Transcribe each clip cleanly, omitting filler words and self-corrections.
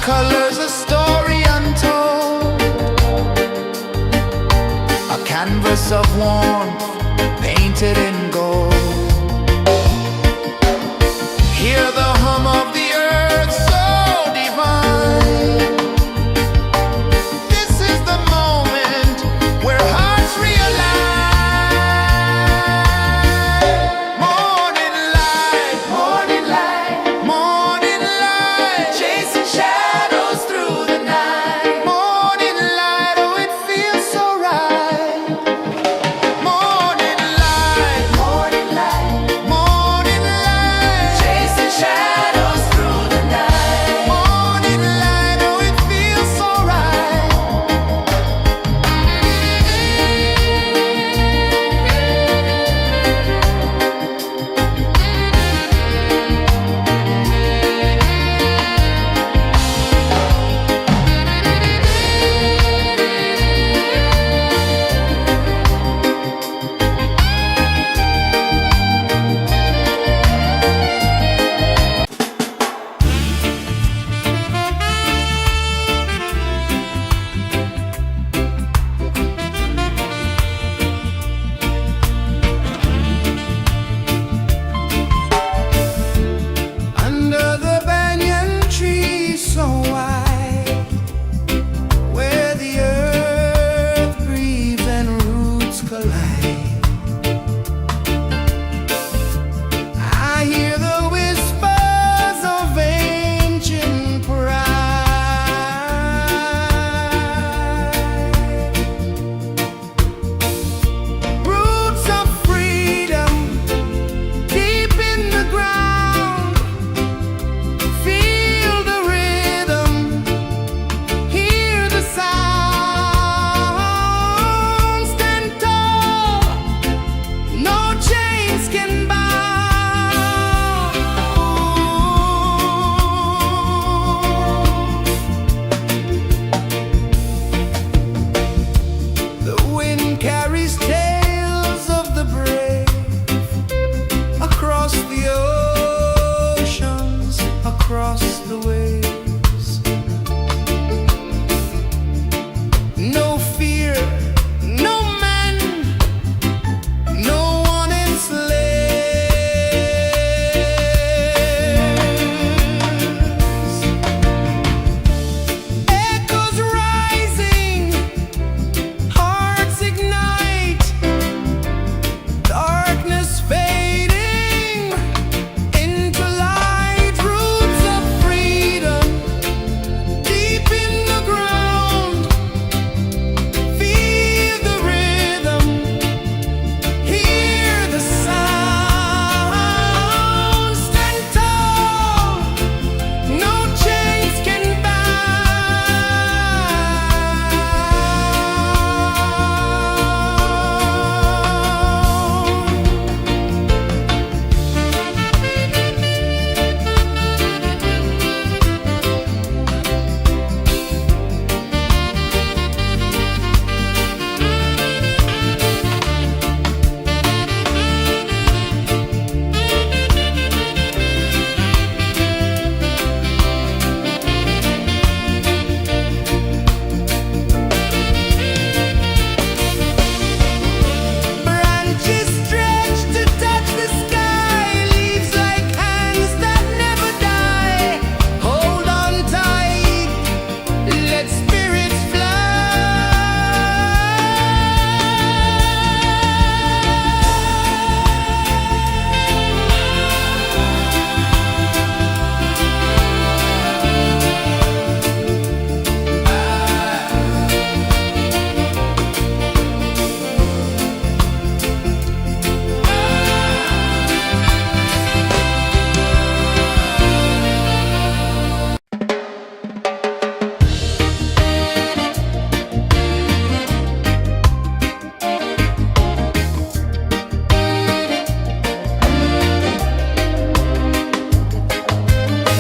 colors, a story untold, a canvas of warmth painted in gold. Hear the hum of the earth so divine. This is the moment where hearts realize. Morning light, morning light, morning light, chasing shadows through the night. Morning light, oh it feels so right. Morning light, morning light, morning light, chasing shadows through the night. Morning light, oh it feels so right. Under the banyan tree so wide, where the earth breathes and roots collide, I hear the whispers of ancient pride. Roots of freedom deep in the ground. Feel the rhythm, hear the sound. Stand tall, no chains can bound. The wind carries tales of the brave across the oceans, across the waves. No fear, no man, no one enslaves. Echoes rising, hearts ignite, darkness fading into light. Roots of freedom deep in the ground. Feel the rhythm, hear the sound. Stand tall, no chains can branches stretch to touch the sky, leaves like hands that never die. Hold on tight, let spirits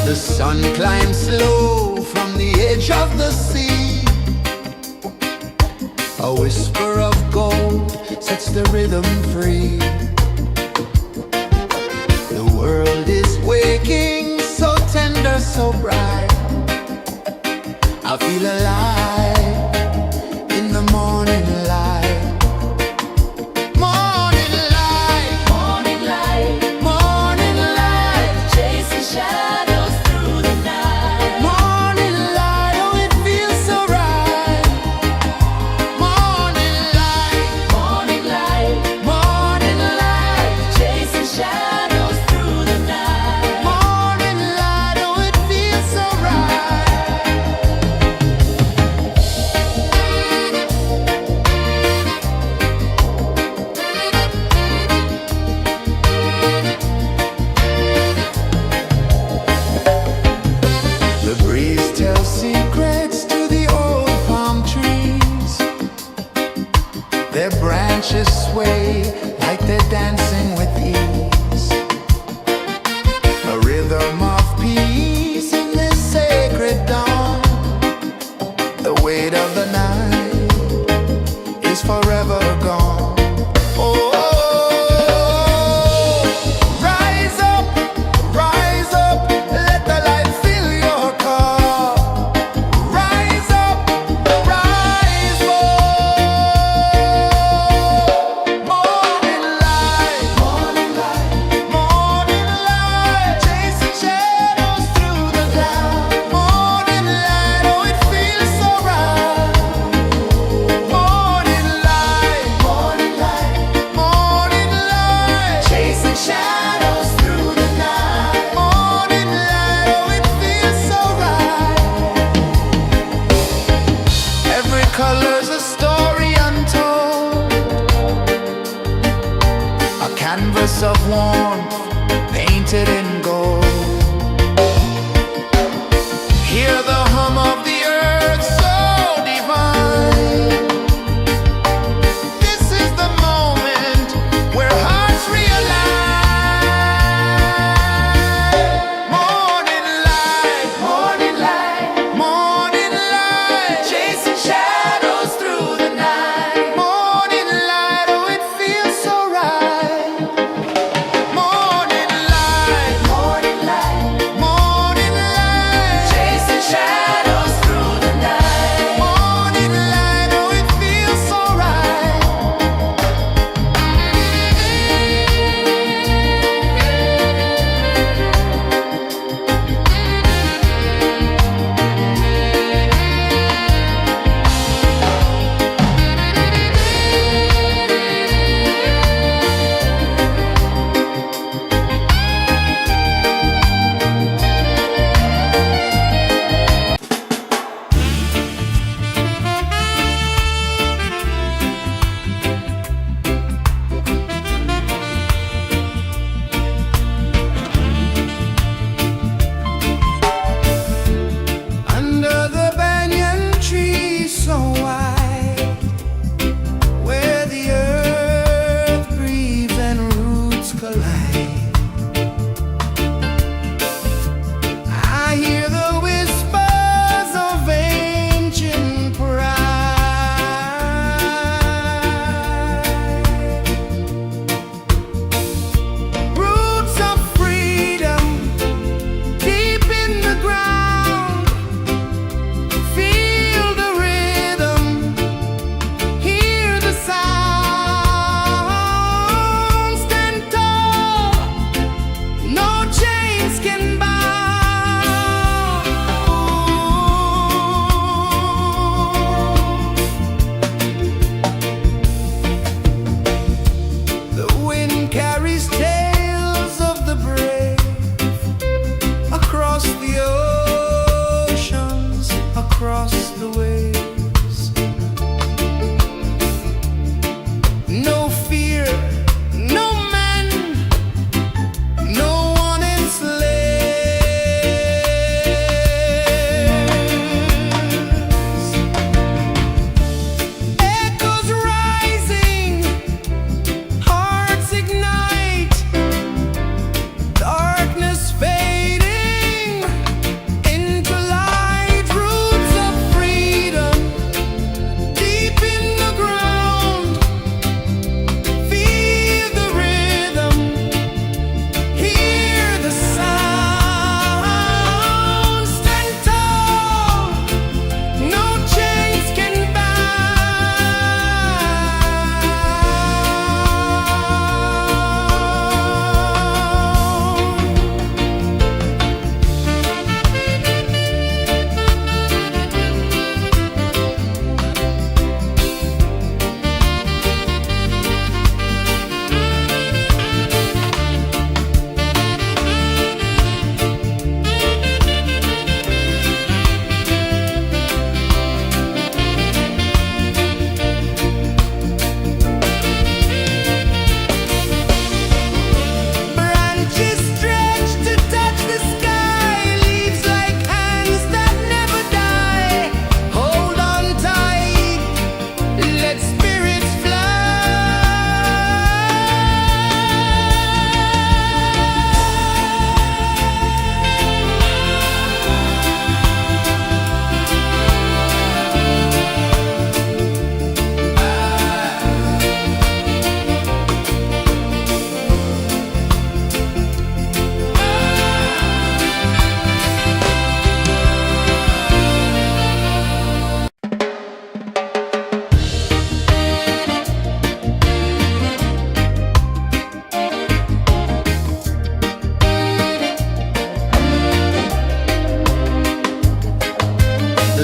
The sun climbs slow from the edge of the sea. A whisper of gold sets the rhythm free. The world is waking so tender, so bright. feel alive in the morning light. Morning light, Morning light, morning light, chasing shadows through the night. morning light, oh it feels so right. Morning light, Morning light, morning light, chasing shadows through the night. morning light, oh it feels so right.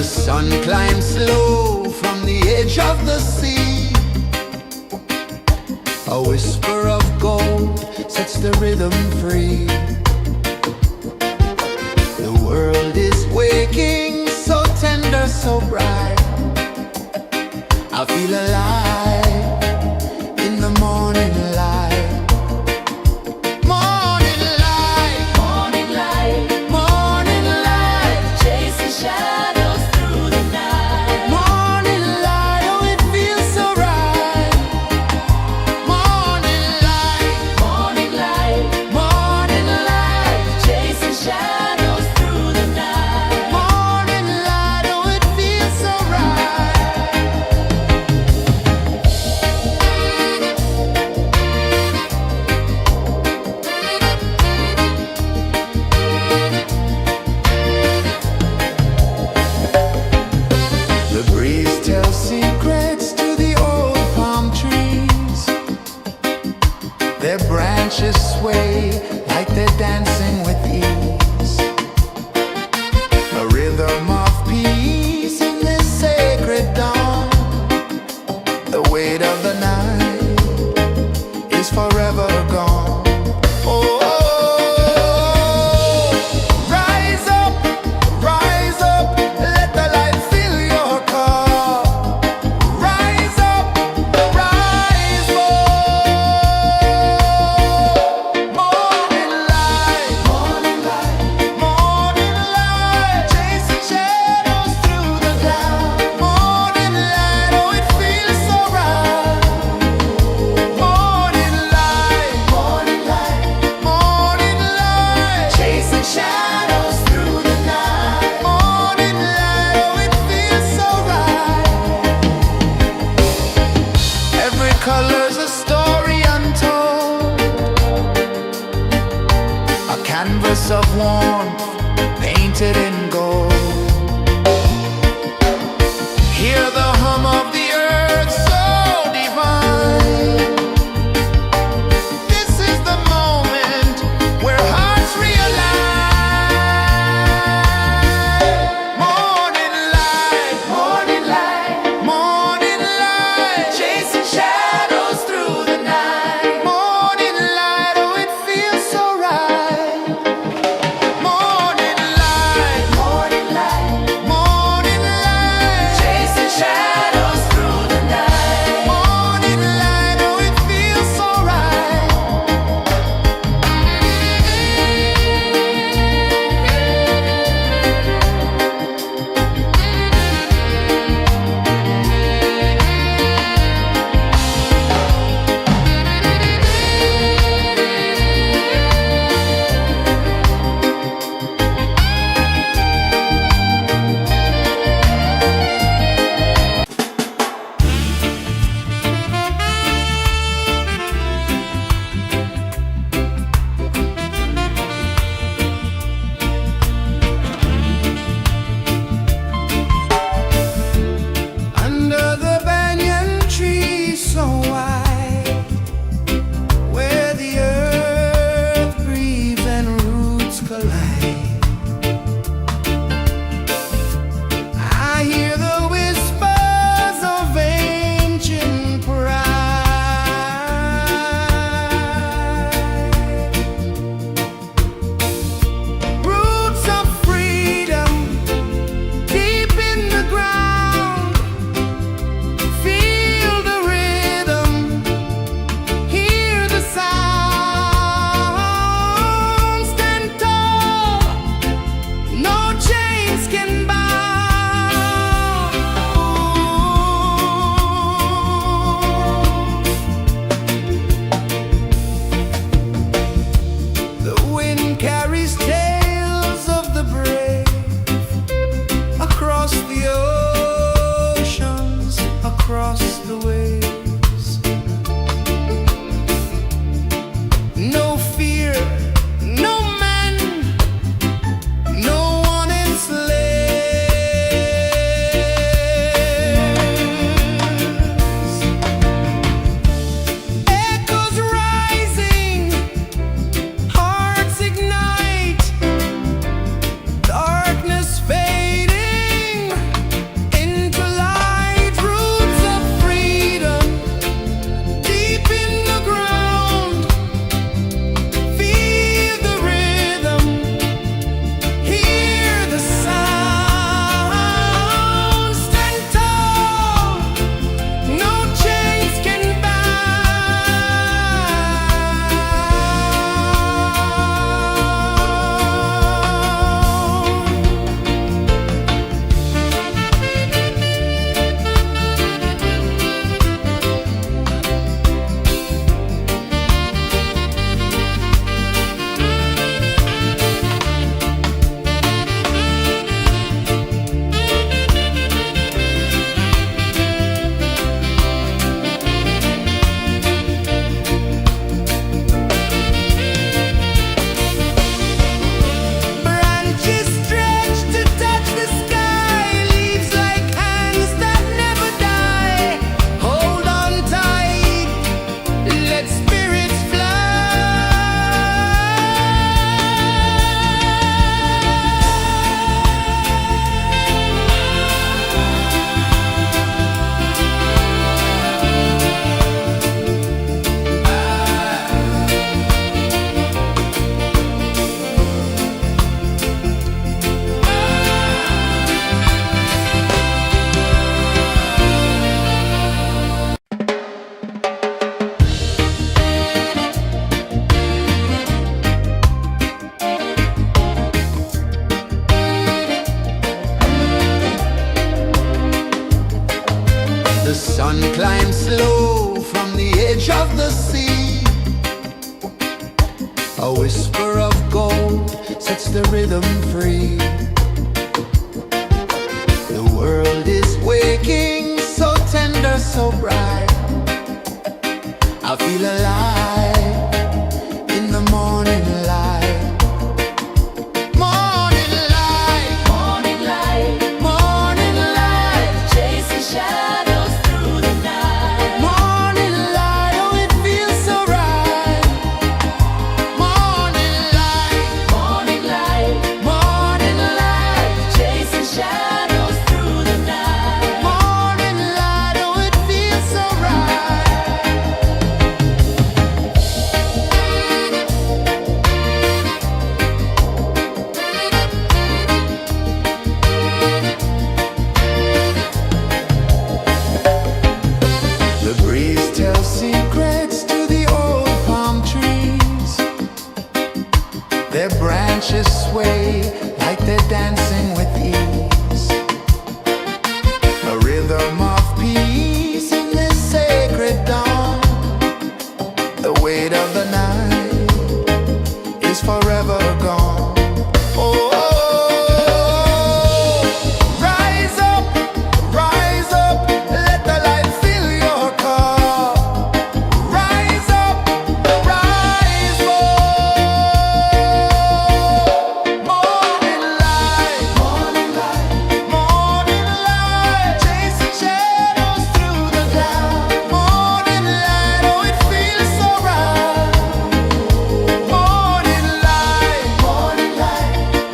sun climbs slow from the edge of the sea. A whisper of gold sets the rhythm free. The world is waking, so tender, so bright. I feel alive in the morning light. Morning light, Morning light, morning light, chasing shadows through the night. morning light, oh it feels so right. Morning light, Morning light, morning light, chasing shadows through the night. morning light, oh it feels so right. The breeze tells secrets to the old palm trees. Their branches sway like they're dancing with ease. A rhythm of peace in this sacred dawn. The weight of the night is forever gone. Oh, rise up, let the light fill your cup. Rise up, rise up. Morning light, morning light, morning light, chasing shadows through the cloud. Morning light, oh it feels so right. Morning light, morning light, morning light, chasing shadows through the night. Morning light, oh it feels so right. Every color's a story untold, a canvas of warmth painted in gold. Hear the hum of the earth so divine. This is the moment where hearts realign. Morning light, morning light, morning light, chasing shadows through the night. Morning light, oh it feels so right. Morning light, morning light, morning light, chasing shadows through the night. Morning light, oh it feels so right. Under the banyan tree so wide, where the earth breathes and roots collide, I hear the whispers of ancient pride. Roots of freedom deep in the ground. Feel the rhythm, hear the sound. Stand tall, no chains can bound. The wind carries tales of the brave across the oceans, across the waves. No fear, no man, no one enslaved. sun climbs slow from the edge of the sea. A whisper of gold sets the rhythm free. The world is waking, so tender, so bright. I feel alive in the morning light. Morning light, Morning light, morning light, chasing shadows through the night. morning light, oh it feels so right. Morning light, Morning light, morning light, chasing shadows through the night. morning light, oh it feels so right. The breeze tells secrets to the old palm trees. Their branches sway like they're dancing with ease. A rhythm of peace in this sacred dawn. The weight of the night is forever gone. Oh, rise up, let the light fill your cup. Rise up, rise up. Morning light, morning light, chasing shadows through the cloud. Morning light, oh it feels so right.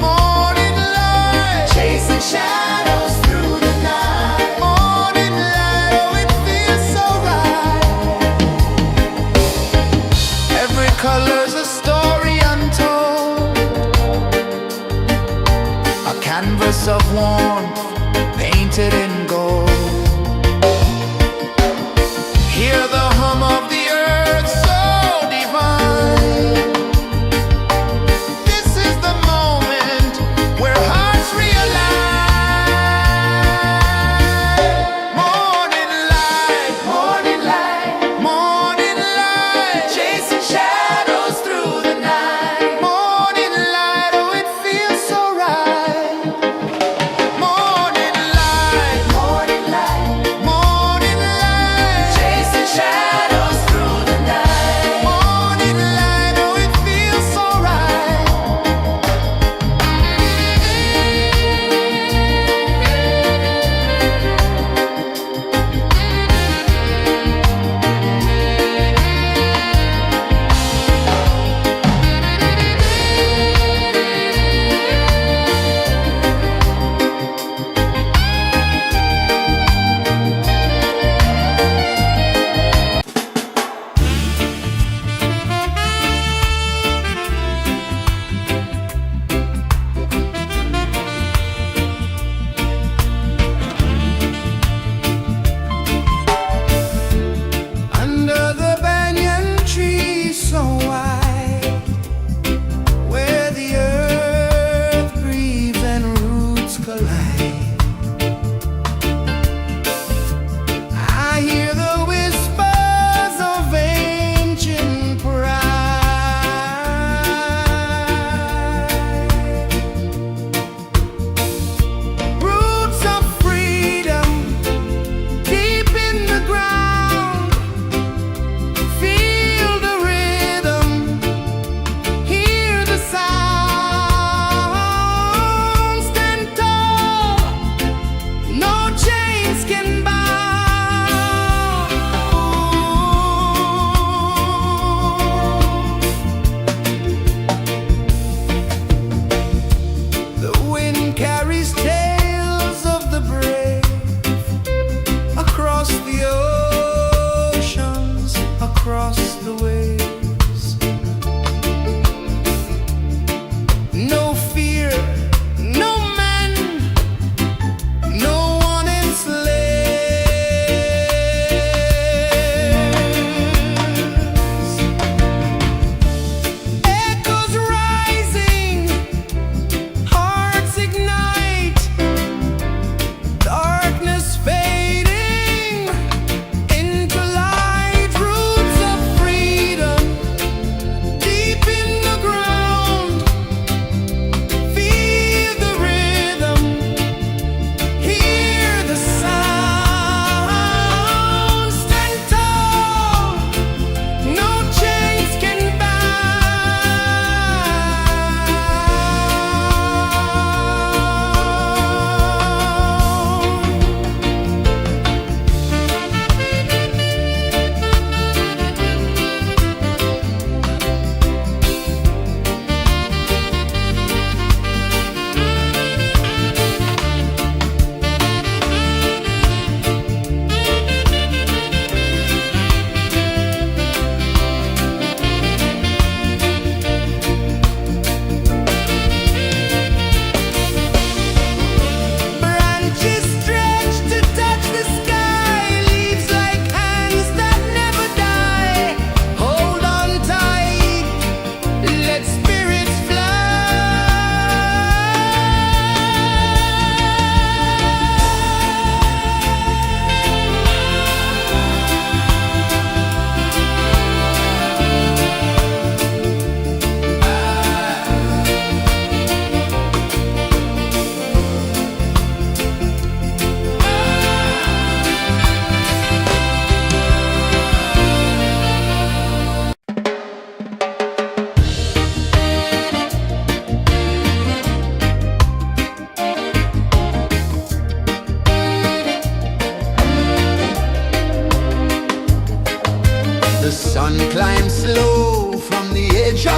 Morning light, chasing shadows through the night. Morning light, oh it feels so right. Every color's a story untold, a canvas of warmth painted in gold. Hear the hum of the earth so divine. This is the moment where hearts realign. Morning light, morning light, chasing shadows through the night. Morning light, oh it feels so right. Morning light, chasing shadows.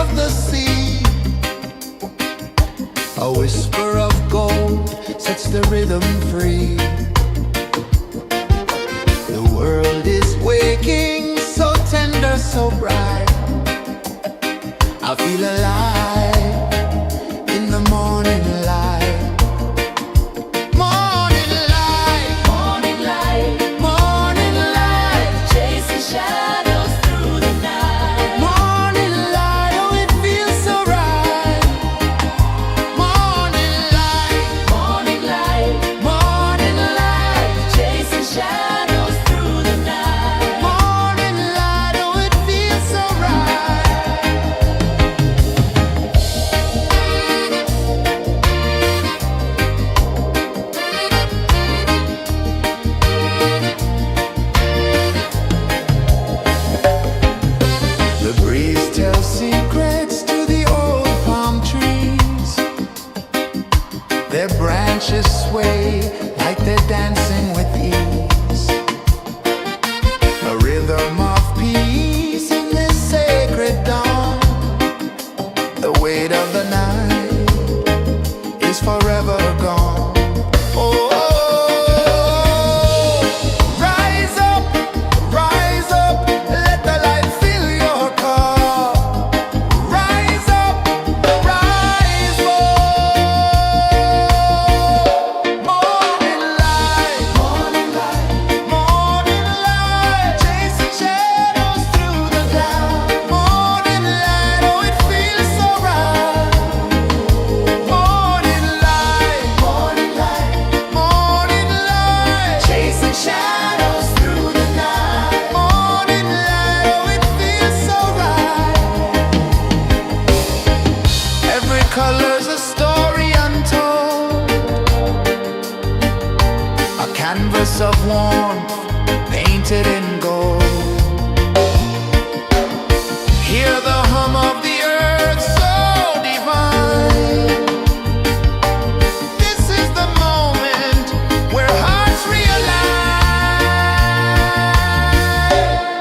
of the sea. A whisper of gold sets the rhythm free. The world is waking, so tender, so bright. I feel alive in the morning light. Morning light, Morning light, morning light, chasing shadows through the night. morning light, oh it feels so right. Morning light, Morning light, morning light, chasing shadows through the night. morning light, oh it feels so right. The breeze tells secrets to the old palm trees. Their branches sway like they're dancing with ease. A rhythm of peace in this sacred dawn. The weight of the night is forever gone. Oh, rise up, let the light fill your cup. Rise up, rise up. Morning light, morning light, chasing shadows through the cloud. Morning light, oh it feels so right. Morning light, morning light, chasing shadows through the night. Morning light, oh it feels so right. Every color's a story untold, a canvas of warmth painted in gold. Hear the hum of the earth so divine. This is the moment where hearts realign.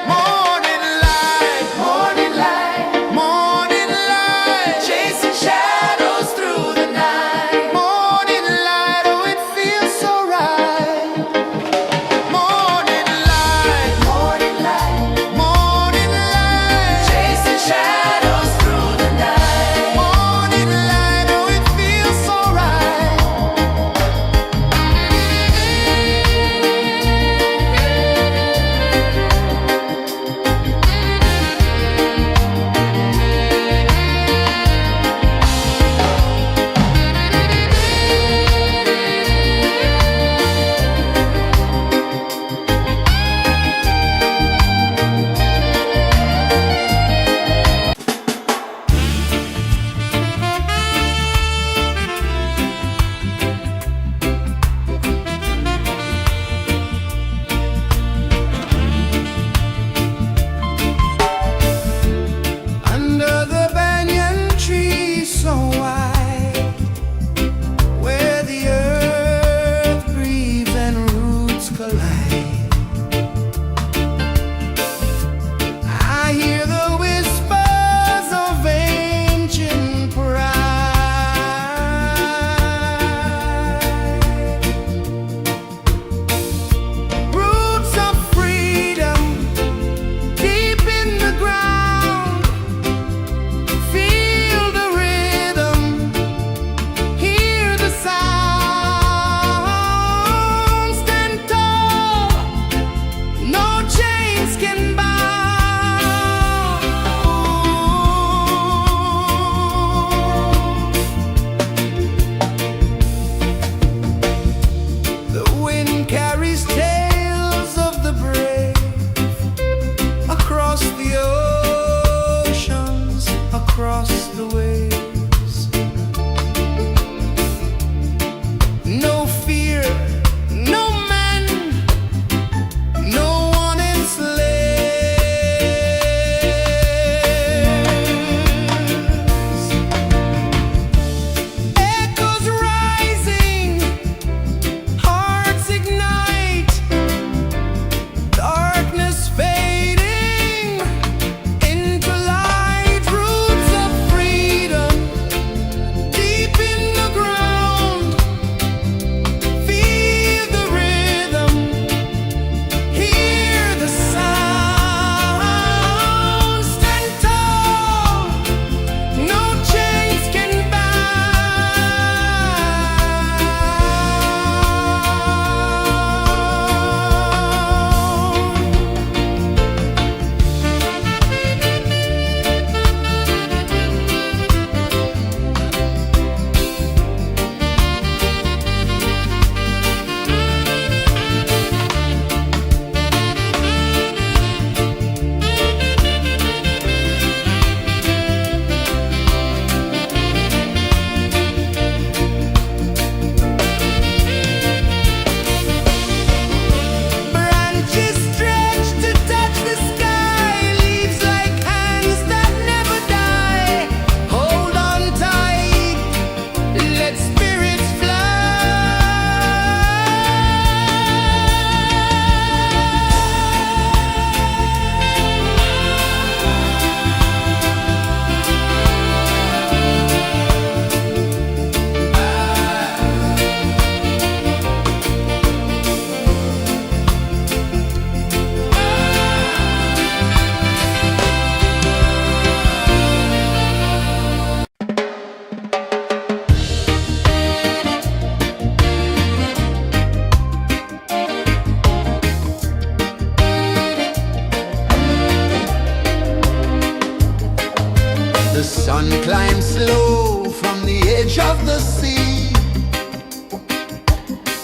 Morning light, morning light, chasing shadows through the night. Morning light, oh it feels so right. Morning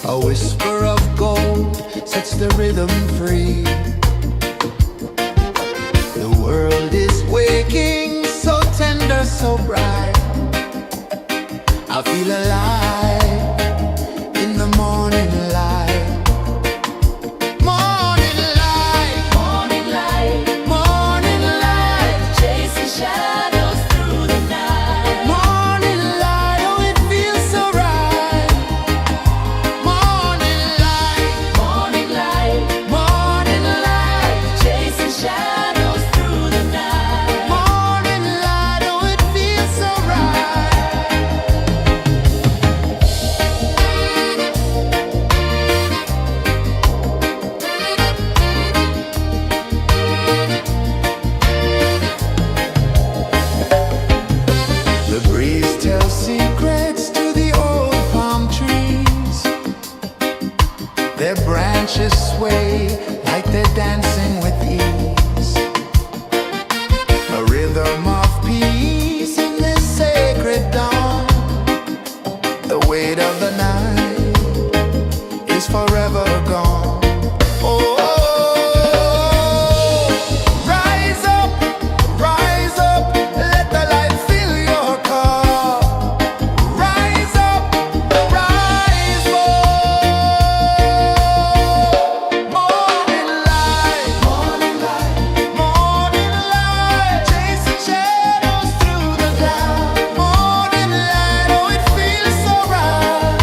A whisper of gold sets the rhythm free. The world is waking, so tender, so bright. I feel alive in the morning light. Morning light, Morning light, morning light, chasing shadows through the night. morning light. Oh, it feels so right. Morning light, Morning light, morning light, chasing shadows through the night. morning light. Oh, it feels so right. The breeze tells secrets to the old palm trees. Their branches sway like they're dancing with ease. A rhythm of peace in this sacred dawn. The weight of the night is forever gone. Oh, rise up, let the light fill your cup. Rise up, rise more. Morning light, morning light, chasing shadows through the cloud. Morning light, oh, it feels so right.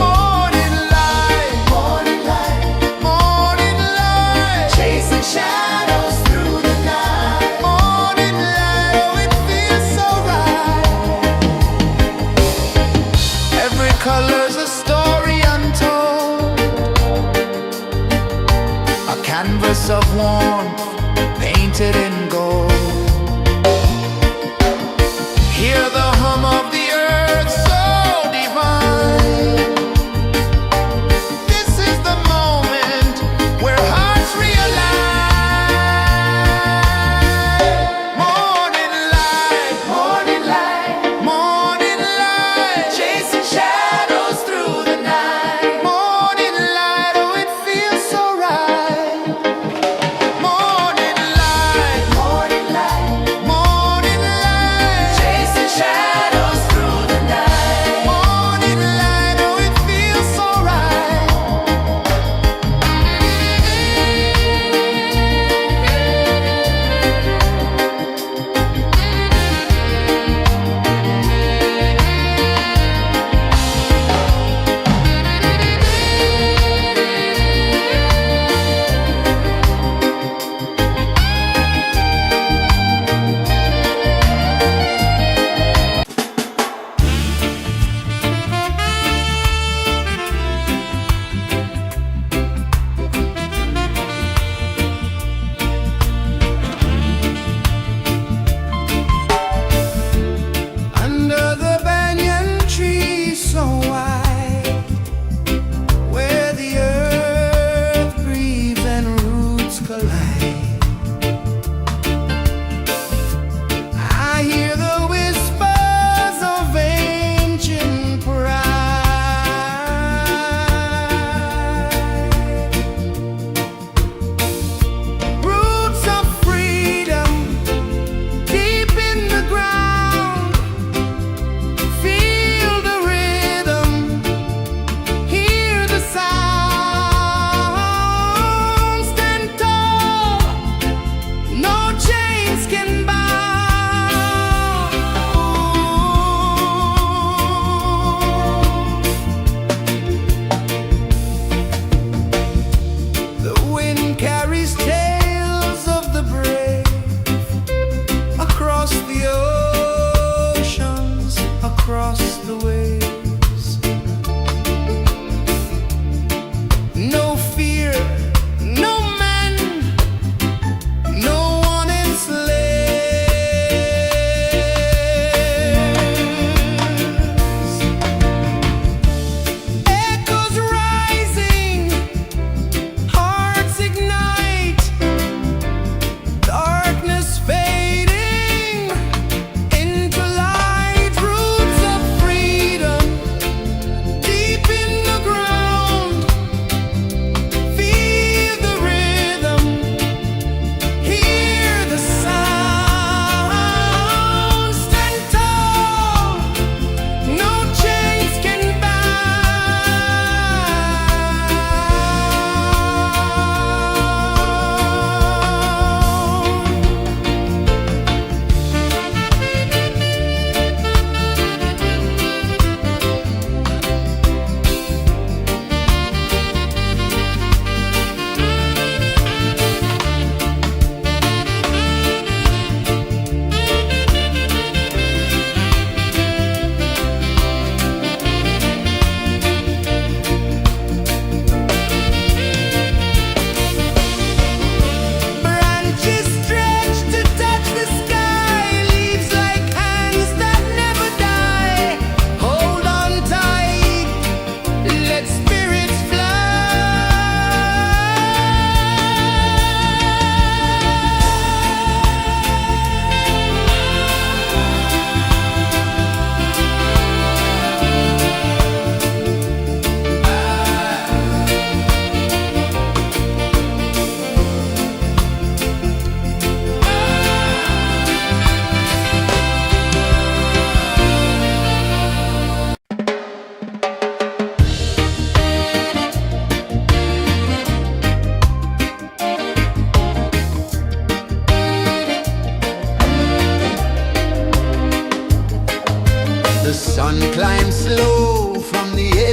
Morning light, morning light, chasing shadows through the night. Morning light, oh, it feels so right. Every color's a story untold, a canvas of warmth painted in gold. Hear the hum of the earth so divine. This is the moment where hearts realign. Morning light, morning light, chasing shadows through the night. Morning light, oh, it feels so right.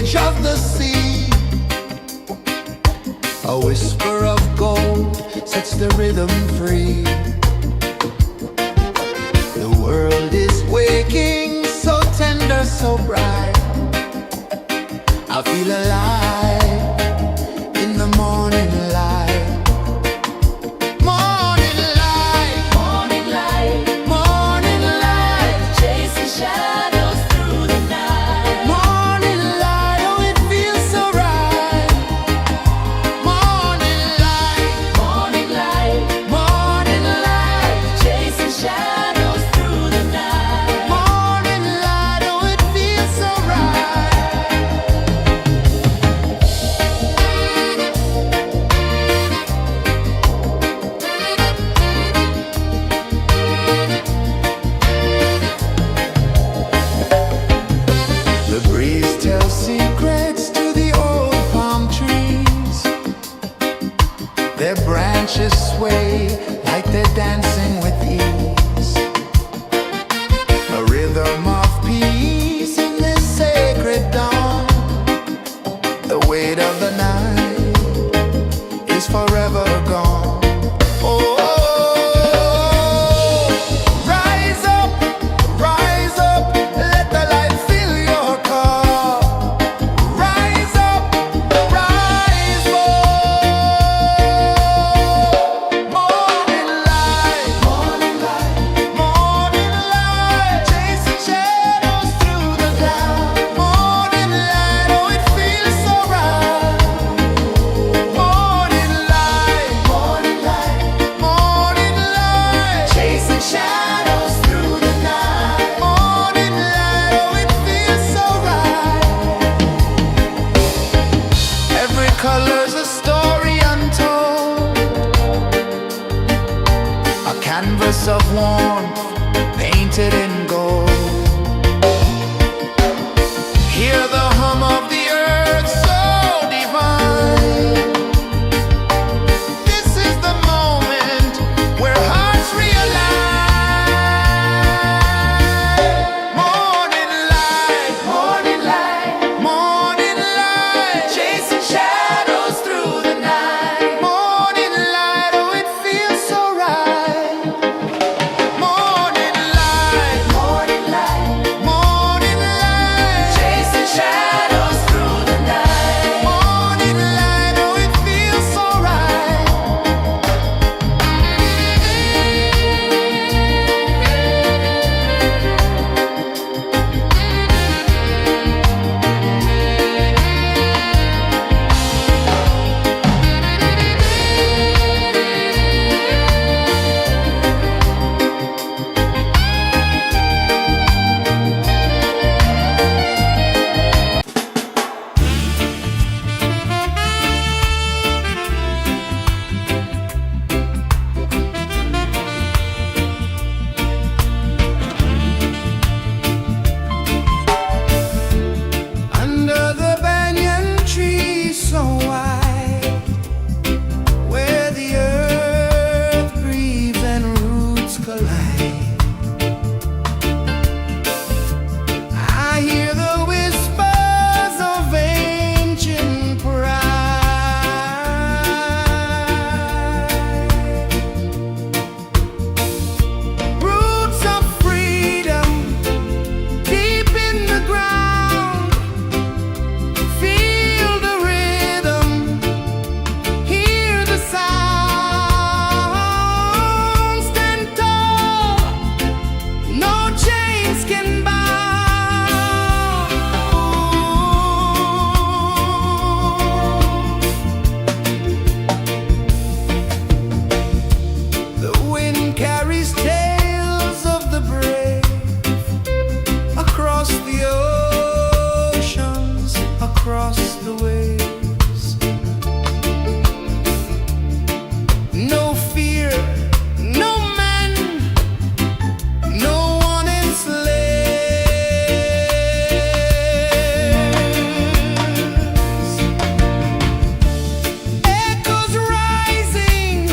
edge of the sea. A whisper of gold sets the rhythm free. The world is waking, so tender, so bright. I feel alive in the morning light. Morning light, Morning light, morning light, chasing shadows through the night. morning light, oh it feels so right. Morning light, Morning light, morning light, chasing shadows through the night. morning light, oh it feels so right. The breeze tells secrets to the old palm trees. Their branches sway like they're dancing with ease. A rhythm of peace in this sacred dawn. The weight of the night is forever gone. Oh, rise up, let the light fill your cup. Rise up, rise up. Morning light, morning light, morning light, chasing shadows through the cloud. Morning light, oh it feels so right. Morning light, morning light, morning light, chasing shadows through the night. Morning light, oh it feels so right. Every color's a story untold, a canvas of warmth painted in gold. Hear the hum of the earth so divine. This is the moment where hearts realign. Morning light, morning light, morning light, chasing shadows through the night. Morning light, oh it feels so right. Morning light, morning light, morning light, chasing shadows through the night. Morning light, oh it feels so right. Under the banyan tree so wide, where the earth breathes and roots collide, I hear the whispers of ancient pride. Roots of freedom deep in the ground. Feel the rhythm, hear the sound. Stand tall, no chains can bound. The wind carries tales of the brave across the oceans, across the waves. No fear, no man, no one enslaves. Echoes rising,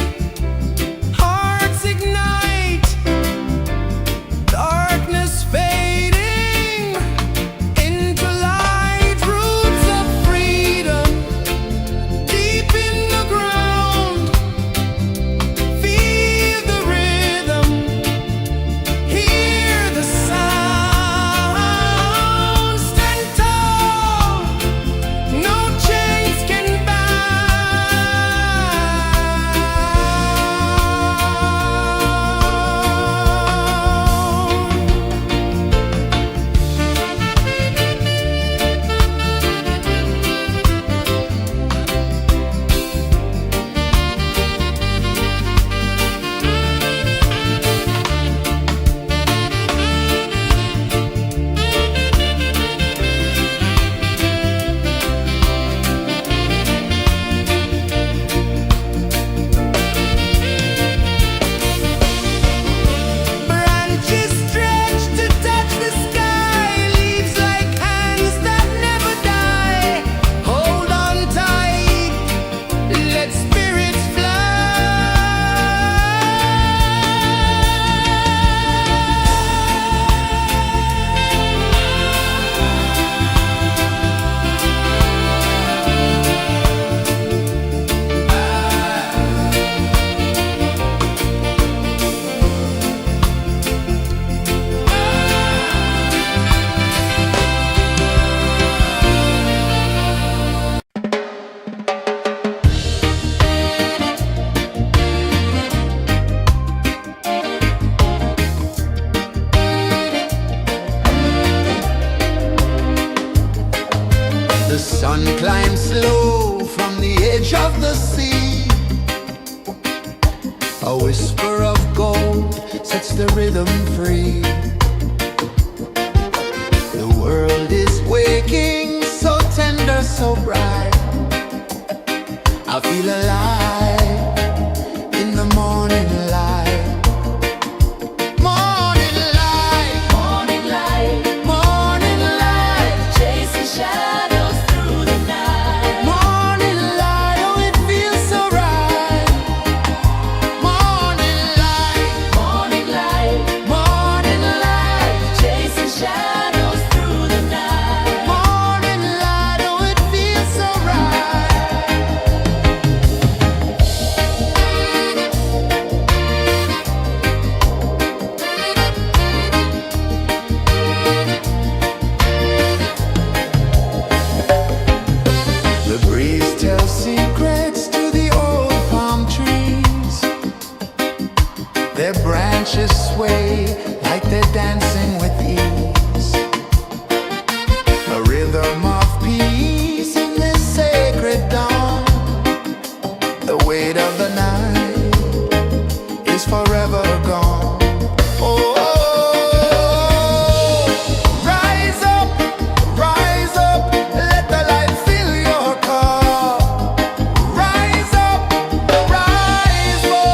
hearts ignite, darkness fading into light. Roots The sun climbs slow from the edge of the sea. A whisper of gold sets the rhythm free. The world is waking, so tender, so bright. I feel alive in the morning light. Morning light, Morning light, morning light, chasing shadows through the night. morning light, oh it feels so right. Morning light, Morning light, morning light, chasing shadows through the night. morning light, oh it feels so right. The breeze tells secrets to the old palm trees. Their branches sway like they're dancing with ease. A rhythm of peace in this sacred dawn. The weight of the night is forever gone. Oh, rise up, let the light fill your cup. Rise up, rise up.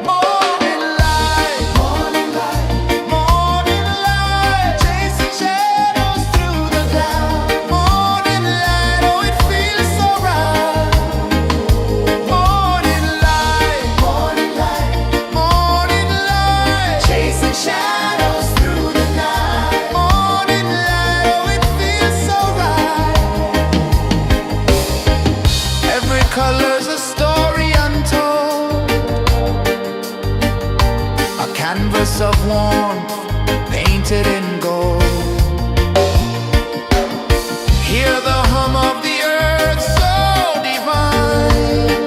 Morning light, morning light, morning light, chasing shadows through the cloud. Morning light, oh it feels so right. Morning light, morning light, morning light, chasing shadows through the night. Morning light, oh it feels so right. Every color's a story untold, a canvas of warmth painted in gold. Hear the hum of the earth so divine.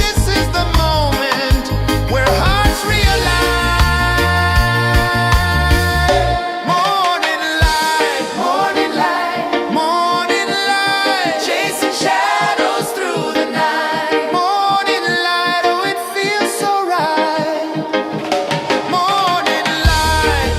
This is the moment where hearts realign. Morning light, morning light, morning light, chasing shadows through the night. Morning light, oh it feels so right. Morning light,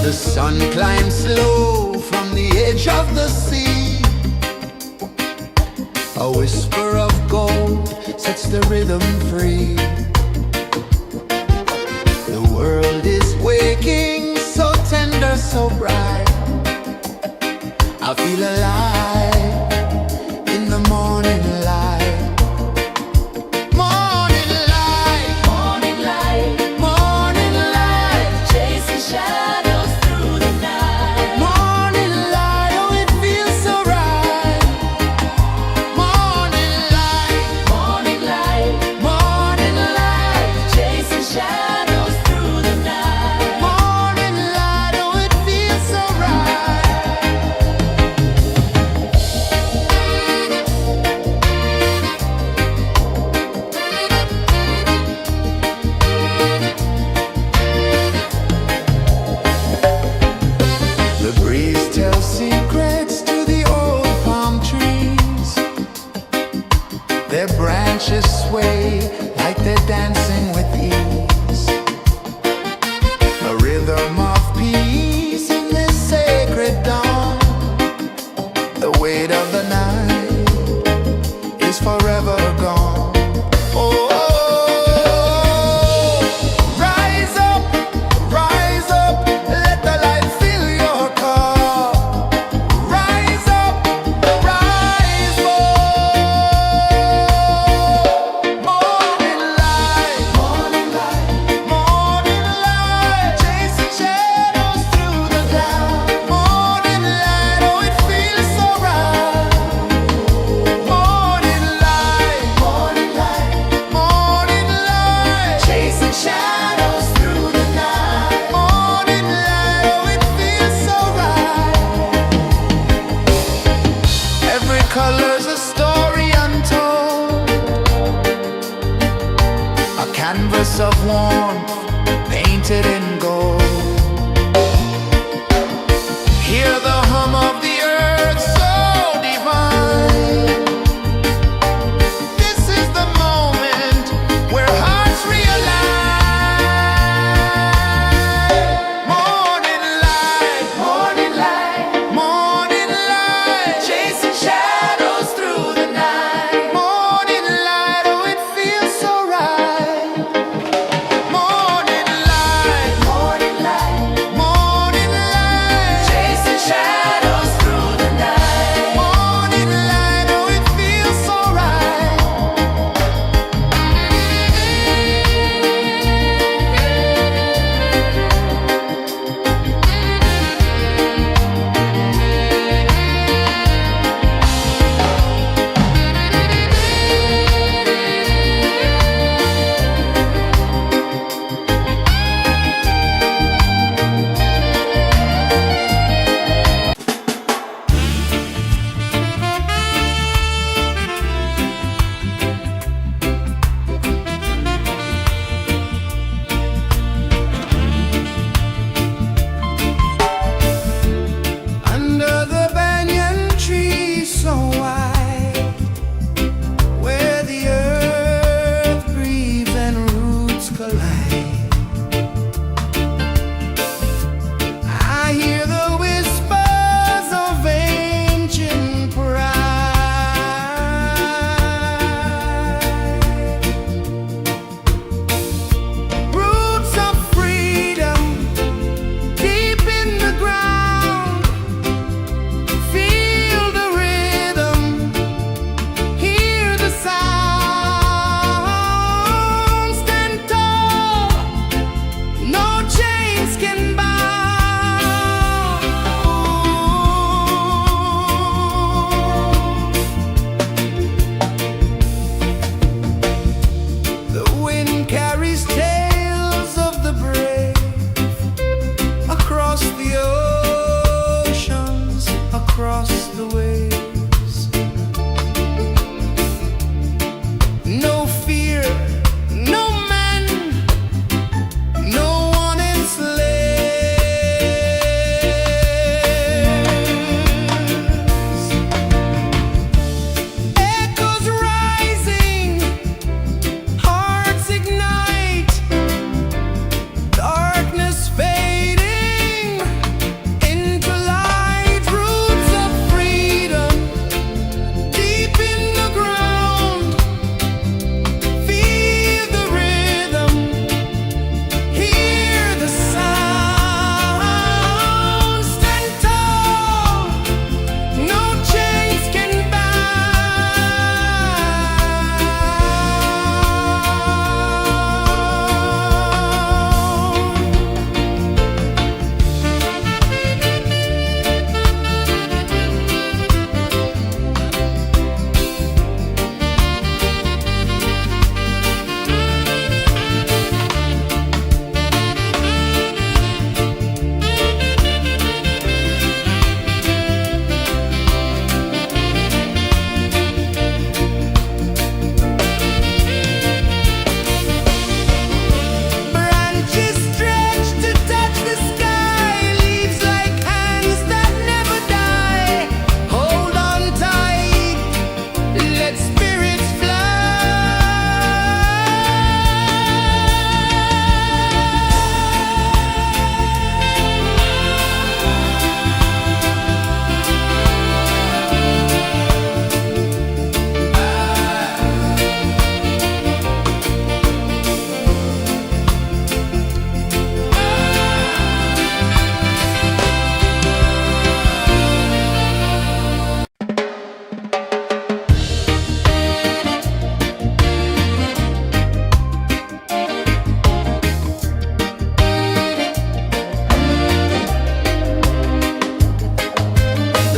The sun climbs slow from the edge of the sea. A whisper of gold sets the rhythm free. The world is waking, so tender, so bright. I feel alive in the morning light. Morning light, Morning light, morning light, chasing shadows through the night. morning light, oh it feels so right. Morning light, Morning light, morning light, chasing shadows through the night. morning light, oh it feels so right. The breeze tells secrets to the old palm trees. Their branches sway like they're dancing with ease. A rhythm of peace in this sacred dawn. The weight of the night is forever gone. Oh, rise up, let the light fill your cup. Rise up, rise up. Morning light, morning light, morning light, chasing shadows through the cloud. Morning light, oh it feels so right. Morning light, morning light, morning light, chasing shadows through the night. Morning light, oh it feels so right. Every color's a story untold, a canvas of warmth painted in gold. Hear the hum of the earth so divine. This is the moment where hearts realign. Morning light, morning light, morning light, chasing shadows through the night. Morning light, oh it feels so right. Morning light,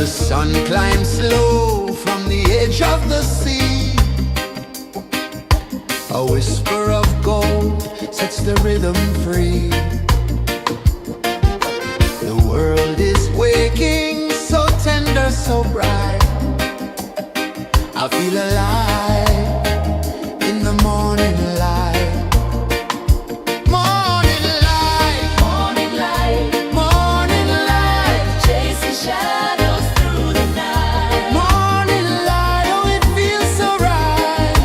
The sun climbs slow from the edge of the sea. A whisper of gold sets the rhythm free. The world is waking, so tender, so bright. I feel alive in the morning light. Morning light, Morning light, morning light, chasing shadows through the night. morning light, oh it feels so right.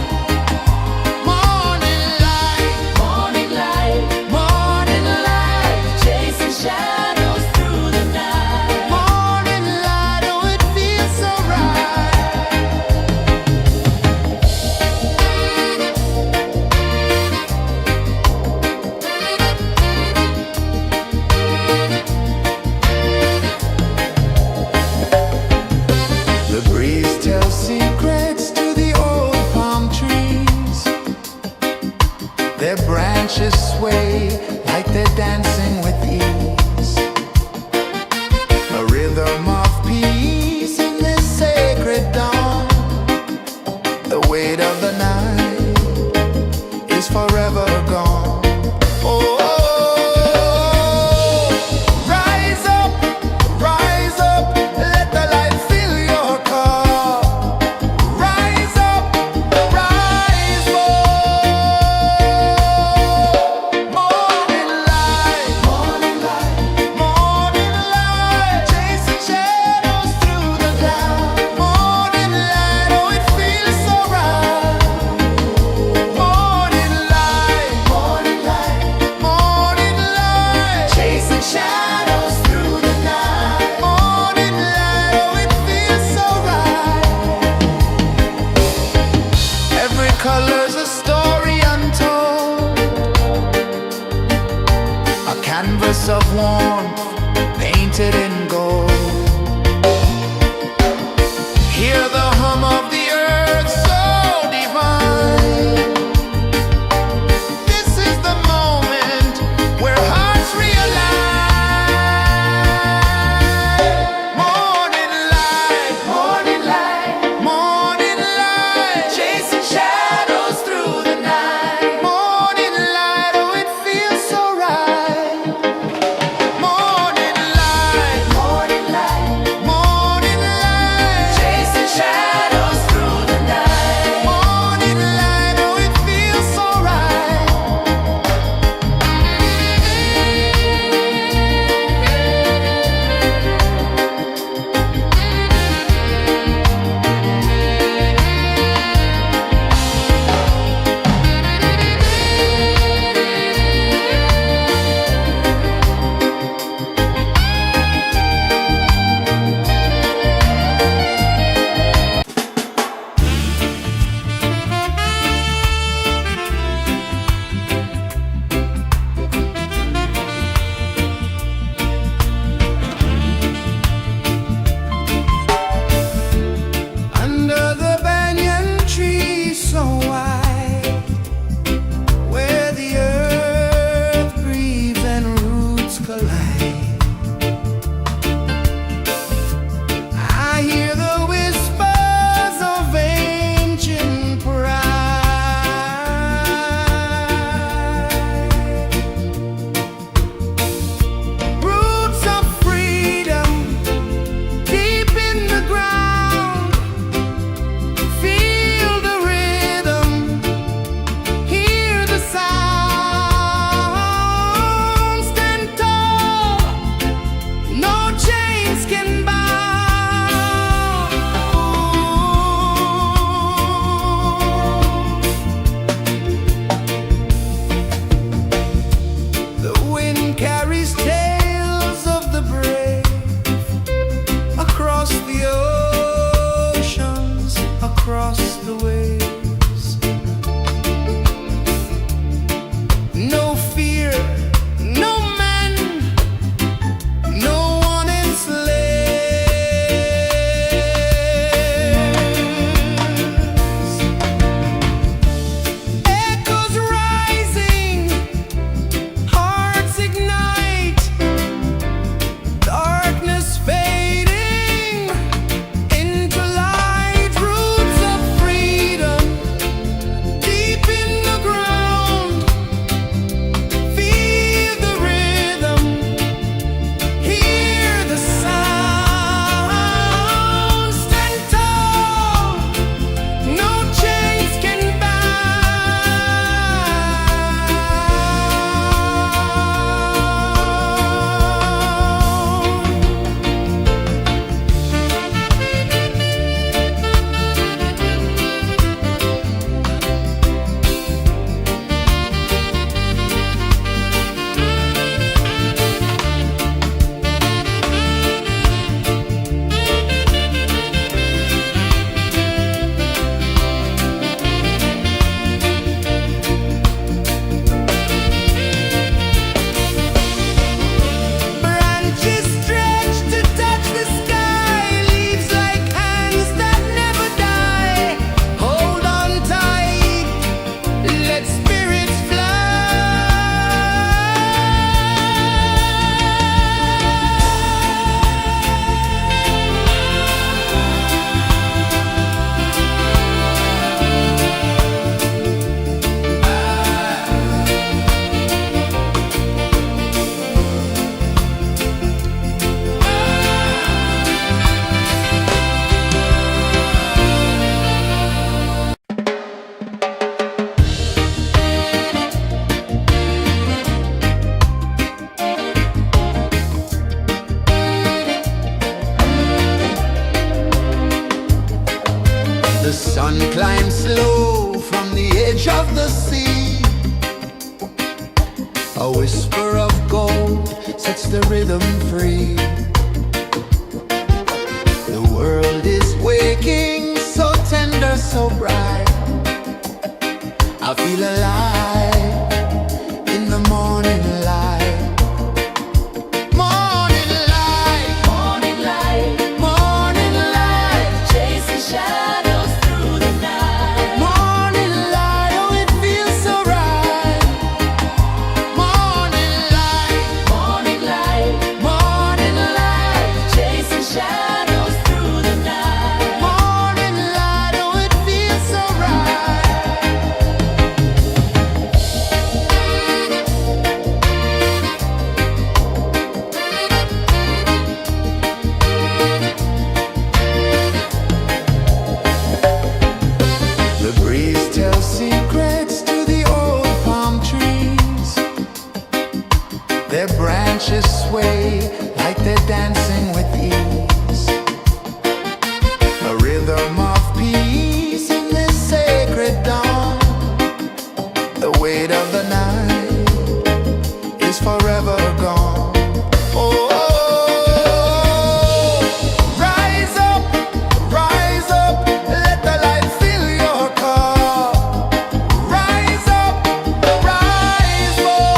Morning light, Morning light, morning light, chasing shadows through the night. morning light, oh it feels so right. The breeze tells secrets to the old palm trees. Their branches sway like they're dancing with ease. A rhythm of peace in this sacred dawn. The weight of the night is forever gone. Oh, rise up, let the light fill your cup. Rise up, rise more. Morning light, morning light, morning light, chasing shadows through the cloud. Morning light, oh it feels so right. Morning light, morning light, morning light, chasing shadows through the night. Morning light, oh it feels so right. Every color's a story untold, a canvas of warmth painted in gold. Hear the hum of the earth so divine. This is the moment where hearts realign. Morning light, morning light, morning light, chasing shadows through the night. Morning light, oh it feels so right. Morning light, morning sets the rhythm free. The world is waking, so tender, so bright. I feel alive in the morning light. Morning light, Morning light, morning light, chasing shadows through the night. morning light, oh it feels so right. Morning light, Morning light, morning light, chasing shadows through the night. morning light, oh it feels so right. The breeze tells secrets to the old palm trees. Their branches sway like they're dancing with ease. A rhythm of peace in this sacred dawn. The weight of the night is forever gone. Oh, rise up, let the light fill your cup. Rise up, rise more.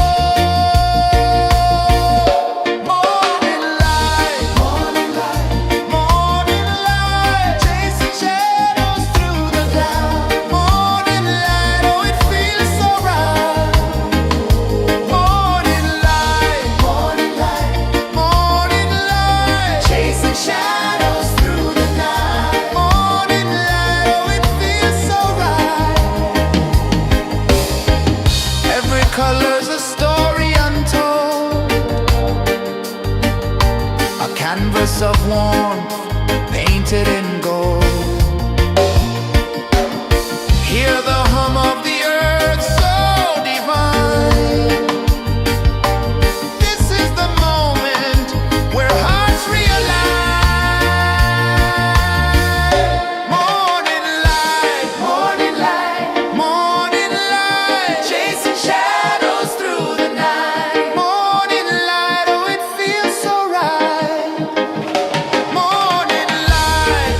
Morning light, morning light, morning light, chasing shadows through the cloud. Morning light, oh it feels so right. Morning light, morning light, morning light, chasing shadows through the night. Morning light, oh it feels so right. Every color's a story untold, a canvas of warmth painted in gold. Hear the hum of the earth so divine. This is the moment where hearts realign. Morning light, morning light, morning light, chasing shadows through the night. Morning light, oh it feels so right. Morning light,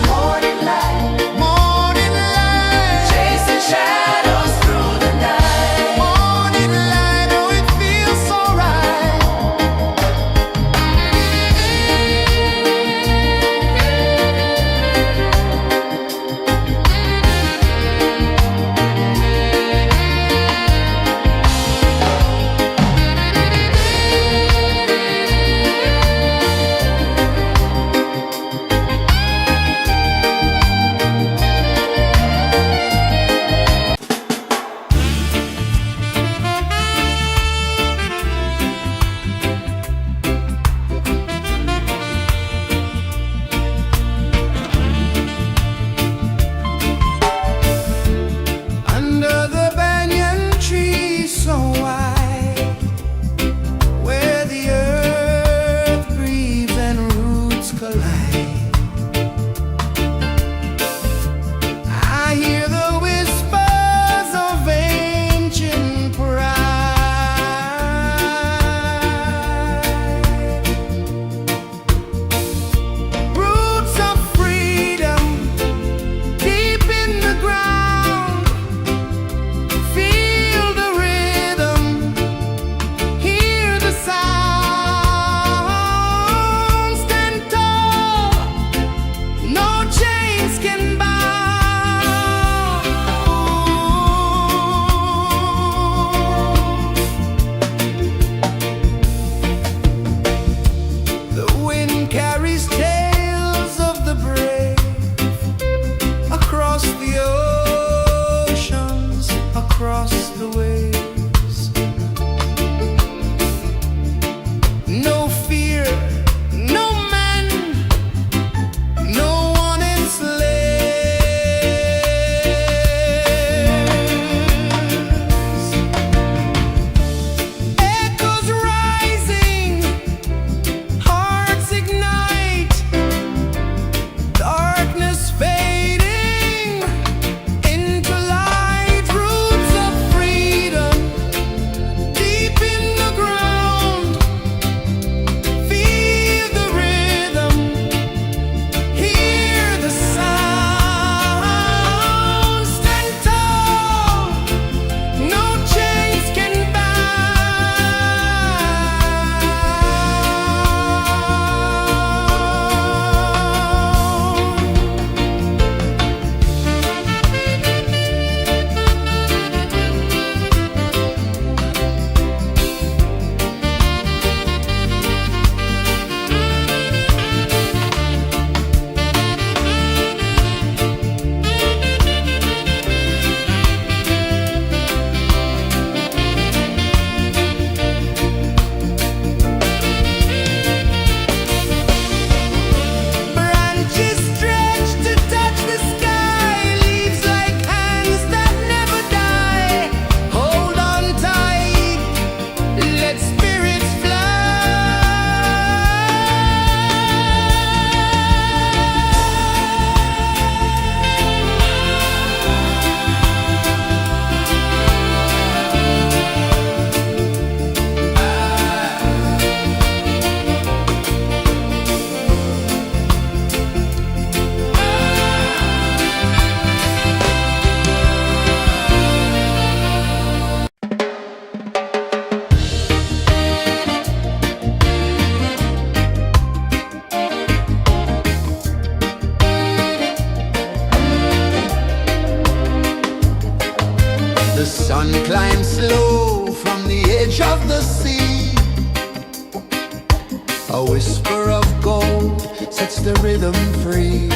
A whisper of gold sets the rhythm free.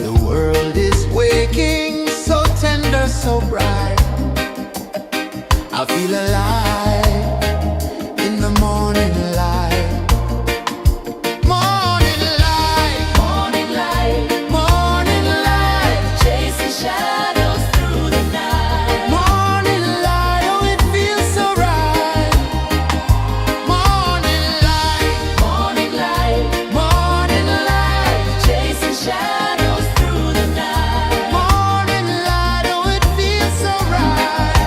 The world is waking, so tender, so bright. I feel alive in the morning light. Morning light, Morning light, morning light, chasing shadows through the night. morning light, oh it feels so right. Morning light, Morning light, morning light, chasing shadows through the night. morning light, oh it feels so right.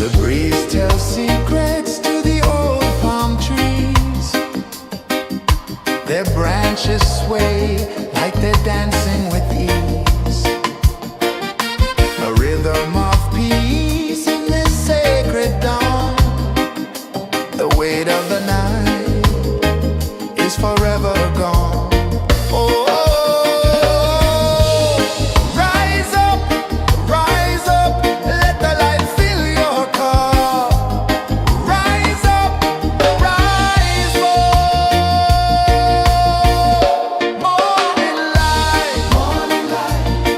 The breeze tells secrets to the old palm trees. Their branches sway like they're dancing with ease. A rhythm of peace in this sacred dawn. The weight of the night is forever gone. Oh, rise up, let the light fill your cup. Rise up, rise more. Morning light,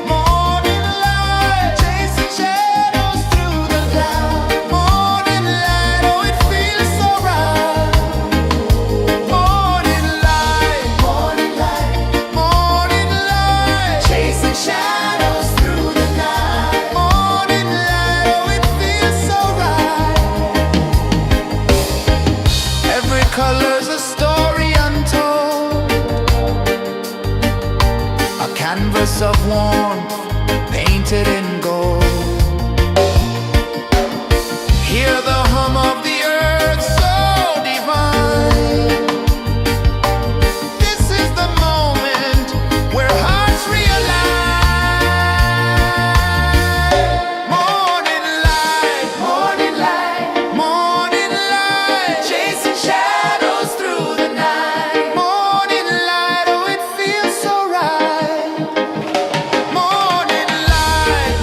morning light, chasing shadows through the cloud. Morning light, oh it feels so right. Morning light, morning light, chasing shadows through the night. Morning light, oh it feels so right. Every color's a story untold, a canvas of warmth painted in gold. Hear the hum of the earth so divine. This is the moment where hearts realign. Morning light, morning light, chasing shadows through the night. Morning light, oh it feels so right. Morning light,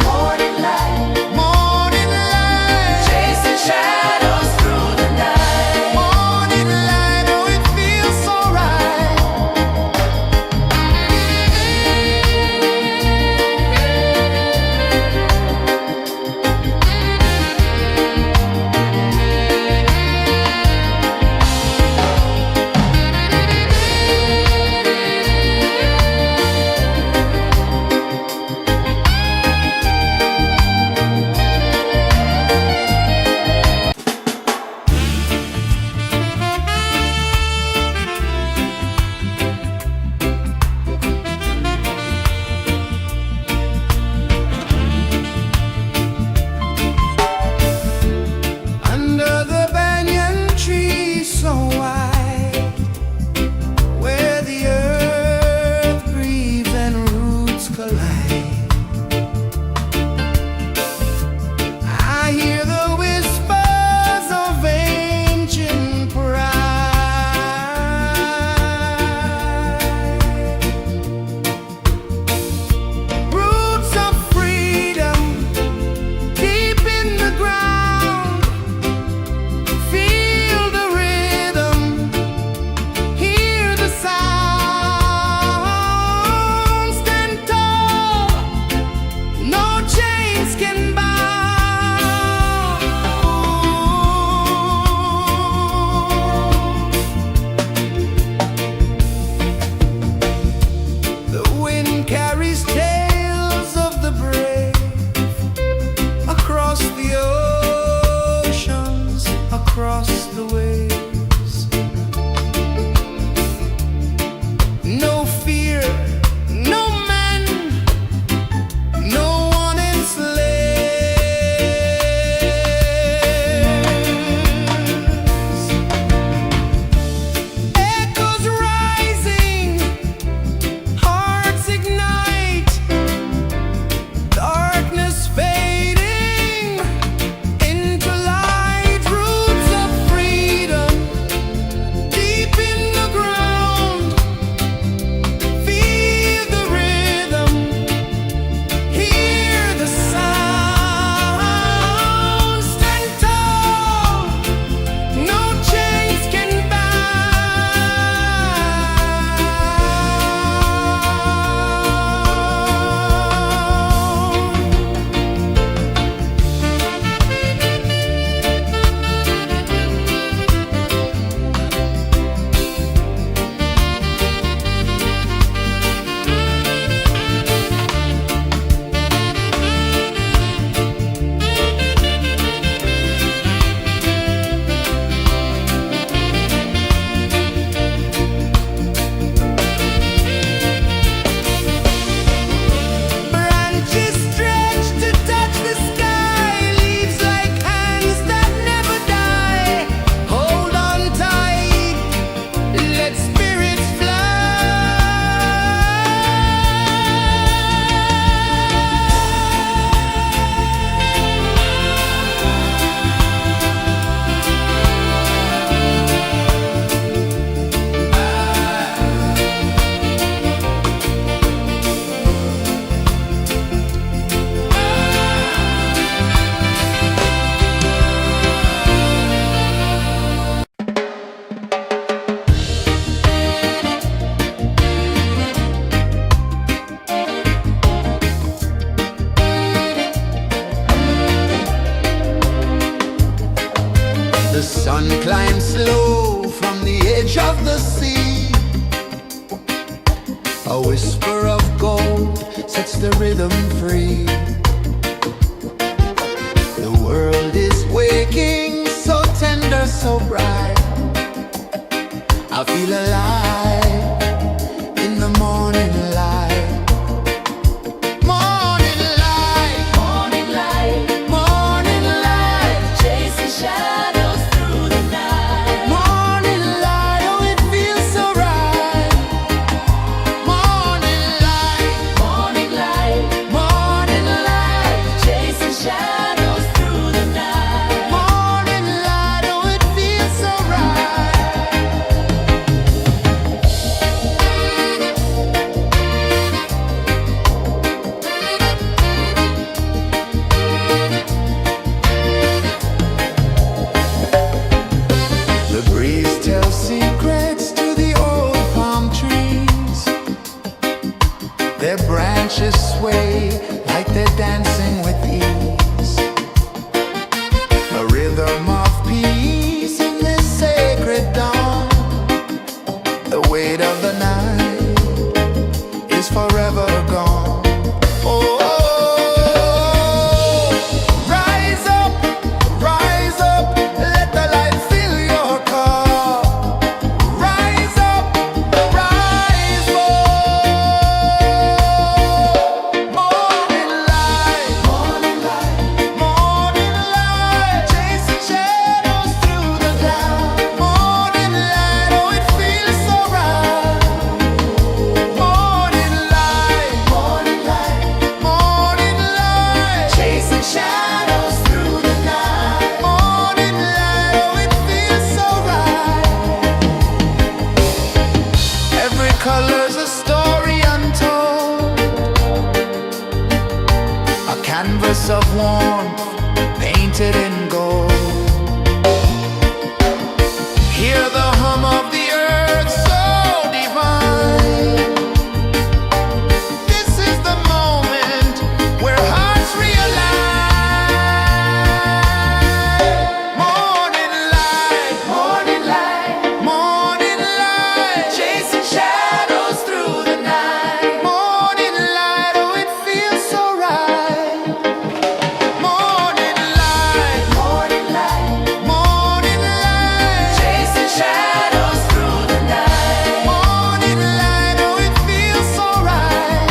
edge of the sea. A whisper of gold sets the rhythm free. The world is waking, so tender, so bright. I feel alive in the morning light. Morning light, Morning light, morning light, chasing shadows through the night. morning light, oh it feels so right. Morning light, Morning light, morning light, chasing shadows through the night. morning light, oh it feels so right. The breeze tells secrets to the old palm trees. Their branches sway like they're dancing with ease. A rhythm of peace in this sacred dawn. The weight of the night is forever gone. Oh, rise up, let the light fill your cup. Rise up, rise more. Morning light, morning light, chasing shadows through the cloud. Morning light, oh it feels so right. Morning light, morning light, chasing shadows through the night. Morning light, oh it feels so right. Every color's a story untold, a canvas of warmth painted in gold. Hear the hum of the earth so divine. This is the moment where hearts realign. Morning light, morning light, chasing shadows through the night. Morning light, oh it feels so right. Morning light, chasing shadows through the night. Morning light, oh it feels so right.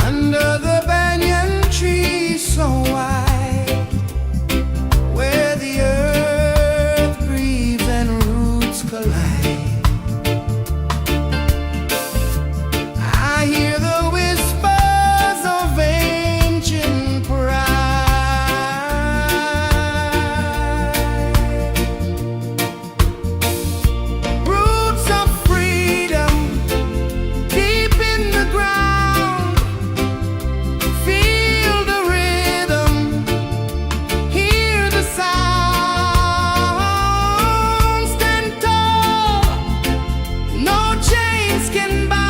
Under the banyan tree so wide, where the earth breathes and roots collide, I hear the whispers of ancient pride. Roots of freedom deep in the ground. Feel the rhythm, hear the sound. Stand tall, no chains can bound.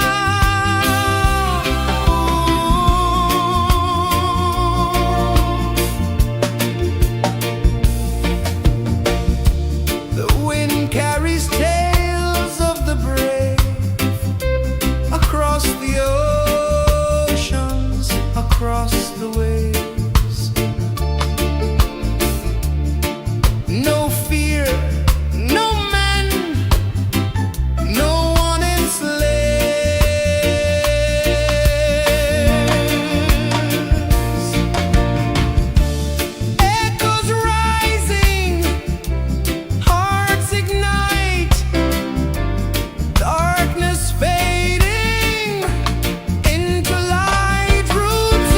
The wind carries tales of the brave across the oceans, across the waves. No fear, no man, no one enslaves. Echoes rising, hearts ignite, darkness fading into light. Roots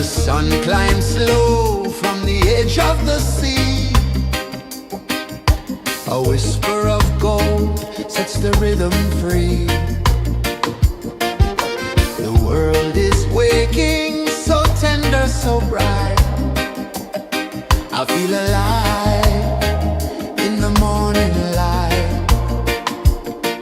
The sun climbs slow from the edge of the sea. A whisper of gold sets the rhythm free. The world is waking, so tender, so bright. I feel alive in the morning light.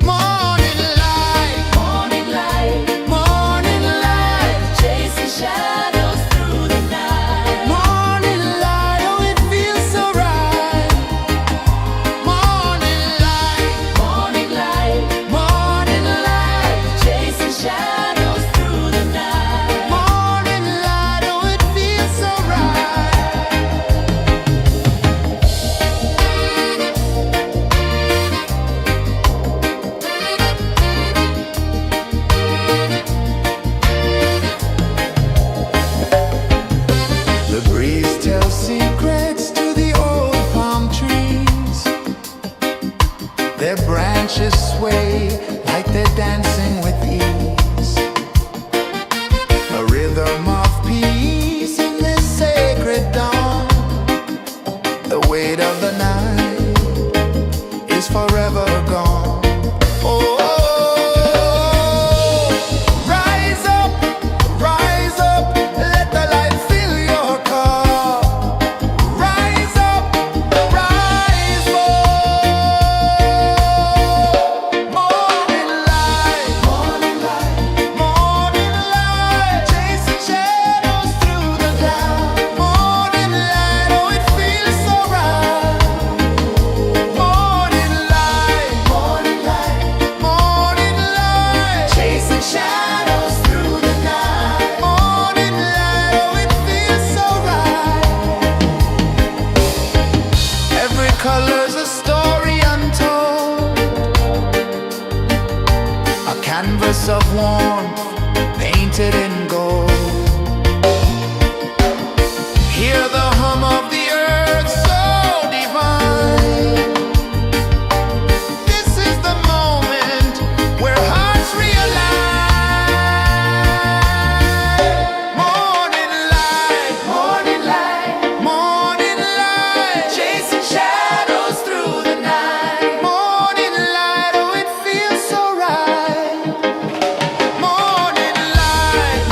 Morning light, Morning light, morning light, chasing shadows through the night. morning light, oh it feels so right. Morning light, Morning light, morning light, chasing shadows through the night. morning light, oh it feels so right. The breeze tells secrets to the old palm trees. Their branches sway like they're dancing with ease. A rhythm of peace in this sacred dawn. The weight of the night is forever gone. Oh, rise up, let the light fill your cup. Rise up, rise up. Morning light, morning light, morning light, chasing shadows through the cloud. Morning light, oh it feels so right. Morning light, morning light, morning light, chasing shadows through the night. Morning light, oh it feels so right. Every color's a story untold, a canvas of warmth painted in gold. Hear the hum of the earth so divine. This is the moment where hearts realign. Morning light, morning light, morning light, chasing shadows through the night. Morning light, oh it feels so right. Morning light,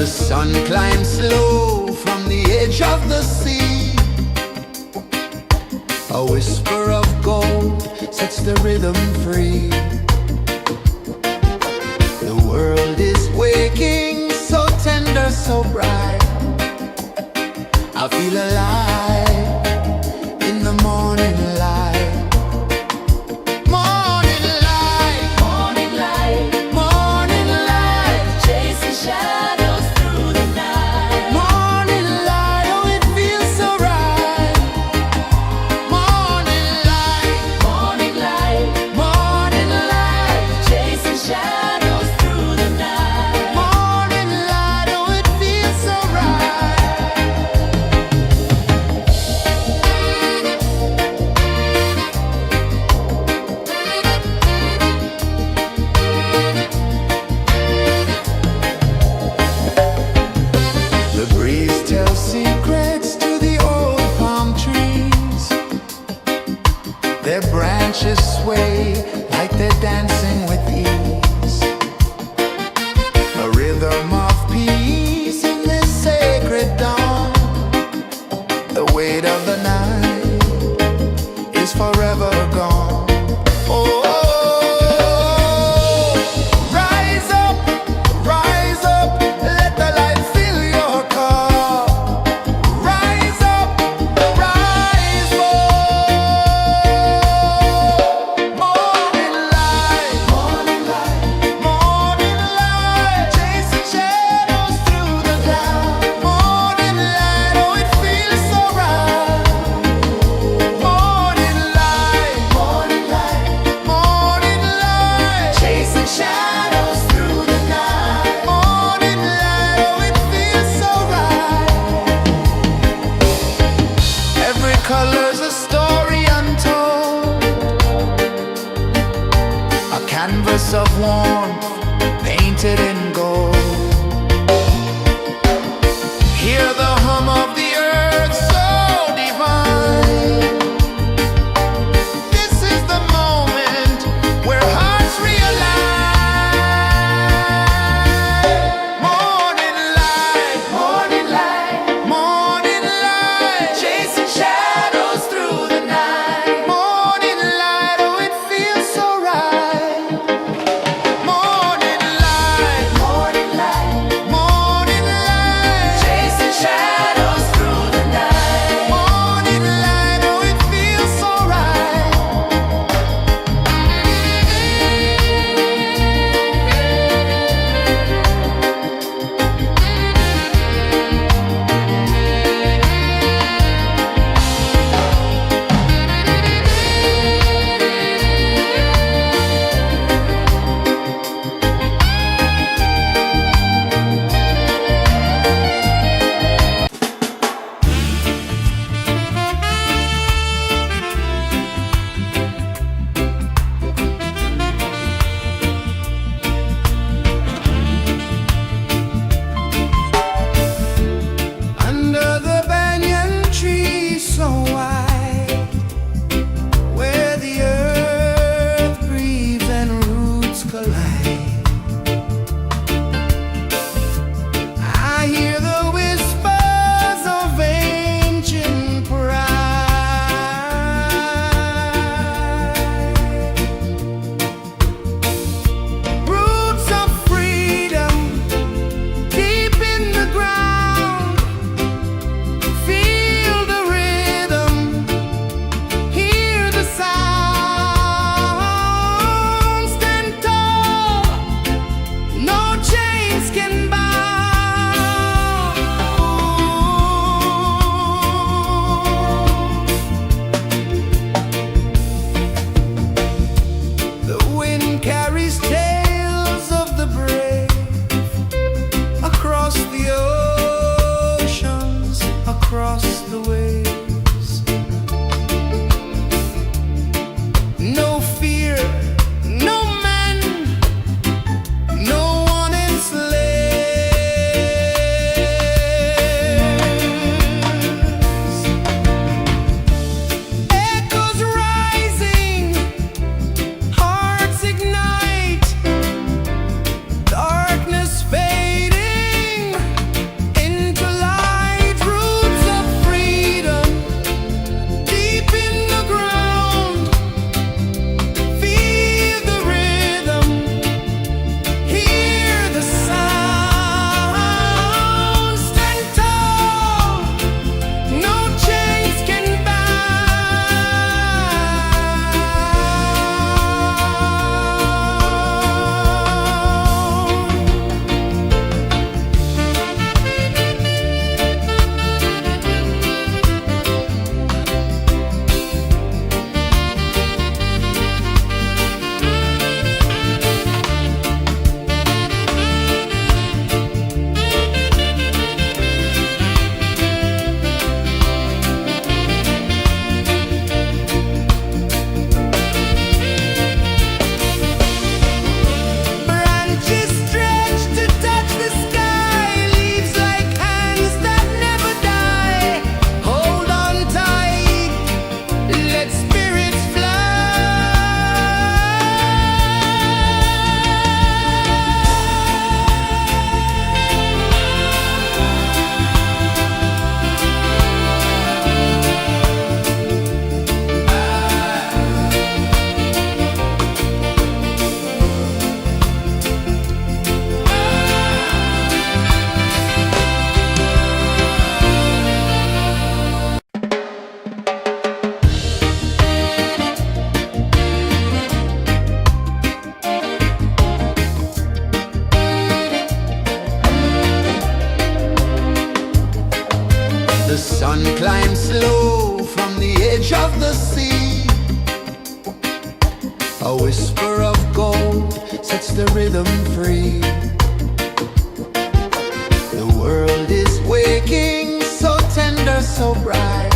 The sun climbs slow from the edge of the sea. A whisper of gold sets the rhythm free. The world is waking, so tender, so bright. I feel alive in the morning light. Morning light, Morning light, morning light, chasing shadows through the night. morning light, oh it feels so right. Morning light, Morning light, morning light, chasing shadows through the night. morning light, oh it feels so right. sun climbs slow from the edge of the sea. A whisper of gold sets the rhythm free. The world is waking, so tender, so bright.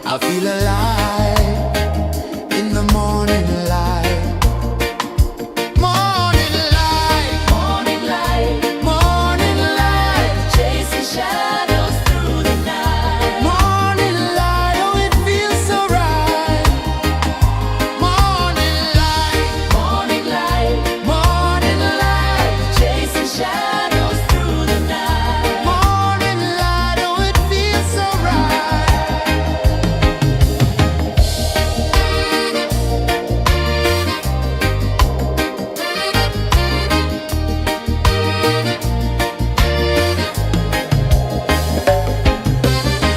I feel alive in the morning light. Morning light, Morning light, morning light, chasing shadows through the night. morning light, oh it feels so right. Morning light, Morning light, morning light, chasing shadows through the night. morning light, oh it feels so right.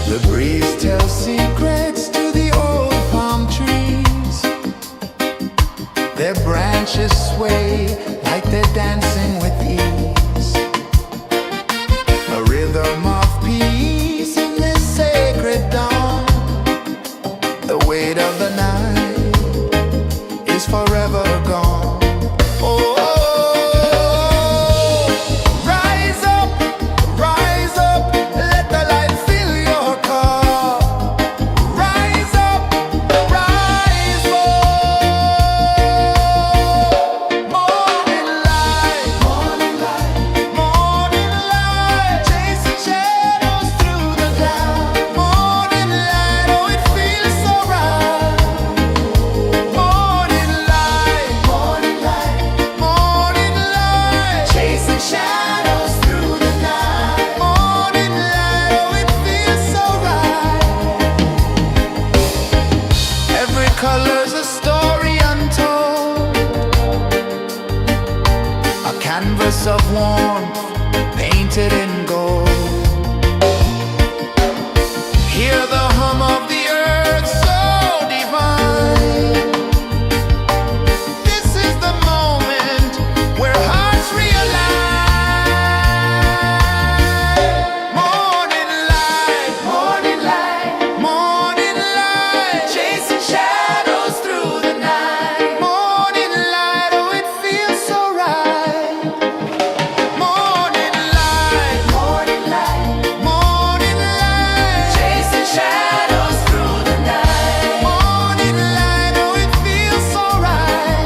The breeze tells secrets to the old palm trees. Their branches sway like they're dancing with ease. A rhythm of peace in this sacred dawn. The weight of the night is forever gone. Oh, rise up, let the light fill your car. Rise up, rise up. Morning light, morning light, morning light, chasing shadows through the cloud. Morning light, oh it feels so right. Morning light, morning light, morning light, chasing shadows through the night. Morning light, oh it feels so right. Every color's a story untold, a canvas of warmth painted in gold. Hear the hum of the earth so divine. This is the moment where hearts realign. Morning light, morning light, morning light, chasing shadows through the night. Morning light, oh it feels so right. Morning light, morning light, morning light, chasing shadows through the night. Morning light, oh it feels so right.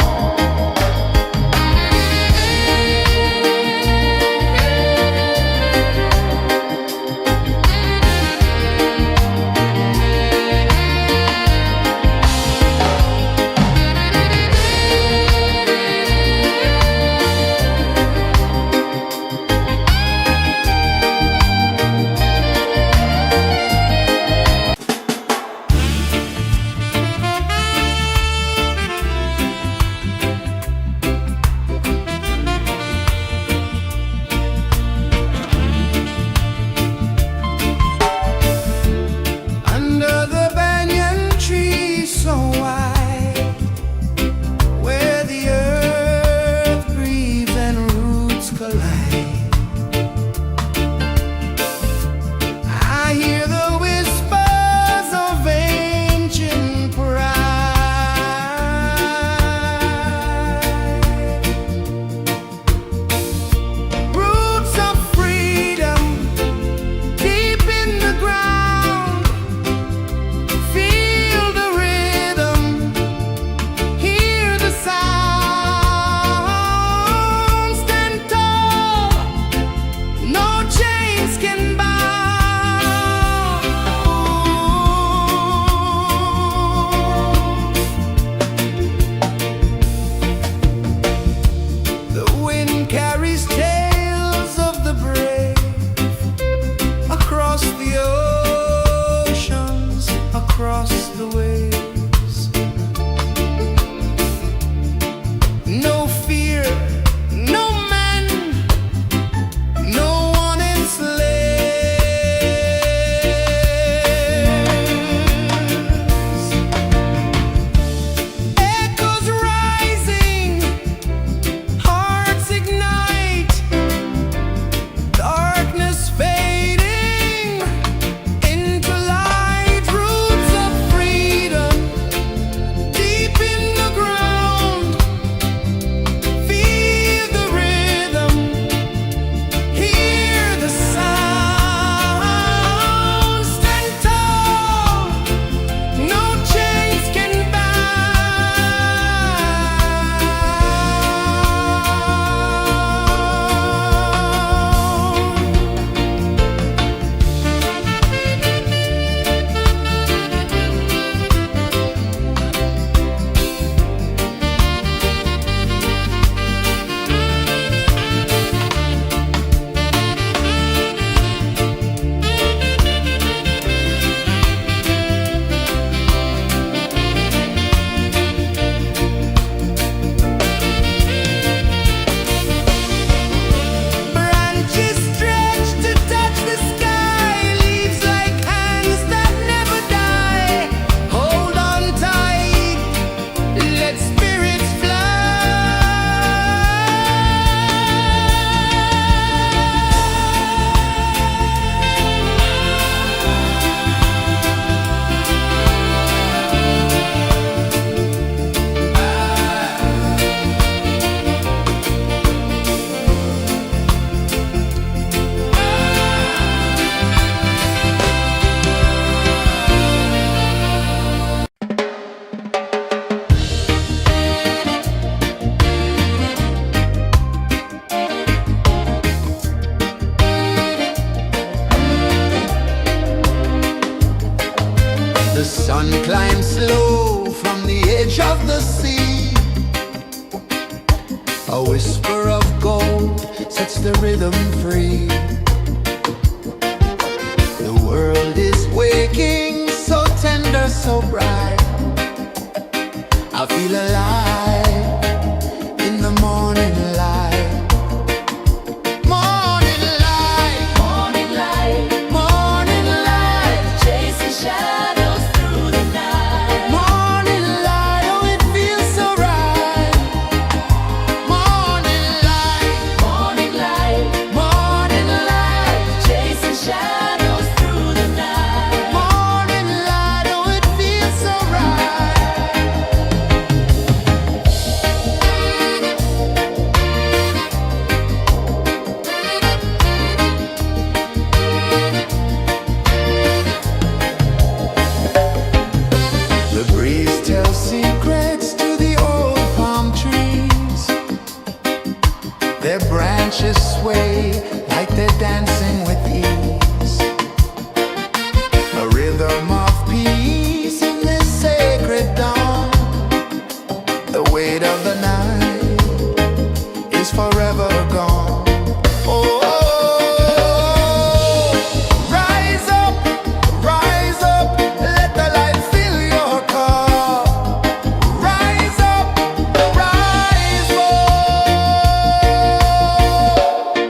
Under the banyan tree so wide, where the earth breathes and roots collide, I hear the whispers of ancient pride. Roots of freedom deep in the ground. Feel the rhythm, hear the sound. Stand tall, no chains can bound. The wind carries tales of the brave across the oceans, across the waves. No fear, no man, no one enslaves. Echoes rising, hearts ignite. sun climbs slow from the edge of the sea. A whisper of gold sets the rhythm free. The world is waking, so tender, so bright. I feel alive in the morning light. Morning light, Morning light, morning light, chasing shadows through the night. morning light, oh it feels so right. Morning light, Morning light, morning light, chasing shadows through the night. morning light, oh it feels so right. The breeze tells secrets to the old palm trees. Their branches sway like they're dancing with ease. A rhythm of peace in this sacred dawn. The weight of the night is forever gone. Oh, rise up, let the light fill your cup. Rise up, rise up.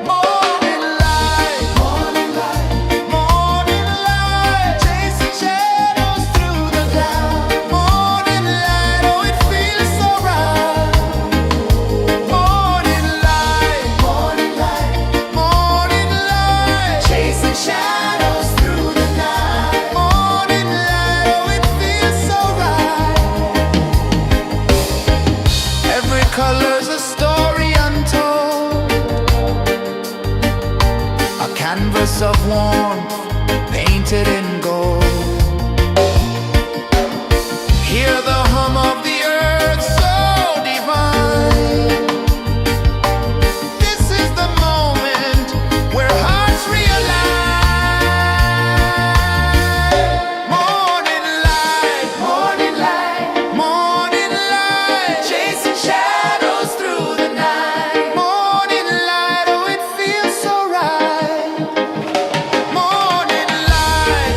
Morning light, morning light, morning light, chasing shadows through the cloud. Morning light, oh it feels so right. Morning light, morning light, morning light, chasing shadows through the night. Morning light, oh it feels so right. Every color's a story untold, a canvas of warmth painted in gold. Hear the hum of the earth so divine. This is the moment where hearts realign. Morning light, morning light, morning light, chasing shadows through the night. Morning light, oh it feels so right. Morning light,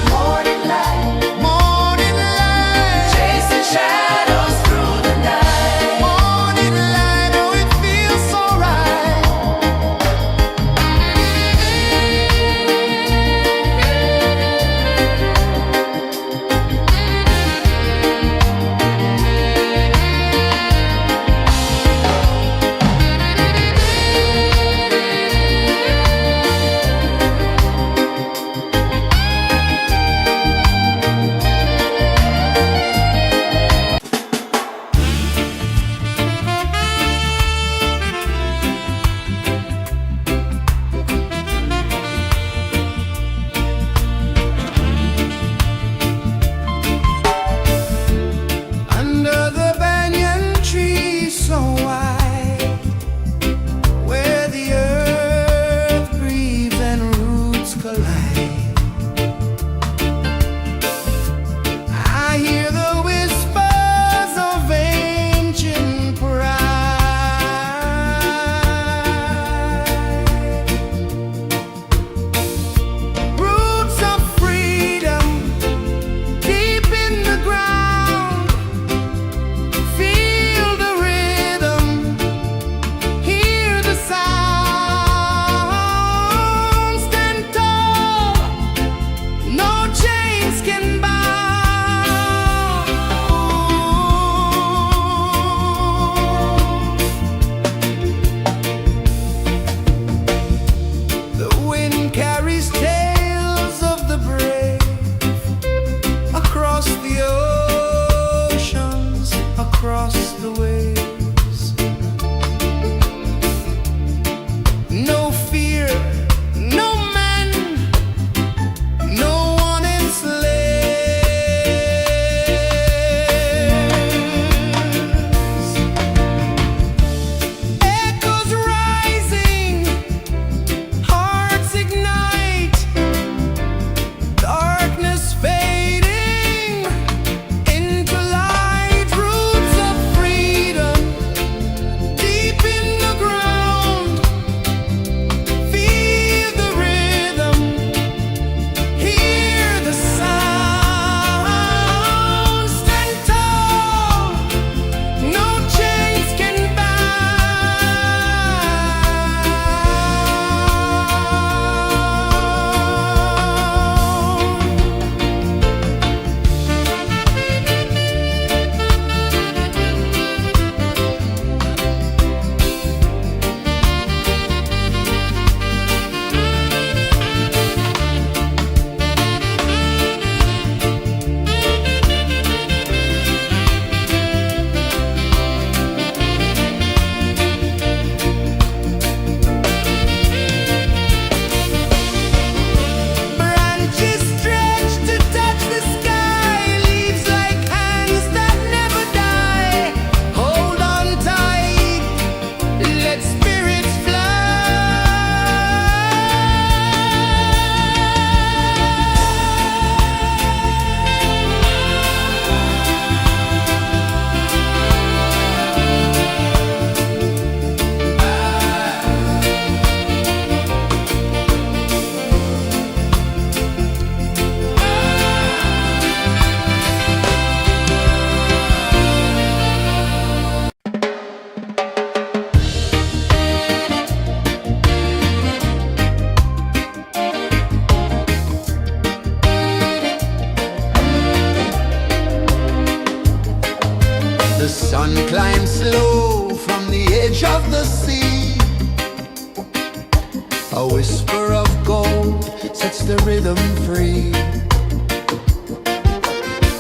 A whisper of gold sets the rhythm free.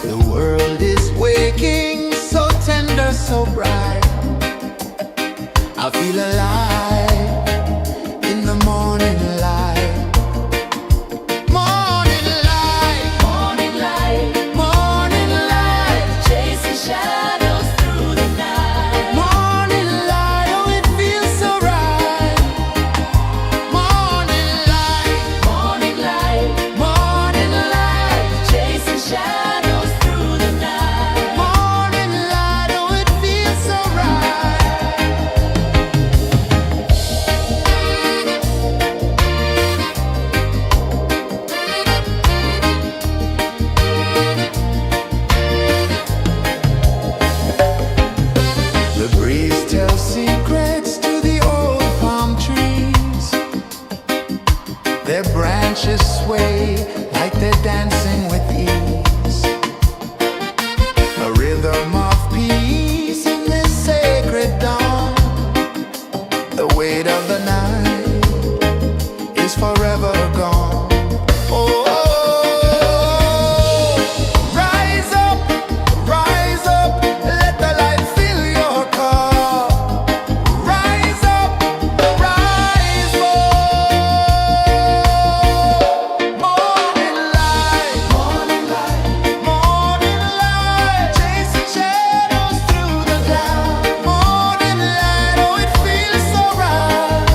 The world is waking, so tender, so bright. I feel alive in the morning light. Morning light, Morning light, morning light, chasing shadows through the night. morning light, oh it feels so right. Morning light, Morning light, morning light, chasing shadows through the night. morning light, oh it feels so right. The breeze tells secrets to the old palm trees. Their branches sway like they're dancing with ease. A rhythm of peace in this sacred dawn. The weight of the night is forever gone. Oh, rise up, let the light fill your cup. Rise up, rise more. Morning light, morning light, morning light, chasing shadows through the cloud. Morning light, oh it feels so right.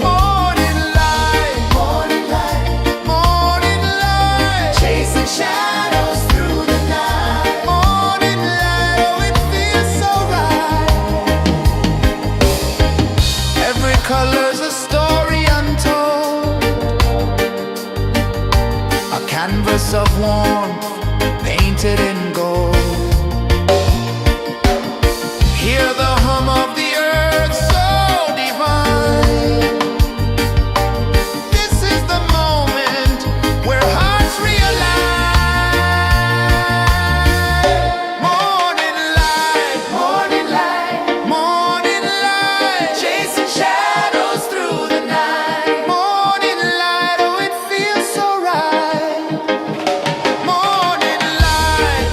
Morning light, morning light, morning light, chasing shadows through the night. Morning light, oh it feels so right. Every color's a story untold, a canvas of warmth painted in gold. Hear the hum of the earth so divine. This is the moment where hearts realign. Morning light, morning light, morning light, chasing shadows through the night. Morning light, oh it feels so right. Morning light,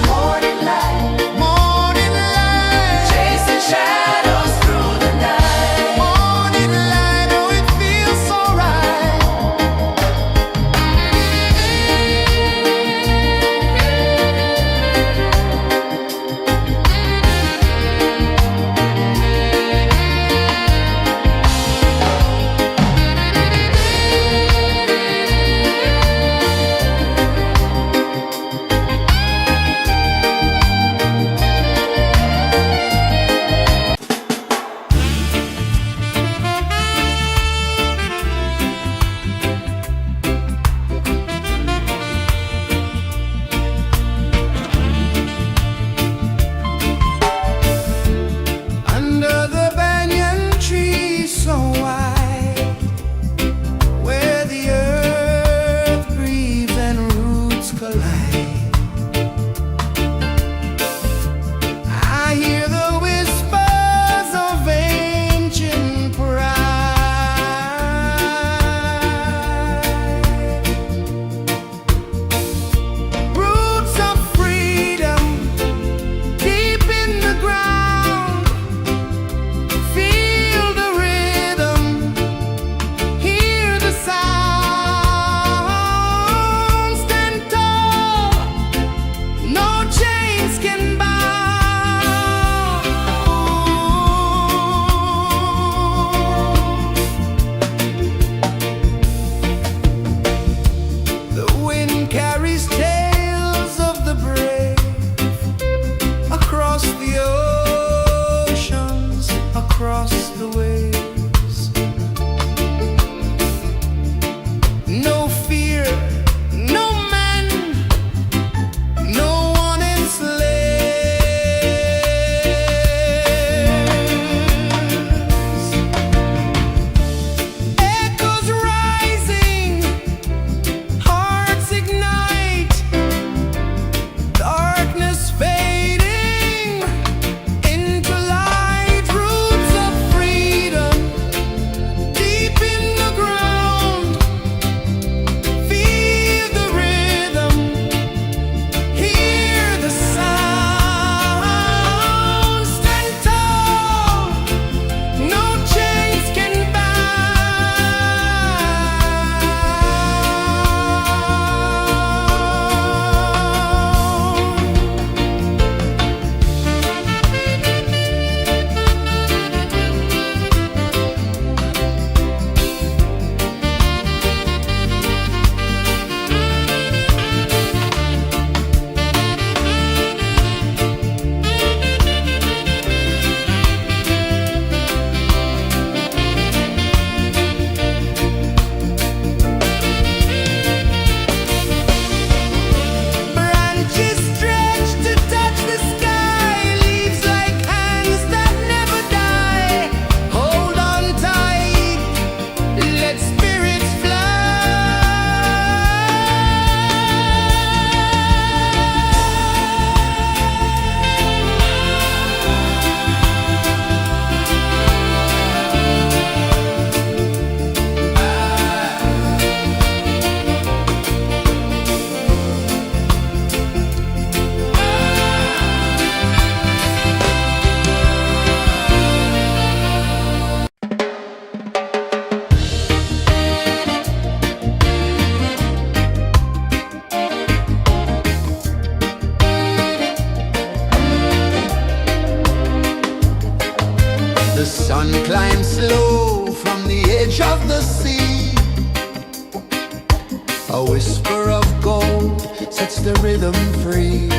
rhythm free.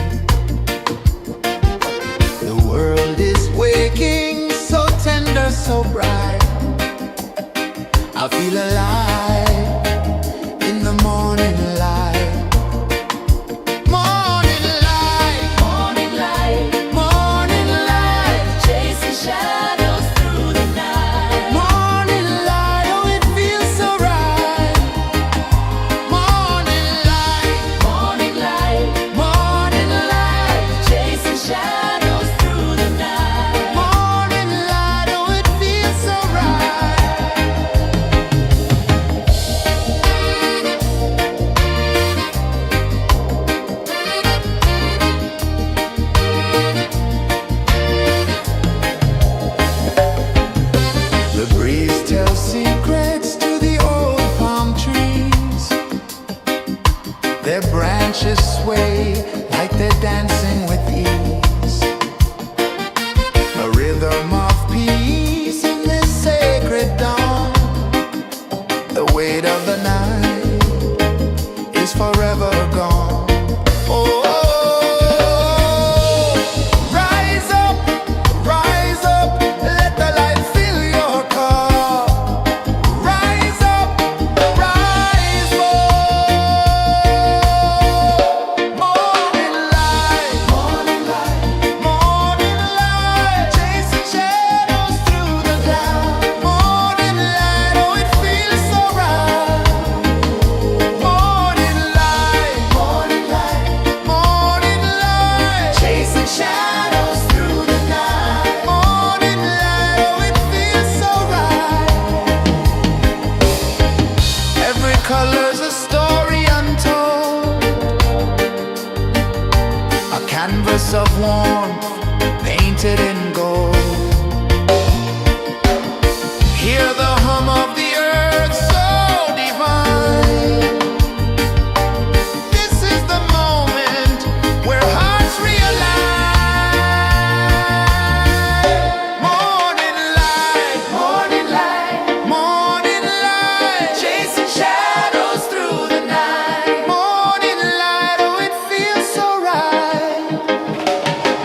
The world is waking, so tender, so bright. I feel alive in the morning light. Morning light, Morning light, morning light, chasing shadows through the night. morning light. Oh, it feels so right. Morning light, Morning light, morning light, chasing shadows through the night. morning light. Oh, it feels so right. The breeze tells secrets to the old palm trees. Their branches sway like they're dancing with ease. A rhythm of peace in this sacred dawn. The weight of the night is forever gone. Oh, rise up, let the light fill your cup. Rise up, rise up. Morning light, morning light, morning light, chasing shadows through the cloud. Morning light, oh, it feels so right. Morning light, morning light, morning light, chasing shadows through the night. Morning light, oh, it feels so right. Every color's a story untold, a canvas of warmth painted in gold. Hear the hum of the earth so divine. This is the moment where hearts realign. Morning light, morning light, morning light, chasing shadows through the night. Morning light, oh, it feels so right.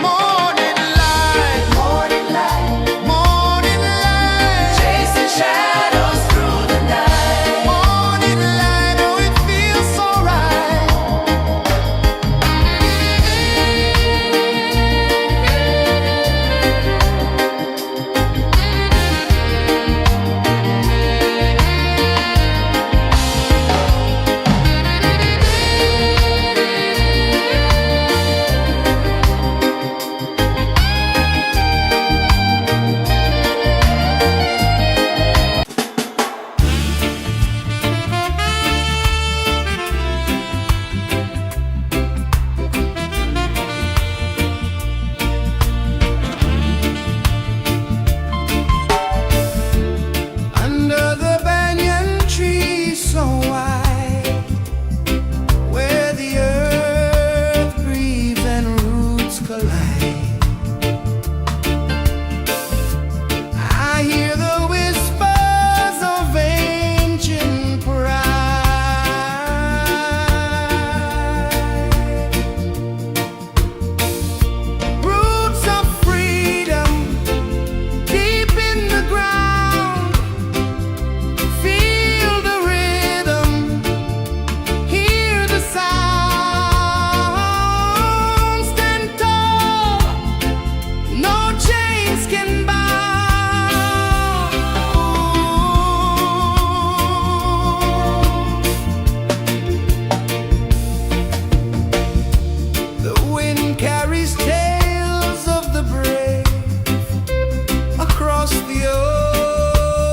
Morning light, morning light, morning light, chasing shadows through the night. Morning light, oh, it feels so right. Under the banyan tree so wide, where the earth breathes and roots collide, I hear the whispers of ancient pride. Roots of freedom deep in the ground. Feel the rhythm, hear the sound. Stand tall, no chains can bound. The wind carries tales of the brave across the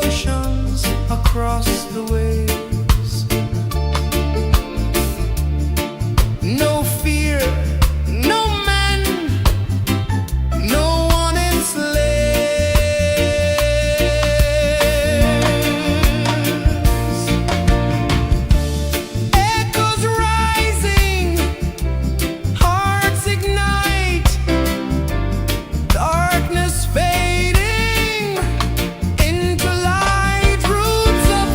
oceans, across the waves. No fear, no man, no one enslaves. Echoes rising, hearts ignite, darkness fading into light. Roots of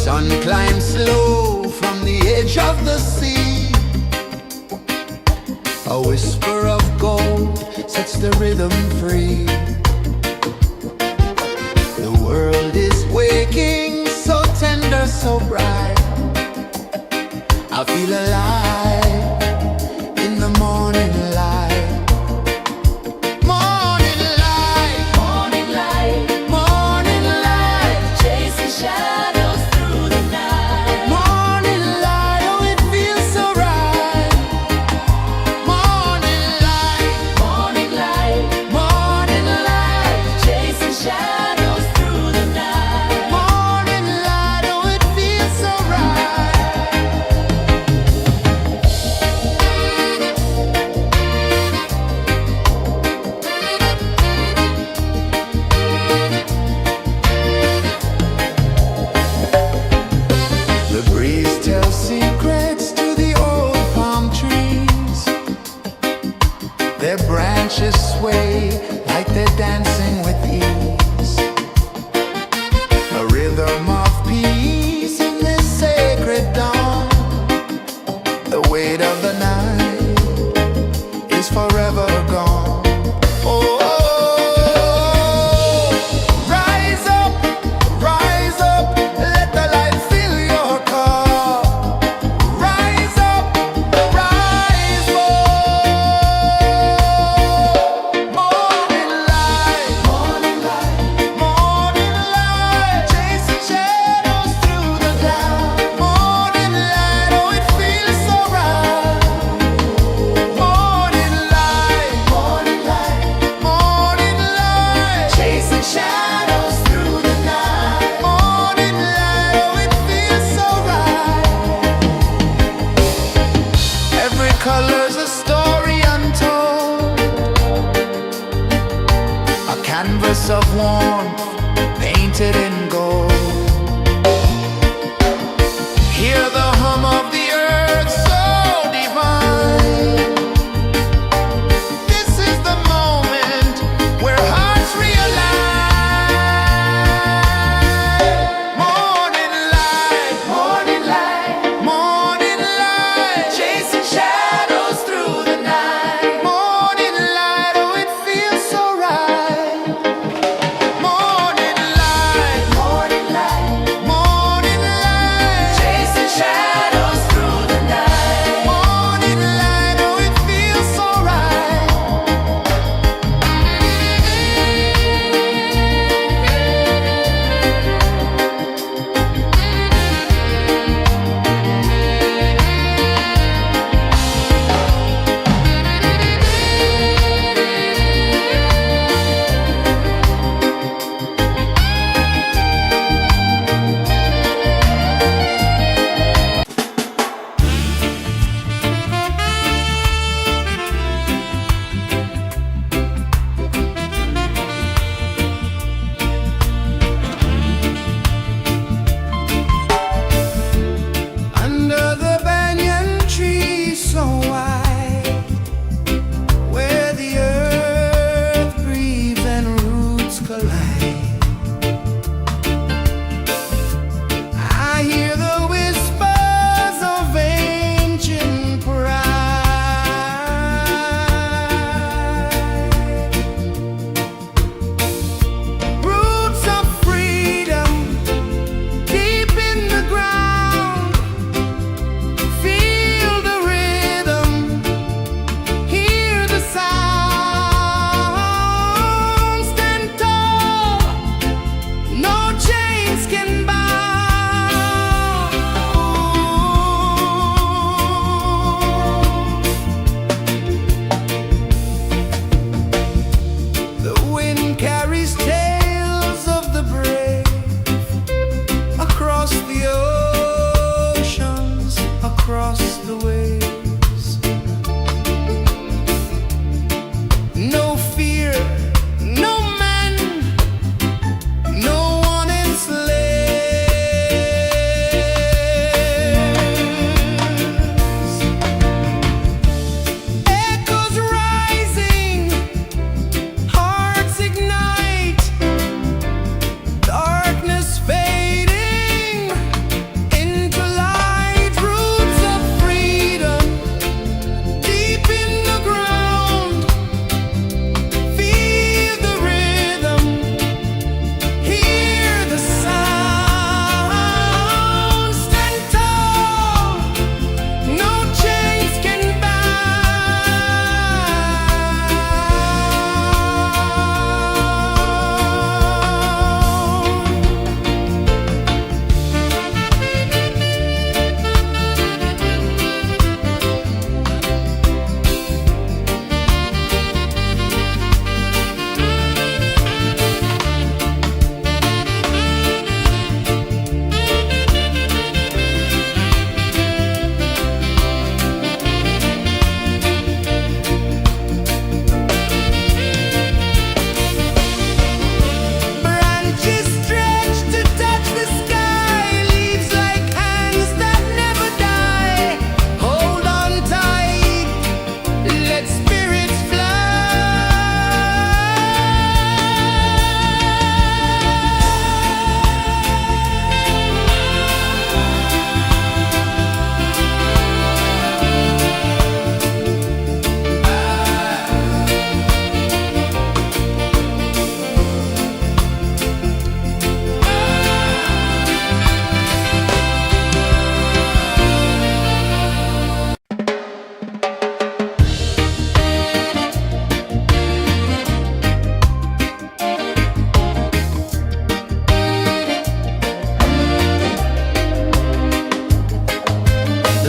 Sun climbs slow from the edge of the sea. A whisper of gold sets the rhythm free. The world is waking, so tender, so bright. I feel alive in the morning light. Morning light, Morning light, morning light, chasing shadows through the night. morning light, oh it feels so right. Morning light, Morning light, morning light, chasing shadows through the night. morning light, oh it feels so right. The breeze tells secrets to the old palm trees. Their branches sway like they're dancing with ease. A rhythm of peace in this sacred dawn. The weight of the night is forever gone. Oh, rise up, let the light fill your cup. Rise up, rise up. Morning light, morning light, chasing shadows through the cloud. Morning light, oh it feels so right. Morning light, chasing shadows through the night. Morning light, oh it feels so right. Every color's a story untold, a canvas of warmth painted in gold. Hear the hum of the earth so divine. This is the moment where hearts realign. Morning light, morning light, chasing shadows through the night. Morning light, oh it feels so right. Morning light,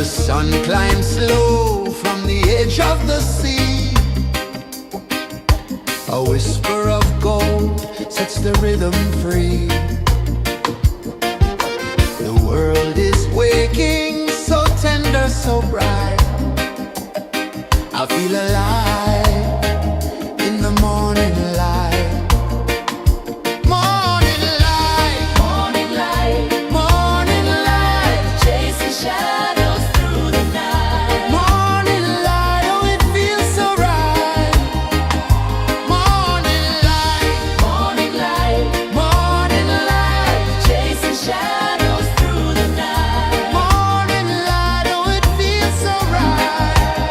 The sun climbs slow from the edge of the sea. A whisper of gold sets the rhythm free. The world is waking, so tender, so bright. I feel alive in the morning light. Morning light, Morning light, morning light, chasing shadows through the night. morning light, oh it feels so right. Morning light, Morning light, morning light, chasing shadows through the night. morning light, oh it feels so right.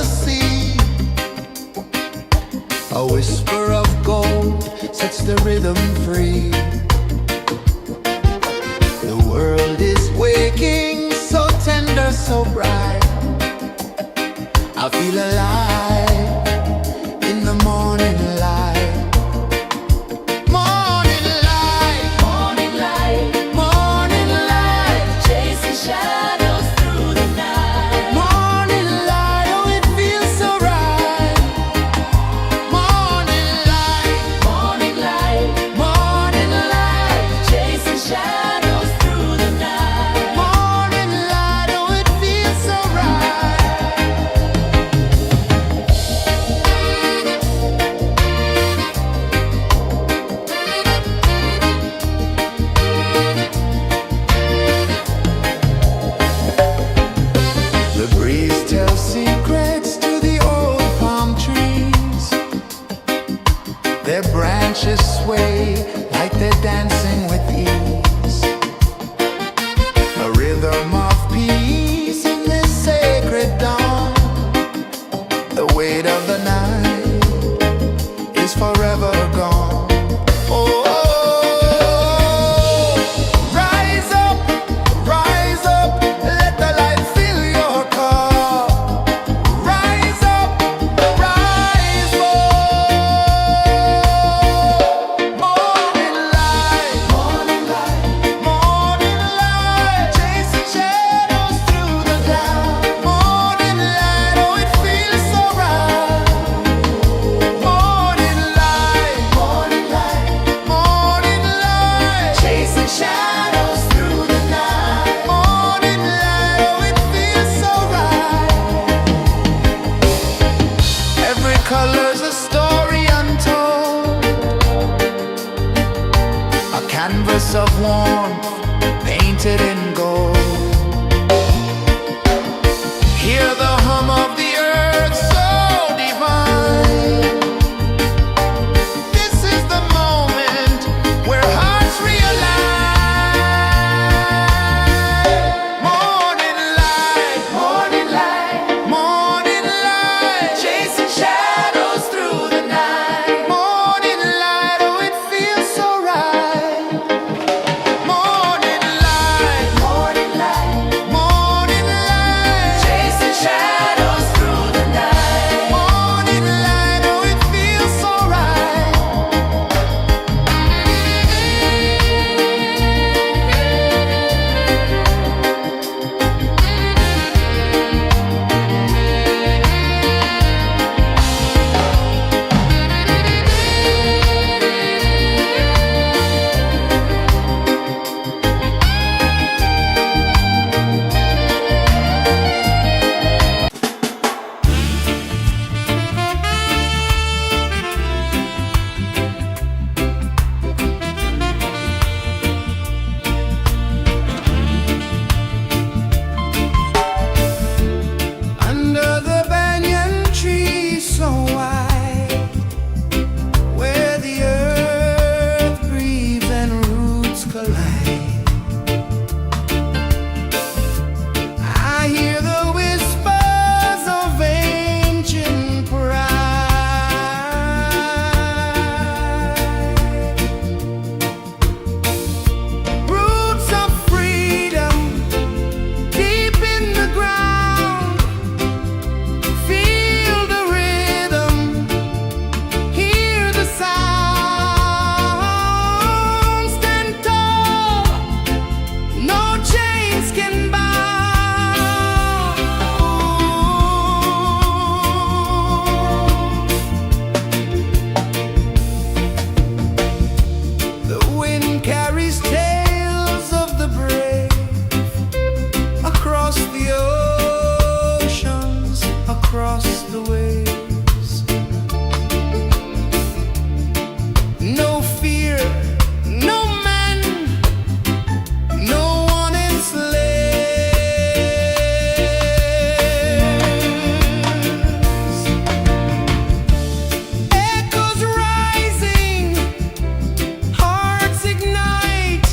sea. A whisper of gold sets the rhythm free. The world is waking, so tender, so bright. I feel alive in the morning light. Morning light, Morning light, morning light, chasing shadows through the night. morning light, oh it feels so right. Morning light, Morning light, morning light, chasing shadows through the night. morning light, oh it feels so right. The breeze tells secrets to the old palm trees. Their branches sway like they're dancing with ease. A rhythm of peace in this sacred dawn. The weight of the night is forever gone. Oh, rise up, let the light fill your cup. Rise up, rise up. Morning light, morning light, morning light, chasing shadows through the cloud. Morning light, oh it feels so right. Morning light, morning light, morning light, chasing shadows through the night. Morning light, oh it feels so right. Every color's a story untold, a canvas of warmth painted in gold. Hear the hum of the earth so divine. This is the moment where hearts realign. Morning light, morning light, morning light, chasing shadows through the night. Morning light, oh it feels so right. Morning light, morning light, morning light, chasing shadows through the night. Morning light, oh it feels so right. Under the banyan tree so wide, where the earth breathes and roots collide, I hear the whispers of ancient pride. Roots of freedom deep in the ground. Feel the rhythm, hear the sound. Stand tall, no chains can bound. The wind carries tales of the brave across the oceans, across the waves. No fear, no man, no one enslaves. Echoes rising, hearts ignite.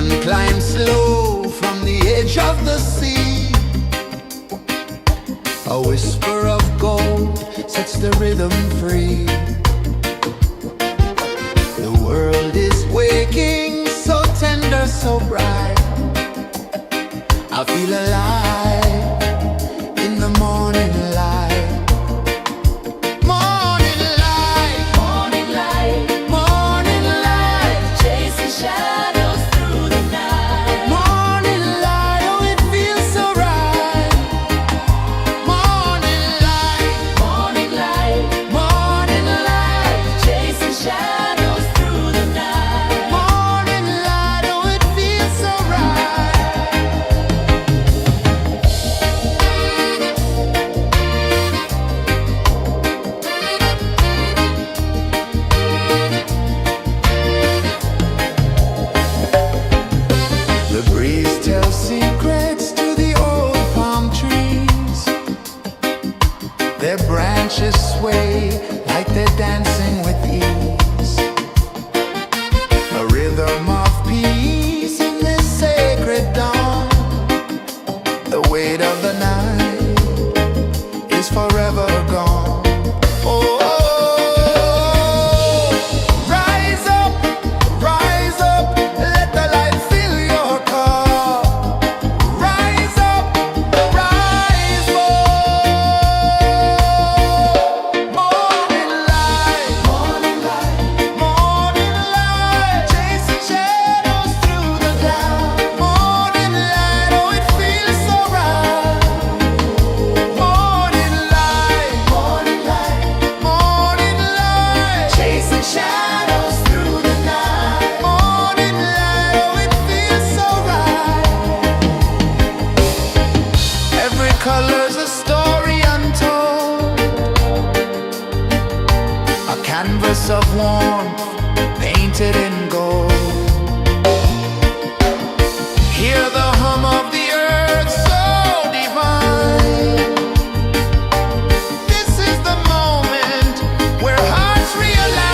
sun climbs slow from the edge of the sea. A whisper of gold sets the rhythm free. The world is waking, so tender, so bright. I feel alive in the morning light. Morning light, Morning light, morning light, chasing shadows through the night. morning light, oh it feels so right. Morning light, Morning light, morning light, chasing shadows through the night. morning light, oh it feels so right. The breeze tells secrets to the old palm trees. Their branches sway like they're dancing with ease. A rhythm of peace in this sacred dawn. The weight of the night is forever gone. Oh, rise up, let the light fill your cup. Rise up, rise more. Morning light, morning light, chasing shadows through the cloud. Morning light, oh it feels so right. Morning light, chasing shadows through the night. Morning light, oh it feels so right. Every color's a story untold, a canvas of warmth painted in gold. Hear the hum of the earth so divine. This is the moment where hearts realign.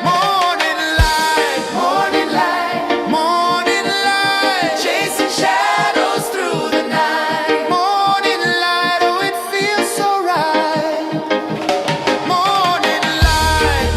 Morning light, morning light, chasing shadows through the night. Morning light, oh it feels so right. Morning light,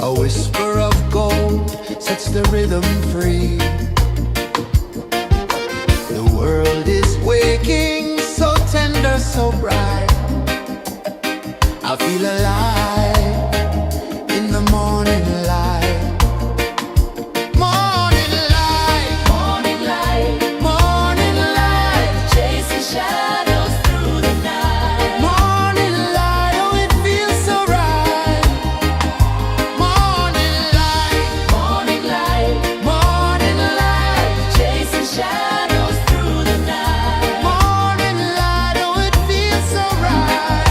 A whisper of gold sets the rhythm free. The world is waking, so tender, so bright. I feel alive in the morning light. Morning light, Morning light, morning light, chasing shadows through the night. morning light, oh it feels so right. Morning light, Morning light, morning light, chasing shadows through the night. morning light, oh it feels so right.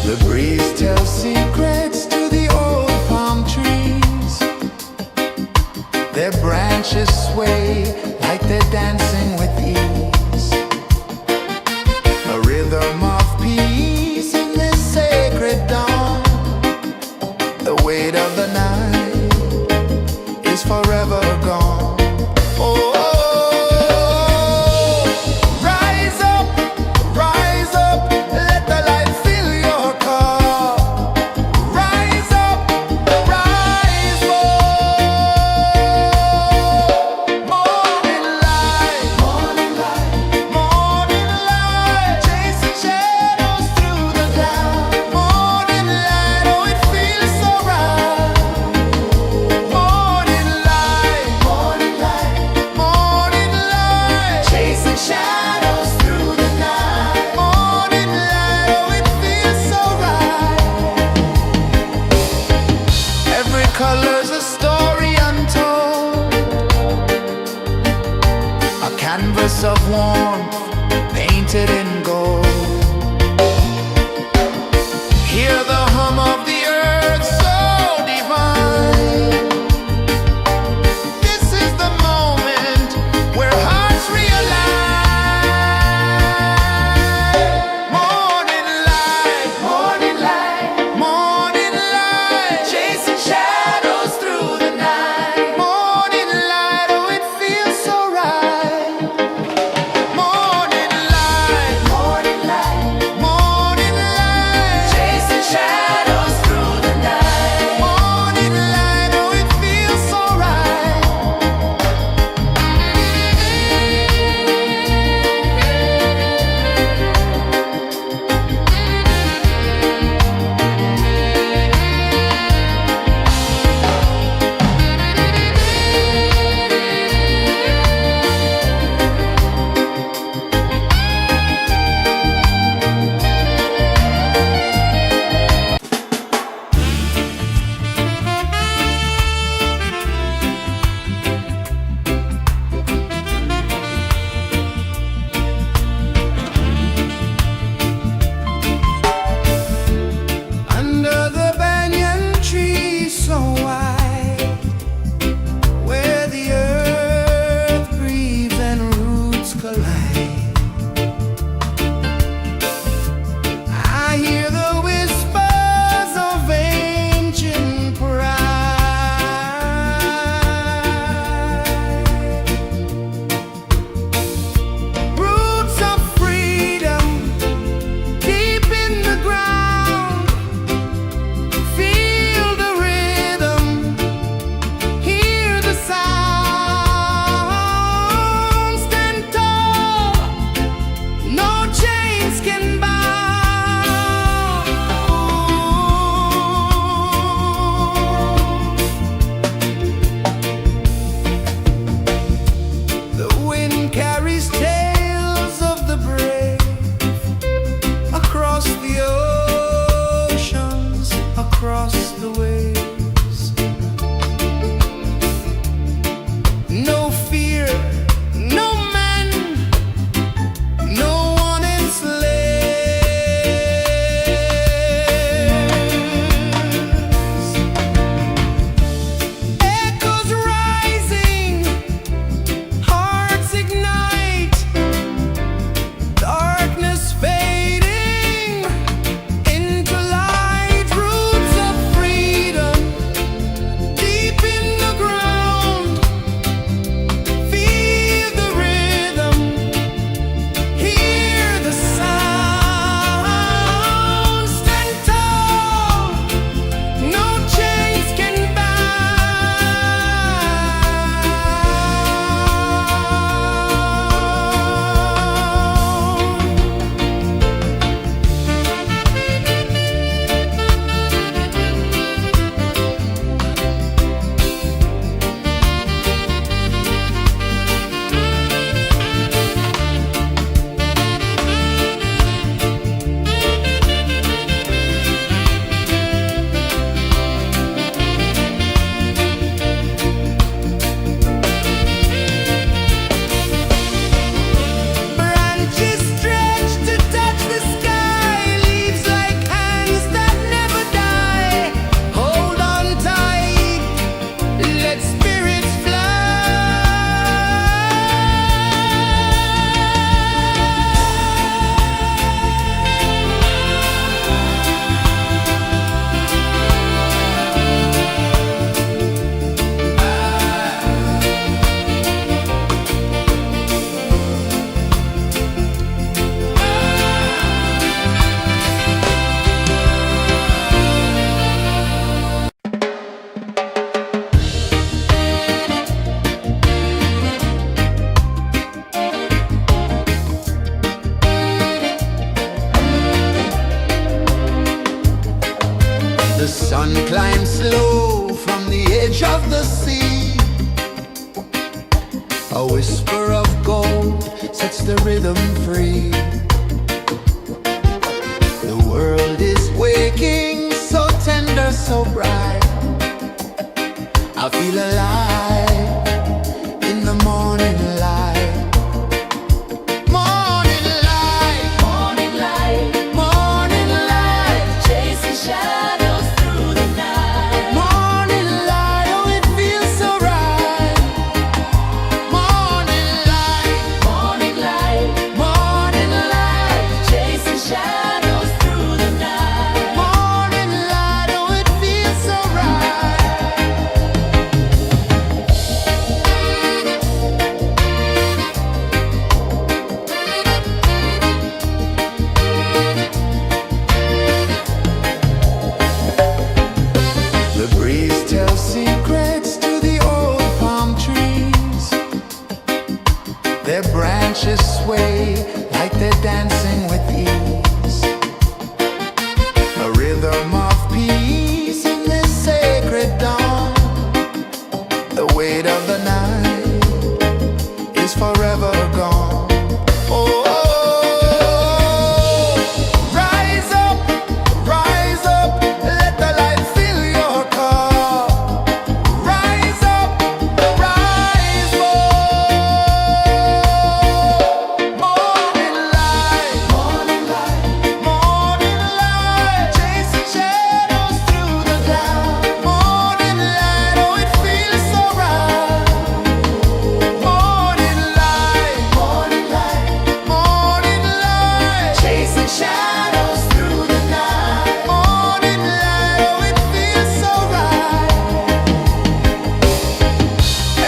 The breeze tells secrets to the old palm trees. Their branches sway like they're dancing with ease. A rhythm of peace in this sacred dawn. The weight of the night is forever gone. Oh, rise up, let the light fill your cup. Rise up, rise up. Morning light, morning light, morning light, chasing shadows through the cloud. Morning light, oh it feels so right. Morning light, morning light, morning light, chasing shadows through the night. Morning light, oh it feels so right. Every color's a story untold, a canvas of warmth painted in gold. Hear the hum of the earth so divine. This is the moment where hearts realign. Morning light, morning light, morning light, chasing shadows through the night. Morning light, oh it feels so right. Morning light, morning edge of the sea. A whisper of gold sets the rhythm free. The world is waking, so tender, so bright. I feel alive in the morning light. Morning light, Morning light, morning light, chasing shadows through the night. morning light, oh it feels so right. Morning light, Morning light, morning light, chasing shadows through the night. morning light, oh it feels so right. The breeze tells secrets to the old palm trees. Their branches sway like they're dancing with ease. A rhythm of peace in this sacred dawn. The weight of the night is forever gone. Oh, rise up, let the light fill your cup. Rise up, rise up. Morning light, morning light, morning light, chasing shadows through the cloud. Morning light, oh it feels so right. Morning light, morning light, morning light, chasing shadows through the night. Morning light, oh it feels so right.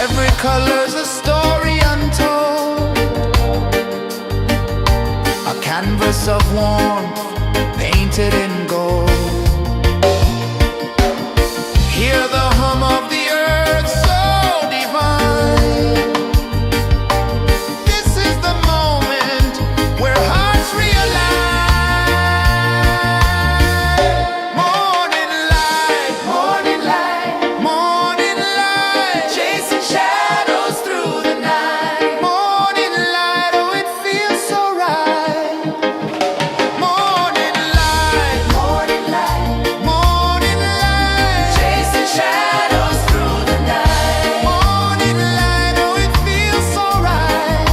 Every color's a story untold, a canvas of warmth painted in gold. Hear the hum of the earth so divine. This is the moment where hearts realign. Morning light, morning light, morning light, chasing shadows through the night. Morning light, oh it feels so right. Morning light, morning light, morning light, chasing shadows through the night. Morning light, oh it feels so right.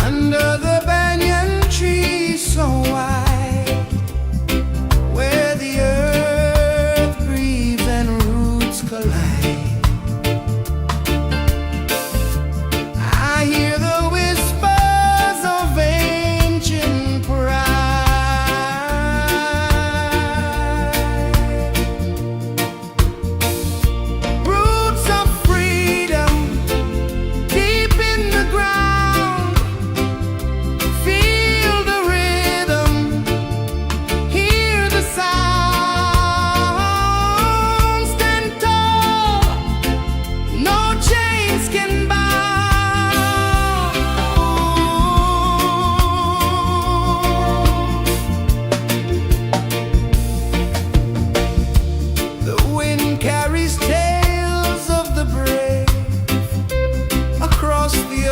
Under the banyan tree so wide, where the earth breathes and roots collide, I hear the whispers of ancient pride. Roots of freedom deep in the ground. Feel the rhythm, hear the sound. Stand tall, no chains can bound. The wind carries tales of the brave across the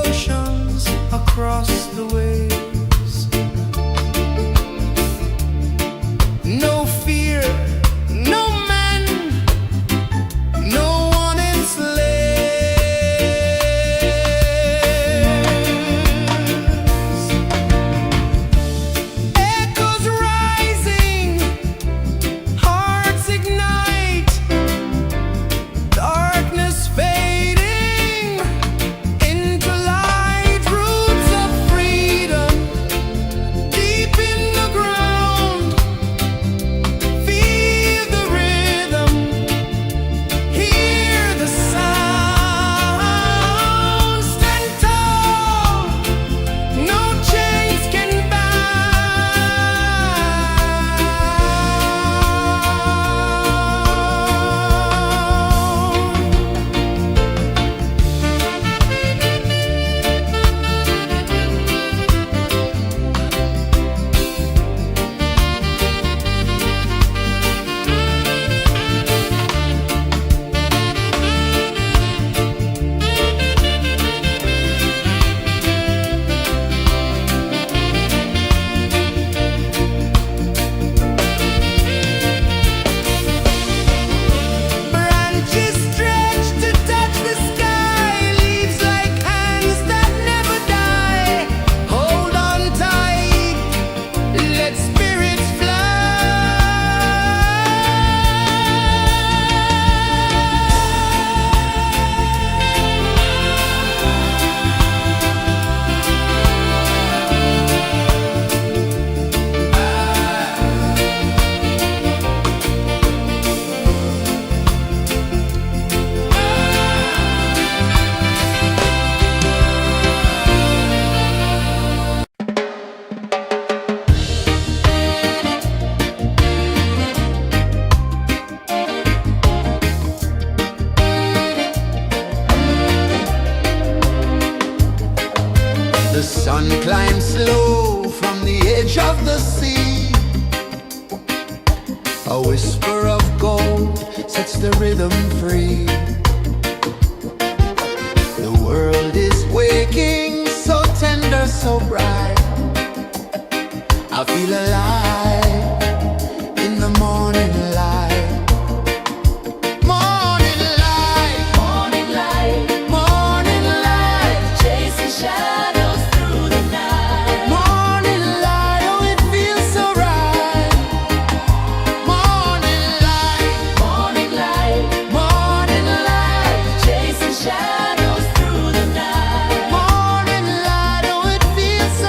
oceans, across the waves. No fear, no man, no one enslaves. Echoes rising, hearts ignite, darkness fading into light. Roots The sun climbs slow from the edge of the sea. A whisper of gold sets the rhythm free. The world is waking, so tender, so bright. I feel alive in the morning light. Morning light, Morning light, morning light, chasing shadows through the night. morning light, oh it feels so right. Morning light, Morning light, morning light, chasing shadows through the night. morning light, oh it feels so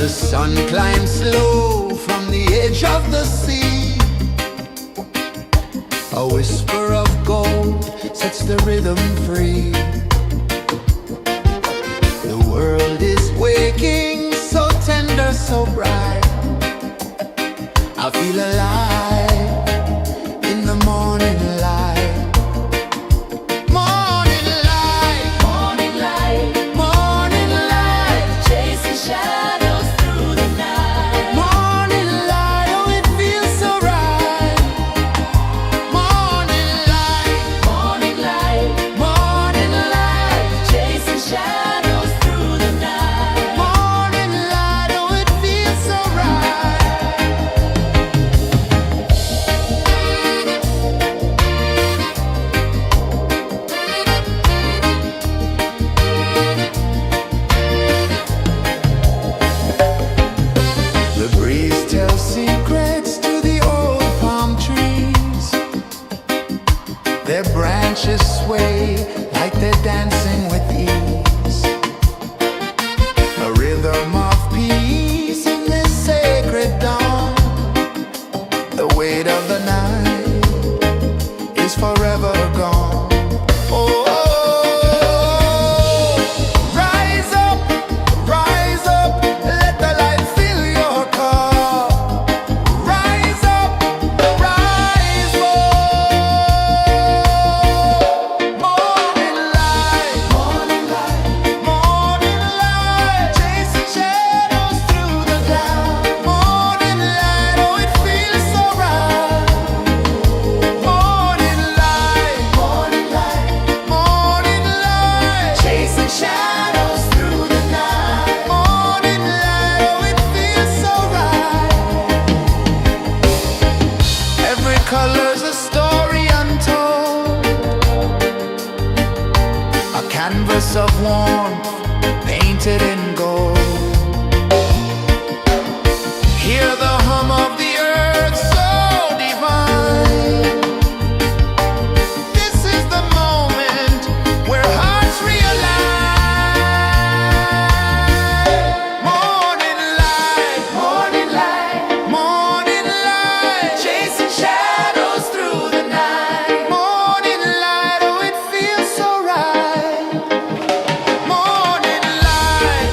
The sun climbs slow from the edge of the sea. A whisper of gold sets the rhythm free. The world is waking, so tender, so bright. I feel alive in the morning light. Morning light, Morning light, morning light, chasing shadows through the night. morning light, oh it feels so right. Morning light, Morning light, morning light, chasing shadows through the night. morning light, oh it feels so right. The breeze tells secrets to the old palm trees. Their branches sway like they're dancing with ease. A rhythm of peace in this sacred dawn. The weight of the night is forever gone. Oh, rise up, let the light fill your cup. Rise up, rise more. Morning light, morning light, morning light, chasing shadows through the cloud. Morning light, oh it feels so right. Morning light, morning light, morning light, chasing shadows through the night. Morning light, oh it feels so right. Every color's a story untold, a canvas of warmth painted in gold. Hear the hum of the earth so divine. This is the moment where hearts realign. Morning light, morning light, morning light, chasing shadows through the night. Morning light, oh it feels so right. Morning light,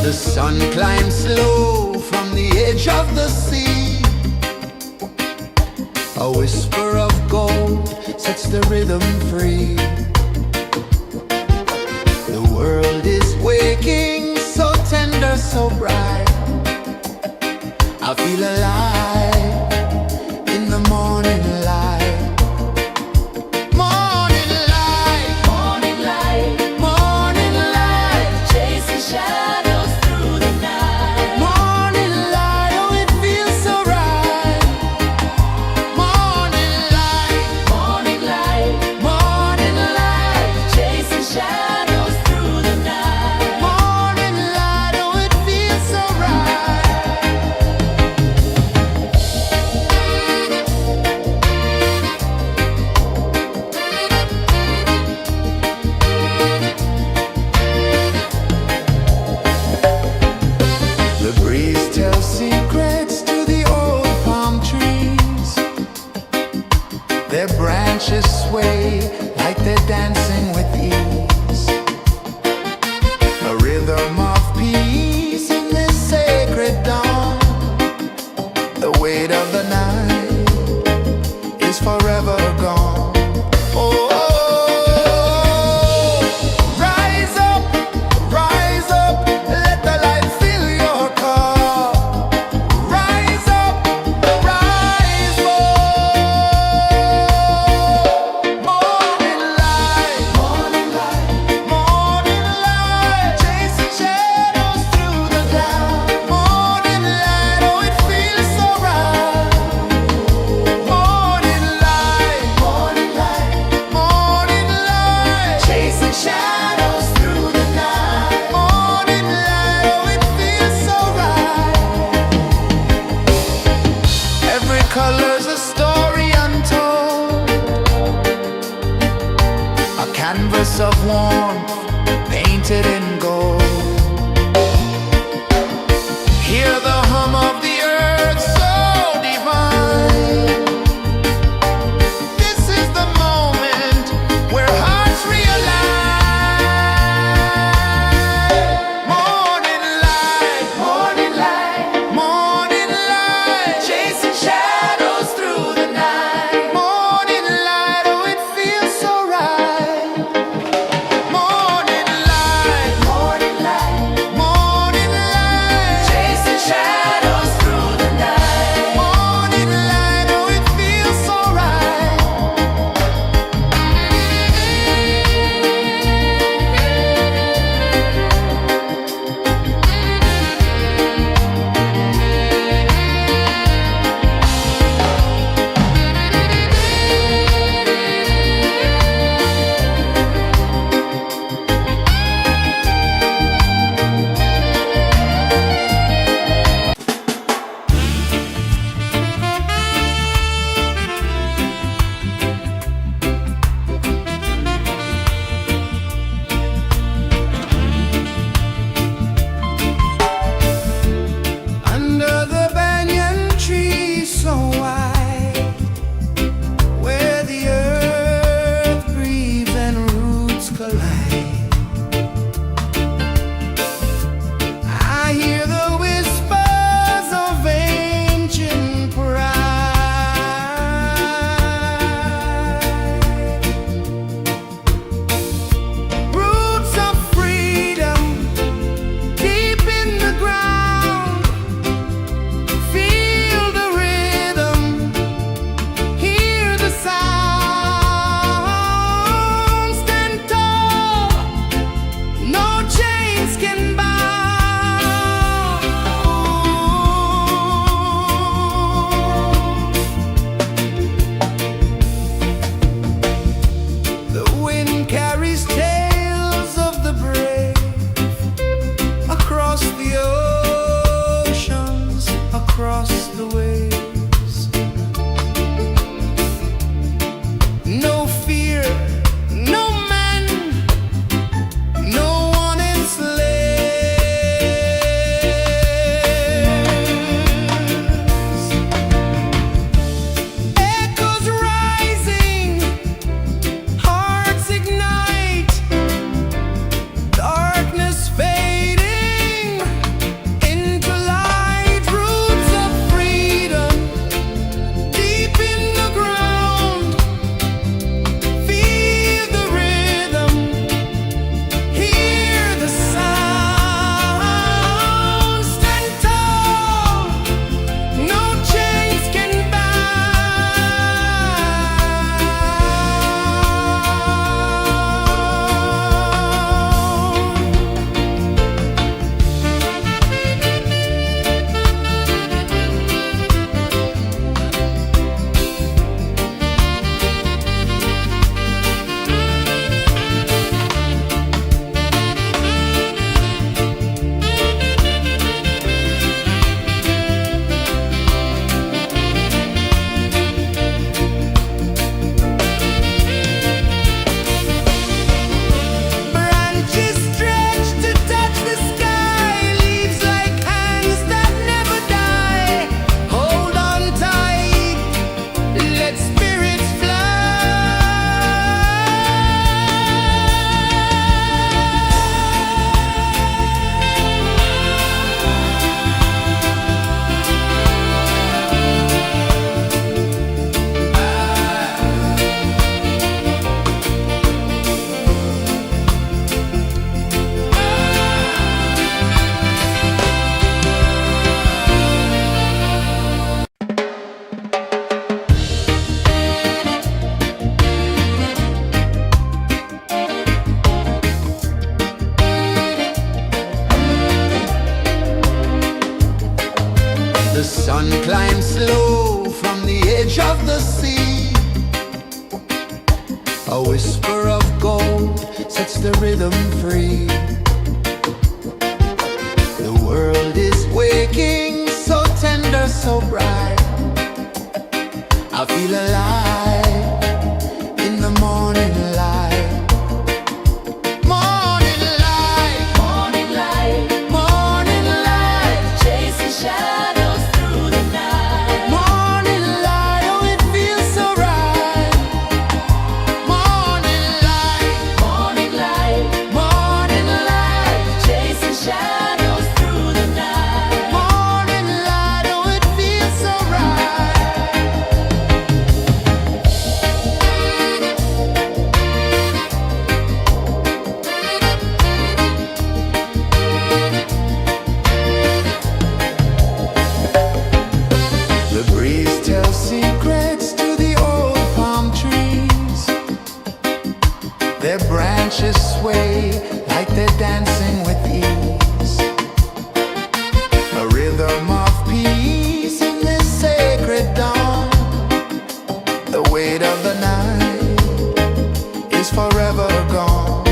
The sun climbs slow from the edge of the sea. A whisper of gold sets the rhythm free. The world is waking, so tender, so bright. I feel alive in the morning light. Morning light, Morning light, morning light, chasing shadows through the night. morning light, oh it feels so right. Morning light, Morning light, morning light, chasing shadows through the night. morning light, oh it feels so right. The breeze tells secrets to the old palm trees. Their branches sway like they're dancing with ease. A rhythm of peace in this sacred dawn. The weight of the night is forever gone. Oh, rise up, let the light fill your cup. Rise up, rise up. Morning light, morning light, morning light, chasing shadows through the cloud. Morning light, oh it feels so right. Morning light, morning light, morning light, chasing shadows through the night. Morning light, oh it feels so right. Every color's a story untold, a canvas of warmth painted in gold. Hear the hum of the earth so divine. This is the moment where hearts realign. Morning light, morning light, morning light, chasing shadows through the night. Morning light, oh it feels so right. Morning light, morning light, morning light, chasing shadows through the night. Morning light, oh it feels so right. Under the banyan tree so wide, where the earth breathes and roots collide, I hear the whispers of ancient pride. Roots of freedom deep in the ground. Feel the rhythm, hear the sound. Stand tall, no chains can bound. The wind carries tales of the brave across the oceans, across the waves. No fear, no man, no one enslaves. Echoes rising, hearts ignite. sun climbs slow from the edge of the sea. A whisper of gold sets the rhythm free. The world is waking, so tender, so bright. I feel alive in the morning light. Morning light, Morning light, morning light, chasing shadows through the night. morning light, oh it feels so right. Morning light, Morning light, morning light, chasing shadows through the night. morning light, oh it feels so right. The breeze tells secrets to the old palm trees. Their branches sway like they're dancing with ease. A rhythm of peace in this sacred dawn. The weight of the night is forever gone.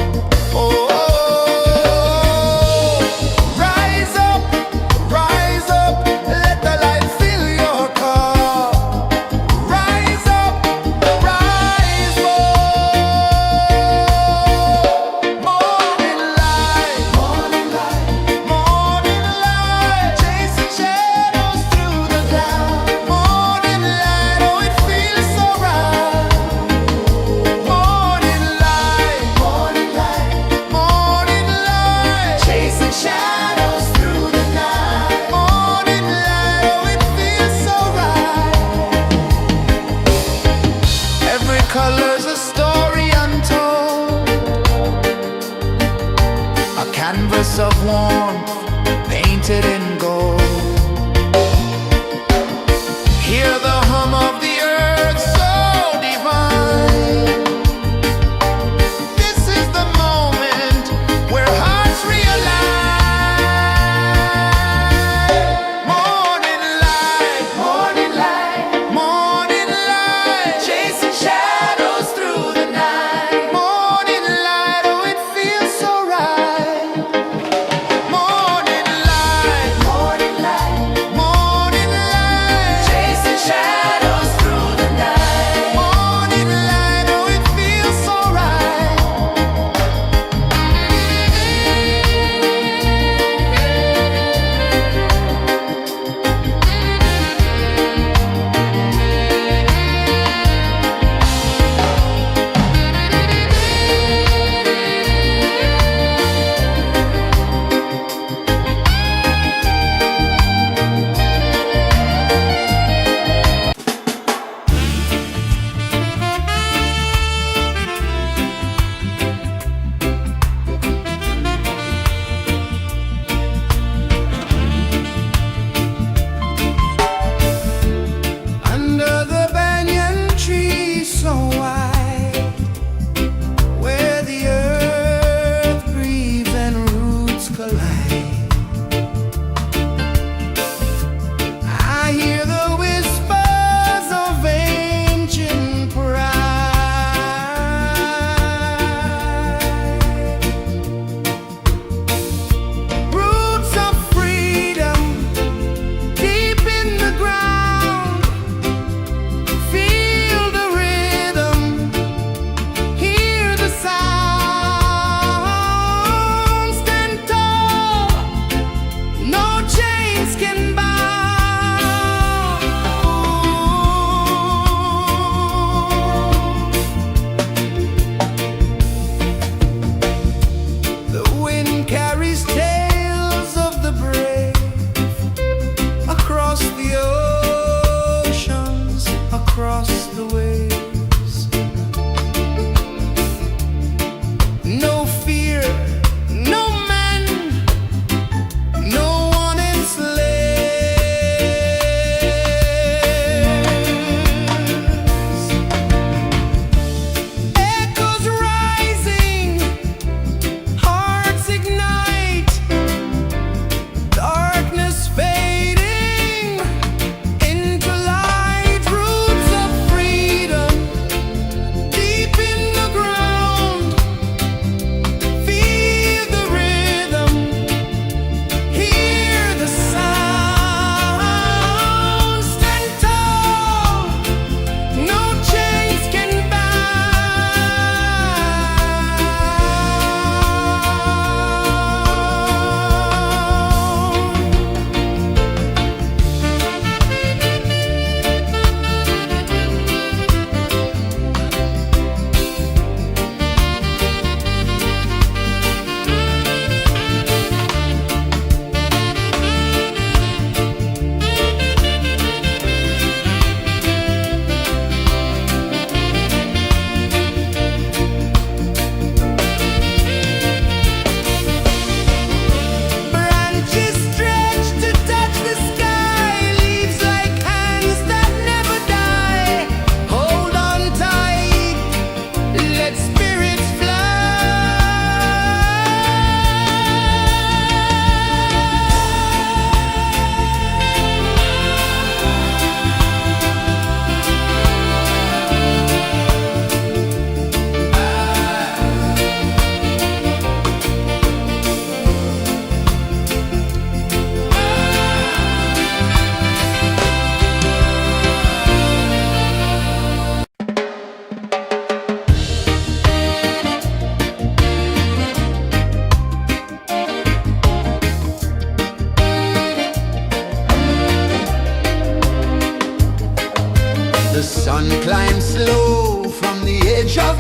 Oh, rise up, let the light fill your cup. Rise up, rise more. Morning light, morning light, chasing shadows through the cloud. Morning light, oh it feels so right. Morning light, chasing shadows through the night. Morning light, oh it feels so right. Every color's a story untold, a canvas of warmth painted in gold. Hear the hum of the earth so divine. This is the moment where hearts realign. Morning light, morning light, chasing shadows through the night. Morning light, oh it feels so right. Morning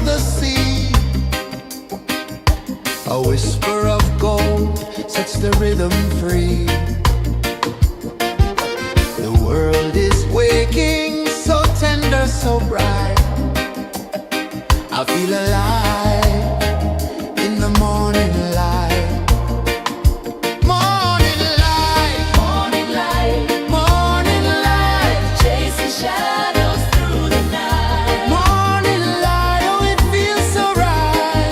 the sea. A whisper of gold sets the rhythm free. The world is waking, so tender, so bright. I feel alive in the morning light. Morning light, Morning light, morning light, chasing shadows through the night. morning light, oh it feels so right.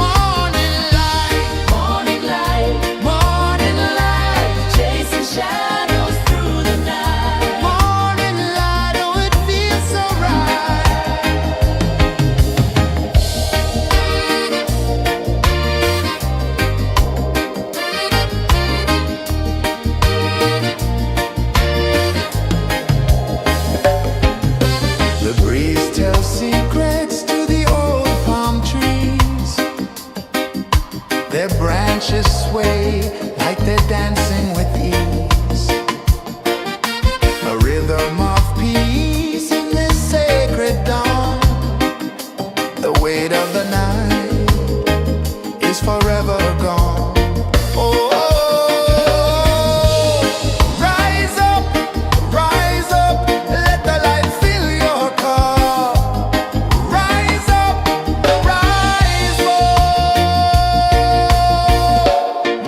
Morning light, Morning light, morning light, chasing shadows through the night. morning light, oh it feels so right. The breeze tells secrets to the old palm trees. Their branches sway like they're dancing with ease. A rhythm of peace in this sacred dawn. The weight of the night is forever gone. Oh, rise up, let the light fill your cup. Rise up, rise up.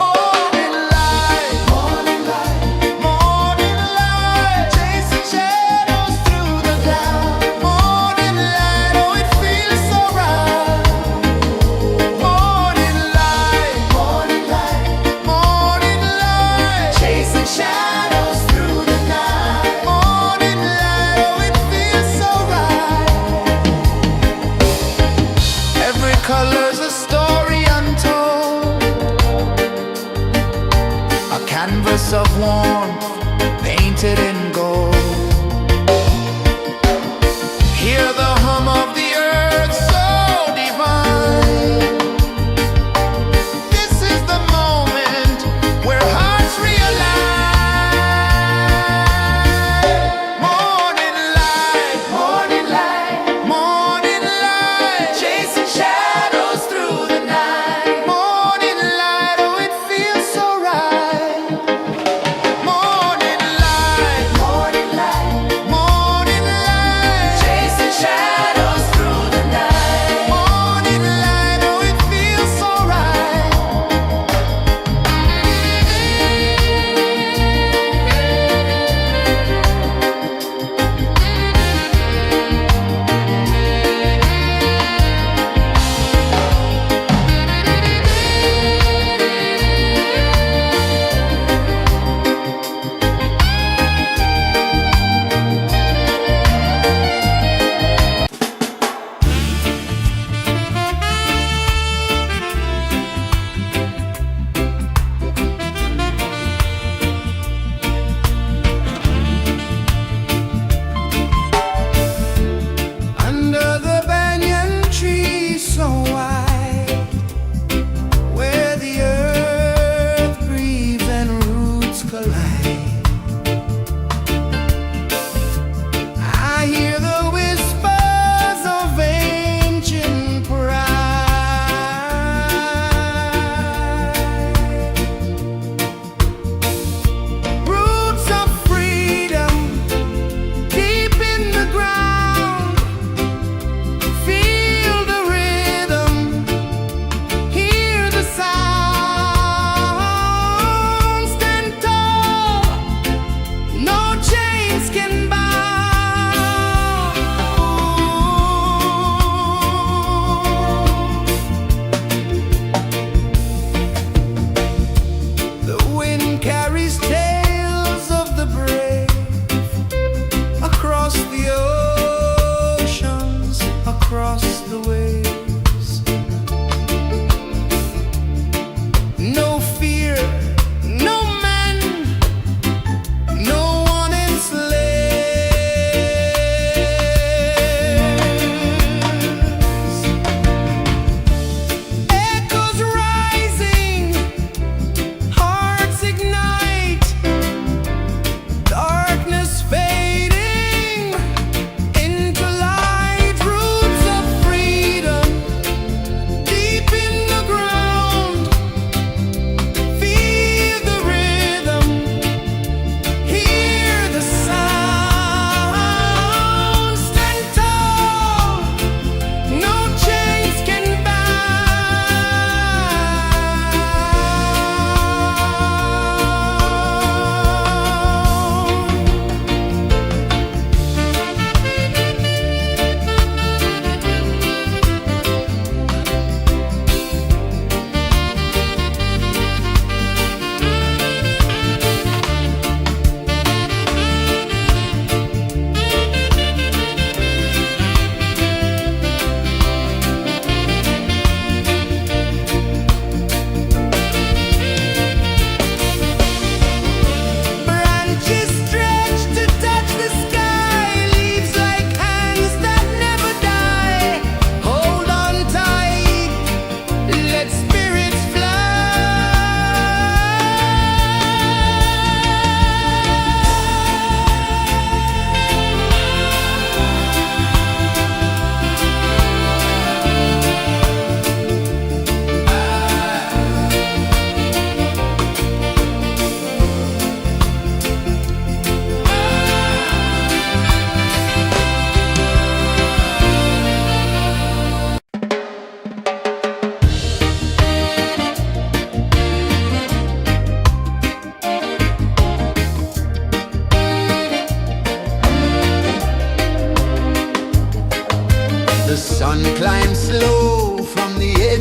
Morning light, morning light, morning light, chasing shadows through the cloud. Morning light, oh it feels so right. Morning light, morning light, morning light, chasing shadows through the night. Morning light, oh it feels so right. Every color's a story untold, a canvas of warmth painted in gold. Hear the hum of the earth so divine. This is the moment where hearts realign. Morning light, morning light, morning light, chasing shadows through the night. Morning light, oh it feels so right. Morning light, morning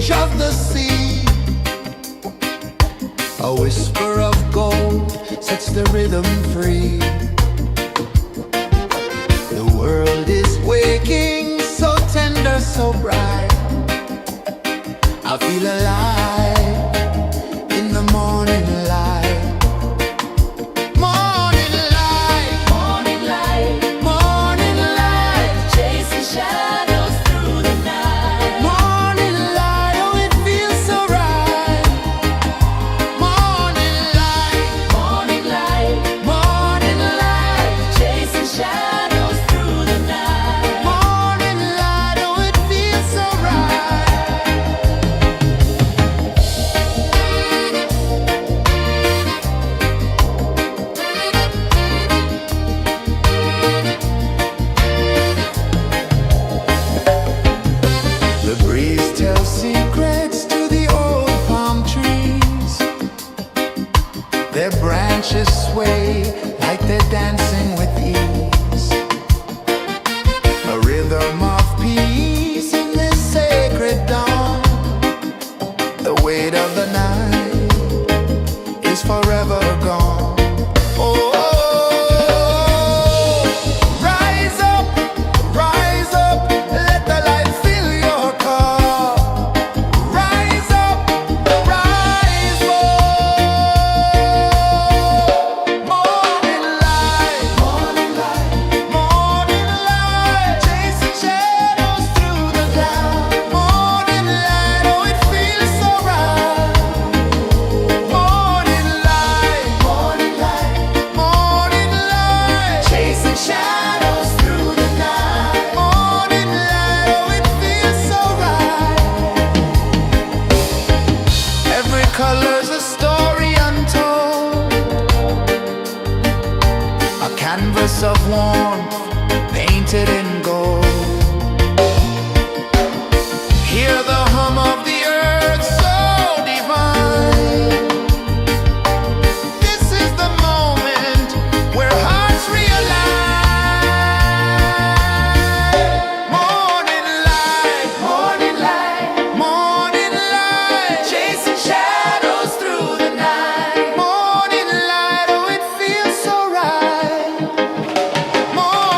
change of the sea. A whisper of gold sets the rhythm free. The world is waking, so tender, so bright. I feel alive in the morning light. Morning light, Morning light, morning light, chasing shadows through the night. morning light, oh it feels so right. Morning light, Morning light, morning light, chasing shadows through the night. morning light, oh it feels so right. The breeze tells secrets to the old palm trees. Their branches sway like they're dancing with ease. A rhythm of peace in this sacred dawn. The weight of the night is forever gone. Oh, rise up, let the light fill your cup. Rise up, rise more. Morning light, morning light, chasing shadows through the cloud. Morning light, oh it feels so right. Morning light, morning light, chasing shadows through the night. Morning light, oh it feels so right. Every color's a story untold, a canvas of warmth painted in gold. Hear the hum of the earth so divine. This is the moment where hearts realign. Morning light, morning light, chasing shadows through the night. Morning light, oh it feels so right. Morning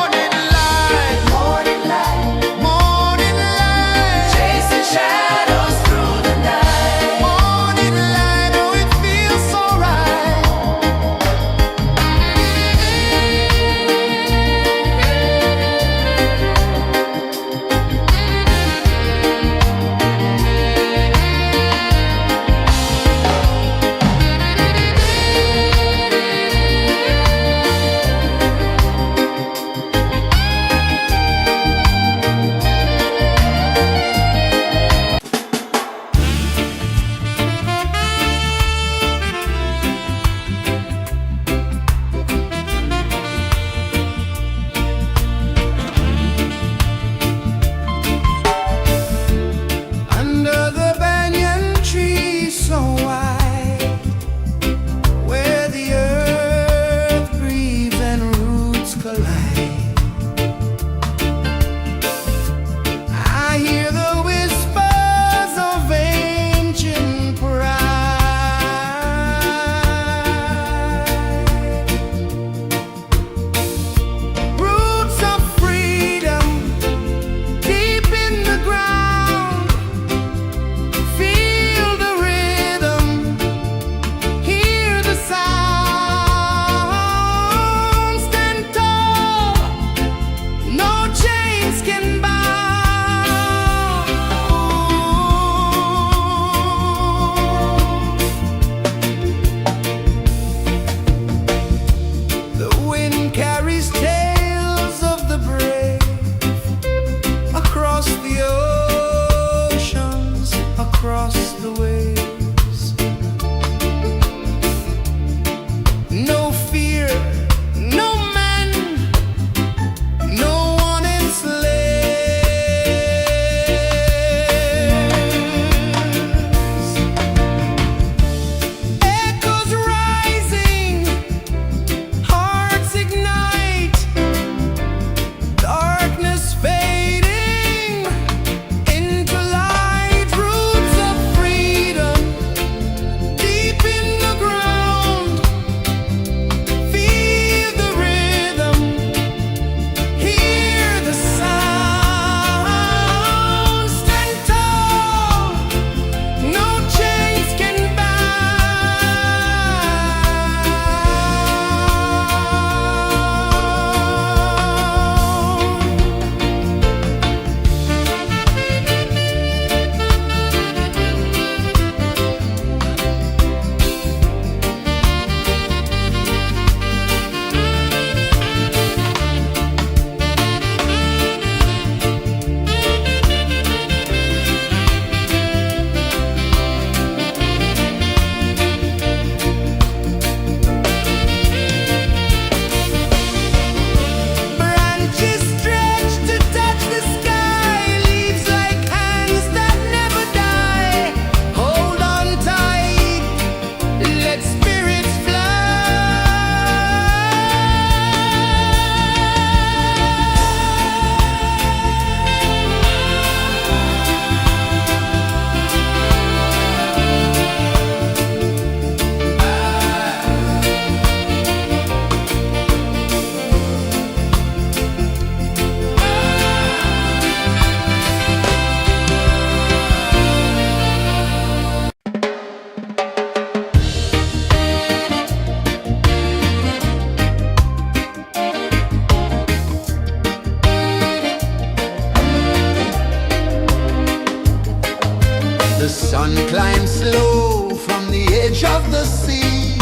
The sun climbs slow from the edge of the sea.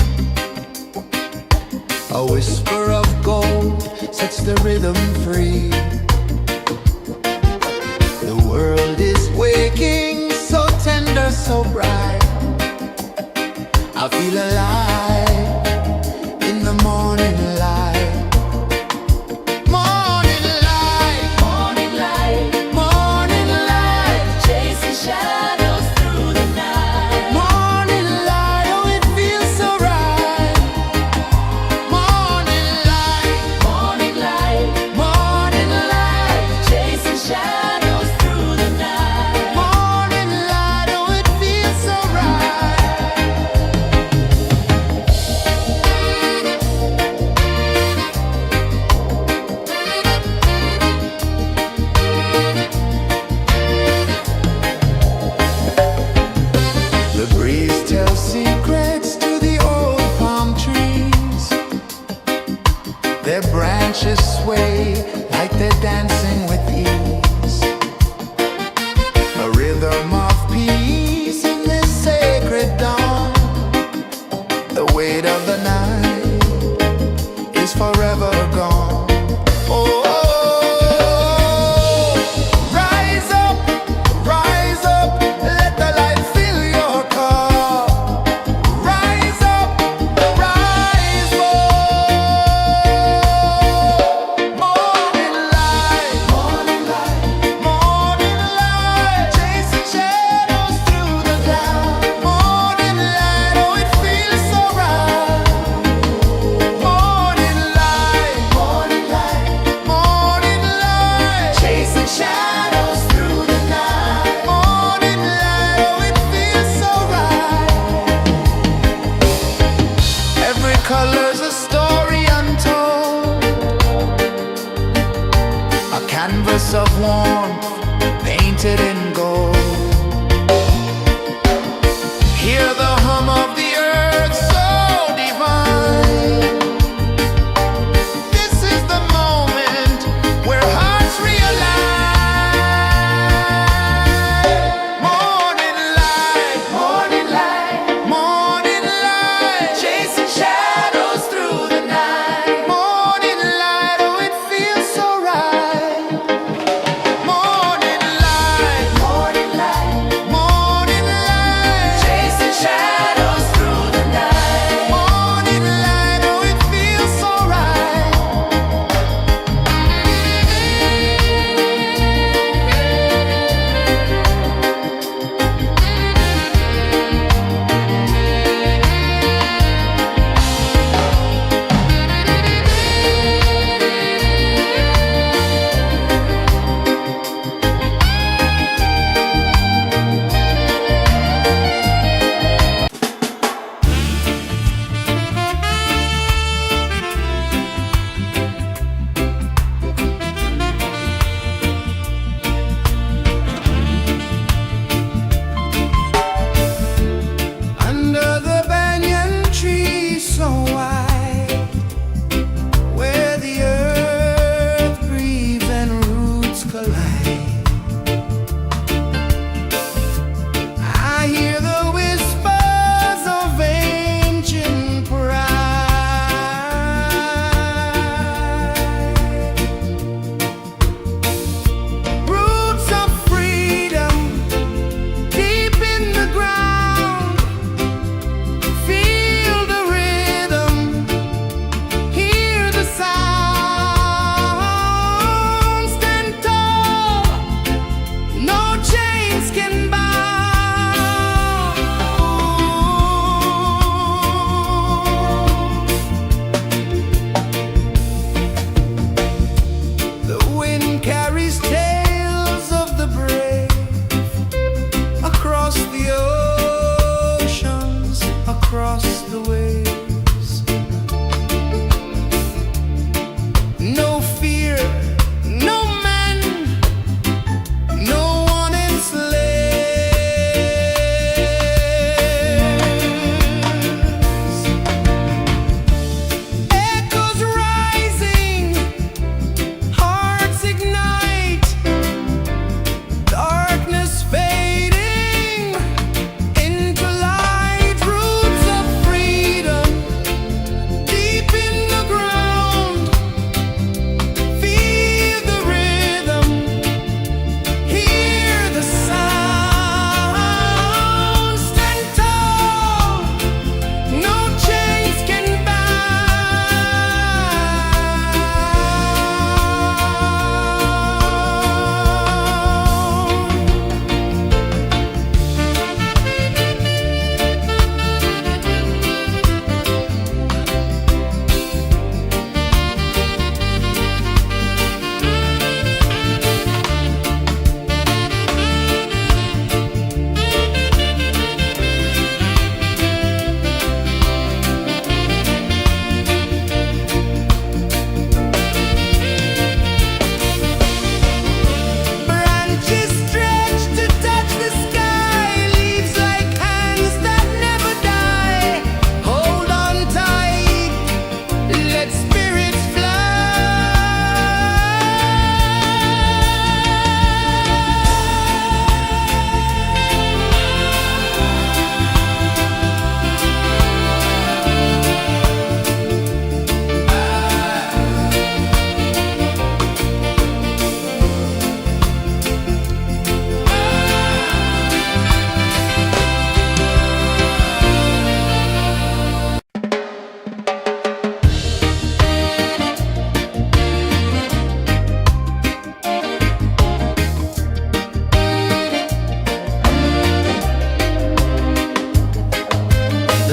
A whisper of gold sets the rhythm free. The world is waking, so tender, so bright. I feel alive in the morning light. Morning light, Morning light, morning light, chasing shadows through the night. morning light, oh it feels so right. Morning light, Morning light, morning light, chasing shadows through the night. morning light, oh it feels so right.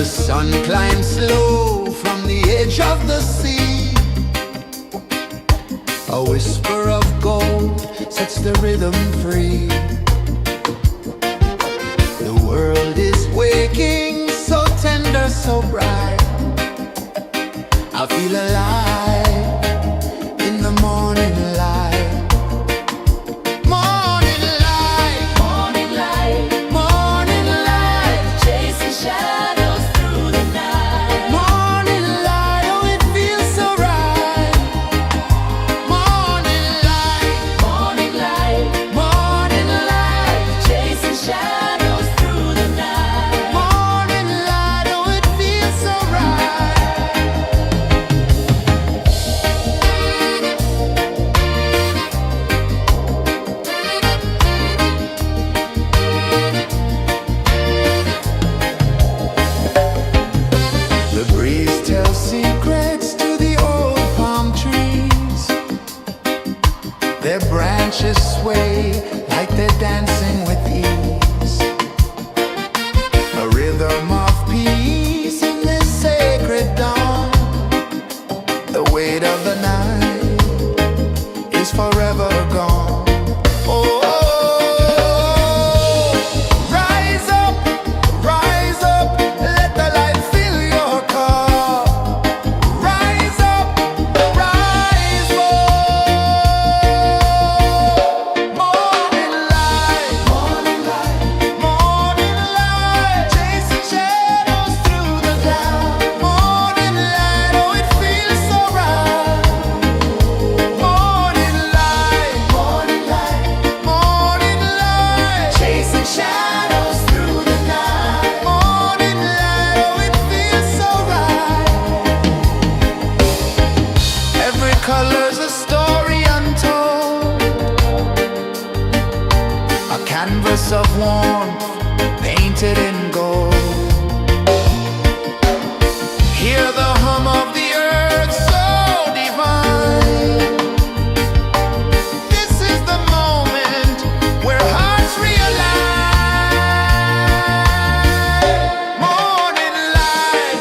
The sun climbs slow from the edge of the sea. A whisper of gold sets the rhythm free. The world is waking, so tender, so bright. I feel alive in the morning light. Morning light, Morning light, morning light, chasing shadows through the night. morning light, oh it feels so right. Morning light, Morning light, morning light, chasing shadows through the night. morning light, oh it feels so right. The breeze tells secrets to the old palm trees. Their branches sway like they're dancing with ease. A rhythm of peace in this sacred dawn. The weight of the night is forever gone. Oh, rise up, let the light fill your cup. Rise up, rise up. Morning light, morning light, chasing shadows through the cloud. Morning light, oh it feels so right. Morning light, chasing shadows through the night. Morning light, oh it feels so right. Every color's a story untold, a canvas of warmth painted in gold. Hear the hum of the earth so divine. This is the moment where hearts realign. Morning light,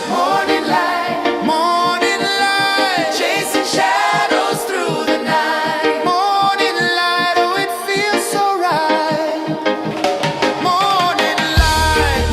morning light, chasing shadows through the night. Morning light, oh it feels so right. Morning light,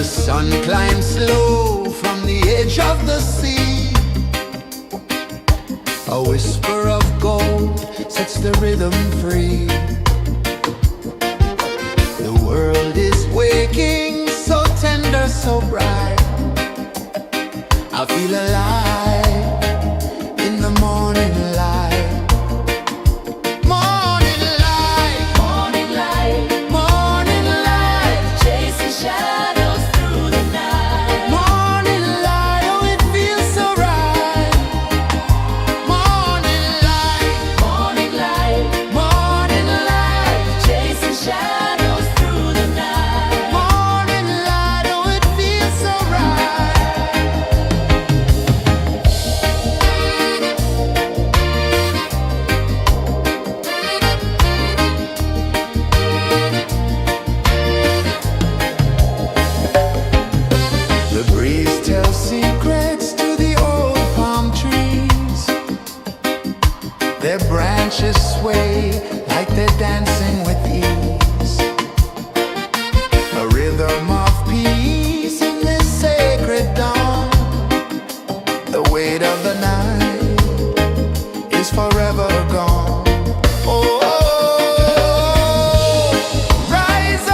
The sun climbs slow from the edge of the sea. A whisper of gold sets the rhythm free. The world is waking, so tender, so bright. I feel alive in the morning light. Morning light, Morning light, morning light, chasing shadows through the night. morning light, oh it feels so right. Morning light, Morning light, morning light, chasing shadows through the night. morning light, oh it feels so right. The breeze tells secrets to the old palm trees. Their branches sway like they're dancing with ease. A rhythm of peace in this sacred dawn. The weight of the night is forever gone. Oh, rise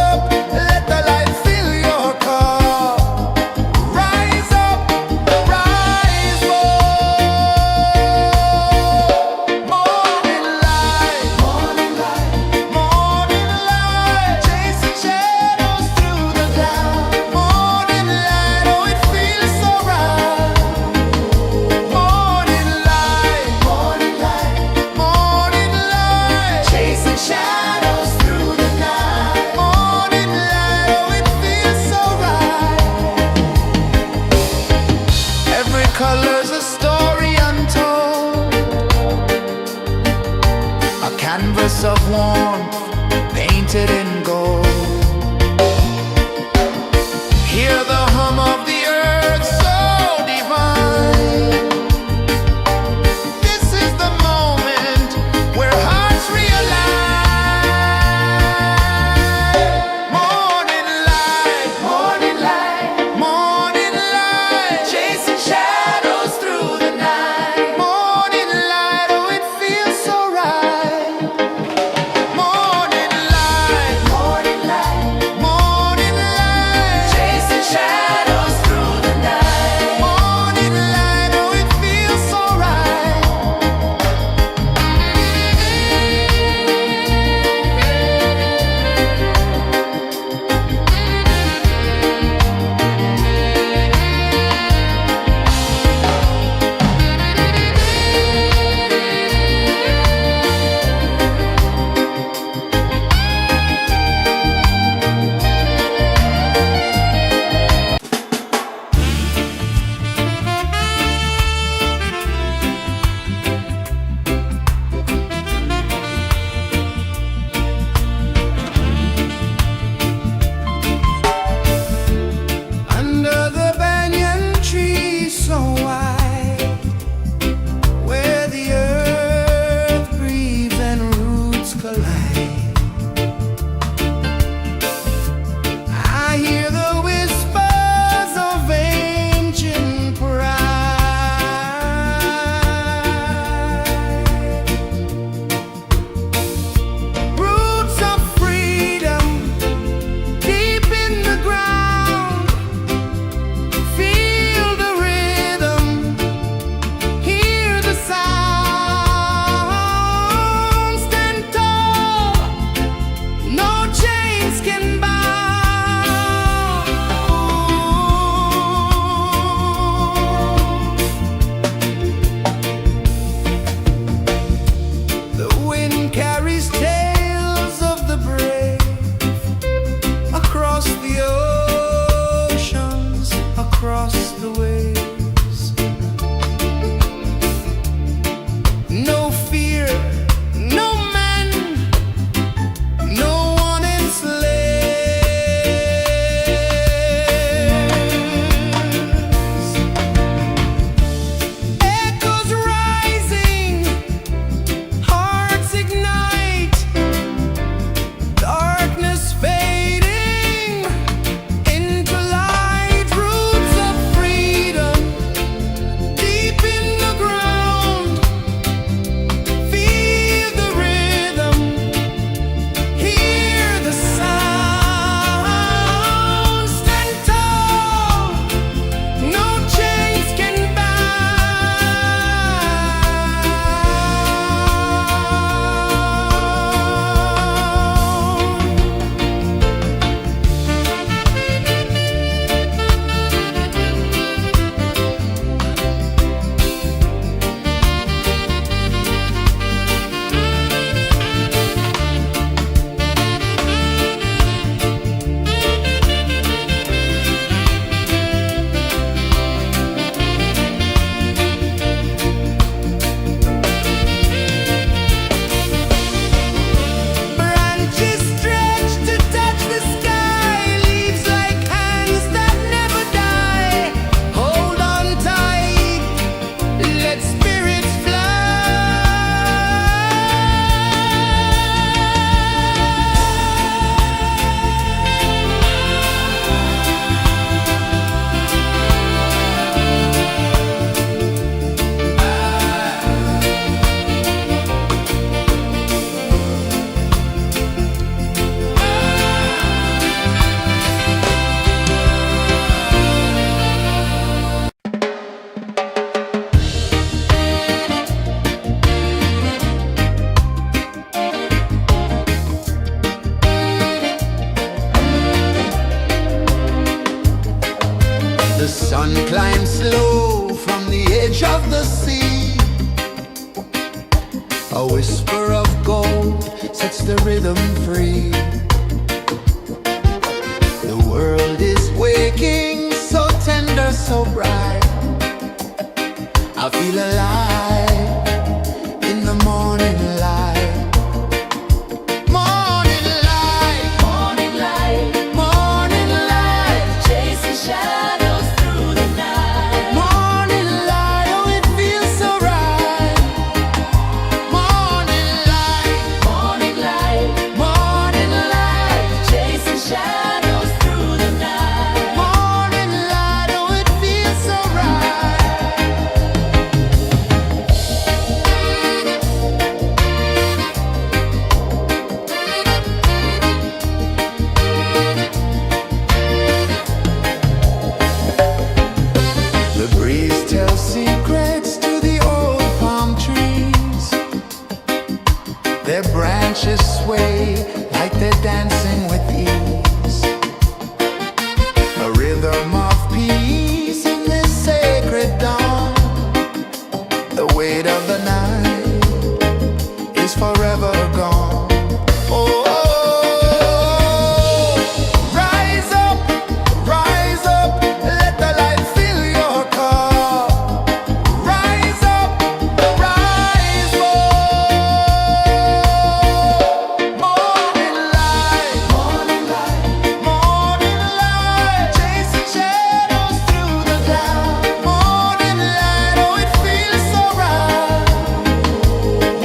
up, let the light fill your cup. Rise up, rise up. Morning light, morning light, morning light, chasing shadows through the cloud. Morning light, oh it feels so right. Morning light, morning light, morning light, chasing shadows through the night. Morning light, oh it feels so right. Every color's a story untold, a canvas of warmth painted in gold. Hear the hum of the earth so divine. This is the moment where hearts realign. Morning light, morning light, morning light, chasing shadows through the night. Morning light, oh it feels so right. Morning light, morning light. the rhythm free. The world is waking, so tender, so bright. I feel alive in the morning light. Morning light, Morning light, morning light, chasing shadows through the night. morning light, oh it feels so right. Morning light, Morning light, morning light, chasing shadows through the night. morning light, oh it feels so right. The breeze tells secrets to the old palm trees. Their branches sway like they're dancing with ease. A rhythm of peace in this sacred dawn. The weight of the night is forever gone. Oh, rise up, let the light fill your cup. Rise up, rise up. Morning light, morning light, morning light, chasing shadows through the cloud. Morning light, oh it feels so right.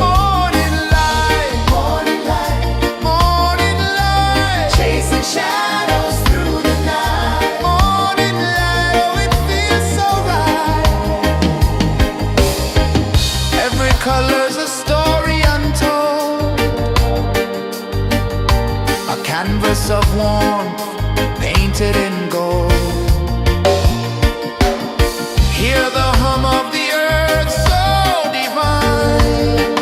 Morning light, morning light, morning light, chasing shadows through the night. Morning light, oh it feels so right. Every color's a story untold, a canvas of warmth painted in gold. Hear the hum of the earth so divine.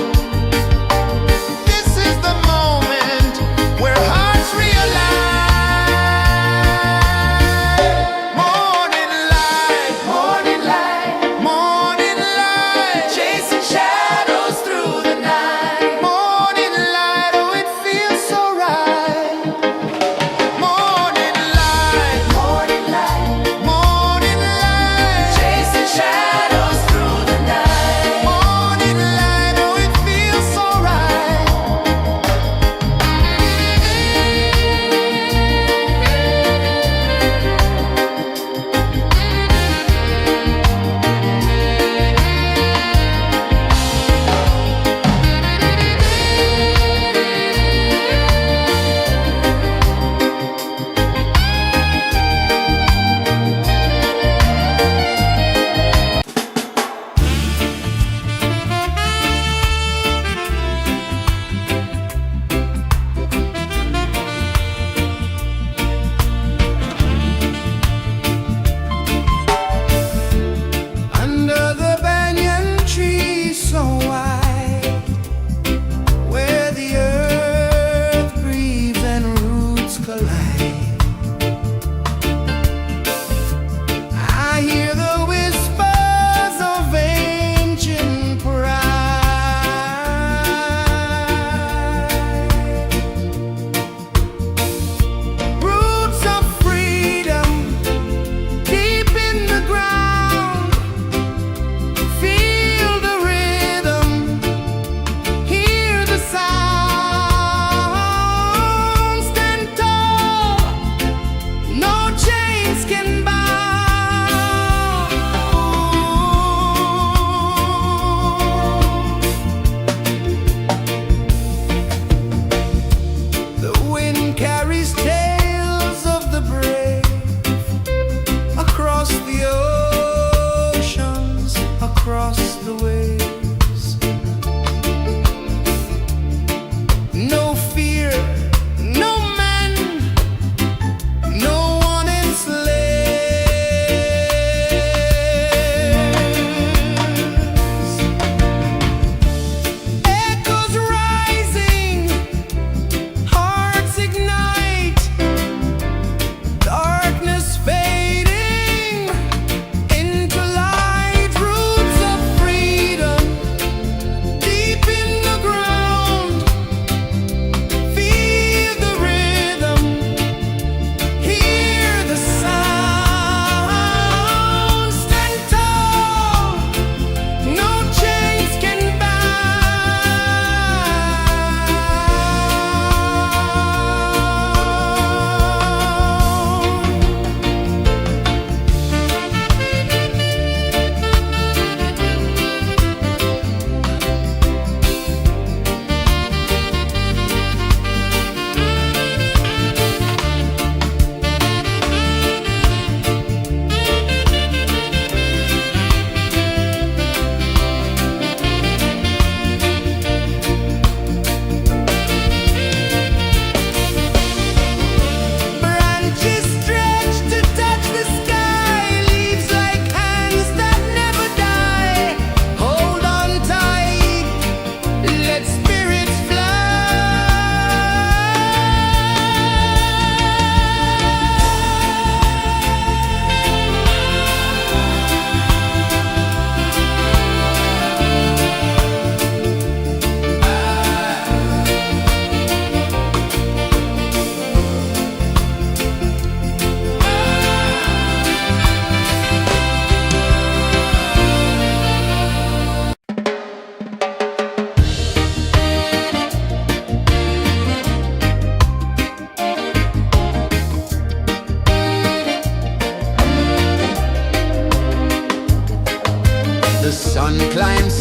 This is the moment where hearts realign. Morning light, morning light, morning light, chasing shadows through the night. Morning light, oh it feels so right. Morning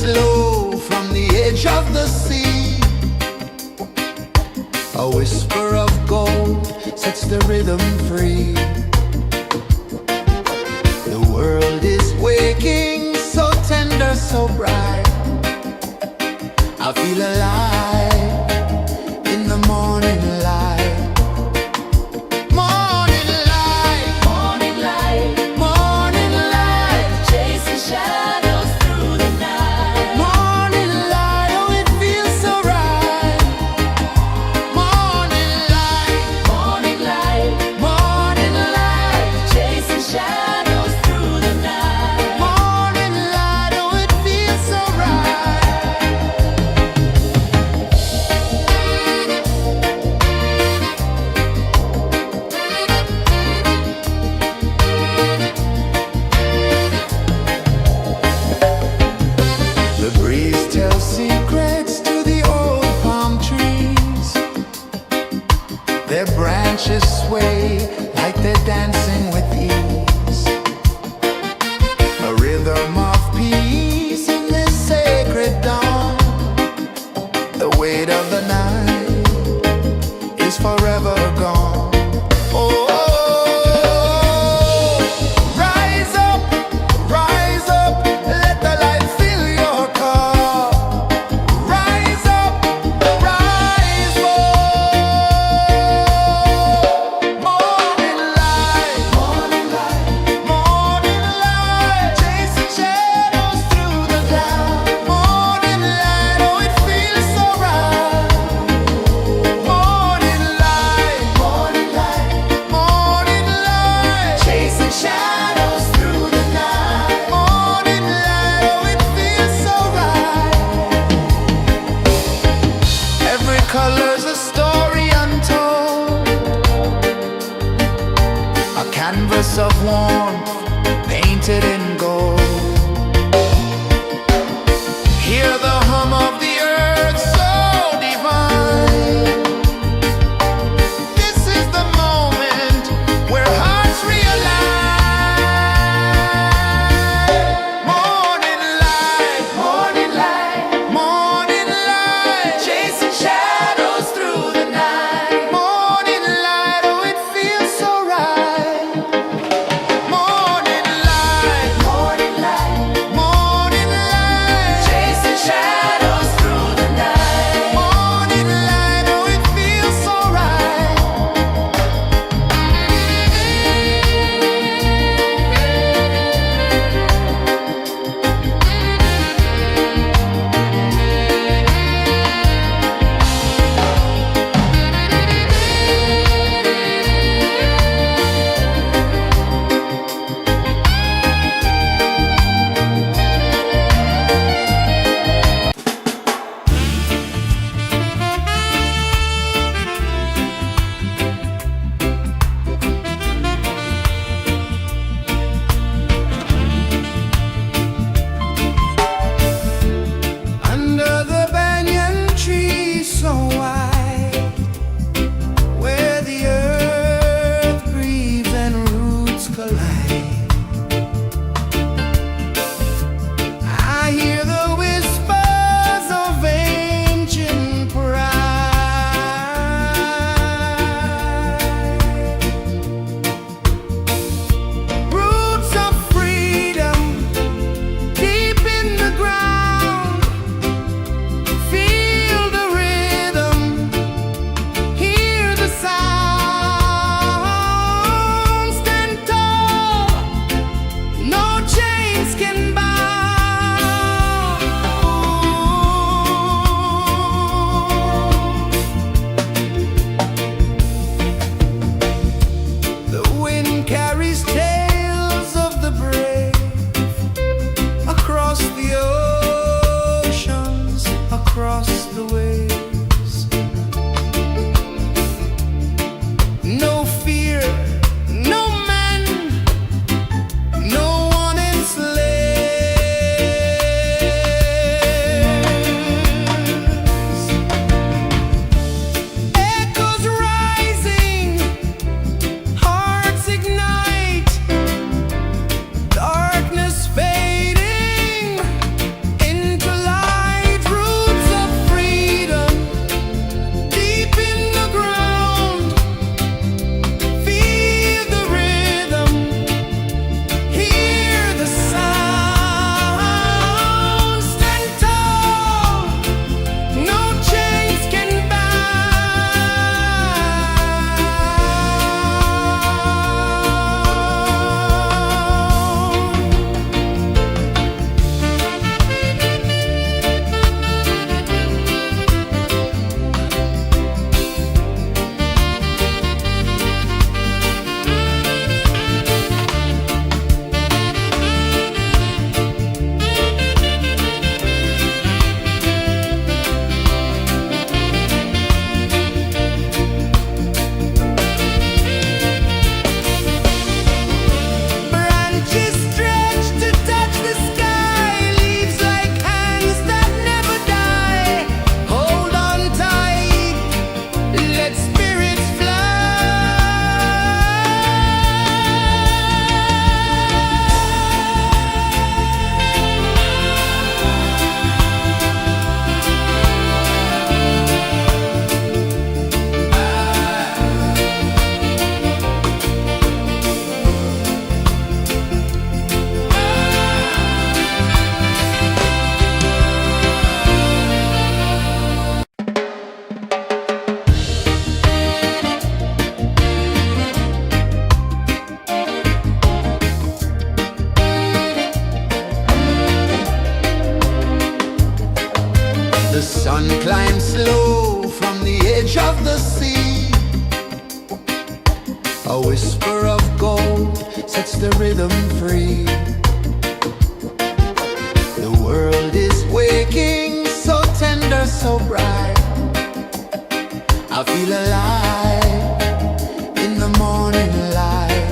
low from the edge of the sea. A whisper of gold sets the rhythm free. The world is waking, so tender, so bright. I feel alive in the morning light. Morning light, Morning light, morning light, chasing shadows through the night. morning light, oh it feels so right. Morning light, Morning light, morning light, chasing shadows through the night. morning light, oh it feels so right. The breeze tells secrets to the old palm trees. Their branches sway like they're dancing with ease. A rhythm of peace in this sacred dawn. The weight of the night is forever gone. Oh, rise up, let the light fill your car. Rise up, rise up. Morning light, morning light, morning light, chasing shadows through the cloud. Morning light, oh it feels so right. Morning light, morning light, morning light, chasing shadows through the night. Morning light, oh it feels so right. Every color's a story untold, a canvas of warmth painted in gold. Hear the hum of the earth so divine. This is the moment where hearts realign. Morning light, morning light, morning light, chasing shadows through the night. Morning light, oh it feels so right. Morning light, morning A whisper of gold sets the rhythm free. The world is waking, so tender, so bright. I feel alive in the morning light.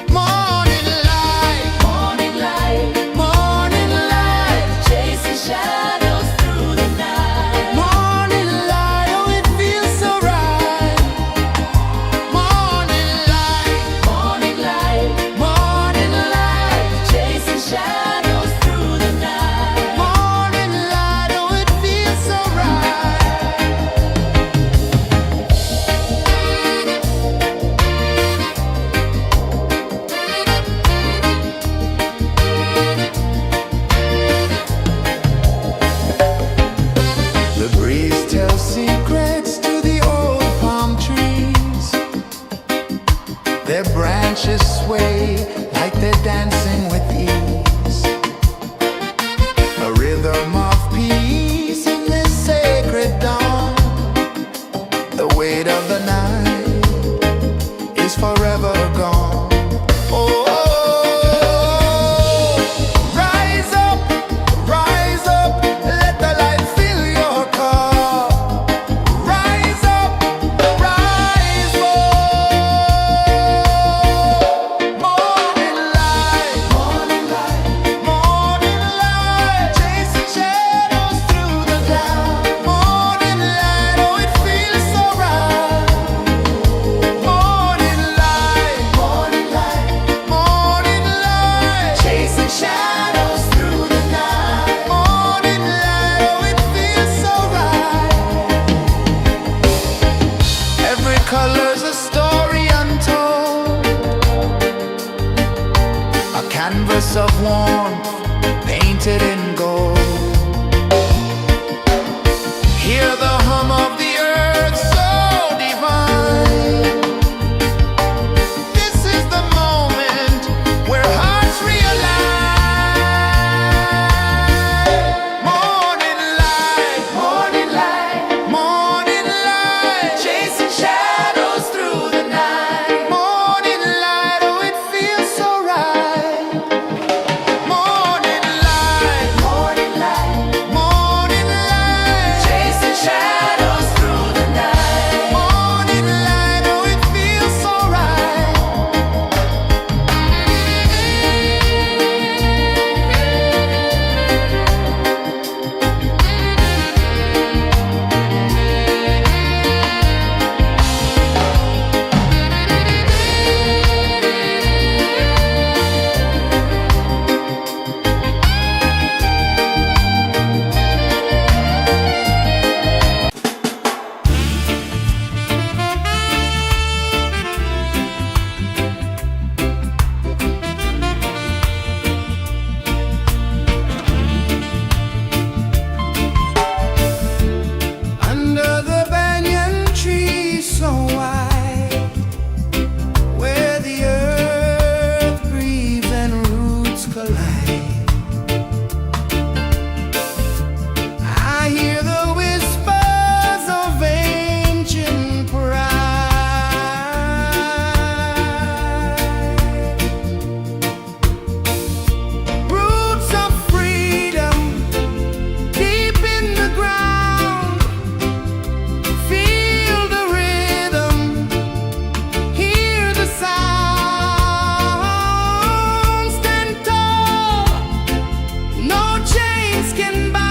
Morning light, Morning light, morning light, chasing shadows through the night. morning light, oh it feels so right. Morning light, Morning light, morning light, chasing shadows through the night. morning light, oh it feels so right. The breeze tells secrets to the old palm trees. Their branches sway like they're dancing with ease. A rhythm of peace in this sacred dawn. The weight of the night is forever gone. Oh, rise up, let the light fill your cup. Rise up, rise up. Morning light, morning light, morning light, chasing shadows through the cloud. Morning light, oh it feels so right. Morning light, morning light, morning light, chasing shadows through the night. Morning light, oh it feels so right. Every color's a story untold, a canvas of warmth painted in gold. Hear the hum of the earth so divine. This is the moment where hearts realign. Morning light, morning light, morning light, chasing shadows through the night. Morning light, oh it feels so right. Morning light, morning light, morning light, chasing shadows through the night. Morning light, oh it feels so right. Under the banyan tree so wide, where the earth breathes and roots collide, I hear the whispers of ancient pride. Roots of freedom deep in the ground. Feel the rhythm, hear the sound. Stand tall, no chains can bound.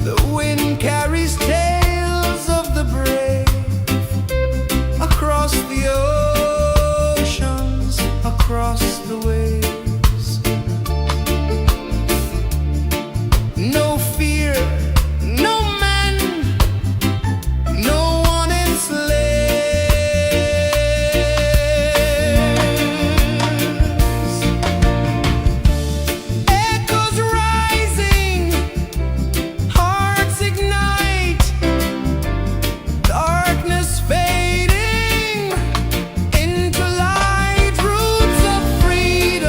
The wind carries tales of the brave across the oceans, across the waves. No fear, no man, no one enslaves. Echoes rising, hearts ignite, darkness fading into light. Roots of freedom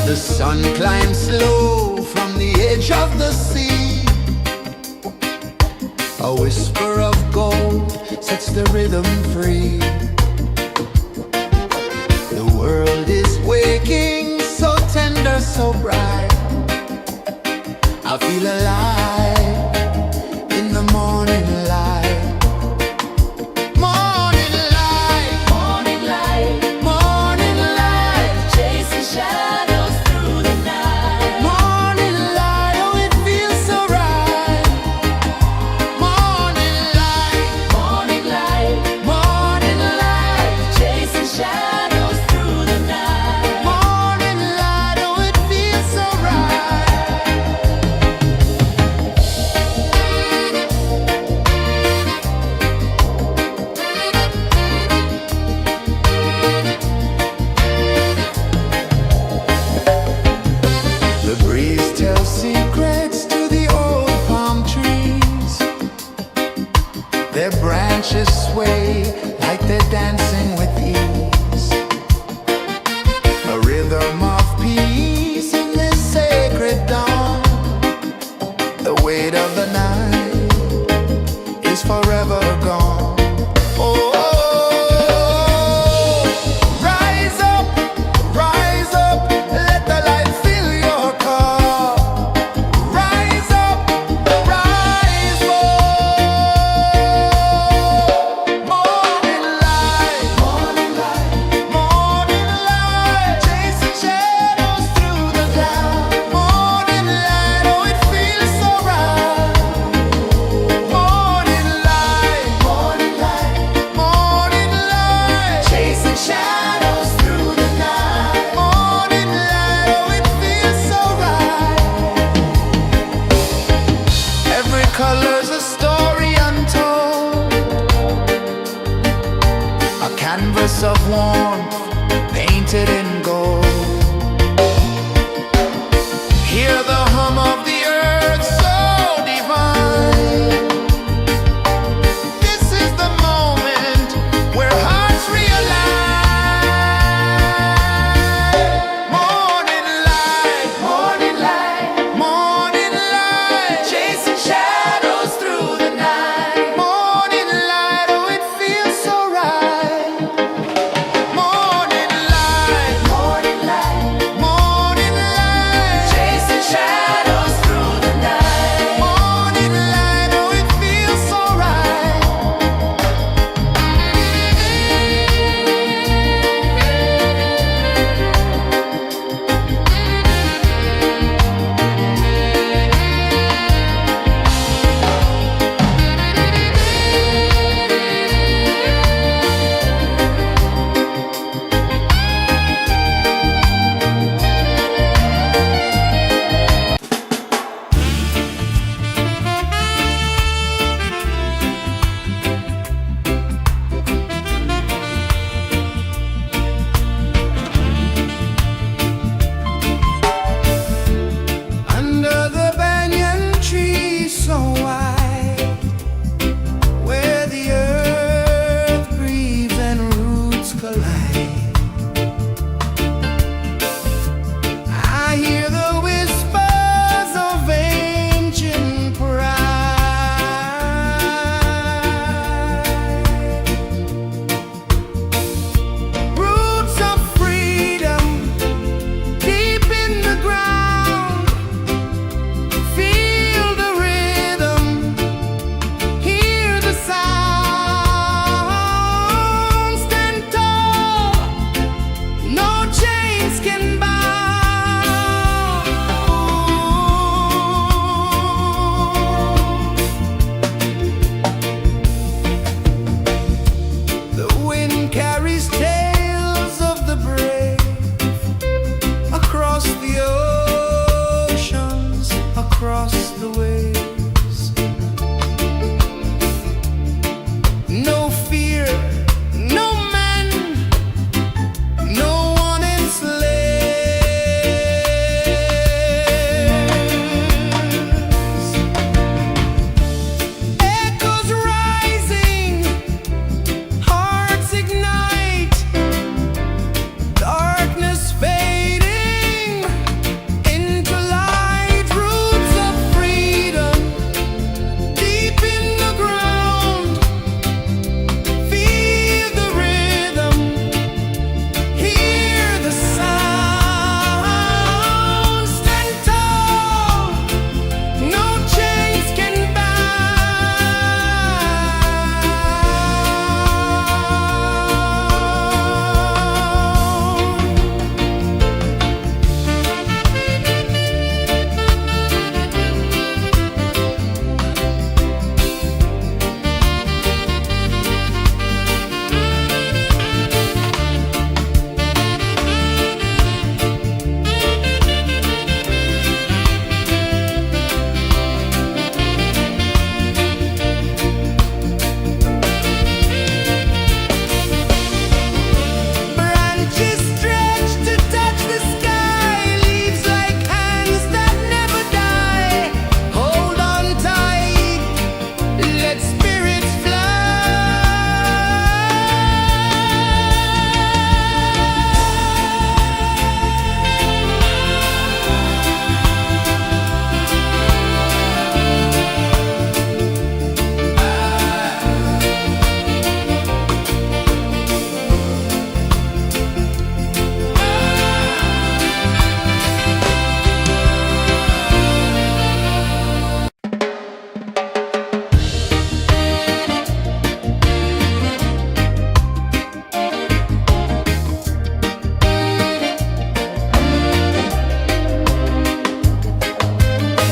The sun climbs slow from the edge of the sea. A whisper of gold sets the rhythm free. The world is waking, so tender, so bright. I feel alive in the morning light. Morning light, Morning light, morning light, chasing shadows through the night. morning light, oh it feels so right. Morning light, Morning light, morning light, chasing shadows through the night. morning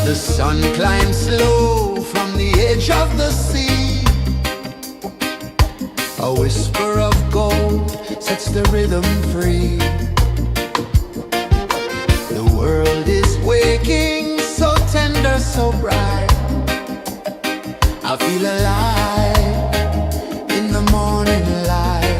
The sun climbs slow from the edge of the sea. A whisper of gold sets the rhythm free. The world is waking, so tender, so bright. I feel alive in the morning light.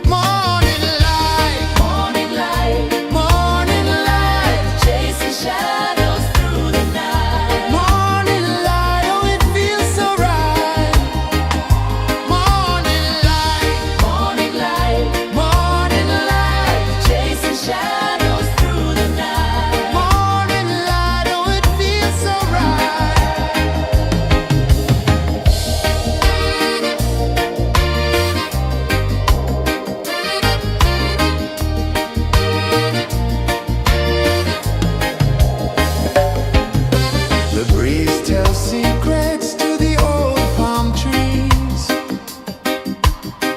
Morning light, Morning light, morning light, chasing shadows through the night. morning light, oh it feels so right. Morning light, Morning light, morning light, chasing shadows through the night. morning light, oh it feels so right. The breeze tells secrets to the old palm trees.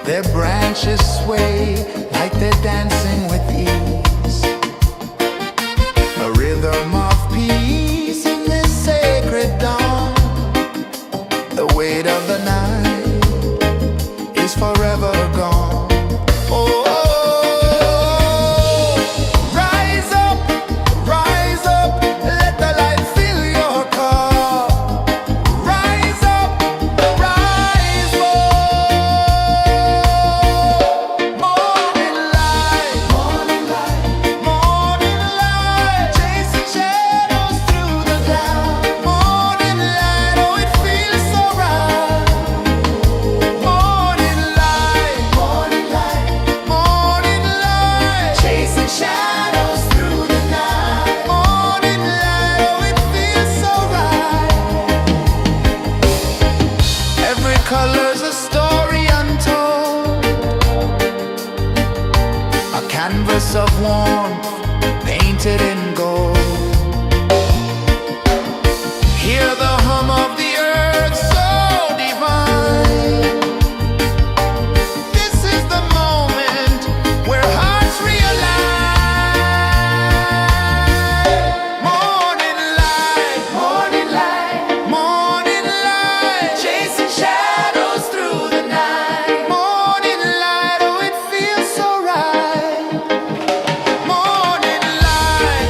Their branches sway like they're dancing with ease. A rhythm of peace in this sacred dawn. The weight of the night is forever gone. Oh, rise up, let the light fill your cup. Rise up, rise up. Morning light, morning light, morning light, chasing shadows through the cloud. Morning light, oh it feels so right. Morning light, morning light, morning light, chasing shadows through the night. Morning light, oh it feels so right. Every color's a story untold, a canvas of warmth painted in gold. Hear the hum of the earth so divine. This is the moment where hearts realign. Morning light, morning light, morning light, chasing shadows through the night. Morning light, oh it feels so right. Morning light,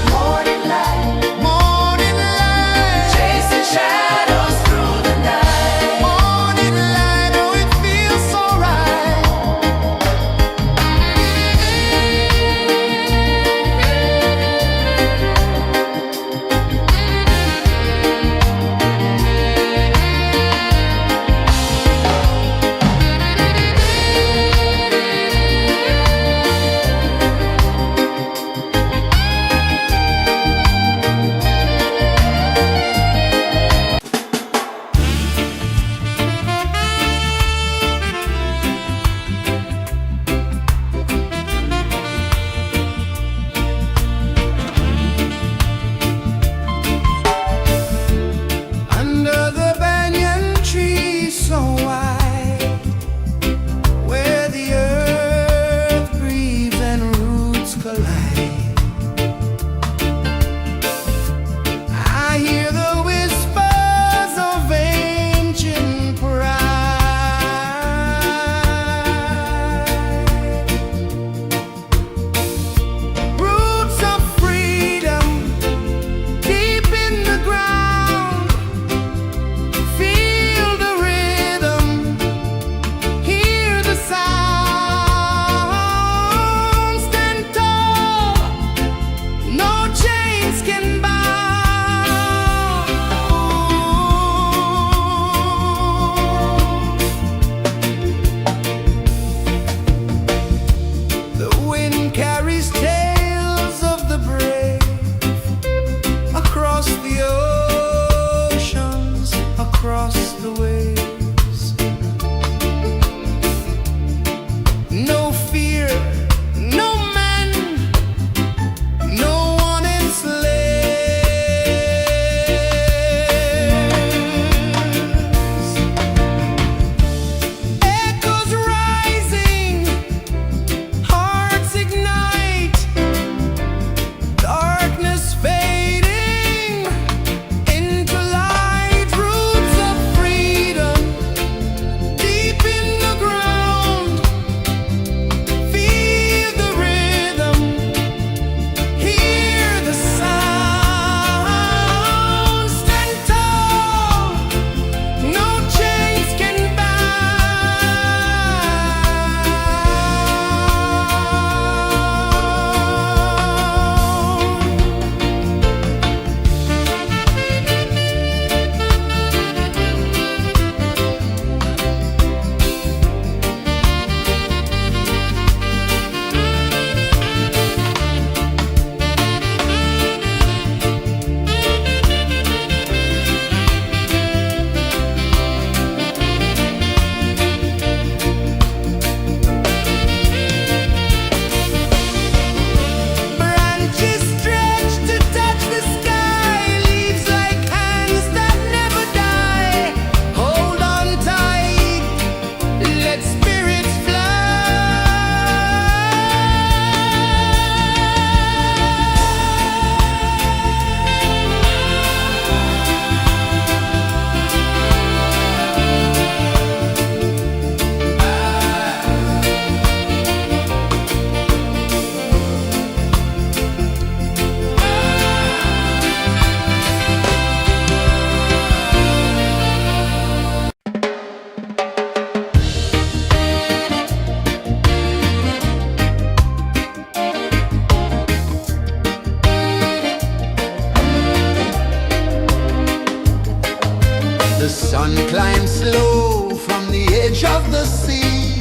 sun climbs slow from the edge of the sea.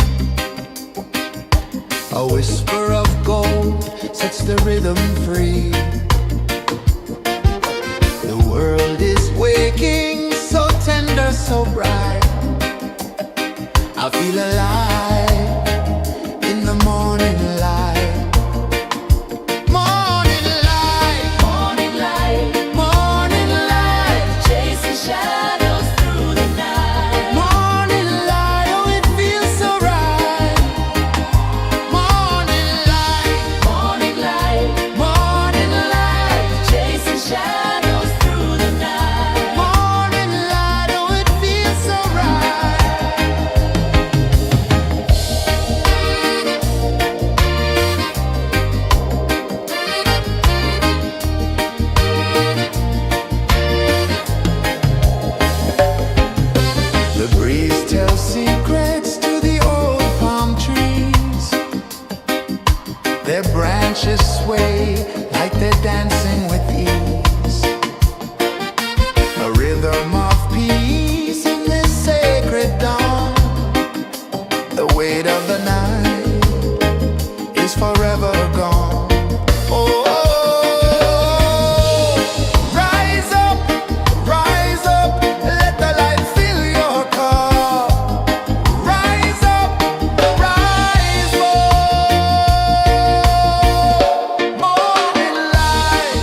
A whisper of gold sets the rhythm free. The world is waking, so tender, so bright. I feel alive in the morning light. Morning light, Morning light, morning light, chasing shadows through the night. morning light, oh it feels so right. Morning light, Morning light, morning light, chasing shadows through the night. morning light, oh it feels so right. The breeze tells secrets to the old palm trees. Their branches sway like they're dancing with ease. A rhythm of peace in this sacred dawn. The weight of the night is forever gone. Oh, rise up, let the light fill your cup. Rise up, rise up. Morning light,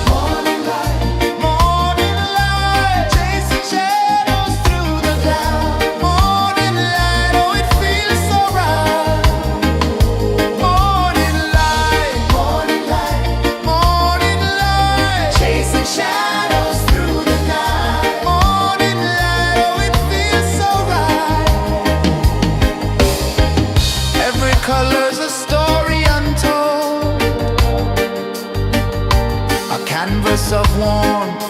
morning light, chasing shadows through the cloud. Morning light, oh it feels so right. Morning light, chasing shadows through the night. Morning light, oh it feels so right. Every color's a story untold, a canvas of warmth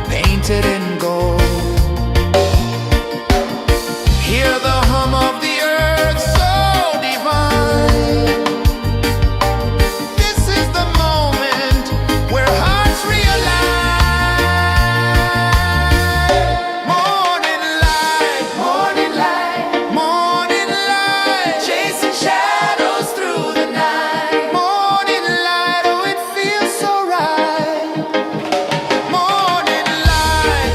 painted in gold. Hear the hum of the earth so divine. This is the moment where hearts realign. Morning light, morning light, chasing shadows through the night. Morning light, oh it feels so right. Morning light,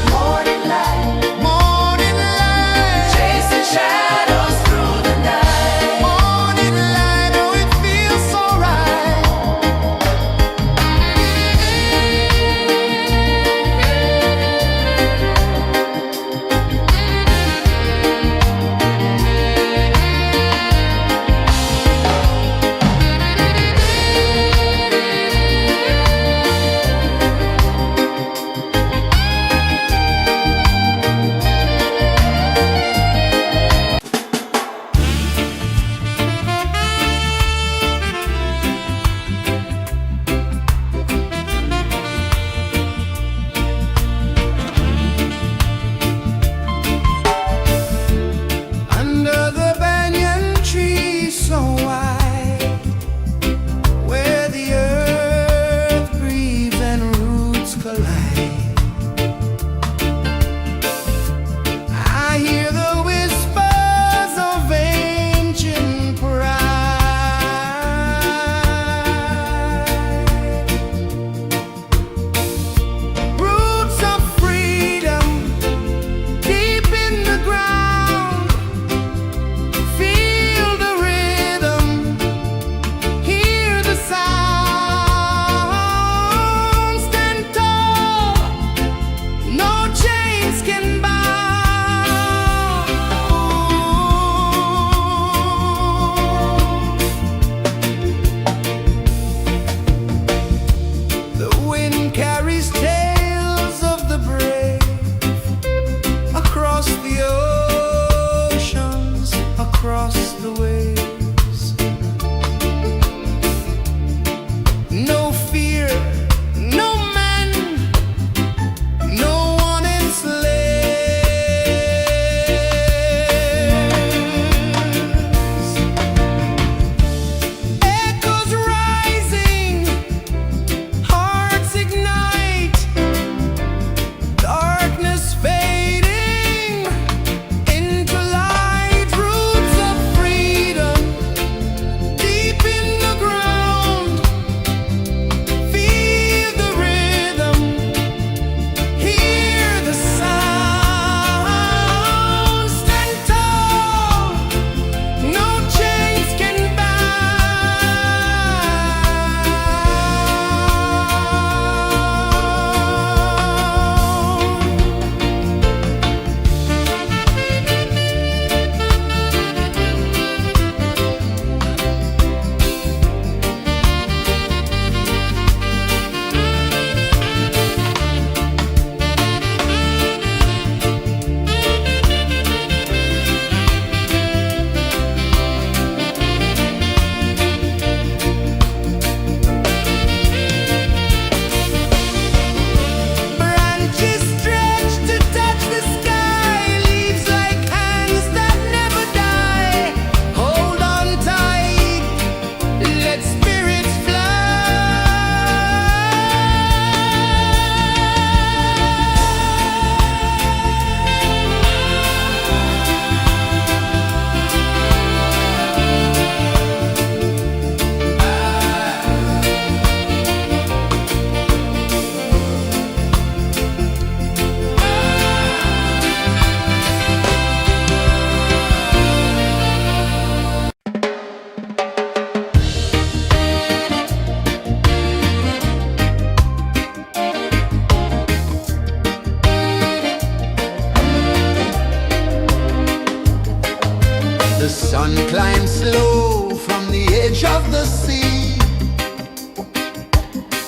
One climbs slow from the edge of the sea.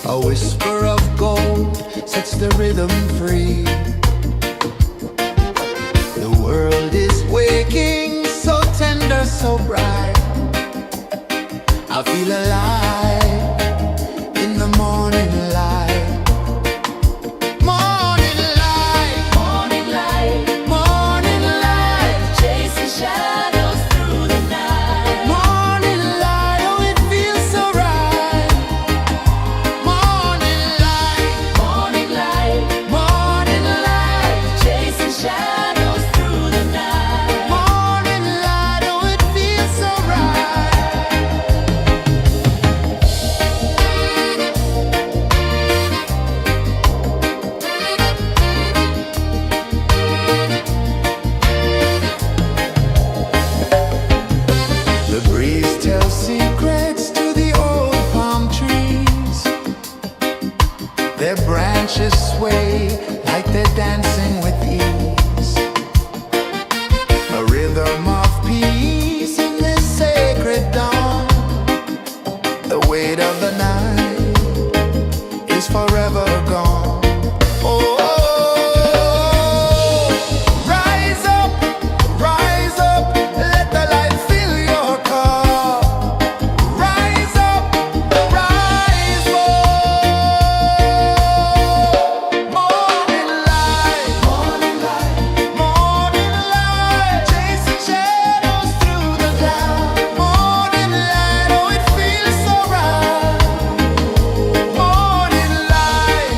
A whisper of gold sets the rhythm free. The world is waking, so tender, so bright. I feel alive in the morning light. Morning light, Morning light, morning light, chasing shadows through the night. morning light. Oh, it feels so right. Morning light, Morning light, morning light, chasing shadows through the night. morning light. Oh, it feels so right. The breeze tells secrets to the old palm trees. Their branches sway like they're dancing with ease. A rhythm of peace in this sacred dawn. The weight of the night is forever gone. Oh, rise up, let the light fill your cup. Rise up, rise up. Morning light, morning light, chasing shadows through the cloud. Morning light, oh, it feels so right. Morning light,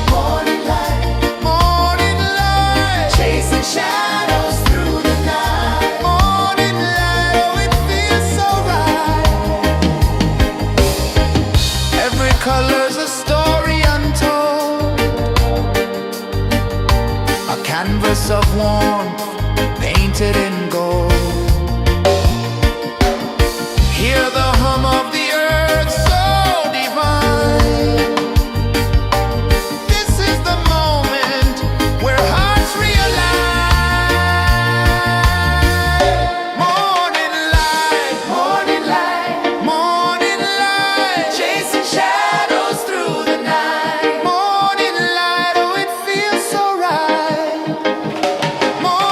morning light, chasing shadows through the night. Morning light, oh, it feels so right. Every color's a story untold, a canvas of warmth painted in gold. Hear the hum of the earth so divine. This is the moment where hearts realize. Morning light, morning light, chasing shadows through the night. Morning light, oh, it feels so right. Morning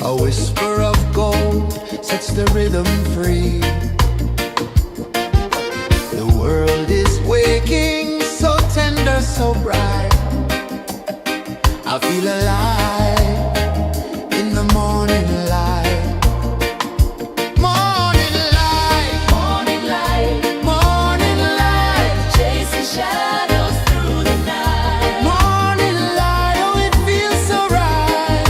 A whisper of gold sets the rhythm free. The world is waking, so tender, so bright. I feel alive in the morning light. Morning light, Morning light, morning light, chasing shadows through the night. morning light, oh it feels so right.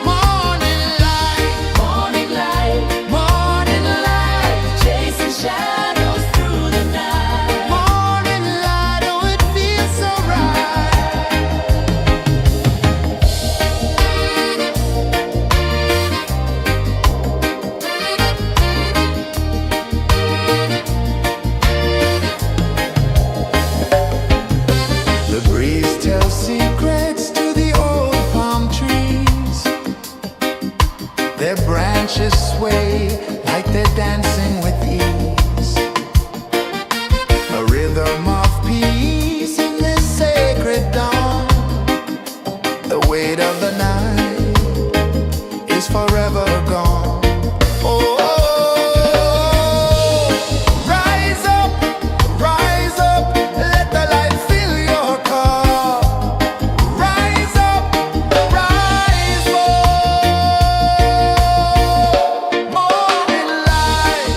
Morning light, Morning light, morning light, chasing shadows through the night. morning light, oh it feels so right. The breeze tells secrets to the old palm trees. Their branches sway like they're dancing with ease. A rhythm of peace in this sacred dawn. The weight of the night is forever gone. Oh, rise up, let the light fill your cup. Rise up, rise up. Morning light,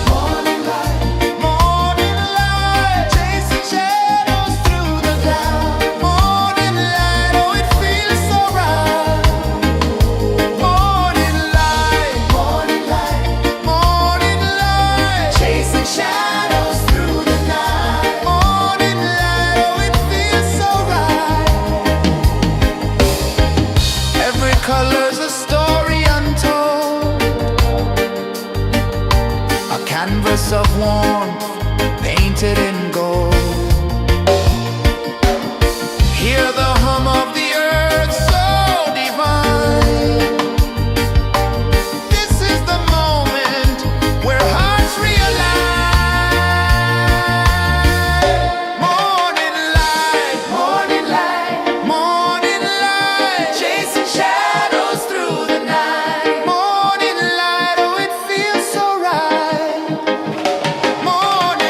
morning light, chasing shadows through the cloud. Morning light, oh it feels so right. Morning light, morning light, chasing shadows through the night. Morning light, oh it feels so right. Every color's a story untold, a canvas of warmth painted in gold. Hear the hum of the earth so divine. This is the moment where hearts realign. Morning light, morning light, chasing shadows through the night. Morning light, oh it feels so right. Morning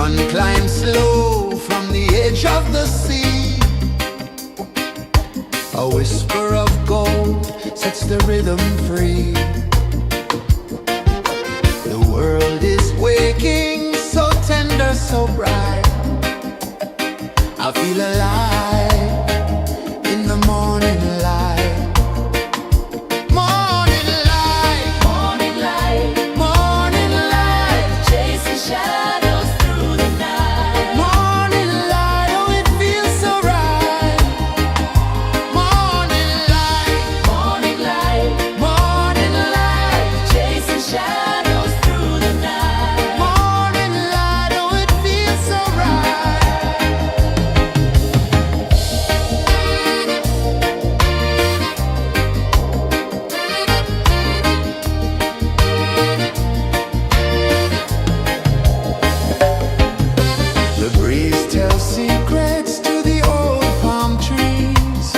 Sun climbs slow from the edge of the sea. A whisper of gold sets the rhythm free. The world is waking, so tender, so bright. I feel alive in the morning light. Morning light, Morning light, morning light, chasing shadows through the night. morning light, oh it feels so right. Morning light, Morning light, morning light, chasing shadows through the night. morning light, oh it feels so right. The breeze tells secrets to the old palm trees.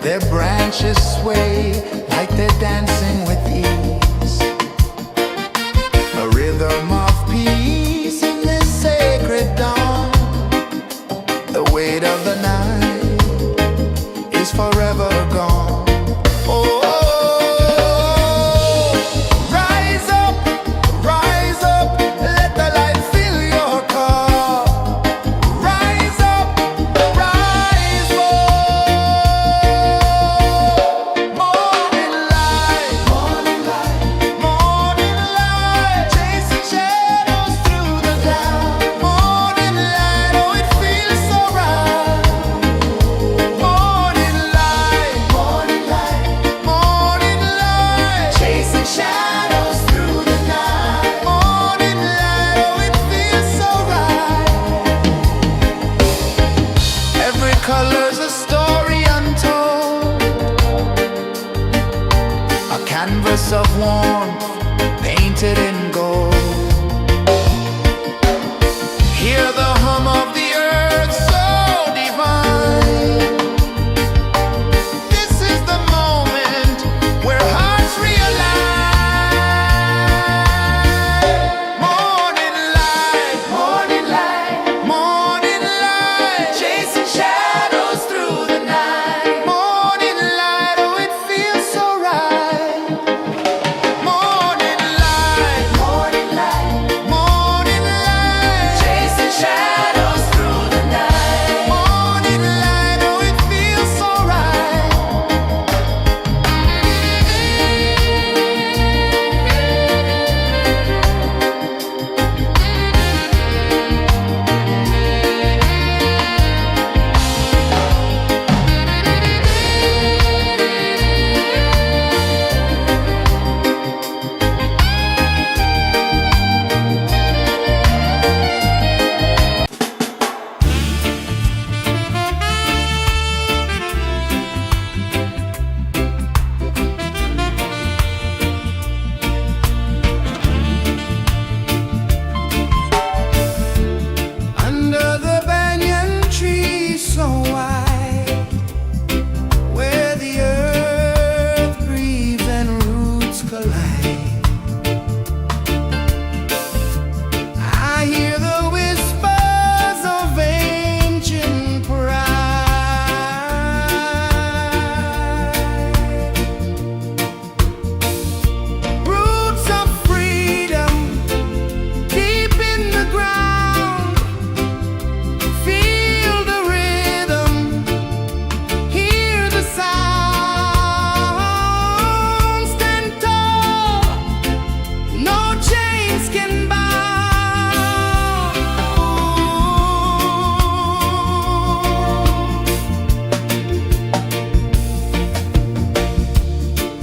Their branches sway like they're dancing with ease. A rhythm of peace in this sacred dawn. The weight of the night is forever gone. Oh, rise up, let the light fill your cup. Rise up, rise up. Morning light, morning light, chasing shadows through the cloud. Morning light, oh it feels so right. Morning light, chasing shadows through the night. Morning light, oh it feels so right. Every color's a story untold, a canvas of warmth painted in gold. Hear the hum of the earth so divine. This is the moment where hearts realign. Morning light, morning light, chasing shadows through the night. Morning light, oh it feels so right. Morning light, chasing shadows through the night. Morning light, oh it feels so right. Under the banyan tree so wide, where the earth breathes and roots collide, I hear the whispers of ancient pride. Roots of freedom deep in the ground. Feel the rhythm, hear the sound. Stand tall, no chains can bound.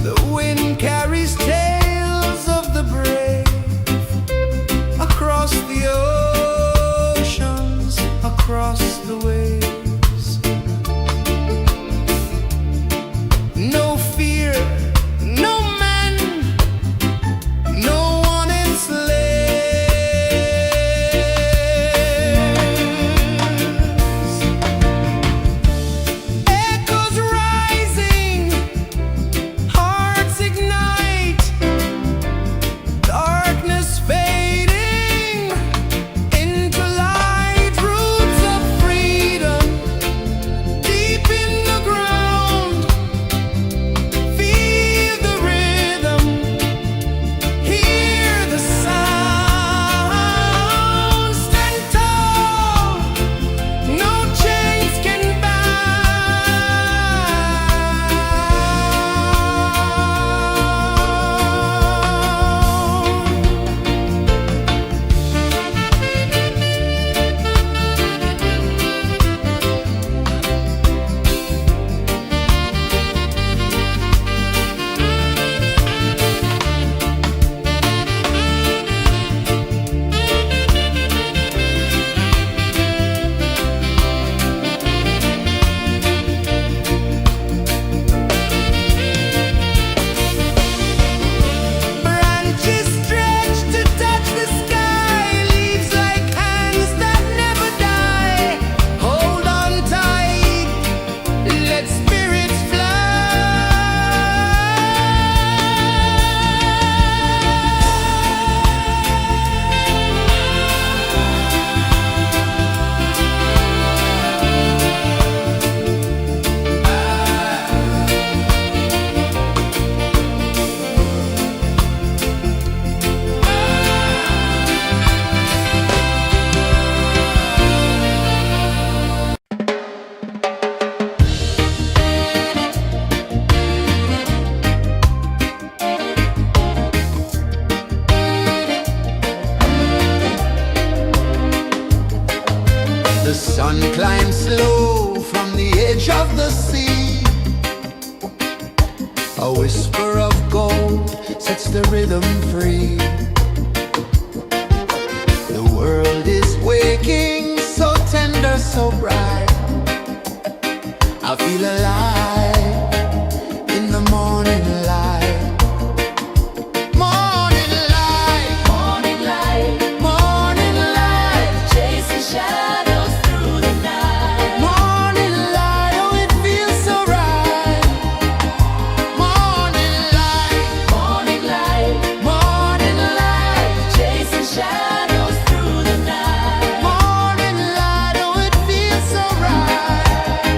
The wind carries tales of the brave across the oceans, across the waves. No fear, no man, no one enslaves. Echoes rising, hearts ignite, darkness fading, The sun climbs slow from the edge of the sea. A whisper of gold sets the rhythm free. The world is waking, so tender, so bright. I feel alive in the morning light. Morning light, Morning light, morning light, chasing shadows through the night. morning light, oh it feels so right. Morning light, Morning light, morning light, chasing shadows through the night. morning light, oh it feels so right.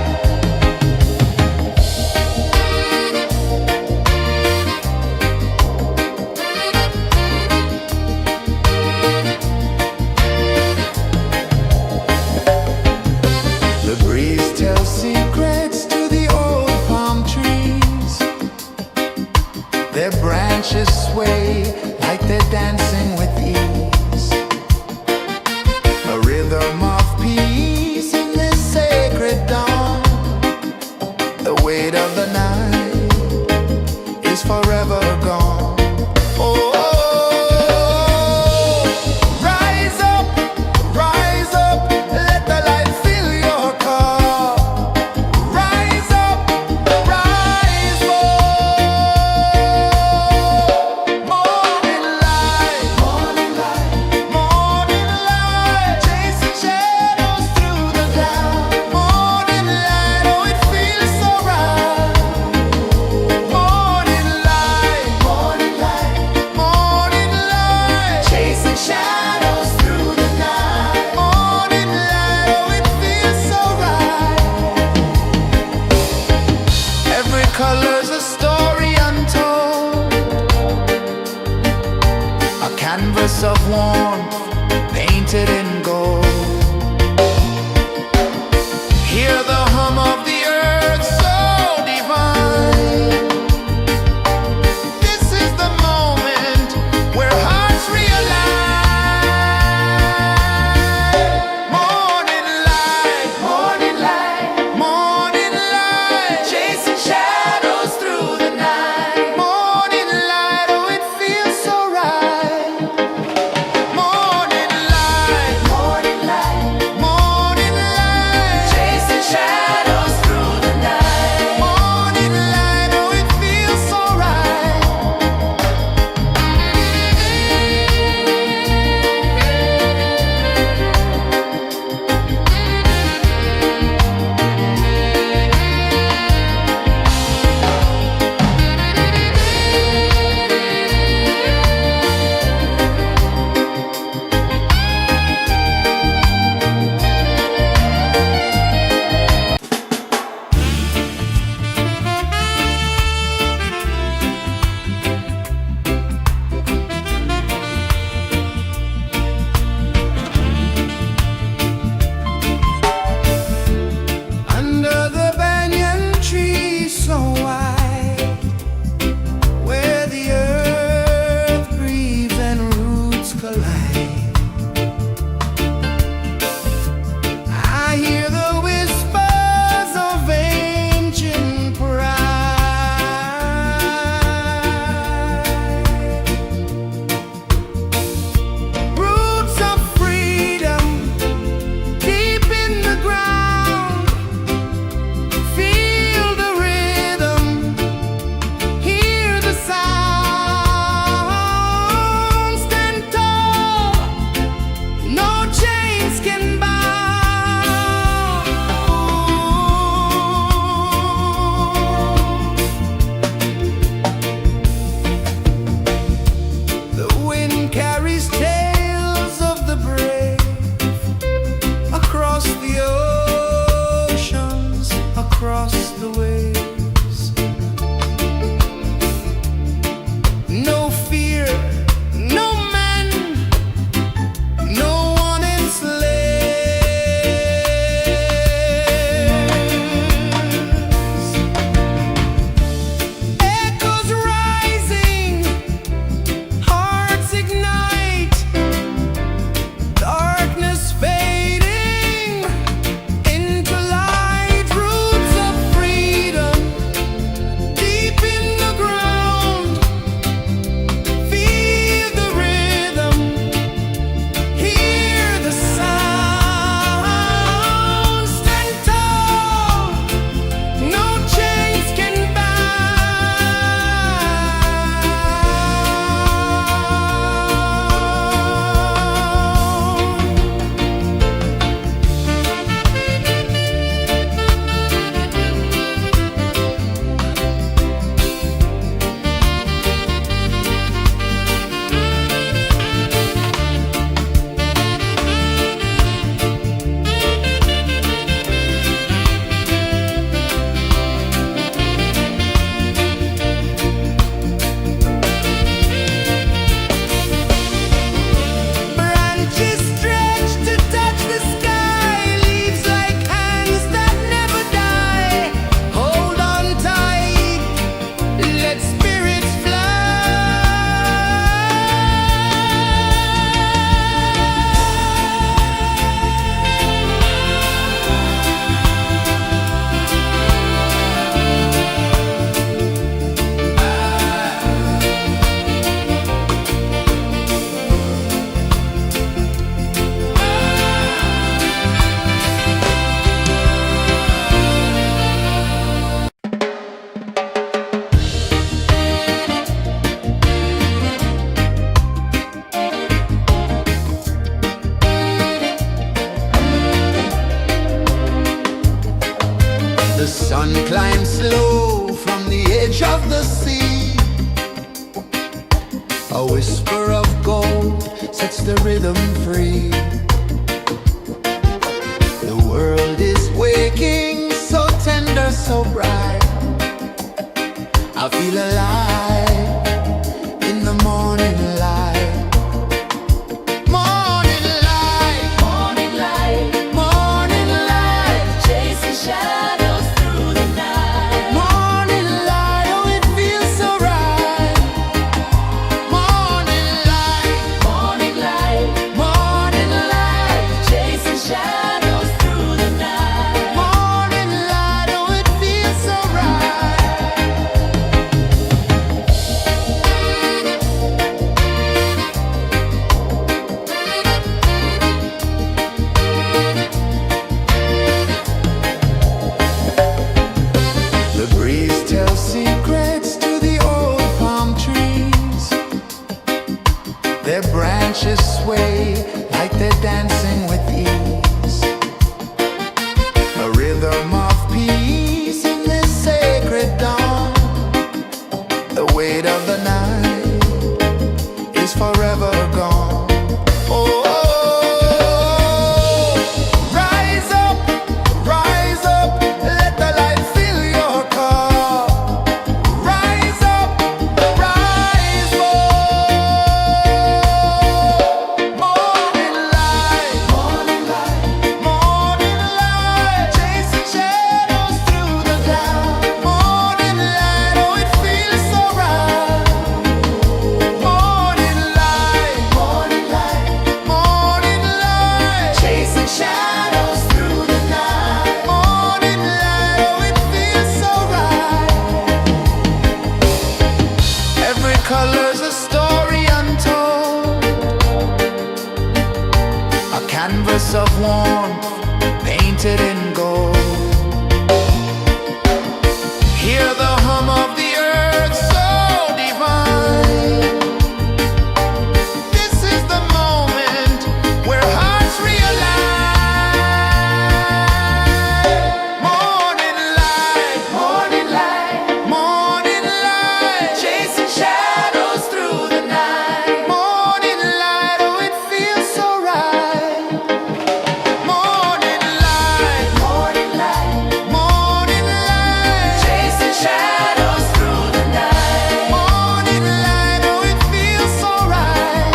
The sun climbs slow from the edge of the sea. A whisper of gold sets the rhythm free. The world is waking, so tender, so bright. I feel alive in the morning light. Morning light, Morning light, morning light, chasing shadows through the night. morning light, oh it feels so right. Morning light, Morning light, morning light, chasing shadows through the night. morning light, oh it feels so right. The breeze tells secrets to the old palm trees. Their branches sway like they're dancing with ease. A rhythm of peace in this sacred dawn. The weight of the night is forever gone. Oh, rise up, let the light fill your car. Rise up, rise up. Morning light, morning light, morning light, chasing shadows through the cloud. Morning light, oh it feels so right. Morning light, morning light, morning light, chasing shadows through the night. Morning light, oh it feels so right. Every color's a story untold, a canvas of warmth painted in gold. Hear the hum of the earth so divine. This is the moment where hearts realign. Morning light, morning light, morning light, chasing shadows through the night. Morning light, oh it feels so right. Morning light, morning light, morning light, chasing shadows through the night. Morning light, oh it feels so right.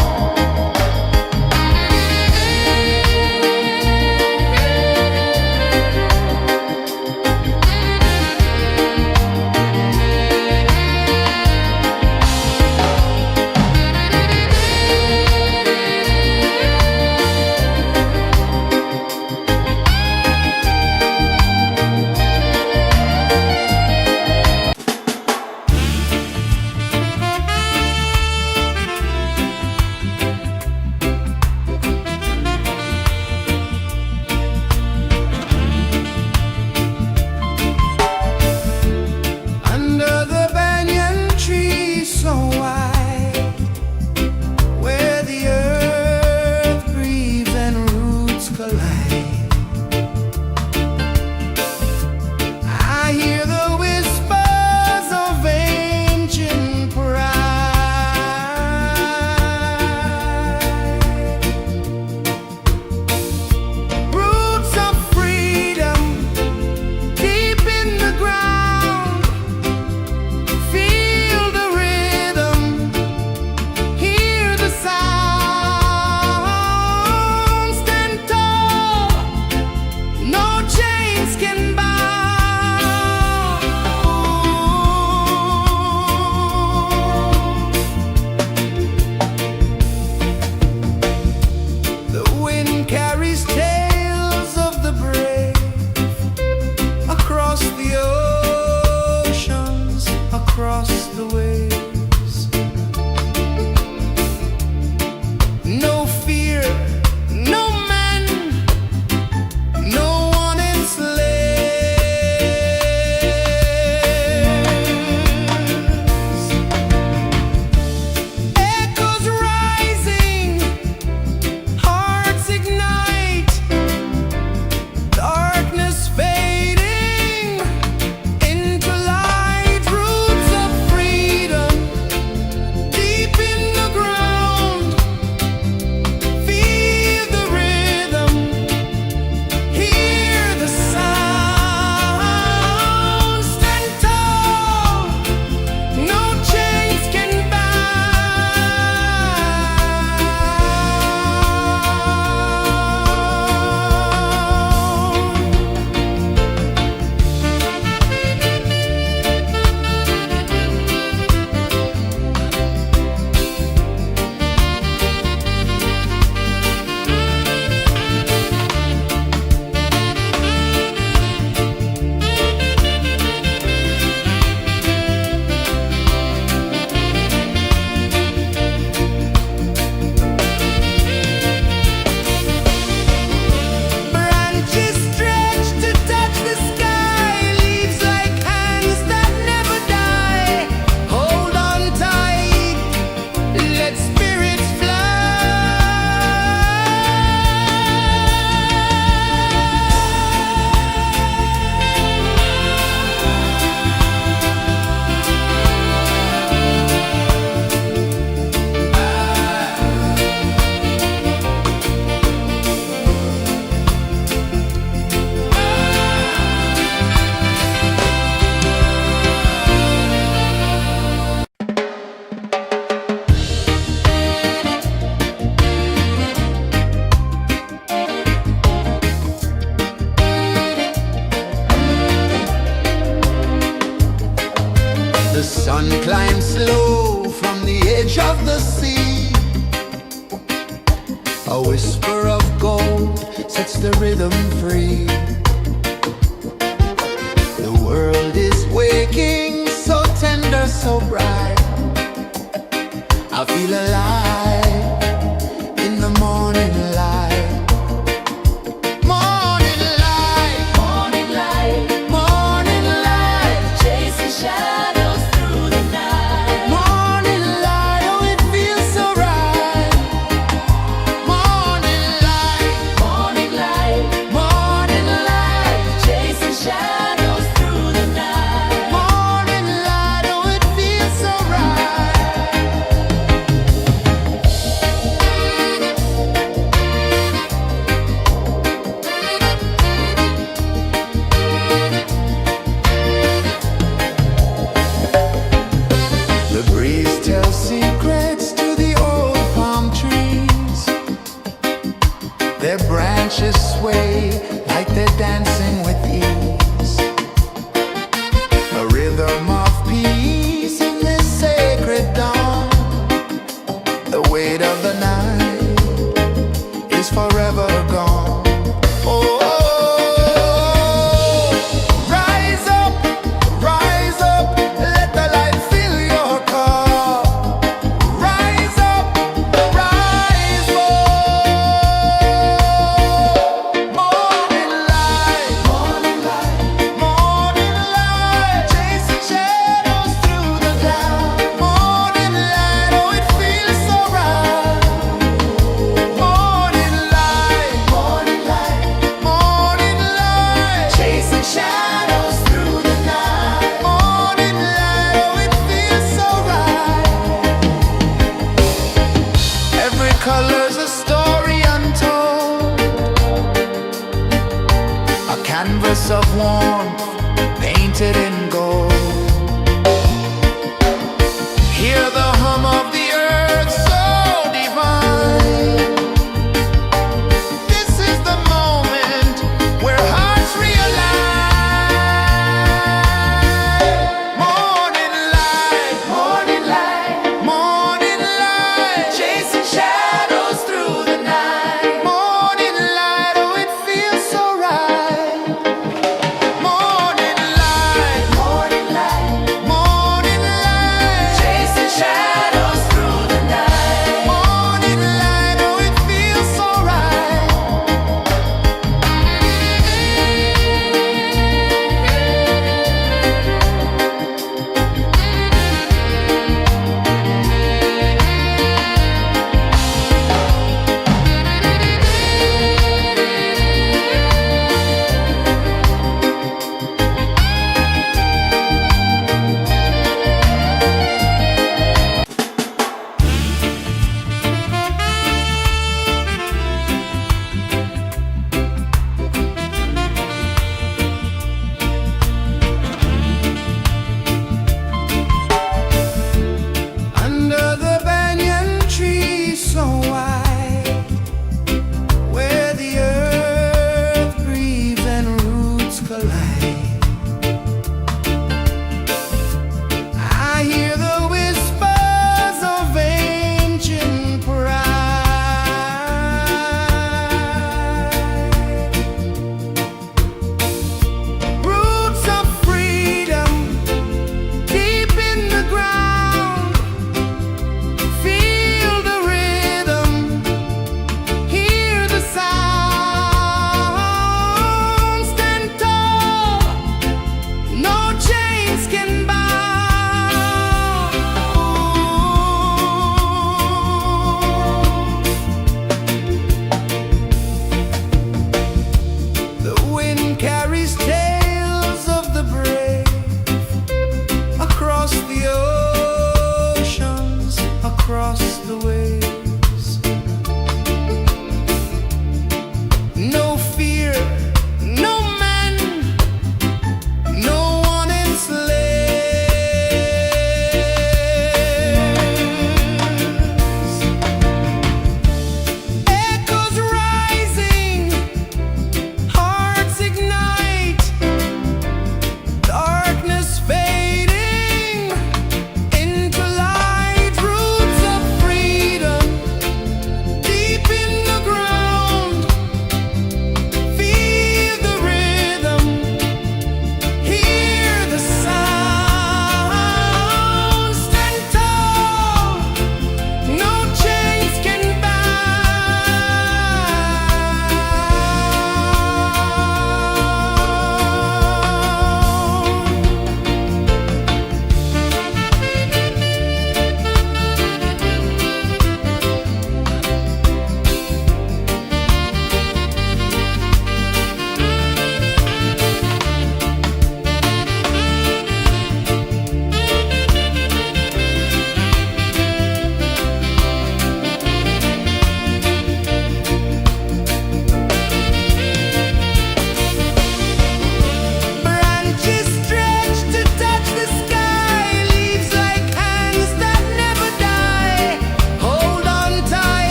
Under the banyan tree so wide, where the earth breathes and roots collide, I hear the whispers of ancient pride. Roots of freedom deep in the ground. Feel the rhythm, hear the sound. Stand tall, no chains can bound. The wind carries tales of the brave across the oceans, across the waves. No fear, no man, no one enslaved. Sun climbs slow from the edge of the sea. A whisper of gold sets the rhythm free. The world is waking, so tender, so bright. I feel alive in the morning light. Morning light, Morning light, morning light, chasing shadows through the night. morning light, oh it feels so right. Morning light, Morning light, morning light, chasing shadows through the night. morning light, oh it feels so right. The breeze tells secrets to the old palm trees. Their branches sway like they're dancing with ease. A rhythm of peace in this sacred dawn. The weight of the night is forever gone. Oh, rise up, let the light fill your cup. Rise up, rise up. Morning light, morning light, morning light, chasing shadows through the cloud. Morning light, oh it feels so right. Morning light, morning light, morning light, chasing shadows through the night. Morning light, oh it feels so right. Every color's a story untold, a canvas of warmth painted in gold. Hear the hum of the earth so divine. This is the moment where hearts realign. Morning light, morning light, morning light, chasing shadows through the night. Morning light, oh it feels so right. Morning light, morning light, morning light, chasing shadows through the night. Morning light, oh it feels so right. Under the banyan tree so wide, where the earth breathes and roots collide, I hear the whispers of ancient pride. Roots of freedom deep in the ground. Feel the rhythm, hear the sound. Stand tall, no chains can bound. The wind carries tales of the brave across the oceans, across the waves. No fear, no man, no one enslaves. Echoes rising, hearts ignite.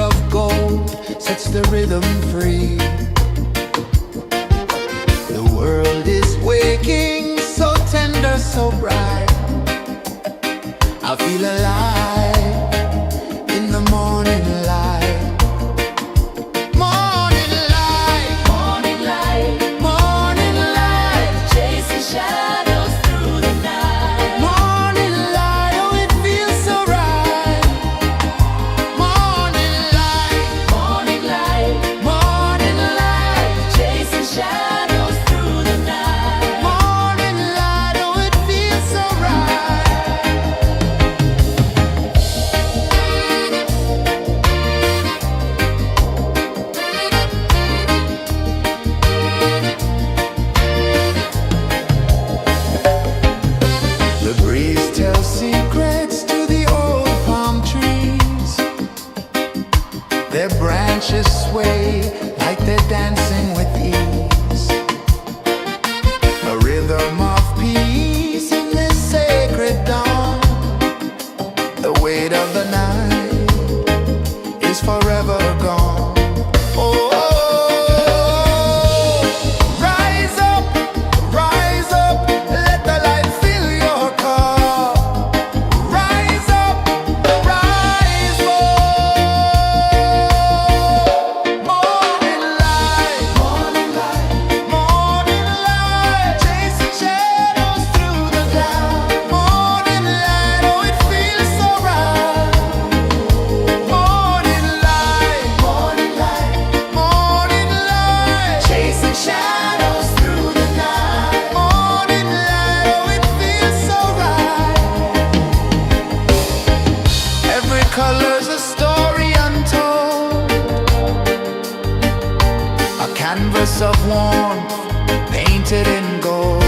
of gold sets the rhythm free. The world is waking, so tender, so bright. I feel alive in the morning light. Morning light, Morning light, morning light, chasing shadows through the night. morning light, oh it feels so right. Morning light, Morning light, morning light, chasing shadows through the night. morning light, oh it feels so right. The breeze tells secrets to the old palm trees. Their branches sway like they're dancing with ease. A rhythm of peace in this sacred dawn. The weight of the night is forever gone. Oh, rise up, let the light fill your cup. Rise up, rise up. Morning light, morning light, morning light, chasing shadows through the cloud. Morning light, oh it feels so right. Morning light, morning light, morning light, chasing shadows through the night. Morning light, oh it feels so right. Every color's a story untold, a canvas of warmth painted in gold.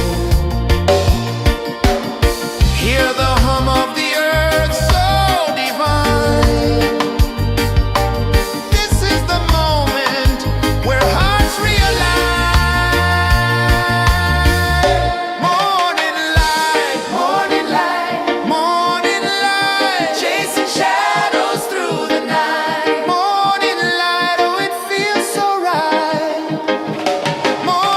Hear the hum of the earth so divine. This is the moment where hearts realign. Morning light, morning light, morning light, chasing shadows through the night. Morning light, oh it feels so right. Morning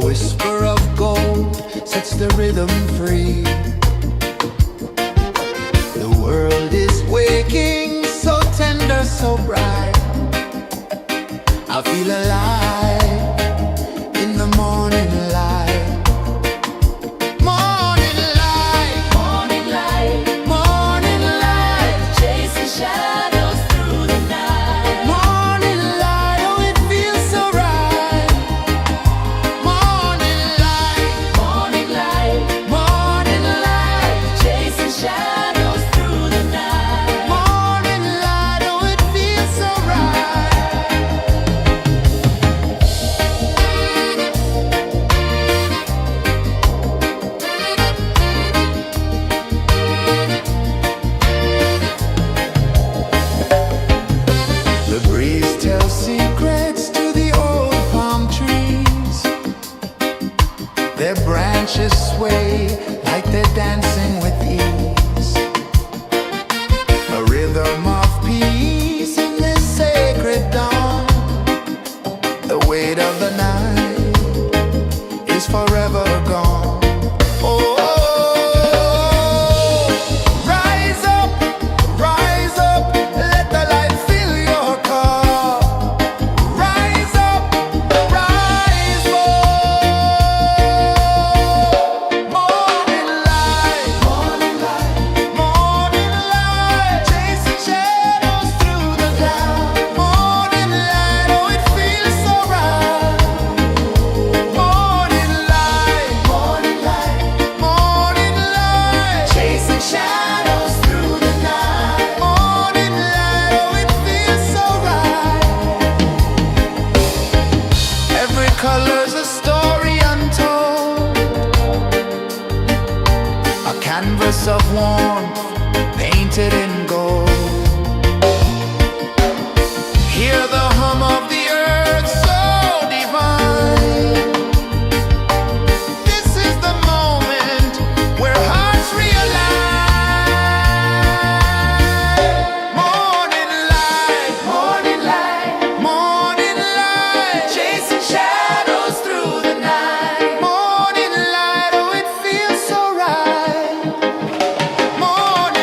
whisper of gold sets the rhythm free. The world is waking, so tender, so bright. I feel alive in the morning light. Morning light, Morning light, morning light, chasing shadows through the night. morning light, oh it feels so right. Morning light, Morning light, morning light, chasing shadows through the night. morning light, oh it feels so right. The breeze tells secrets to the old palm trees. Their branches sway like they're dancing with ease. A rhythm of peace in this sacred dawn. The weight of the night is forever gone. Oh, rise up, let the light fill your cup. Rise up, rise up. Morning light, morning light, morning light, chasing shadows through the cloud. Morning light, oh it feels so right. Morning light, morning light, morning light, chasing shadows through the night. Morning light, oh it feels so right. Every color's a story untold, a canvas of warmth painted in gold. Hear the hum of the earth so divine. This is the moment where hearts realign. Morning light, morning light, morning light, chasing shadows through the night. Morning light, oh it feels so right. Morning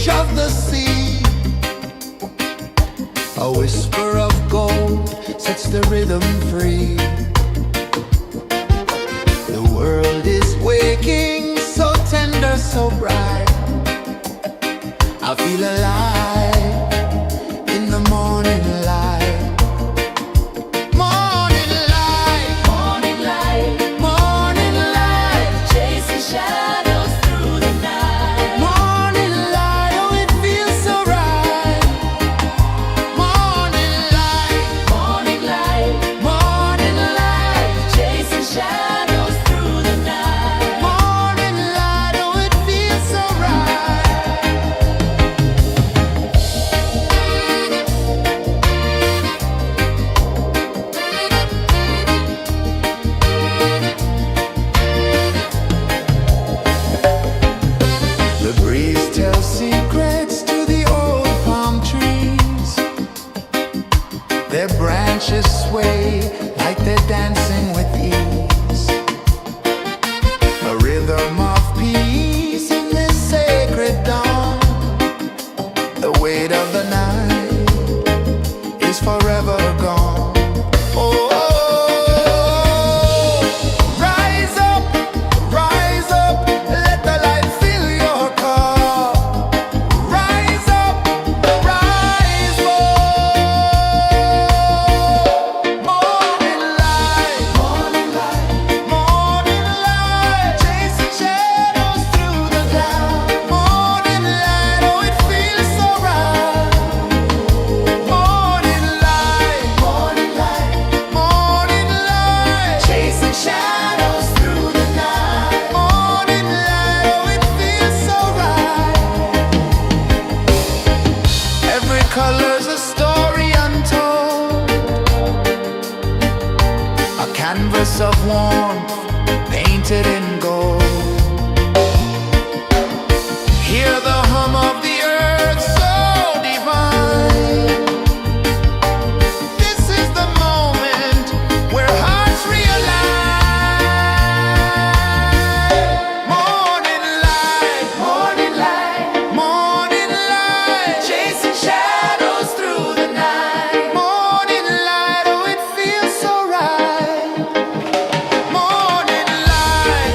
edge of the sea. A whisper of gold sets the rhythm free. The world is waking, so tender, so bright. I feel alive in the morning light. Morning light, Morning light, morning light, chasing shadows through the night. morning light, oh it feels so right. Morning light, Morning light, morning light, chasing shadows through the night. morning light, oh it feels so right. The breeze tells secrets to the old palm trees. Their branches sway like they're dancing with ease. A rhythm of peace in this sacred dawn. The weight of the night is forever gone. Oh, rise up, let the light fill your cup. Rise up, rise up. Morning light, morning light, chasing shadows through the cloud. Morning light, oh it feels so right. Morning light, morning light, chasing shadows through the night. Morning light, oh it feels so right. Every color's a story untold, a canvas of warmth painted in gold. Hear the hum of the earth so divine. This is the moment where hearts realign. Morning light, morning light, chasing shadows through the night. Morning light, oh it feels so right. Morning light,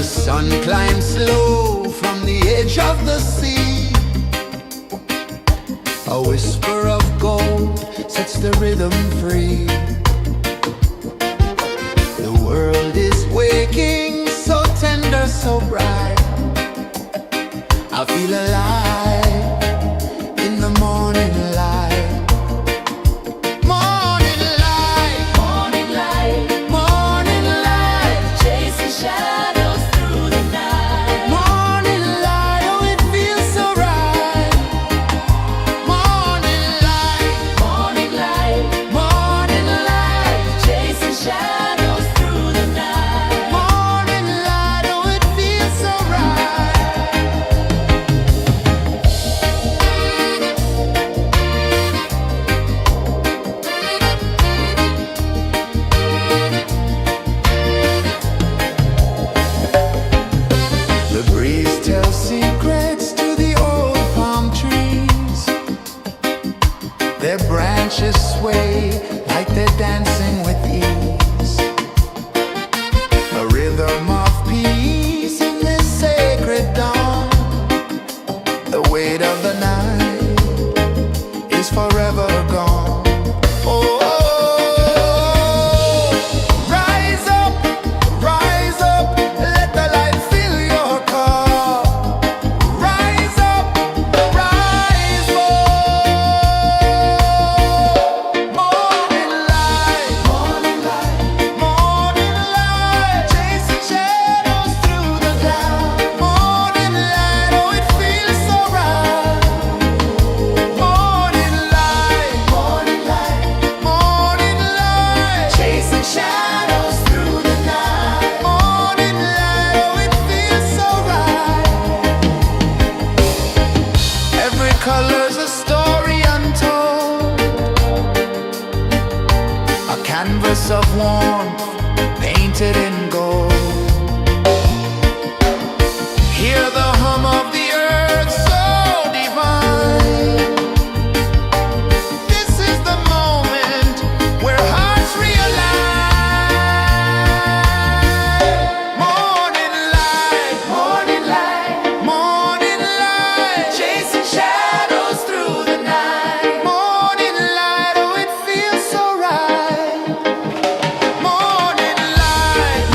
The sun climbs slow from the edge of the sea. A whisper of gold sets the rhythm free. The world is waking, so tender, so bright. I feel alive in the morning light. Morning light, Morning light, morning light, chasing shadows through the night. morning light, oh it feels so right. Morning light, Morning light, morning light, chasing shadows through the night. morning light, oh it feels so right. The breeze tells secrets to the old palm trees. Their branches sway like they're dancing with ease. A rhythm of peace in this sacred dawn. The weight of the night is forever gone. Oh, rise up, let the light fill your cup. Rise up, rise up. Morning light, morning light, morning light, chasing shadows through the cloud. Morning light, oh it feels so right. Morning light, morning light, morning light, chasing shadows through the night. Morning light, oh it feels so right. Every color's a story untold, a canvas of warmth painted in gold. Hear the hum of the earth so divine. This is the moment where hearts realign. Morning light, morning light, morning light, chasing shadows through the night. Morning light, oh it feels so right. Morning light,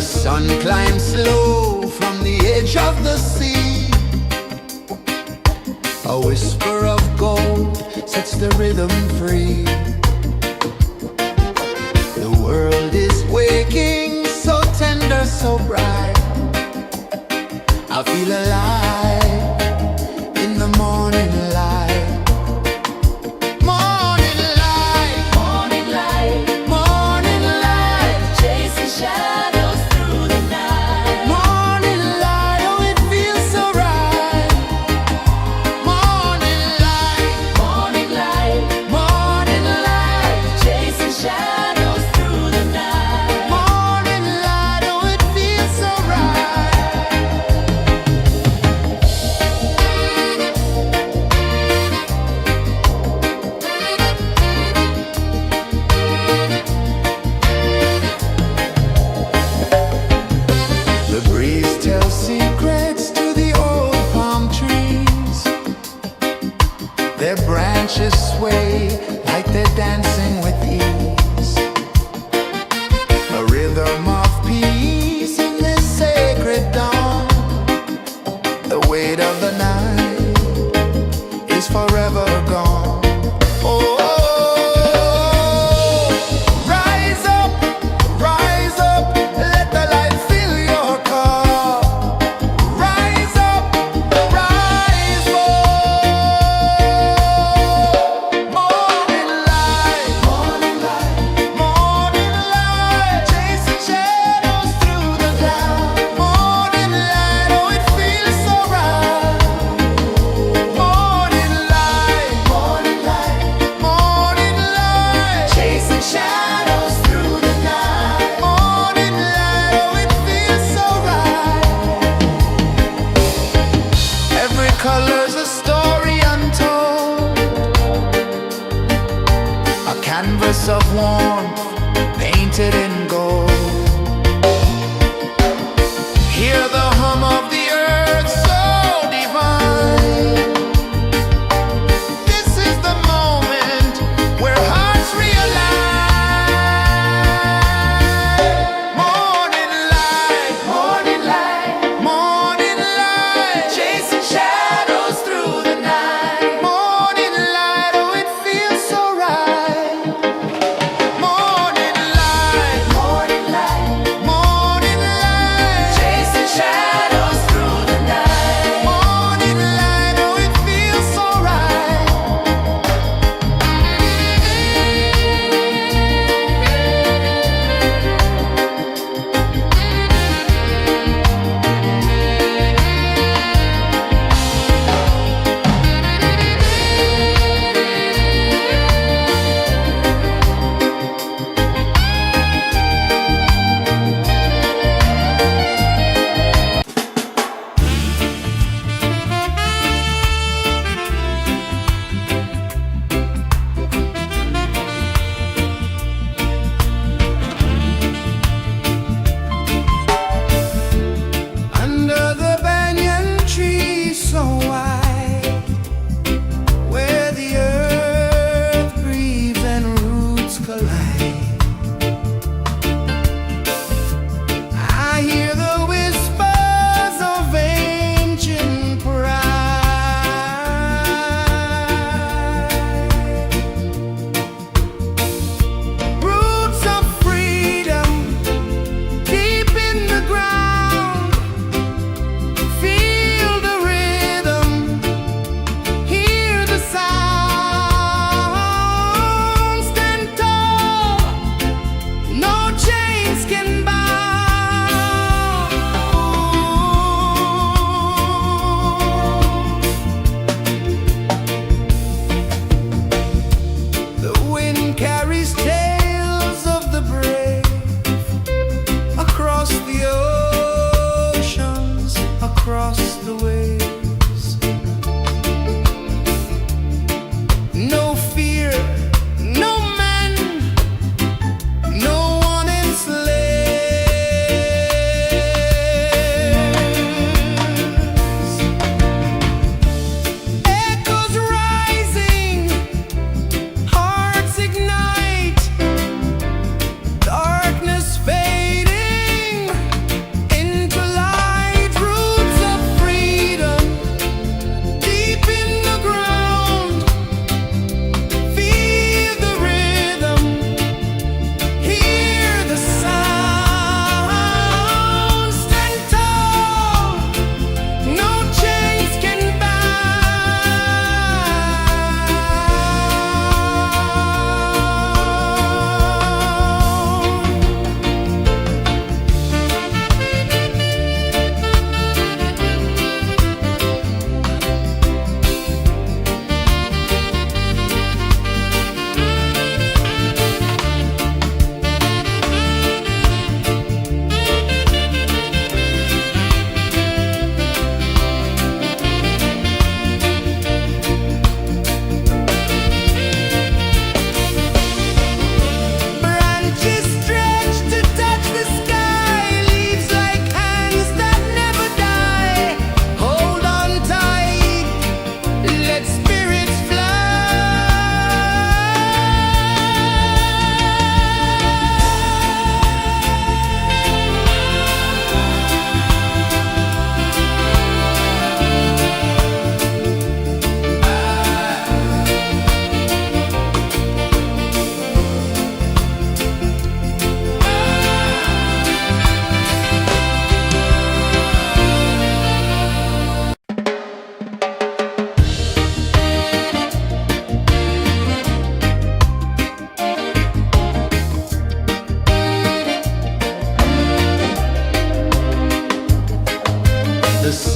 The sun climbs slow from the edge of the sea. A whisper of gold sets the rhythm free. The world is waking, so tender, so bright. I feel alive in the morning light. Morning light, Morning light, morning light, chasing shadows through the night. morning light, oh it feels so right. Morning light, Morning light, morning light.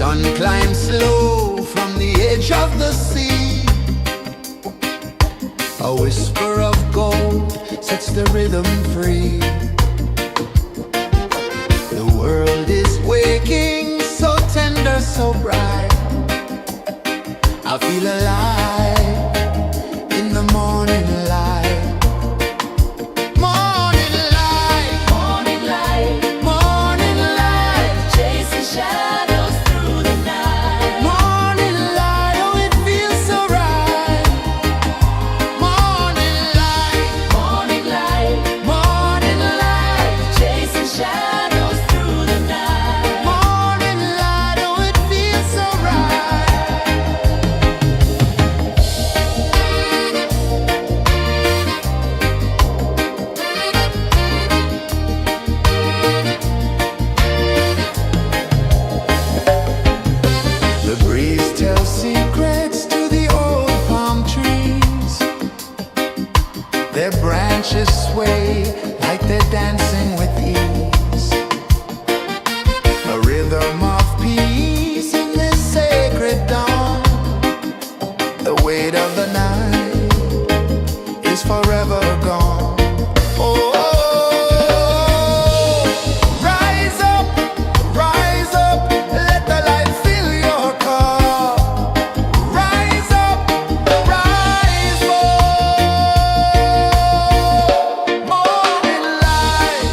sun climbs slow from the edge of the sea. A whisper of gold sets the rhythm free. The world is waking, so tender, so bright. I feel alive in the morning light. Morning light, Morning light, morning light, chasing shadows through the night. morning light, oh it feels so right. Morning light, Morning light, morning light, chasing shadows through the night. morning light, oh it feels so right. The breeze tells secrets to the old palm trees. Their branches sway like they're dancing with ease. A rhythm of peace in this sacred dawn. The weight of the night is forever gone. Oh, rise up, let the light fill your cup. Rise up, rise up. Morning light,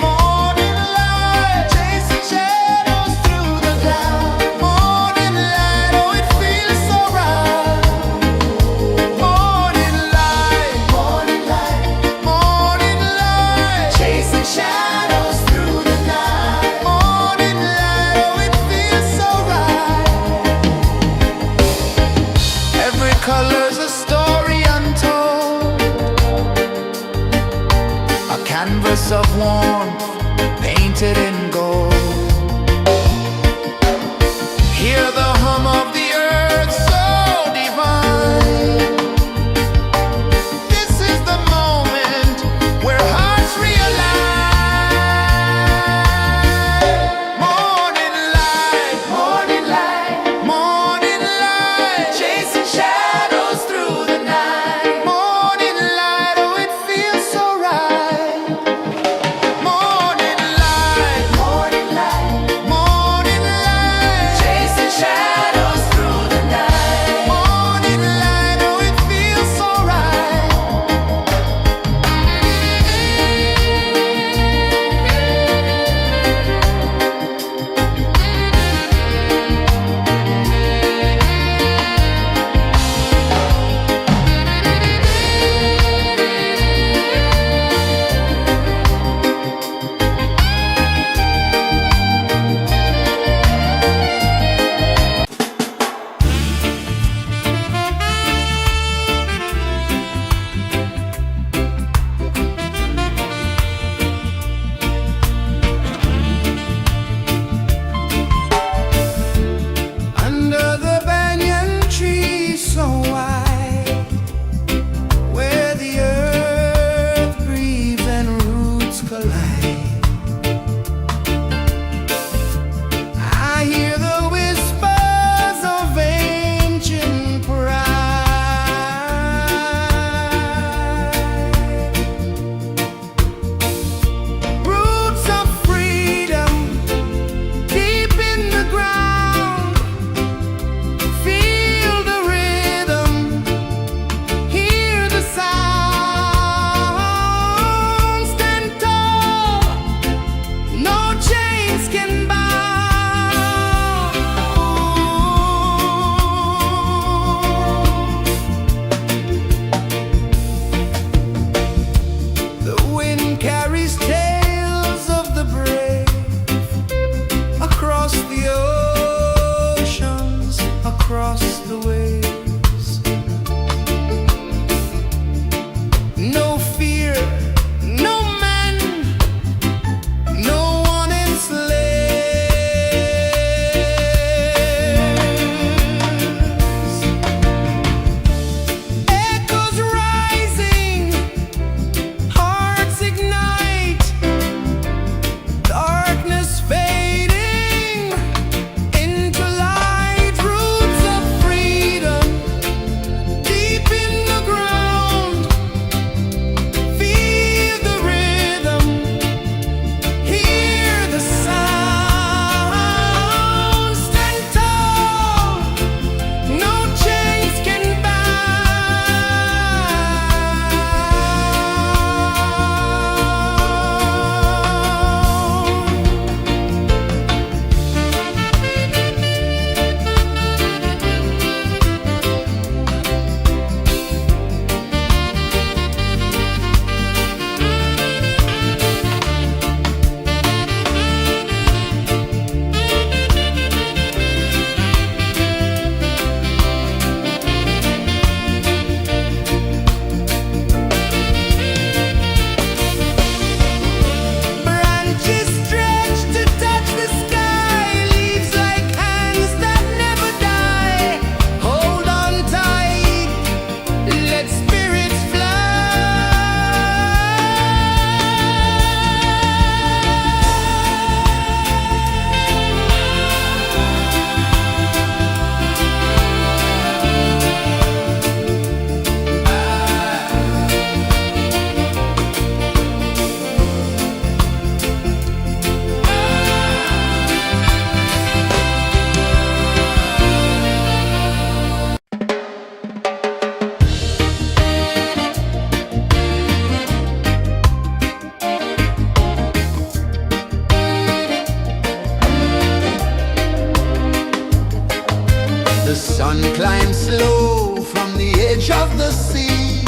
morning light, chasing shadows through the cloud. Morning light, oh it feels so right. Morning light, morning light, chasing shadows through the night. Morning light, oh it feels so right. Every color's a story untold, a canvas of warmth painted in gold. Hear the hum of the earth so divine. This is the moment where hearts realign. Morning light, morning light, chasing shadows through the night. Morning light, oh it feels so right. Morning light, chasing shadows through the night. Morning light, oh it feels so right. Under the banyan tree so wide, where the earth breathes and roots collide, I hear the whispers of ancient pride. Roots of freedom deep in the ground. Feel the rhythm, hear the sound. Stand tall, no chains can bound. The wind carries tales of the brave across the oceans, across the waves. No fear, no man, no one enslaves. Echoes rising, hearts ignite. sun climbs slow from the edge of the sea.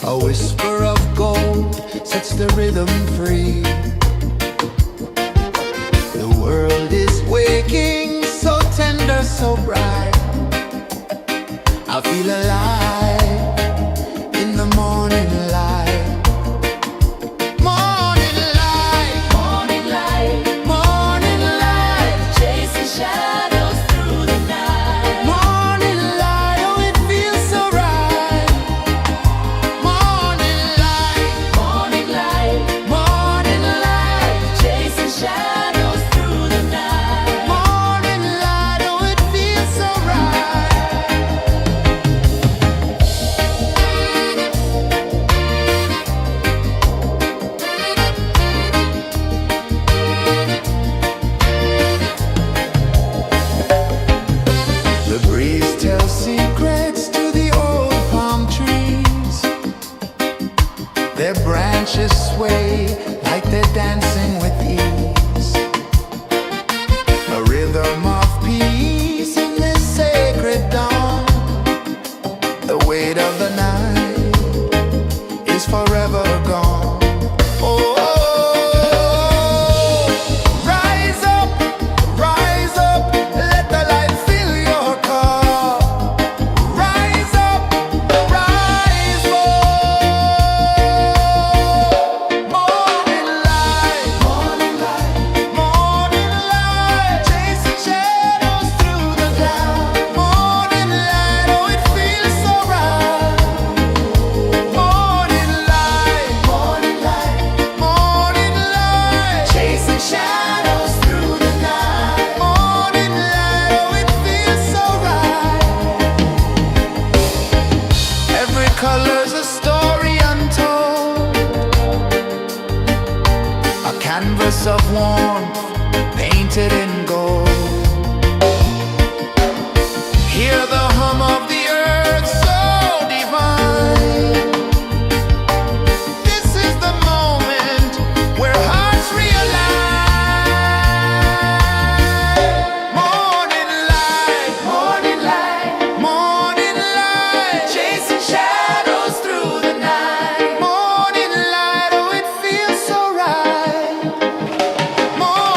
A whisper of gold sets the rhythm free. The world is waking, so tender, so bright. I feel alive in the morning light. Morning light, Morning light, morning light, chasing shadows through the night. morning light, oh it feels so right. Morning light, Morning light, morning light, chasing shadows through the night. morning light, oh it feels so right. The breeze tells secrets to the old palm trees. Their branches sway like they're dancing with ease. A rhythm of peace in this sacred dawn. The weight of the night is forever gone. Oh, rise up, let the light fill your cup. Rise up, rise up. Morning light, morning light, morning light, chasing shadows through the cloud. Morning light, oh it feels so right. Morning light, morning light, morning light, chasing shadows through the night. Morning light, oh it feels so right. Every color's a story untold, a canvas of warmth painted in gold. Hear the hum of the earth so divine. This is the moment where hearts realign. Morning light, morning light, morning light, chasing shadows through the night. Morning light, oh it feels so right. Morning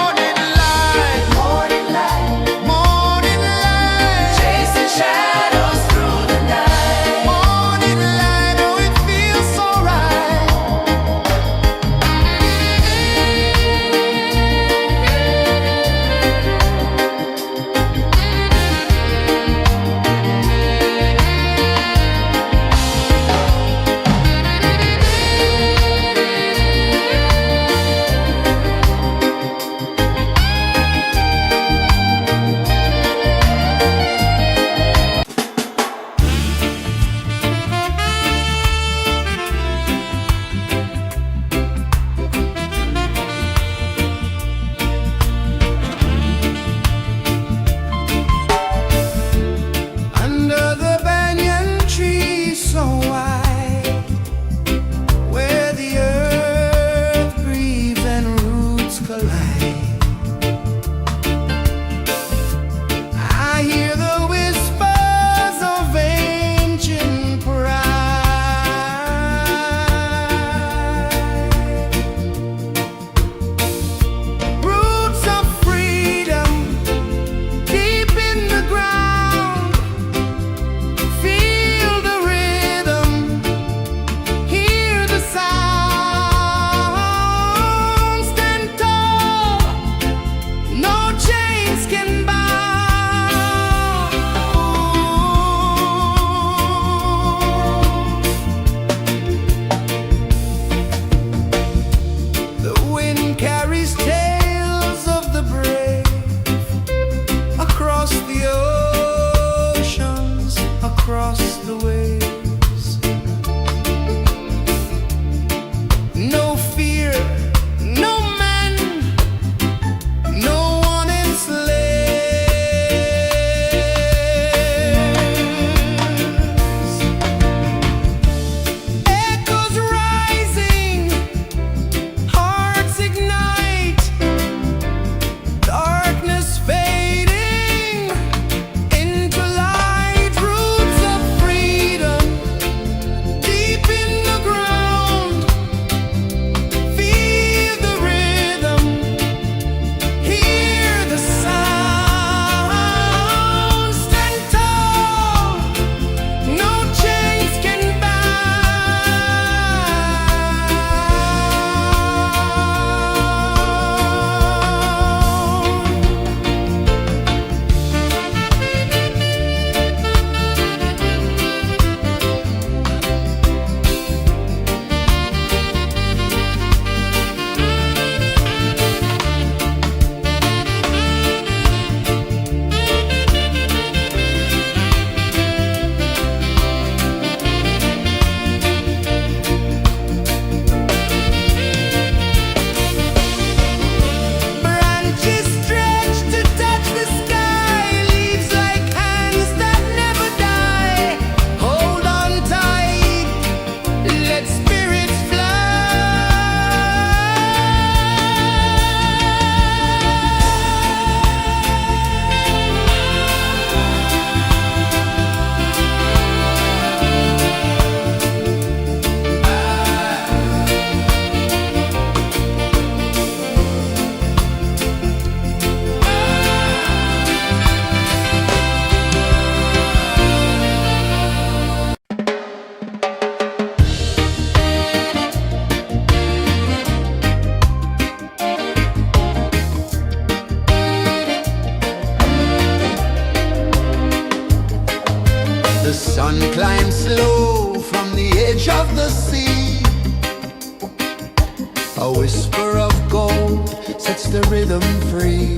A whisper of gold sets the rhythm free.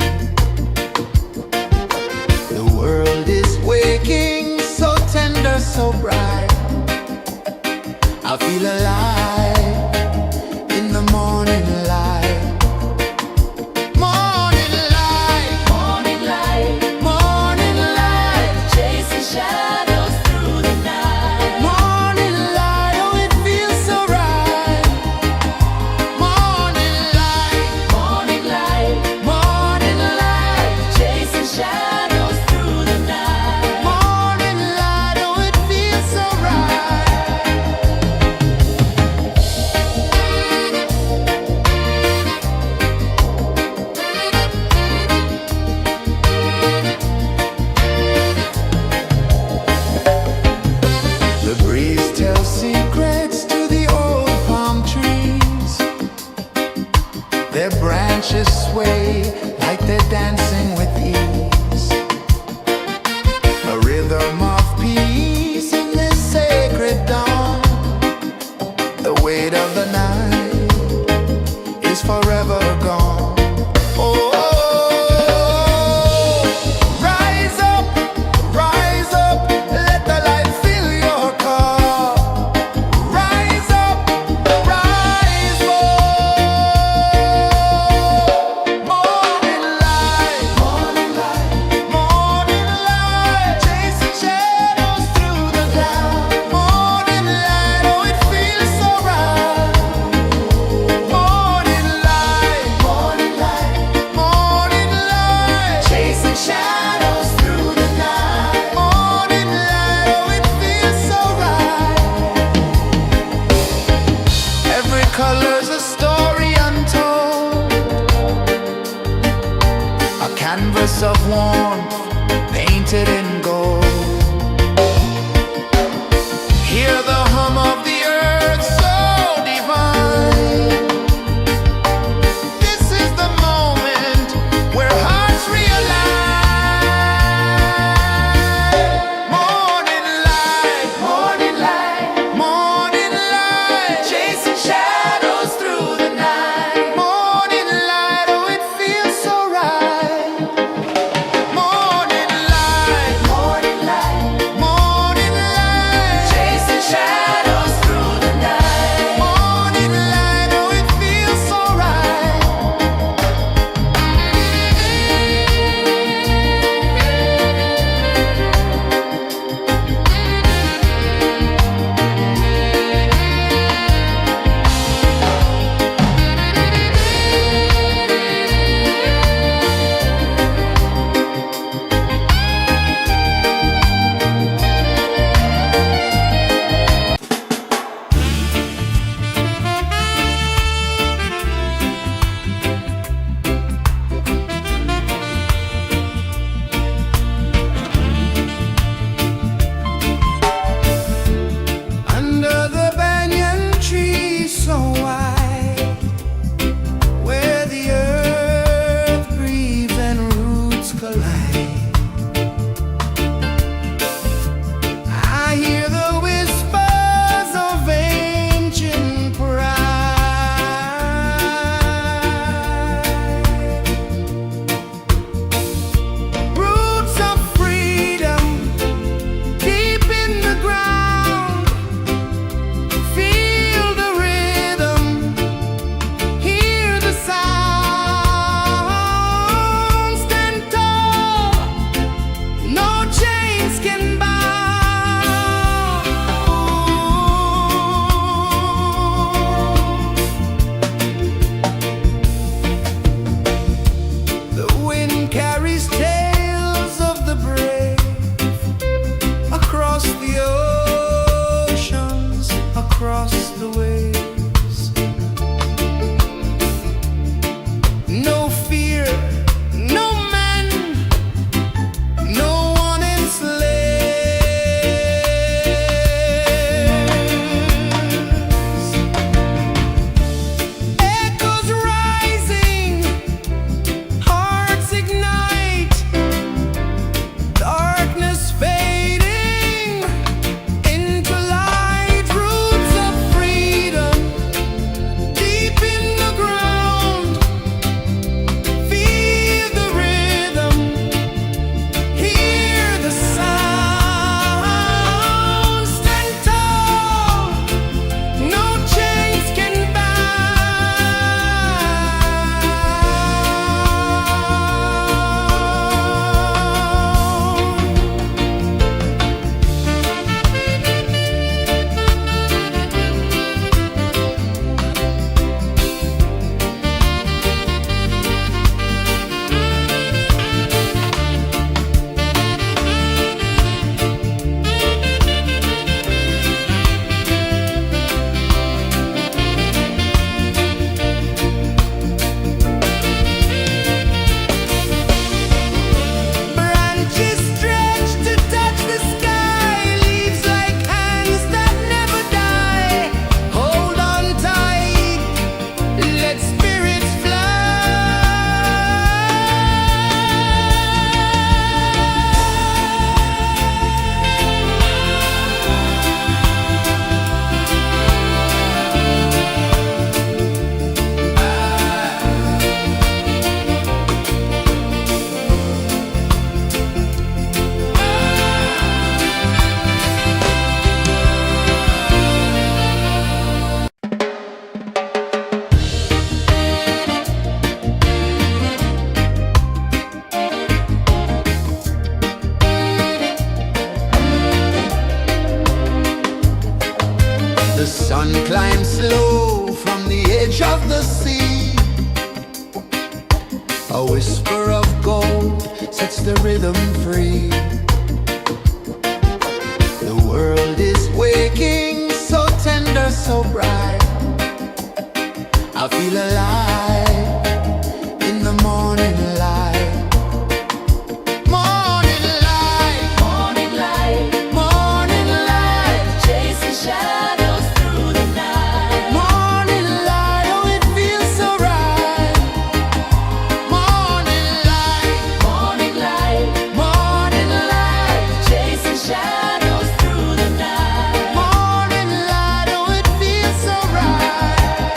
The world is waking, so tender, so bright. I feel alive in the morning light. Morning light, Morning light, morning light, chasing shadows through the night. morning light, oh it feels so right. Morning light, Morning light, morning light, chasing shadows through the night. morning light, oh it feels so right. The breeze tells secrets to the old palm trees. Their branches sway like they're dancing with ease. A rhythm of peace in this sacred dawn. The weight of the night is forever gone. Oh, rise up, let the light fill your car. Rise up, rise up. Morning light, morning light, morning light, chasing shadows through the cloud. Morning light, oh it feels so right. Morning light, morning light, morning light, chasing shadows through the night. Morning light, oh it feels so right. Every color's a story untold, a canvas of warmth painted in gold. Hear the hum of the earth so divine. This is the moment where hearts realign. Morning light, morning light, morning light, chasing shadows through the night. Morning light, oh it feels so right. Morning rhythm free. The world is waking, so tender, so bright. I feel alive in the morning light. Morning light, Morning light, morning light, chasing shadows through the night. morning light, oh it feels so right. Morning light, Morning light, morning light, chasing shadows through the night. morning light, oh it feels so right.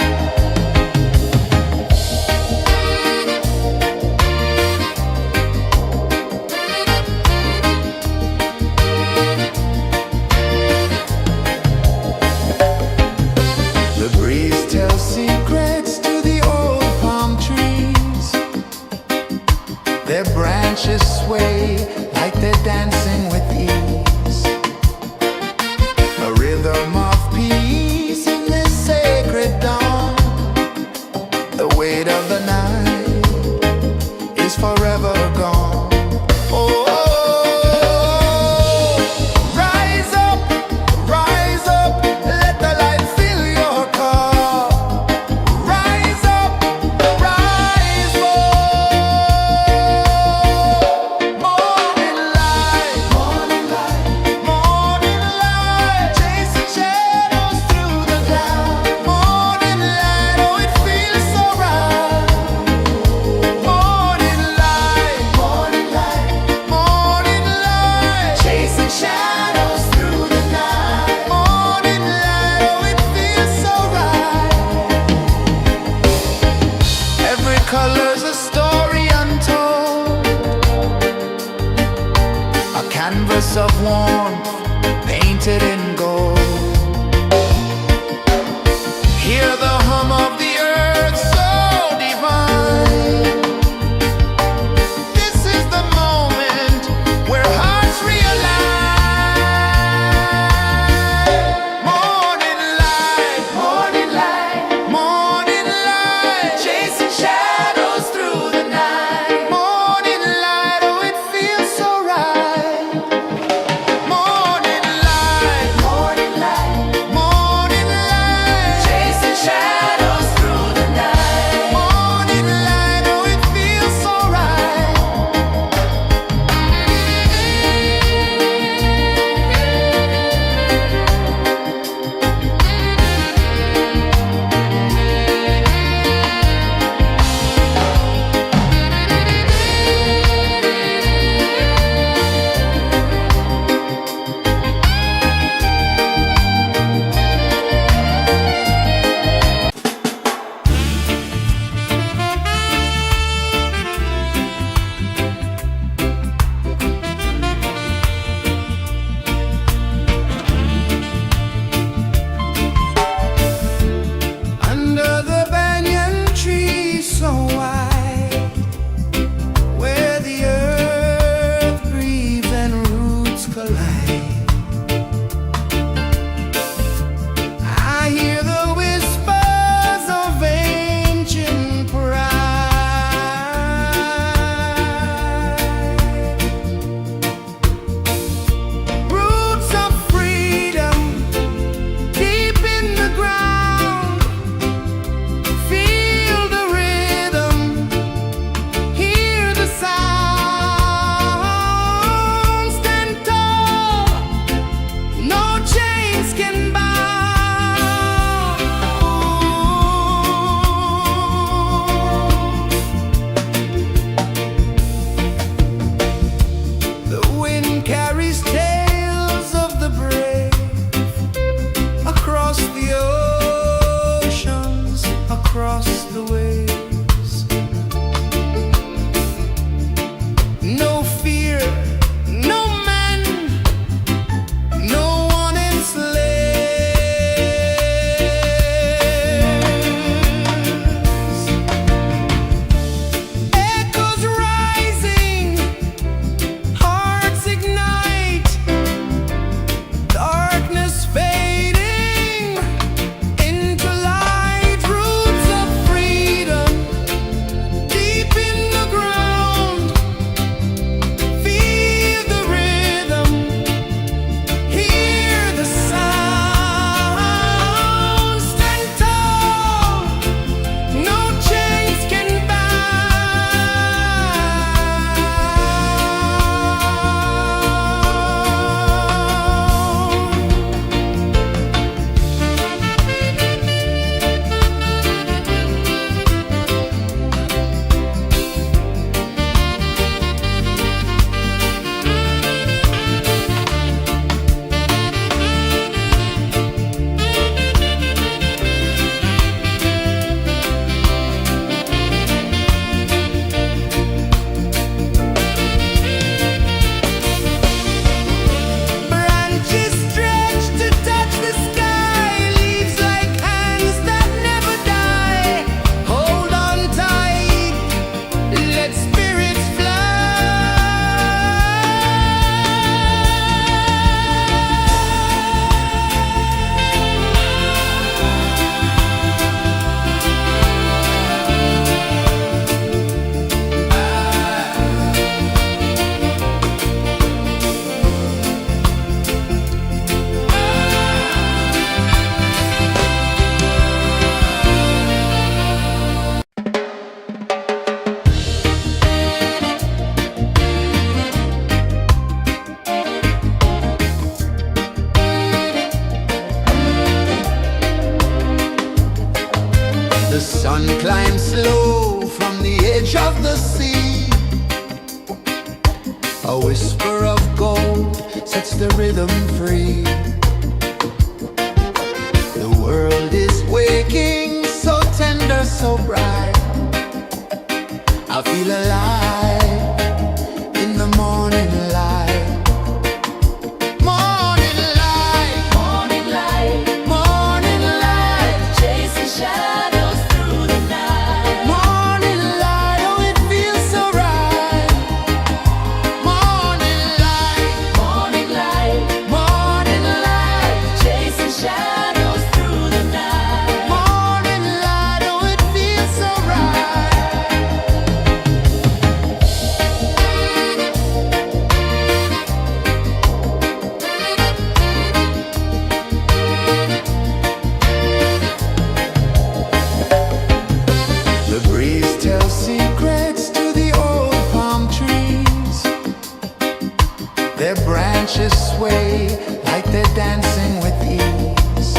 The sun climbs slow from the edge of the sea. A whisper of gold sets the rhythm free. The world is waking, so tender, so bright. I feel alive in the morning light. Morning light, Morning light, morning light, chasing shadows through the night. morning light, oh it feels so right. Morning light, Morning light, morning light, chasing shadows through the night. morning light, oh it feels so right. The breeze tells secrets to the old palm trees. Their branches sway like they're dancing with ease.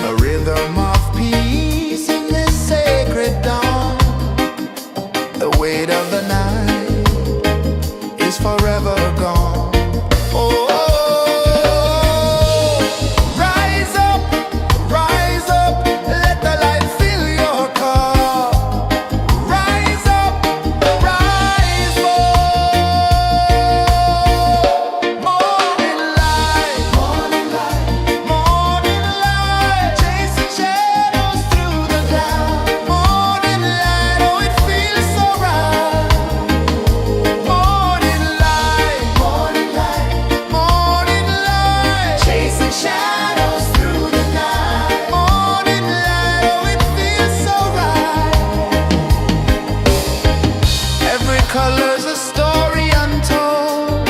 A rhythm of peace in this sacred dawn. The weight of the night is forever gone. Oh, rise up, let the light fill your car. Rise up, rise more. Morning light, morning light, morning light, chasing shadows through the cloud. Morning light, oh it feels so right. Morning light, morning light, morning light, chasing shadows through the night. Morning light, oh it feels so right. Every color's a story untold,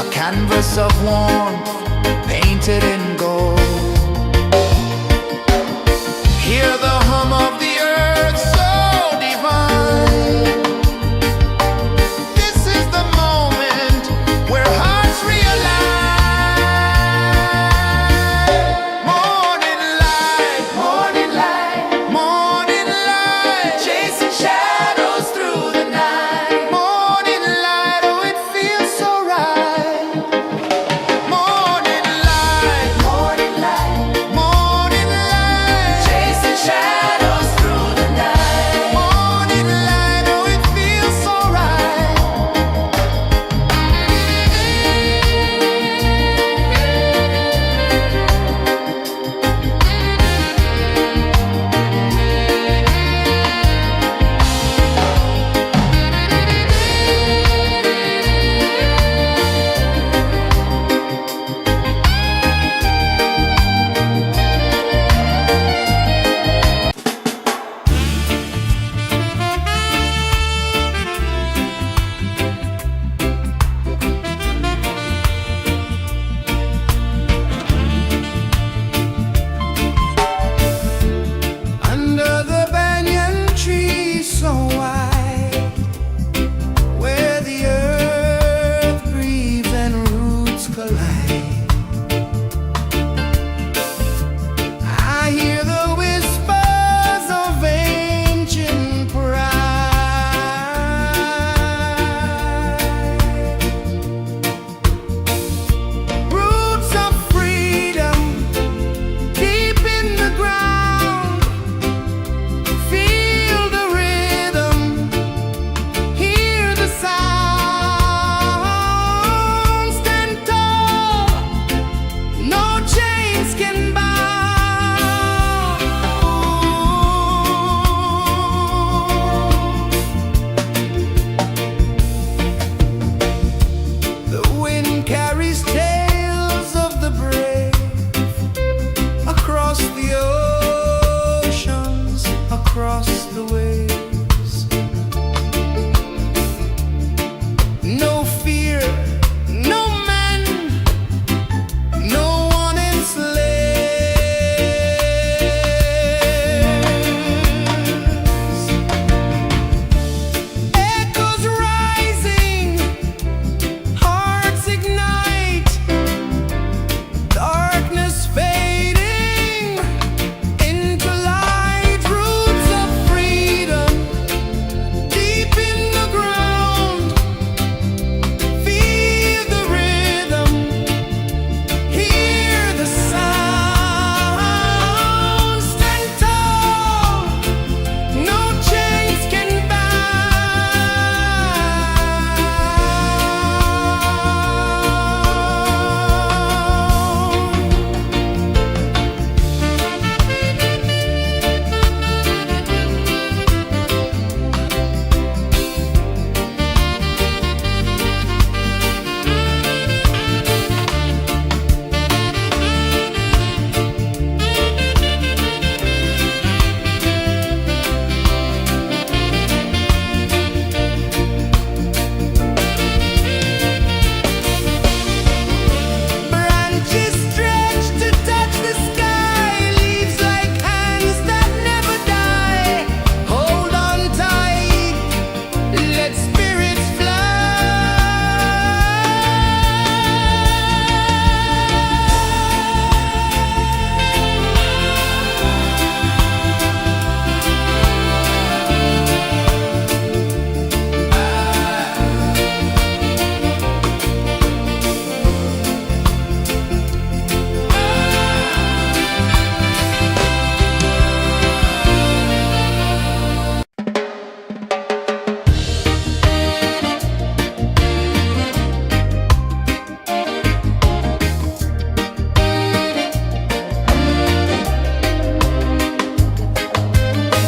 a canvas of warmth painted in gold. Hear the hum of the earth so divine. This is the moment where hearts realign. Morning light, morning light, morning light, chasing shadows through the night. Morning light, oh it feels so right. Morning light,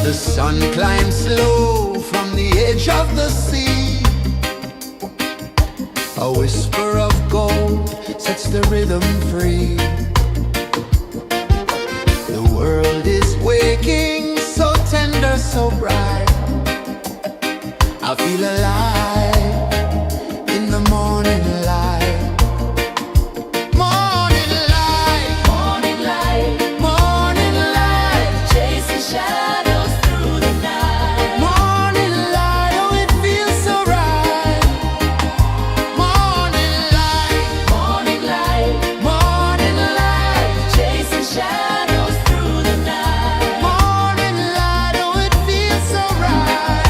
The sun climbs slow from the edge of the sea. A whisper of gold sets the rhythm free. The world is waking, so tender, so bright. I feel alive in the morning light. Morning light, Morning light, morning light, chasing shadows through the night. morning light, oh it feels so right. Morning light, Morning light, morning light, chasing shadows through the night. morning light, oh it feels so right.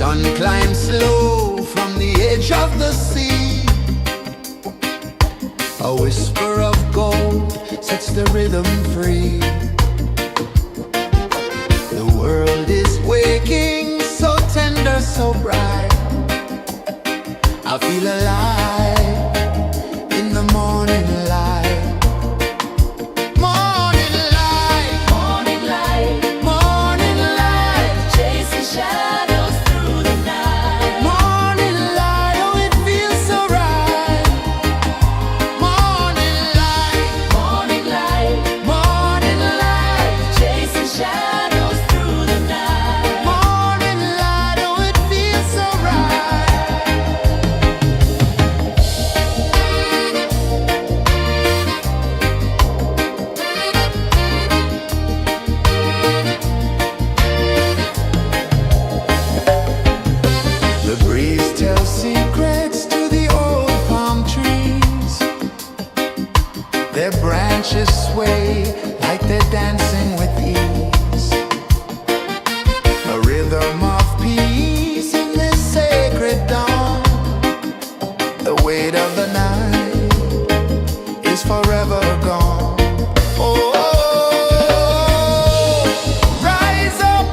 Sun climbs slow from the edge of the sea. A whisper of gold sets the rhythm free. The world is waking, so tender, so bright. I feel alive in the morning light. Morning light, Morning light, morning light, chasing shadows through the night. morning light, oh it feels so right. Morning light, Morning light, morning light, chasing shadows through the night. morning light, oh it feels so right. The breeze tells secrets to the old palm trees. Their branches sway like they're dancing with ease. A rhythm of peace in this sacred dawn. The weight of the night is forever gone. Oh, rise up,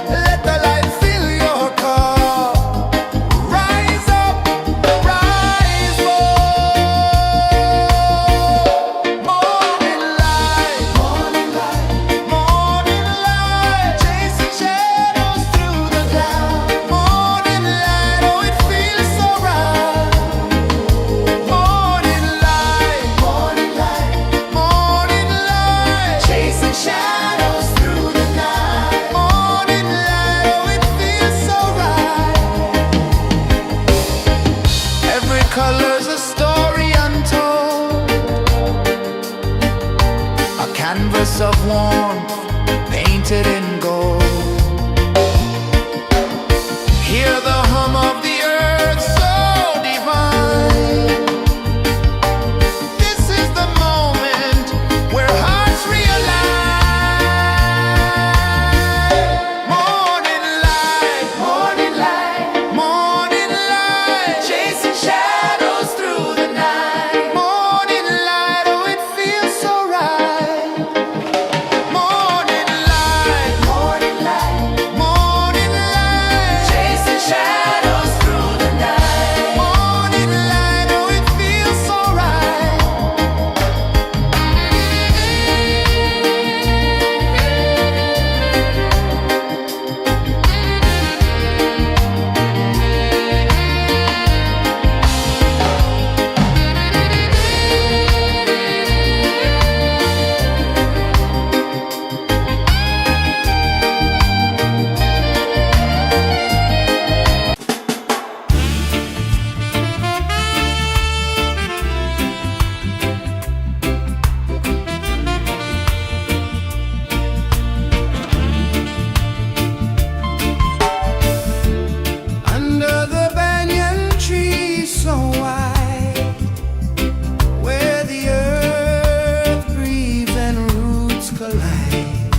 let the light fill your cup. Rise up, rise up. Morning light, morning light, morning light, chasing shadows through the cloud. Morning light, oh it feels so right. Morning light, morning light, morning light, chasing shadows through the night. Morning light, oh it feels so right. Every color's a story untold, a canvas of warmth painted in gold. Hear the hum of the earth so divine. This is the moment where hearts realign. Morning light, morning light, morning light, chasing shadows through the night. Morning light, oh it feels so right. Morning light, morning light, morning light, chasing shadows through the night. Morning light, oh it feels so right. Under the banyan tree so wide, where the earth breathes and roots collide,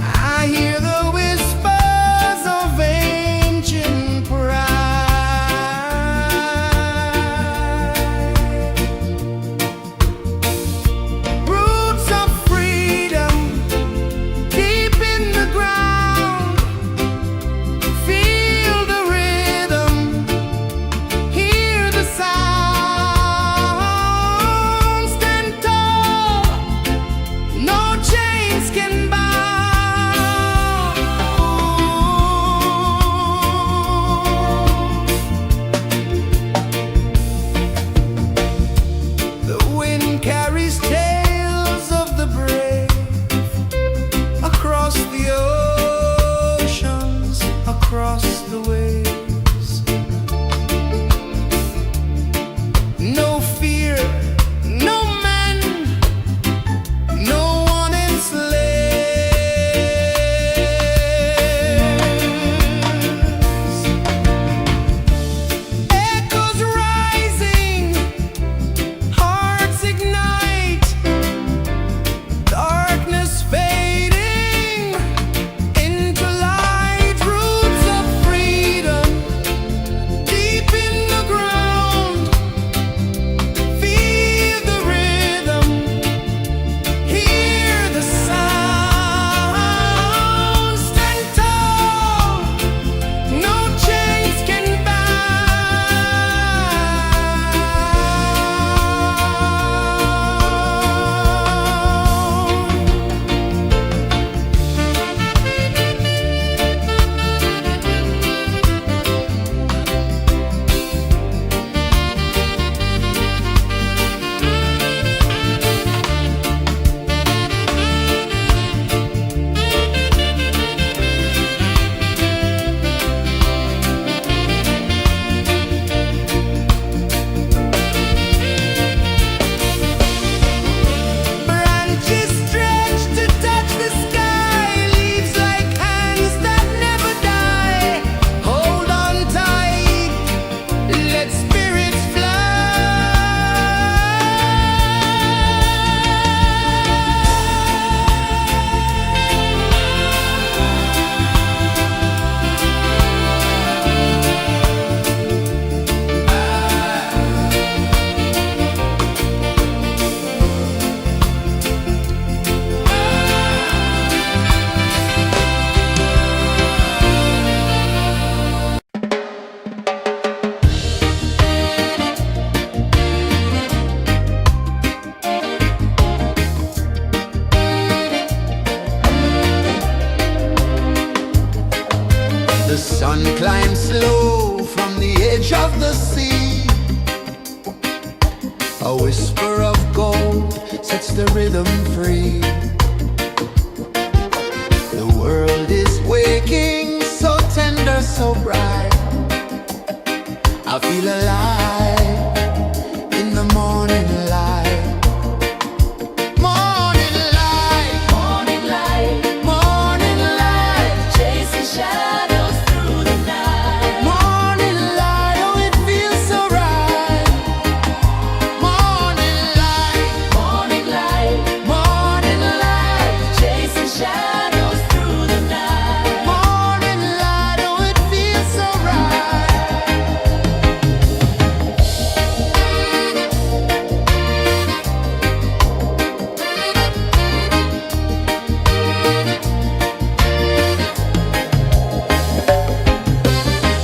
I hear the whispers of ancient pride. Roots of freedom deep in the ground. Feel the rhythm, hear the sound. Stand tall, no chains can bound. The wind carries tales of the brave across the oceans, across the waves. No fear, no man, no one enslaves. Echoes rising, hearts ignite. Sun climbs slow from the edge of the sea. A whisper of gold sets the rhythm free. The world is waking, so tender, so bright. I feel alive in the morning light. Morning light, Morning light, morning light, chasing shadows through the night. morning light, oh it feels so right. Morning light, Morning light, morning light, chasing shadows through the night. morning light, oh it feels so right.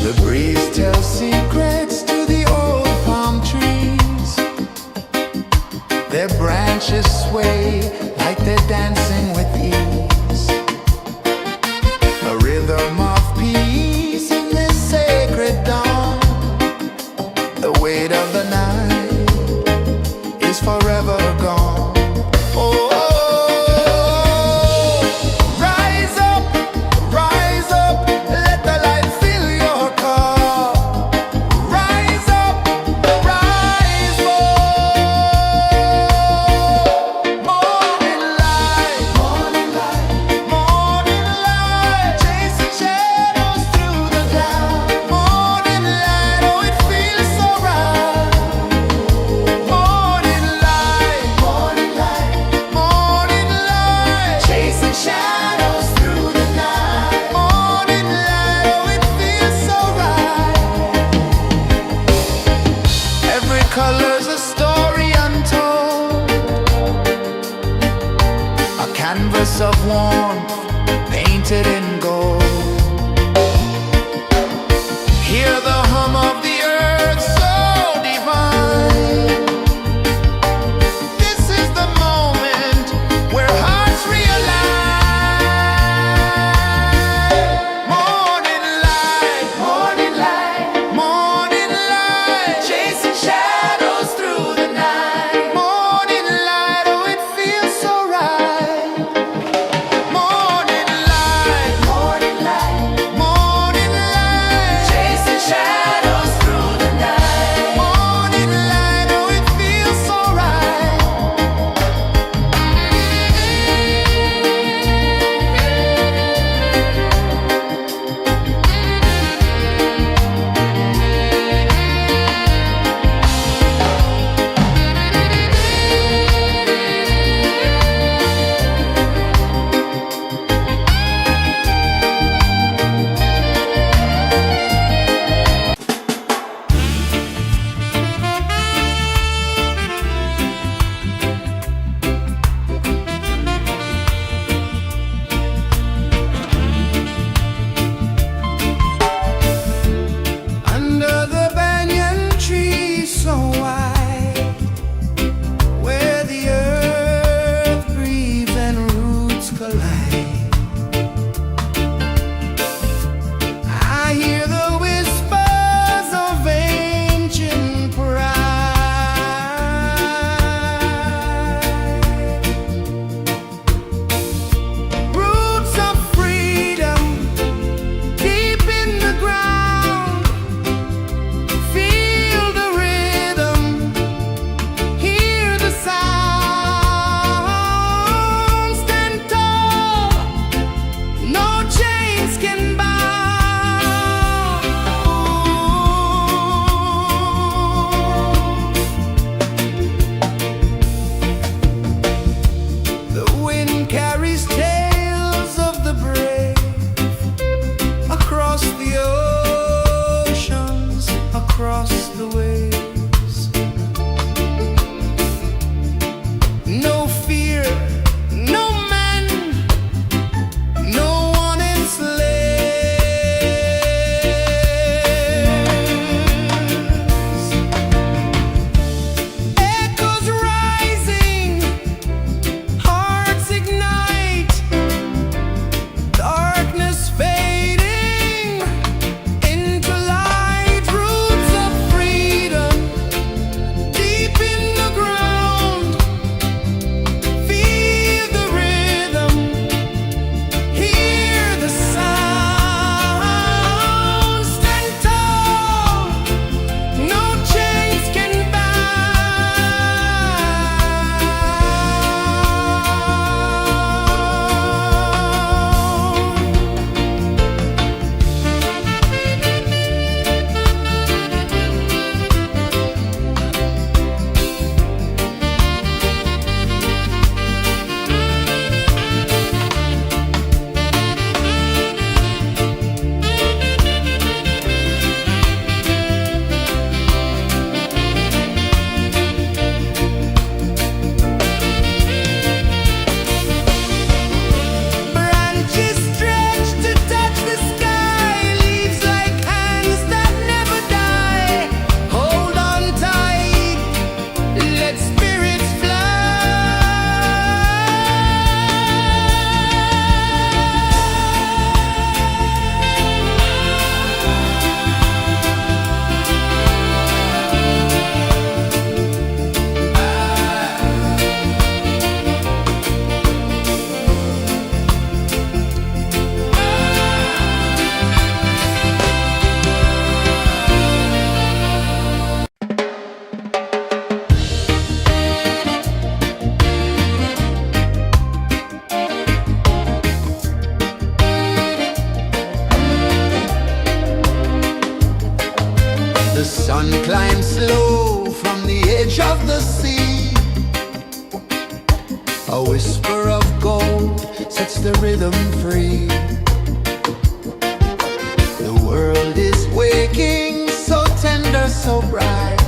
The breeze tells secrets to the old palm trees. Their branches sway like they're dancing with ease. A rhythm of peace in this sacred dawn. The weight of the night is forever gone. Oh, rise up, let the light fill your cup. Rise up, rise more. Morning light, morning light, chasing shadows through the cloud. Morning light, oh it feels so right. Morning light, chasing shadows through the night. Morning light, oh it feels so right. Every color's a story untold, a canvas of warmth painted in gold. Hear the hum of the earth so divine. This is the moment where hearts realign. Morning light, morning light, chasing shadows through the night. Morning light, oh it feels so right. Morning light, A whisper of gold sets the rhythm free. The world is waking, so tender, so bright.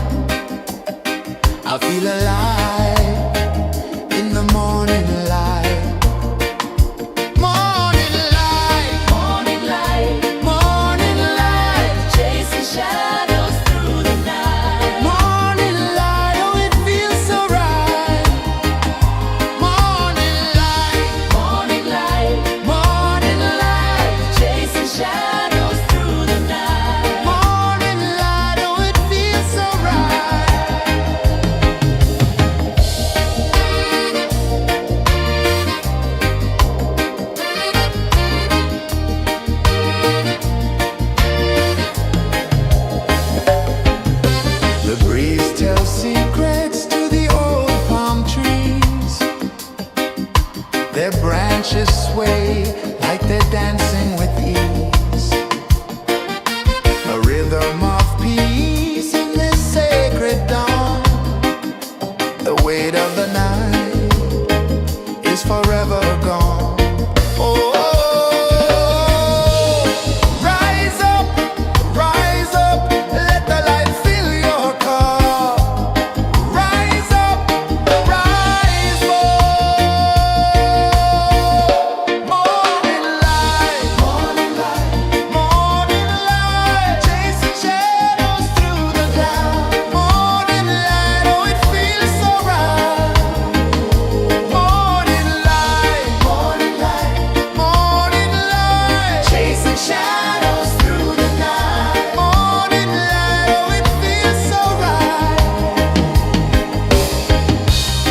I feel alive in the morning light. Morning light, Morning light, morning light, chasing shadows through the night. morning light, oh it feels so right. Morning light, Morning light, morning light, chasing shadows through the night. morning light, oh it feels so right. The breeze tells secrets to the old palm trees. Their branches sway like they're dancing with ease. A rhythm of peace in this sacred dawn. The weight of the night is forever gone. Oh, rise up, let the light fill your cup. Rise up, rise up. Morning light, morning light, chasing shadows through the cloud. Morning light, oh it feels so right. Morning light, chasing shadows through the night. Morning light, oh it feels so right.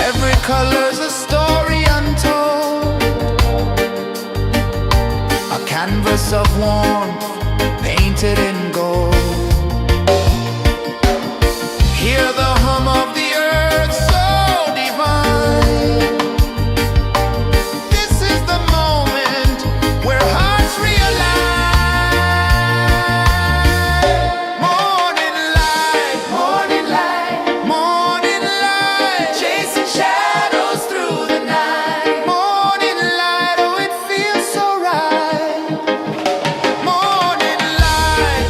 Every color's a story untold, a canvas of warmth painted in gold. Hear the hum of the earth so divine. This is the moment where hearts realign. Morning light, morning light, chasing shadows through the night. Morning light, oh it feels so right. Morning light,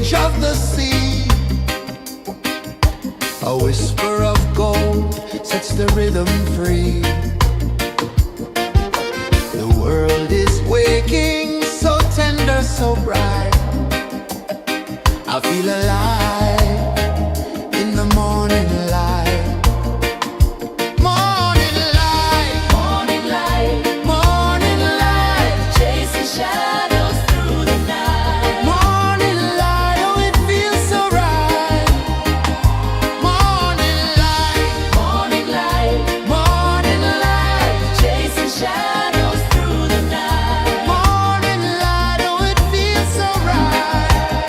edge of the sea. A whisper of gold sets the rhythm free. The world is waking, so tender, so bright. I feel alive in the morning light. Morning light, Morning light, morning light, chasing shadows through the night. morning light, oh it feels so right. Morning light, Morning light, morning light, chasing shadows through the night. morning light, oh it feels so right.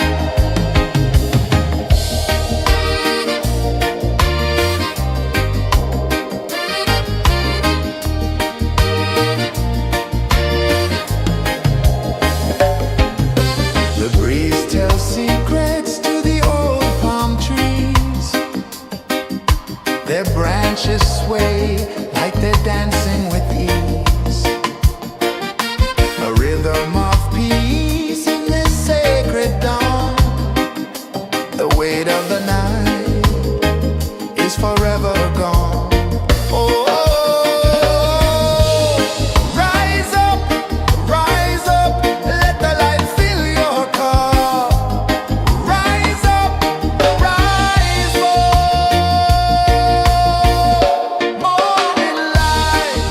The breeze tells secrets to the old palm trees. Their branches sway like they're dancing with ease. A rhythm of peace in this sacred dawn. The weight of the night is forever gone. Oh, rise up, let the light fill your cup. Rise up, rise more. Morning light,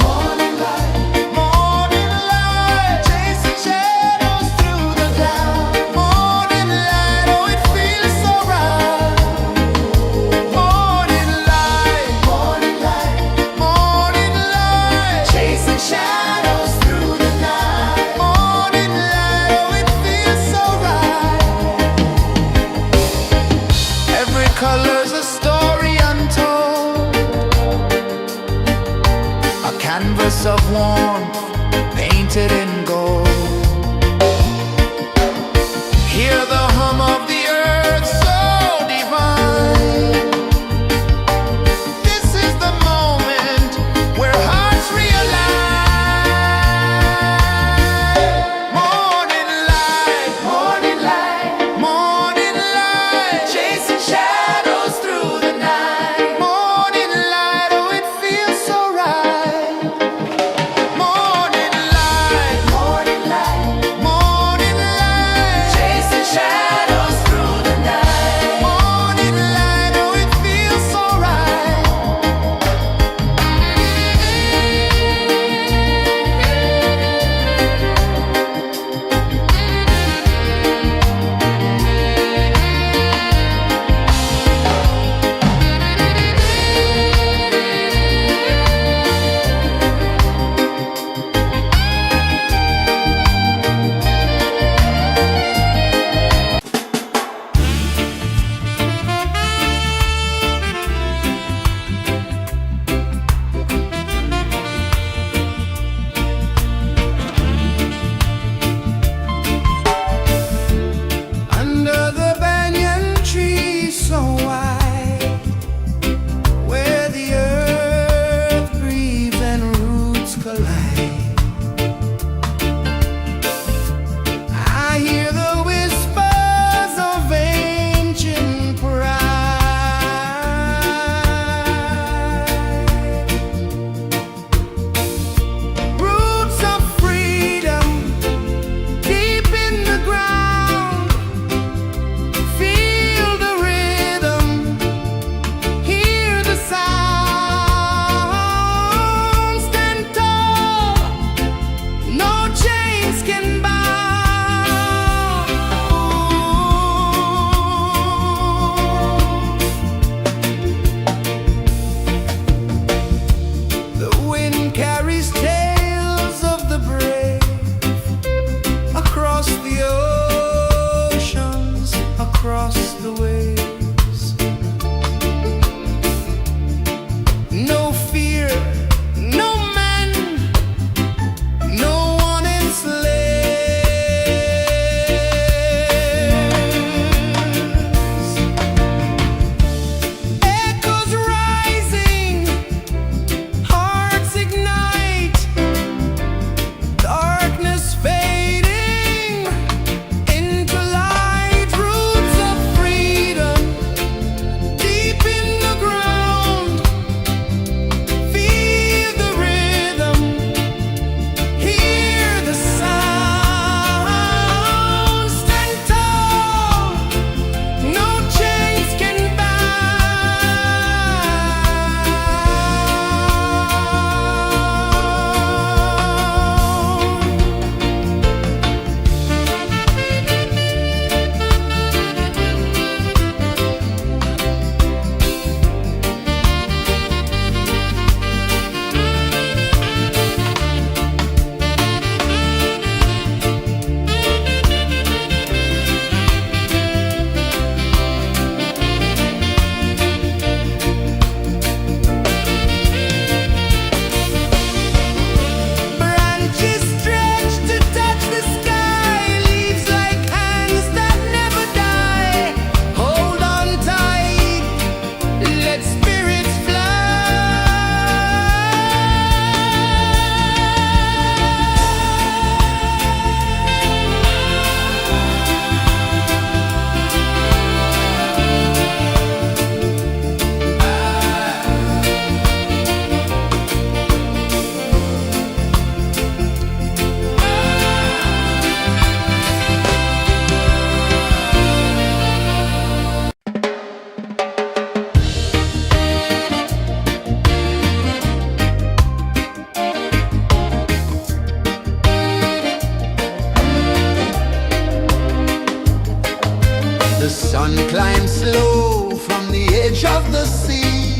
The sun climbs slow from the edge of the sea.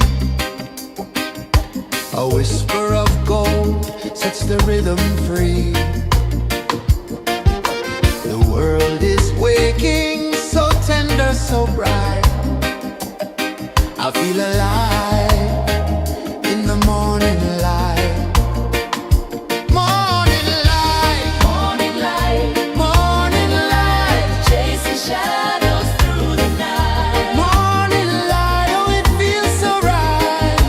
A whisper of gold sets the rhythm free. The world is waking, so tender, so bright. I feel alive in the morning light. Morning light, Morning light, morning light, chasing shadows through the night. morning light, oh it feels so right.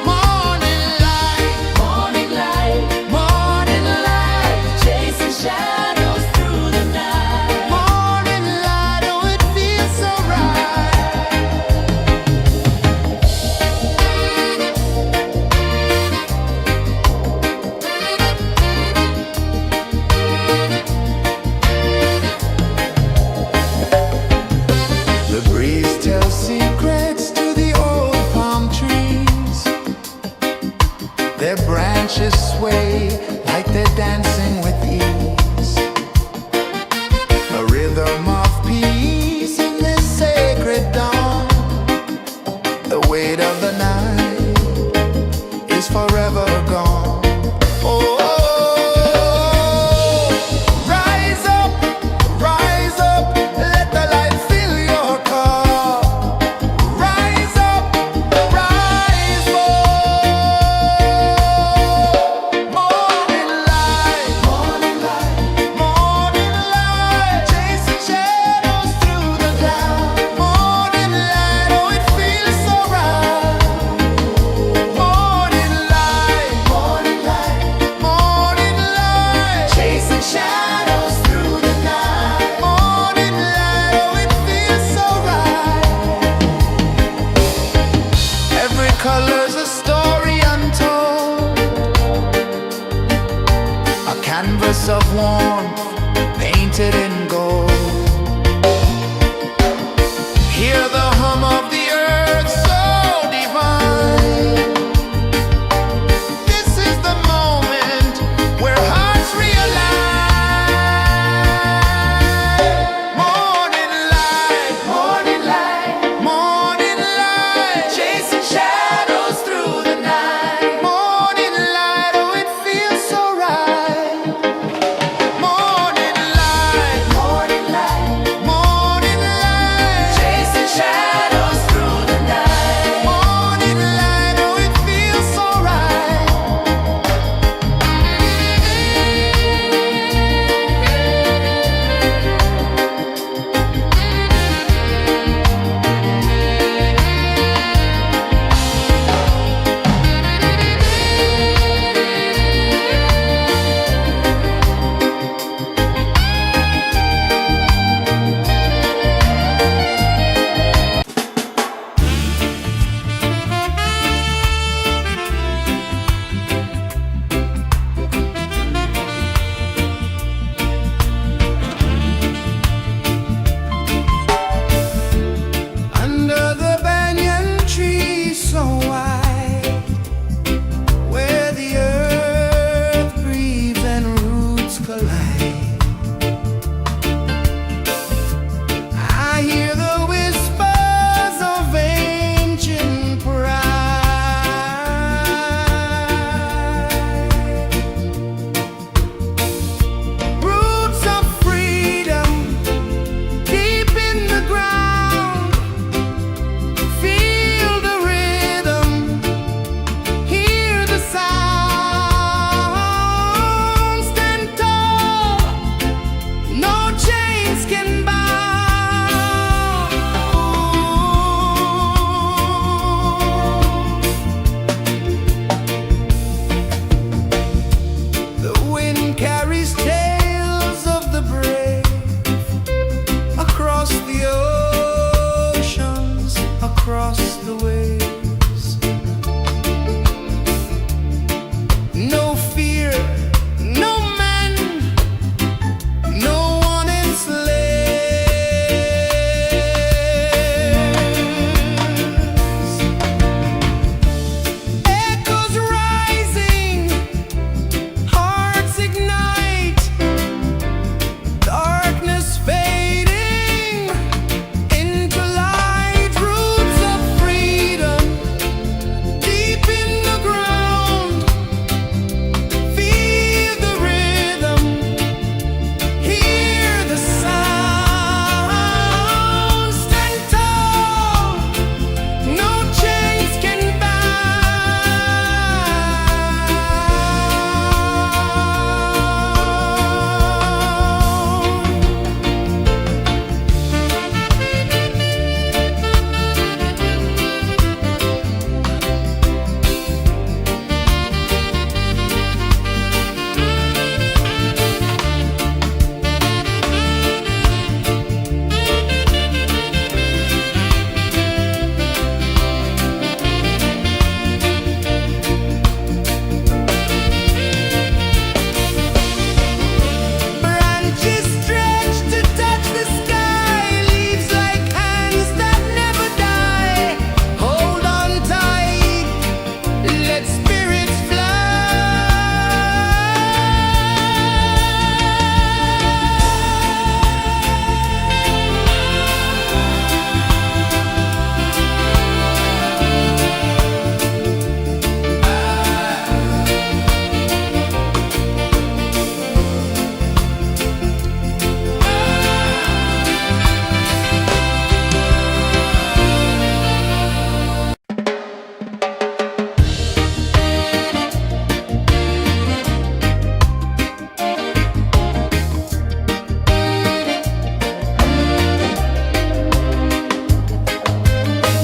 Morning light, Morning light, morning light, chasing shadows through the night. morning light, oh it feels so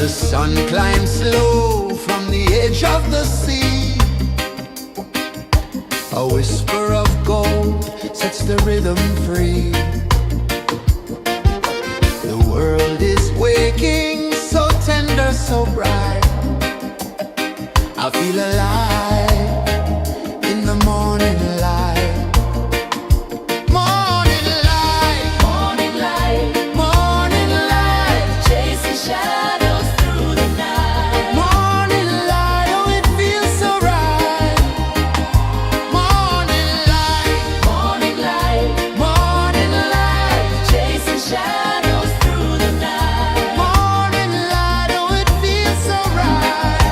The sun climbs slow from the edge of the sea. A whisper of gold sets the rhythm free. The world is waking, so tender, so bright. I feel alive in the morning light. Morning light, Morning light, morning light, chasing shadows through the night. morning light, oh it feels so right. Morning light, Morning light, morning light, chasing shadows through the night. morning light, oh it feels so right.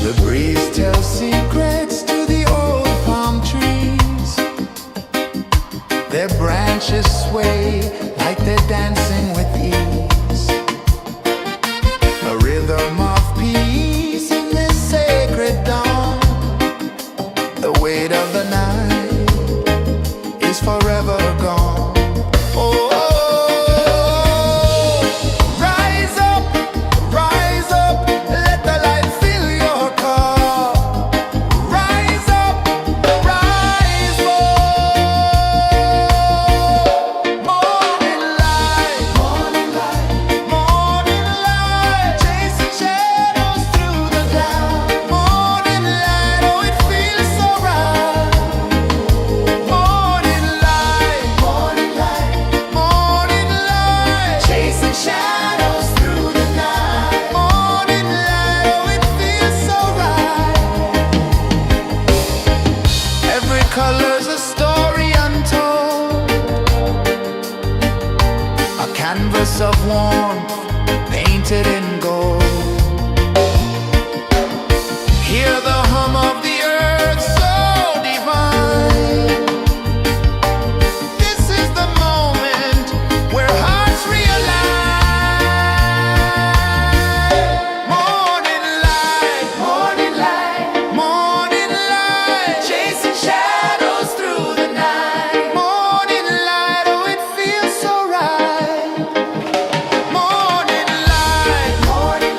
The breeze tells secrets to the old palm trees. Their branches sway like they're dancing with ease. A rhythm of peace in this sacred dawn. The weight of the night is forever gone. Oh, rise up, let the light fill your cup. Rise up, rise up. Morning light, morning light, morning light, chasing shadows through the cloud. Morning light, oh it feels so right. Morning light, morning light, morning light, chasing shadows through the night. Morning light, oh it feels so right. Every color's a story untold, a canvas of warmth painted in gold. Hear the hum of the earth so divine. This is the moment where hearts realign. Morning light, morning light, morning light, chasing shadows through the night. Morning light, oh it feels so right. Morning light, morning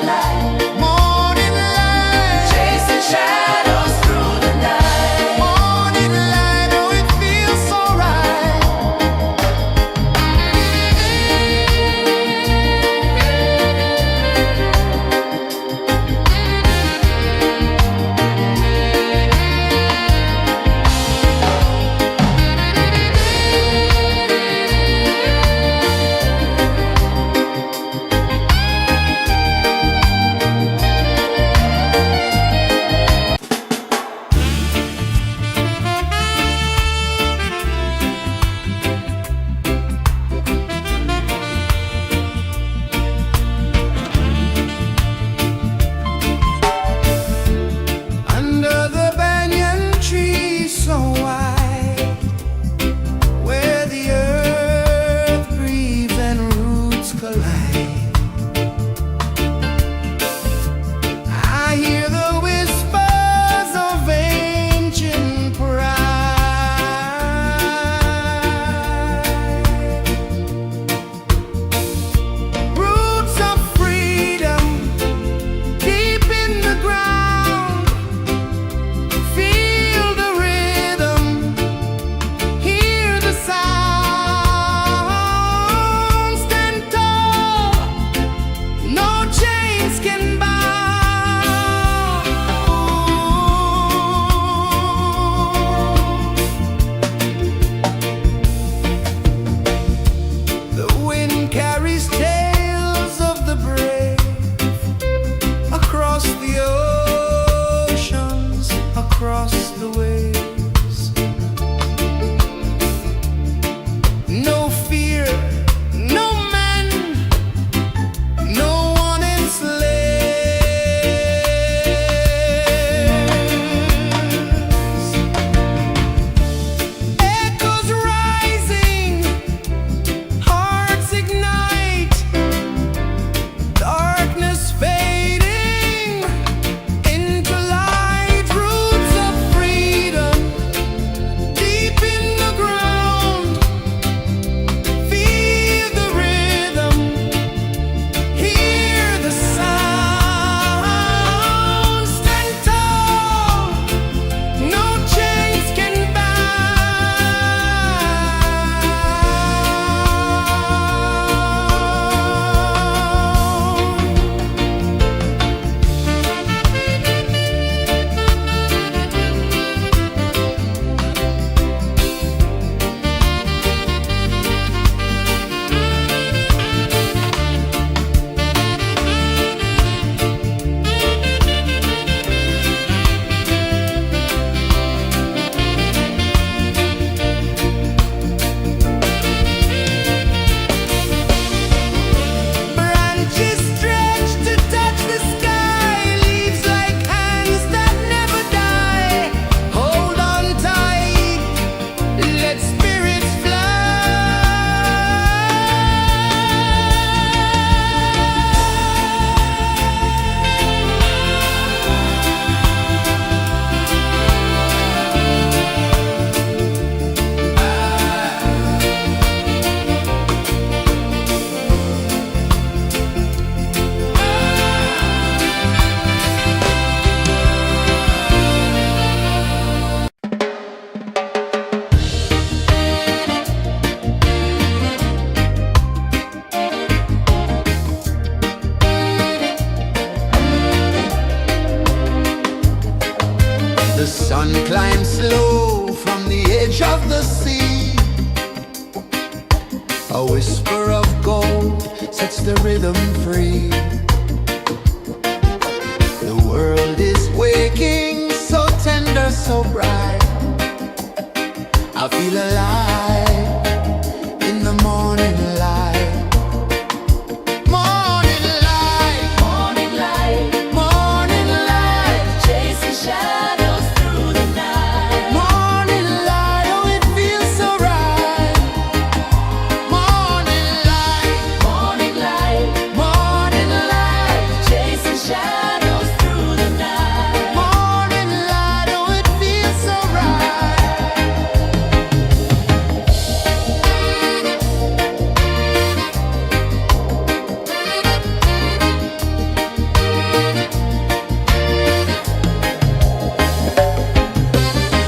The sun climbs slow from the edge of the sea. A whisper of gold sets the rhythm free. The world is waking, so tender, so bright. I feel alive in the morning light. Morning light, Morning light, morning light, chasing shadows through the night. morning light, oh it feels so right. Morning light, Morning light, morning light, chasing shadows through the night. morning light, oh it feels so right.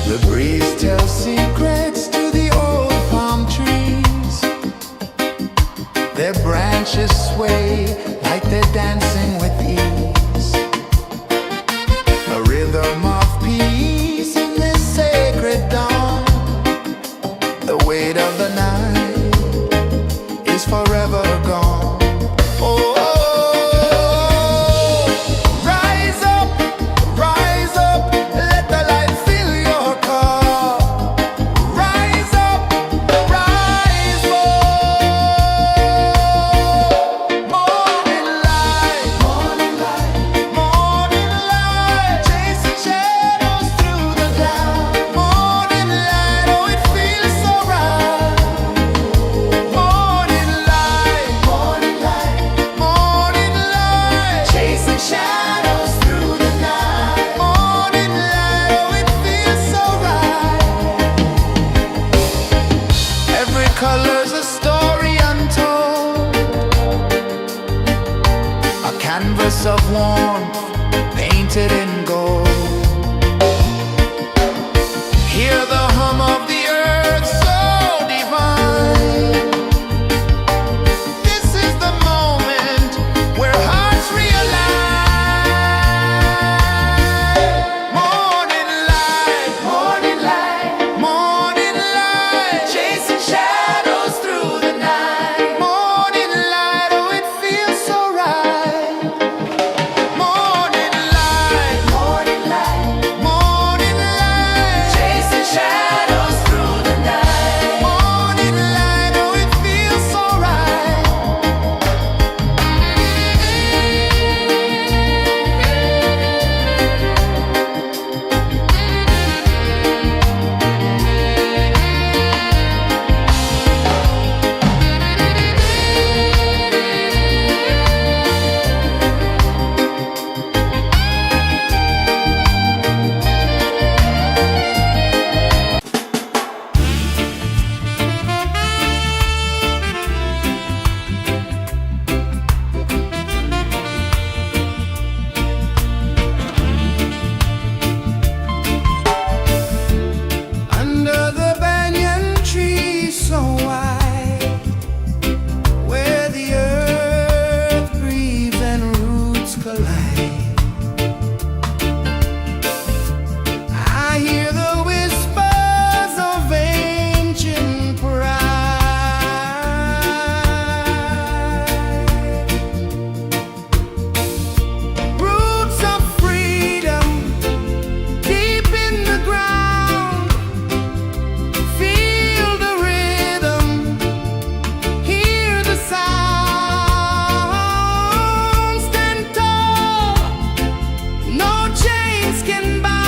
The breeze tells secrets to the old palm trees. Their branches sway like they're dancing with ease. A rhythm of peace in this sacred dawn. The weight of the night is forever gone. Oh, rise up, let the light fill your cup. Rise up, rise up. Morning light, morning light, morning light, chasing shadows through the cloud. Morning light, oh it feels so right. Morning light, morning light, morning light, chasing shadows through the night. Morning light, oh it feels so right. Every color's a story untold, a canvas of warmth painted in gold. Hear the hum of the earth so divine. This is the moment where hearts realign. Morning light, morning light, morning light, chasing shadows through the night. Morning light, oh it feels so right. Morning light, morning light, morning light, chasing shadows through the night. Morning light, oh it feels so right. Under the banyan tree so wide, where the earth breathes and roots collide, I hear the whispers of ancient pride. Roots of freedom deep in the ground. Feel the rhythm, hear the sound. Stand tall, no chains can bound.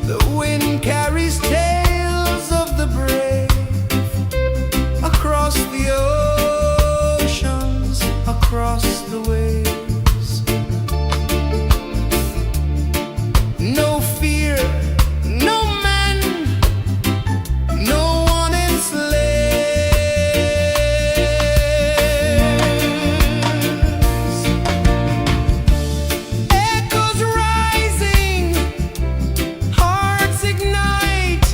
The wind carries tales of the brave across the oceans, across the waves. No fear, no man, no one enslaves. Echoes rising, hearts ignite.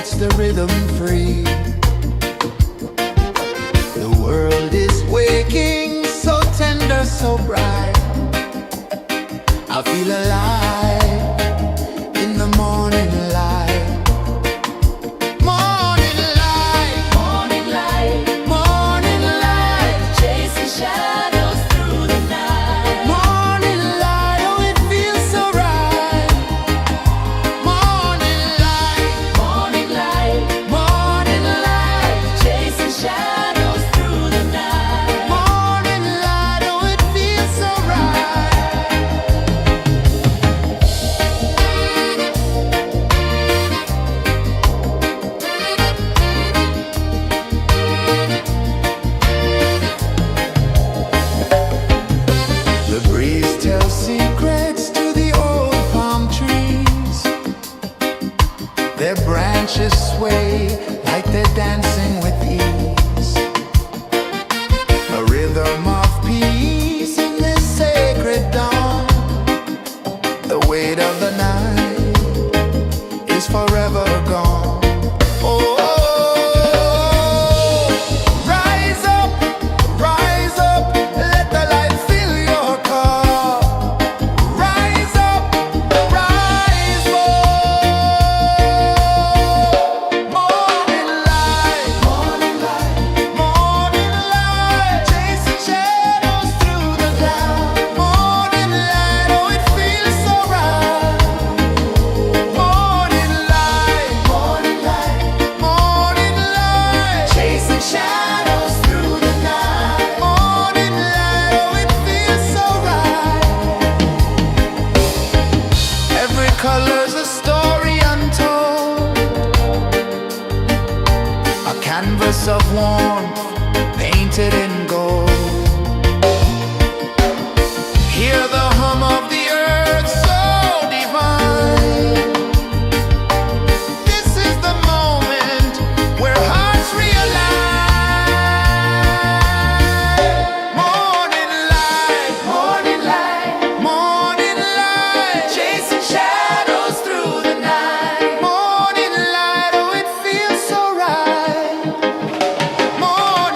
sets the rhythm free. The world is waking, so tender, so bright. I feel alive in the morning light. Morning light, Morning light, morning light, chasing shadows through the night. morning light, oh it feels so right. Morning light, Morning light, morning light, chasing shadows through the night. morning light, oh it feels so right. The breeze tells secrets to the old palm trees. Their branches sway like they're dancing with ease. A rhythm of peace in this sacred dawn. The weight of the night is forever gone. Oh, rise up, let the light fill your cup. Rise up, rise up. Morning light, morning light, morning light, chasing shadows through the cloud. Morning light, oh it feels so right. Morning light, morning light, morning light, chasing shadows through the night. Morning light, oh it feels so right. Every color's a story untold, a canvas of warmth painted in gold. Hear the hum of the earth so divine. This is the moment where hearts realign. Morning light, morning light, morning light, chasing shadows through the night. Morning light, oh it feels so right. Morning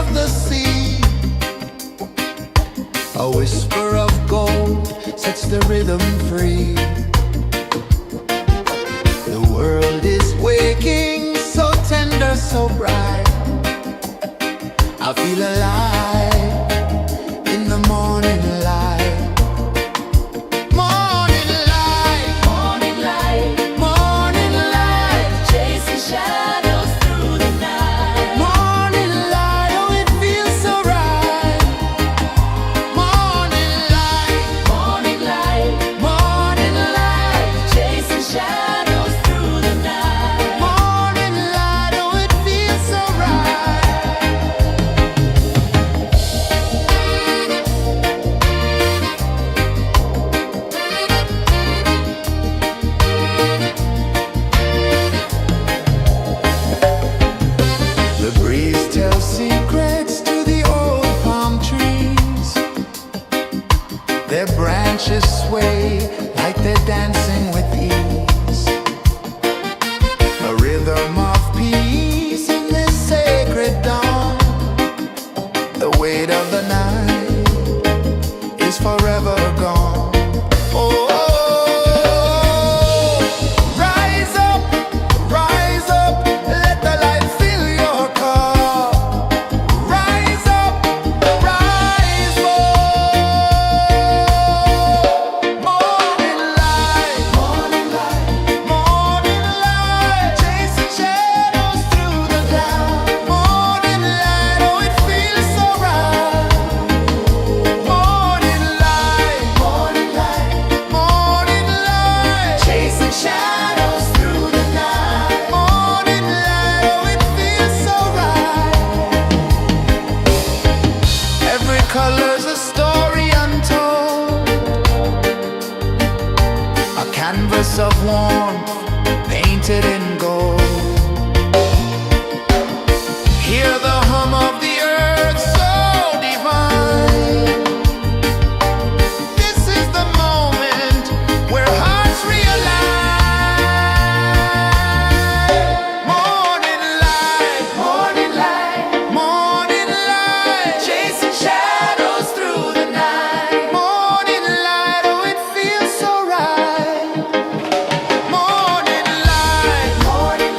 of the sea. A whisper of gold sets the rhythm free. The world is waking, so tender, so bright. I feel alive in the morning light. Morning light, Morning light, morning light, chasing shadows through the night. morning light, oh it feels so right. Morning light, Morning light, morning light, chasing shadows through the night. morning light, oh it feels so right. The breeze tells secrets to the old palm trees. Their branches sway like they're dancing with ease. A rhythm of peace in this sacred dawn. The weight of the night is forever gone. Oh, rise up, let the light fill your cup. Rise up, rise more. Morning light, morning light, morning light, chasing shadows through the cloud. Morning light, oh it feels so right. Morning light, morning light, morning light, chasing shadows through the night. Morning light, oh it feels so right. Every color's a story untold, a canvas of warmth painted in gold. Hear the hum of the earth so divine. This is the moment where hearts realign. Morning light, morning light, morning light, chasing shadows through the night. Morning light, oh it feels so right. Morning light, morning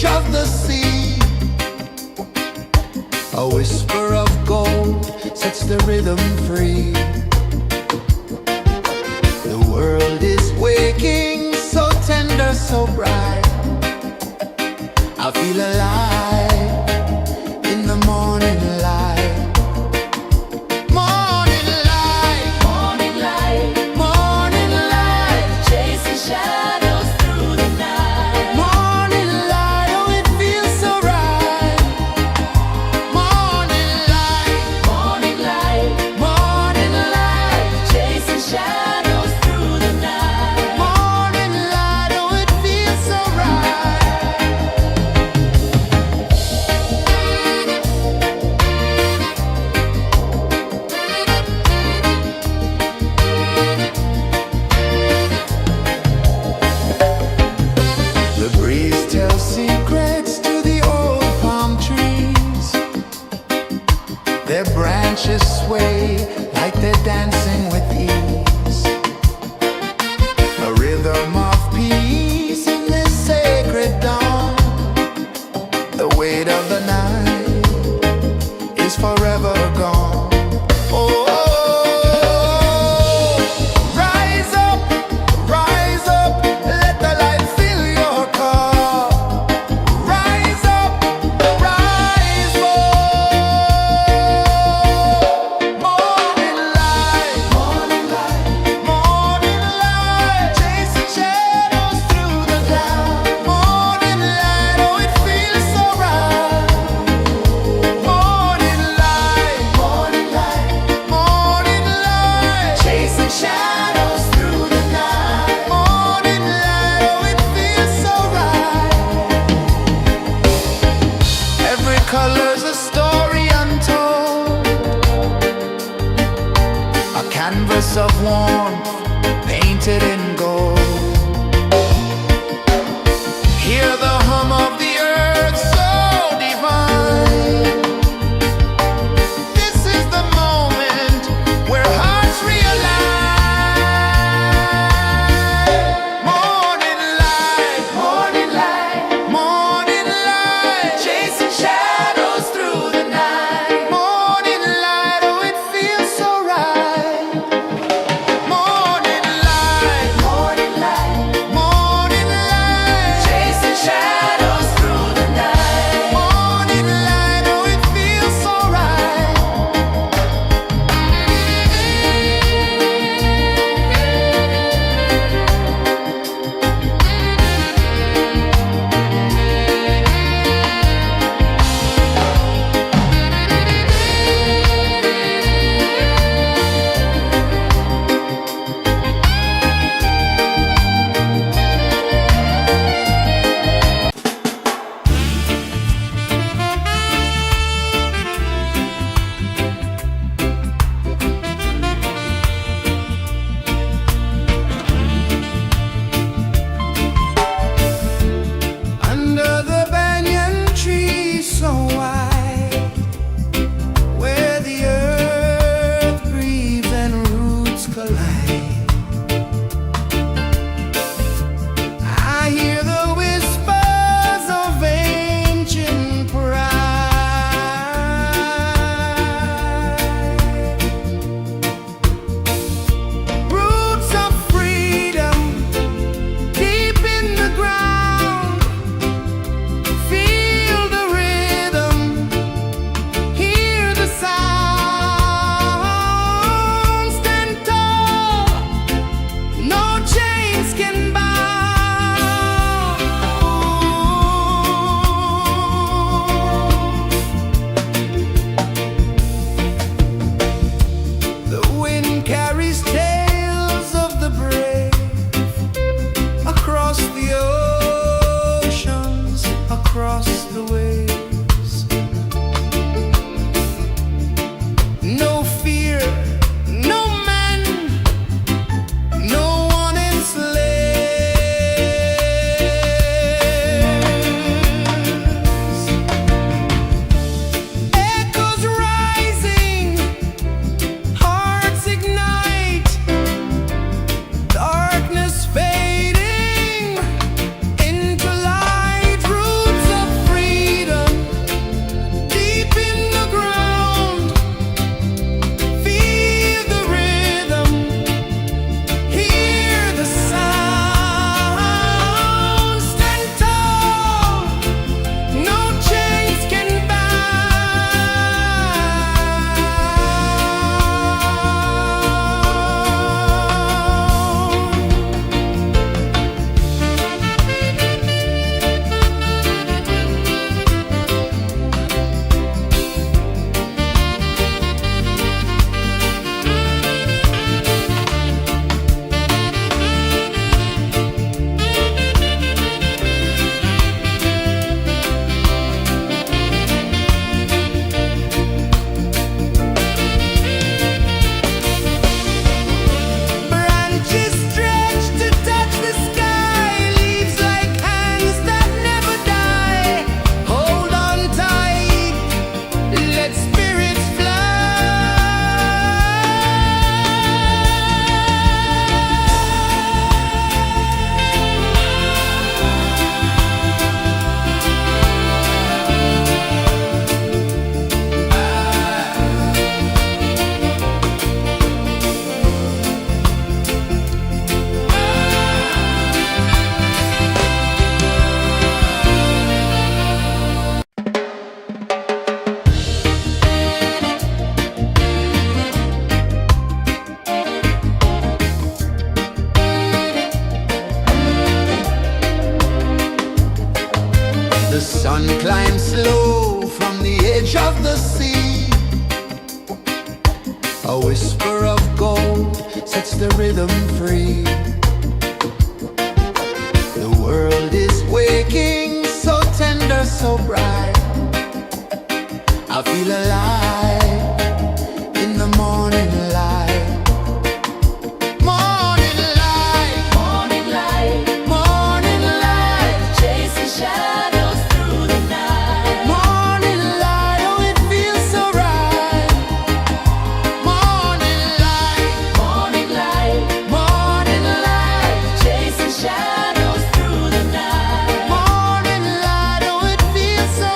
edge of the sea. A whisper of gold sets the rhythm free. The world is waking, so tender, so bright. I feel alive in the morning light. Morning light, Morning light, morning light, chasing shadows through the night. morning light, oh it feels so right. Morning light, Morning light, morning light, chasing shadows through the night. morning light, oh it feels so right. The breeze tells secrets to the old palm trees. Their branches sway like they're dancing with ease. A rhythm of peace in this sacred dawn. The weight of the night is forever gone. Oh, rise up, let the light fill your cup. Rise up, rise more. Morning light, morning light, morning light, chasing shadows through the cloud. Morning light, oh it feels so right. Morning light, morning light, morning light, chasing shadows through the night. Morning light, oh it feels so right. Every color's a story untold, a canvas of warmth painted in gold. Hear the hum of the earth so divine. This is the moment where hearts realign. Morning light, morning light, morning light, chasing shadows through the night. Morning light, oh it feels so right. Morning light, morning light, morning light, chasing shadows through the night. Morning light, oh it feels so right. Under the banyan tree so wide, where the earth breathes and roots collide, I hear the whispers of ancient pride. Roots of freedom deep in the ground. Feel the rhythm, hear the sound. Stand tall, no chains can bound. The wind carries tales of the brave across the oceans, across the waves. No fear, no man, no one enslaves. Echoes rising, hearts ignite, darkness fading into light. Roots of The sun climbs slow from the edge of the sea. A whisper of gold sets the rhythm free. The world is waking, so tender, so bright. I feel alive in the morning light. Morning light, Morning light, morning light, chasing shadows through the night. morning light, oh it feels so right. Morning light, Morning light, morning light, chasing shadows through the night. morning light, oh it feels so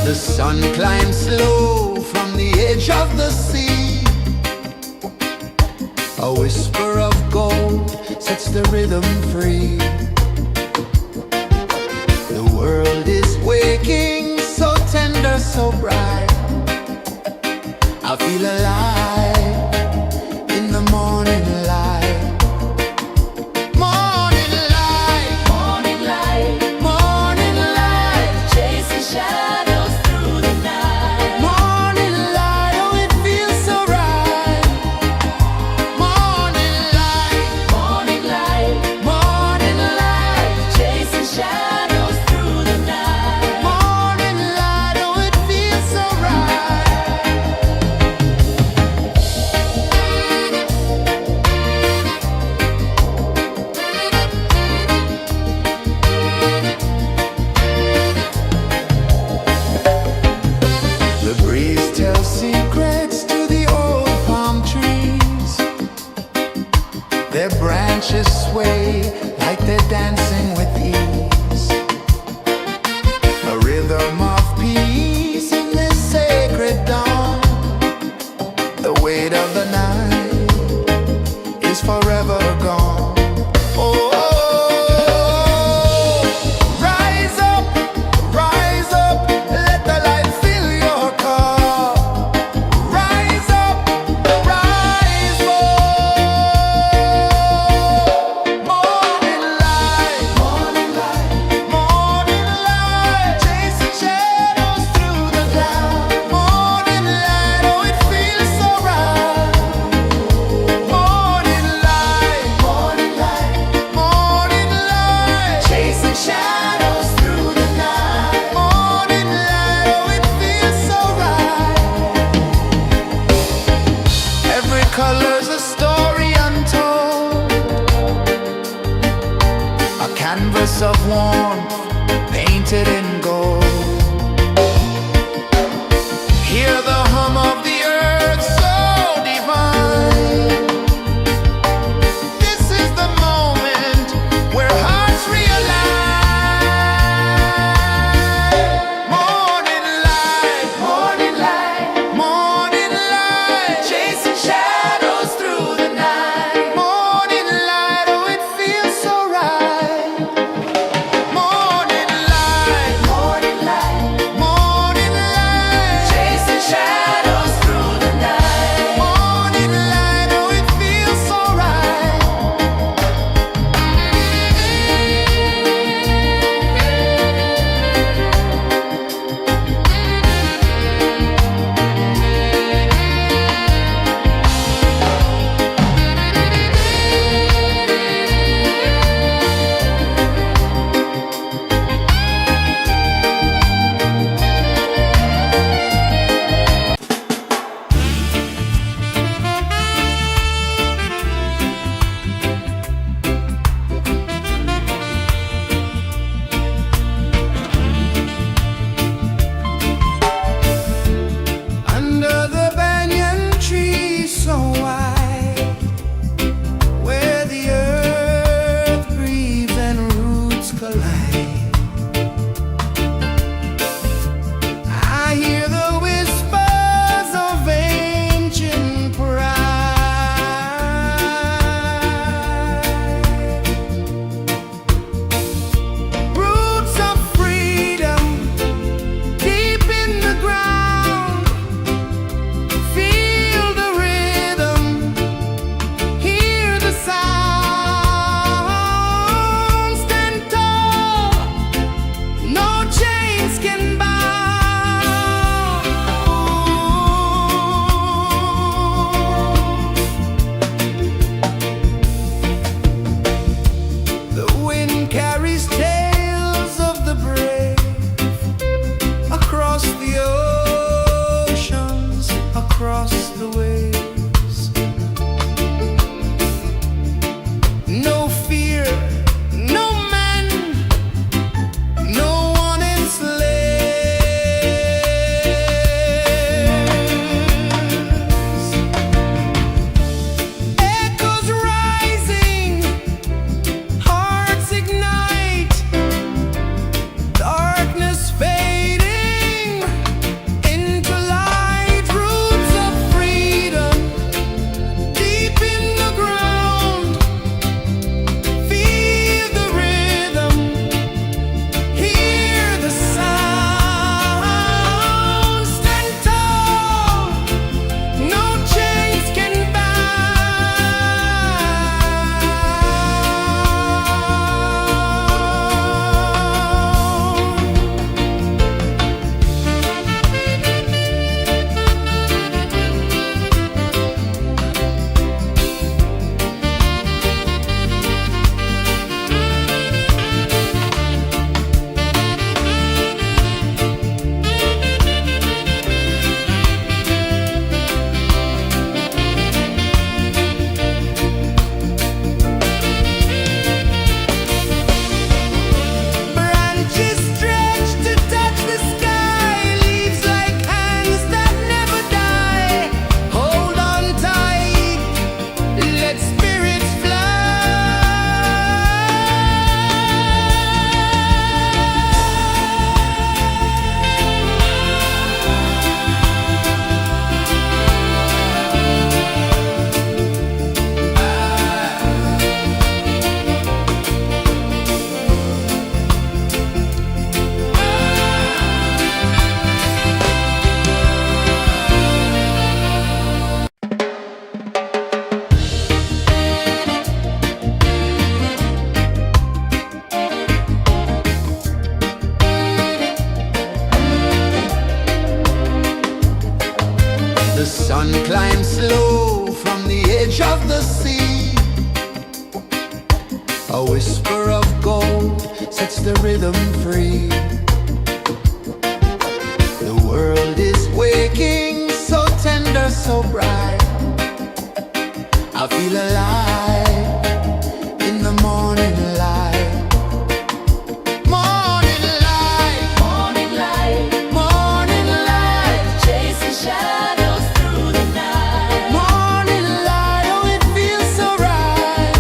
The sun climbs slow from the edge of the sea. A whisper of gold sets the rhythm free. The world is waking, so tender, so bright. I feel alive in the morning light. Morning light, Morning light, morning light, chasing shadows through the night. morning light, oh it feels so right. Morning light, Morning light, morning light, chasing shadows through the night. morning light, oh it feels so right. The breeze tells secrets to the old palm trees. Their branches sway like they're dancing with ease. A rhythm of peace in this sacred dawn. The weight of the night is forever gone. Oh, rise up, let the light fill your cup. Rise up, rise more. Morning light, morning light, chasing shadows through the cloud. Morning light, oh it feels so right. Morning light, chasing shadows through the night. Morning light, oh it feels so right. Every color's a story untold, a canvas of warmth painted in gold. Hear the hum of the earth so divine. This is the moment where hearts realign. Morning light, morning light, chasing shadows through the night. Morning light, oh it feels so right. Morning light, edge of the sea. A whisper of gold sets the rhythm free. The world is waking, so tender, so bright. I feel alive in the morning light. Morning light, Morning light, morning light, chasing shadows through the night. morning light, oh it feels so right.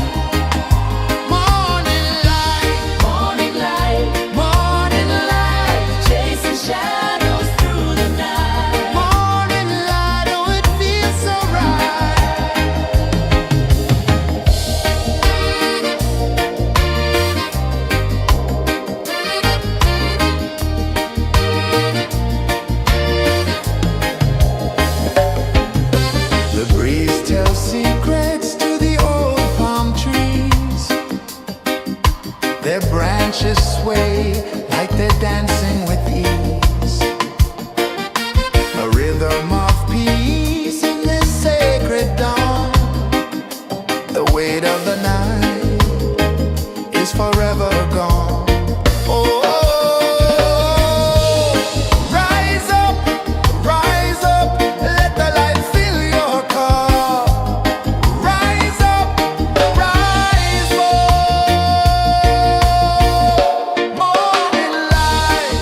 Morning light, Morning light, morning light, chasing shadows through the night. morning light, oh it feels so right. The breeze tells secrets to the old palm trees. Their branches sway like they're dancing with ease. A rhythm of peace in this sacred dawn. The weight of the night is forever gone. Oh, rise up, let the light fill your cup. Rise up, rise more. Morning light,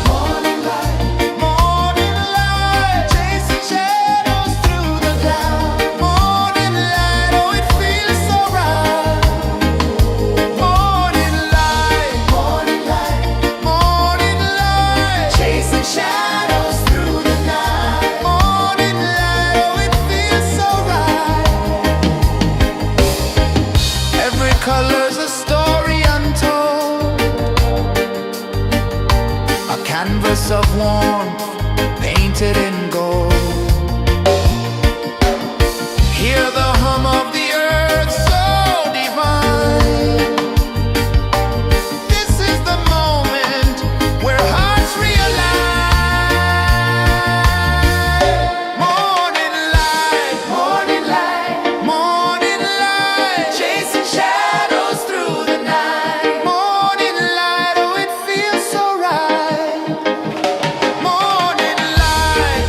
morning light, chasing shadows through the cloud. Morning light, oh it feels so right. Morning light, chasing shadows through the night. Morning light, oh it feels so right. Every color's a story untold, a canvas of warmth painted in gold. Hear the hum of the earth so divine. This is the moment where hearts realign. Morning light, chasing shadows through the night. Morning light, oh it feels so right. Morning light,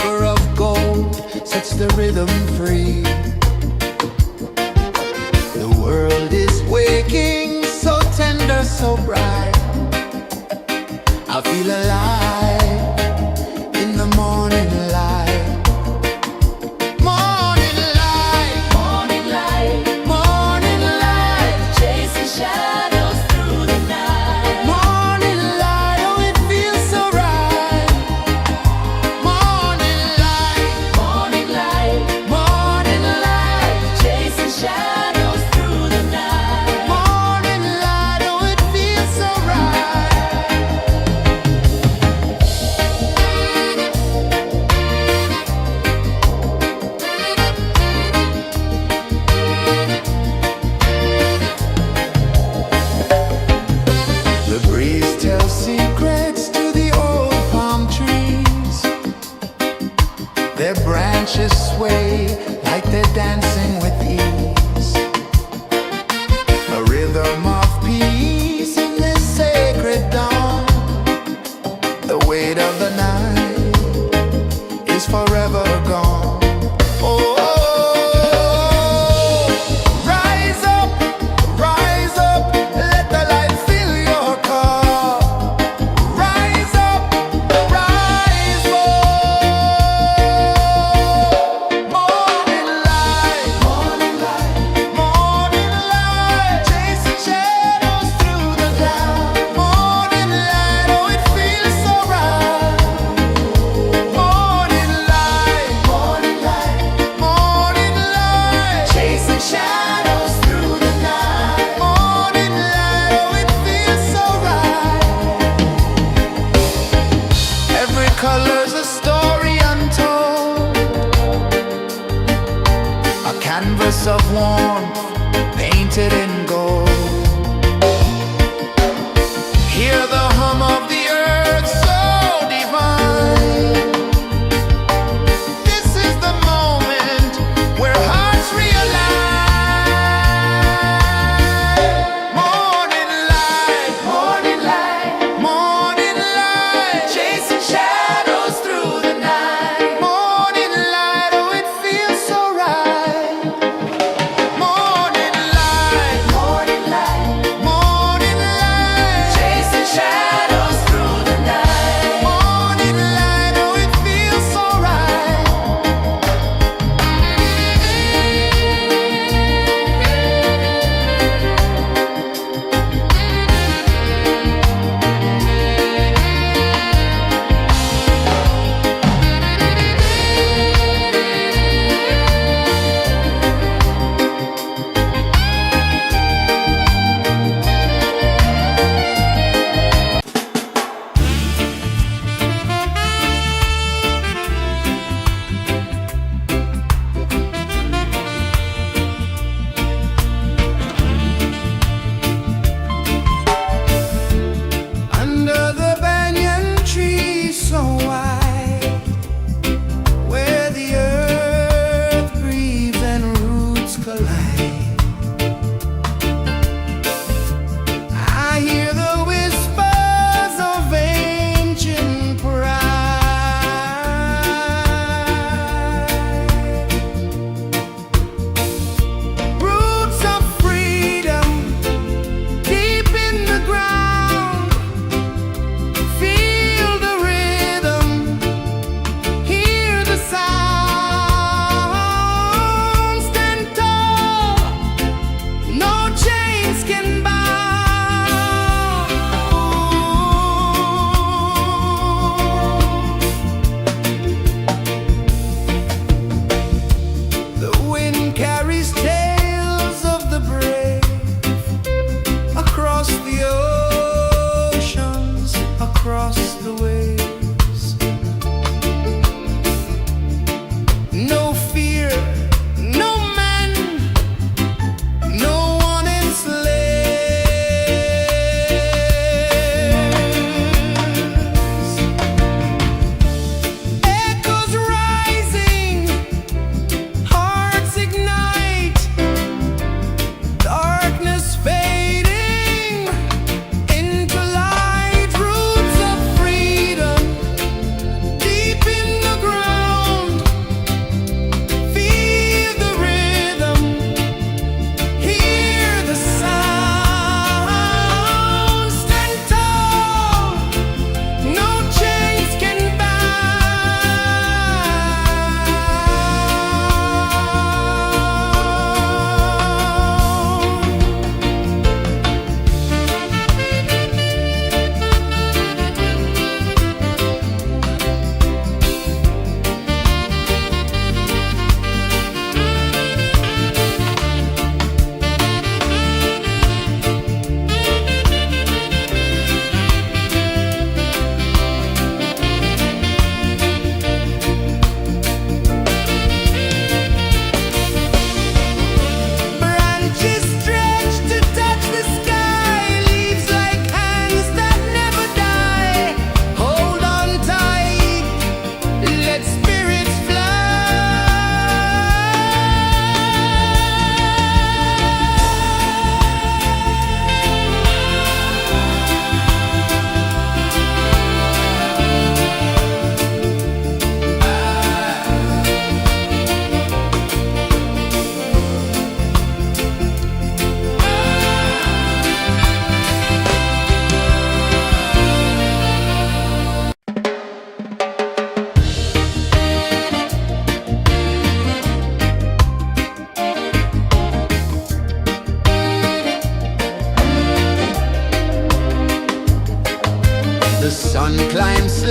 river of gold sets the rhythm free. The world is waking, so tender, so bright. I feel alive in the morning light. Morning light, Morning light, morning light, chasing shadows through the night. morning light. Oh, it feels so right. Morning light, Morning light, morning light, chasing shadows through the night. morning light. Oh, it feels so right. The breeze tells secrets to the old palm trees. Their branches sway like they're dancing with ease. A rhythm of peace in this sacred dawn. The weight of the night is forever gone. Oh, rise up, let the light fill your cup. Rise up, rise more. Morning light, morning light, chasing shadows through the cloud. Morning light, oh, it feels so right. Morning light, morning light, morning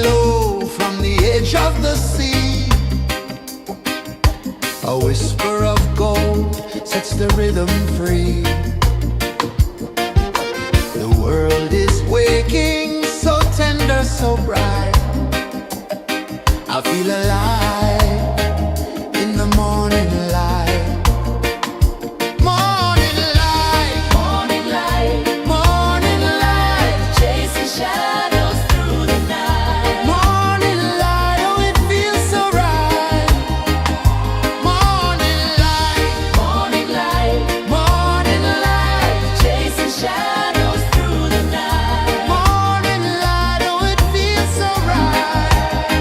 slow from the edge of the sea. A whisper of gold sets the rhythm free. The world is waking, so tender, so bright. I feel alive in the morning light. Morning light, Morning light, morning light, chasing shadows through the night. morning light, oh it feels so right. Morning light, Morning light, morning light, chasing shadows through the night. morning light, oh it feels so right.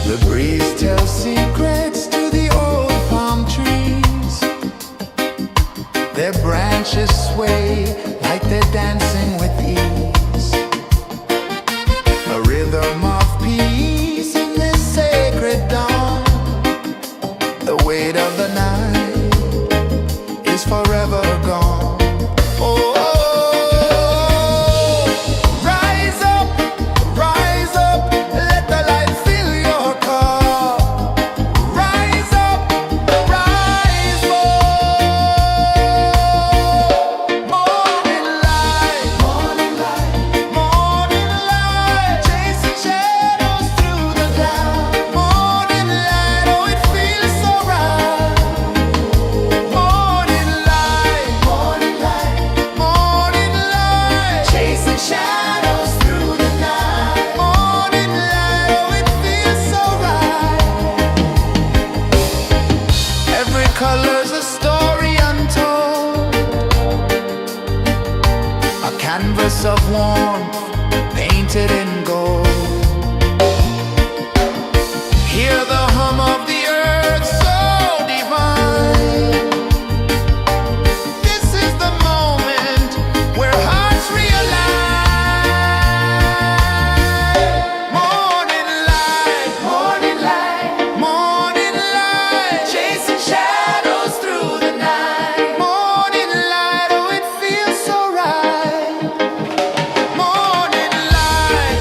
The breeze tells secrets to the old palm trees. Their branches sway like they're dancing with ease. A rhythm of peace in this sacred dawn. The weight of the night is forever gone. Oh, rise up, let the light fill your cup. Rise up, rise up. Morning light, morning light, chasing shadows through the cloud. Morning light, oh it feels so right. Morning light, chasing shadows through the night. Morning light, oh it feels so right. Every color's a story untold, a canvas of warmth painted in gold. Hear the hum of the earth so divine. This is the moment where hearts realign. Morning light, morning light, chasing shadows through the night. Morning light, oh it feels so right. Morning light,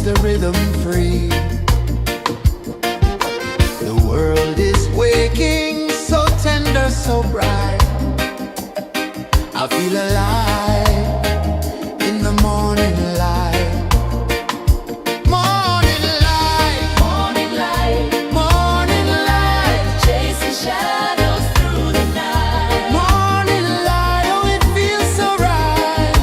the rhythm free. The world is waking, so tender, so bright. I feel alive in the morning light. Morning light, Morning light, morning light, chasing shadows through the night. morning light, oh it feels so right.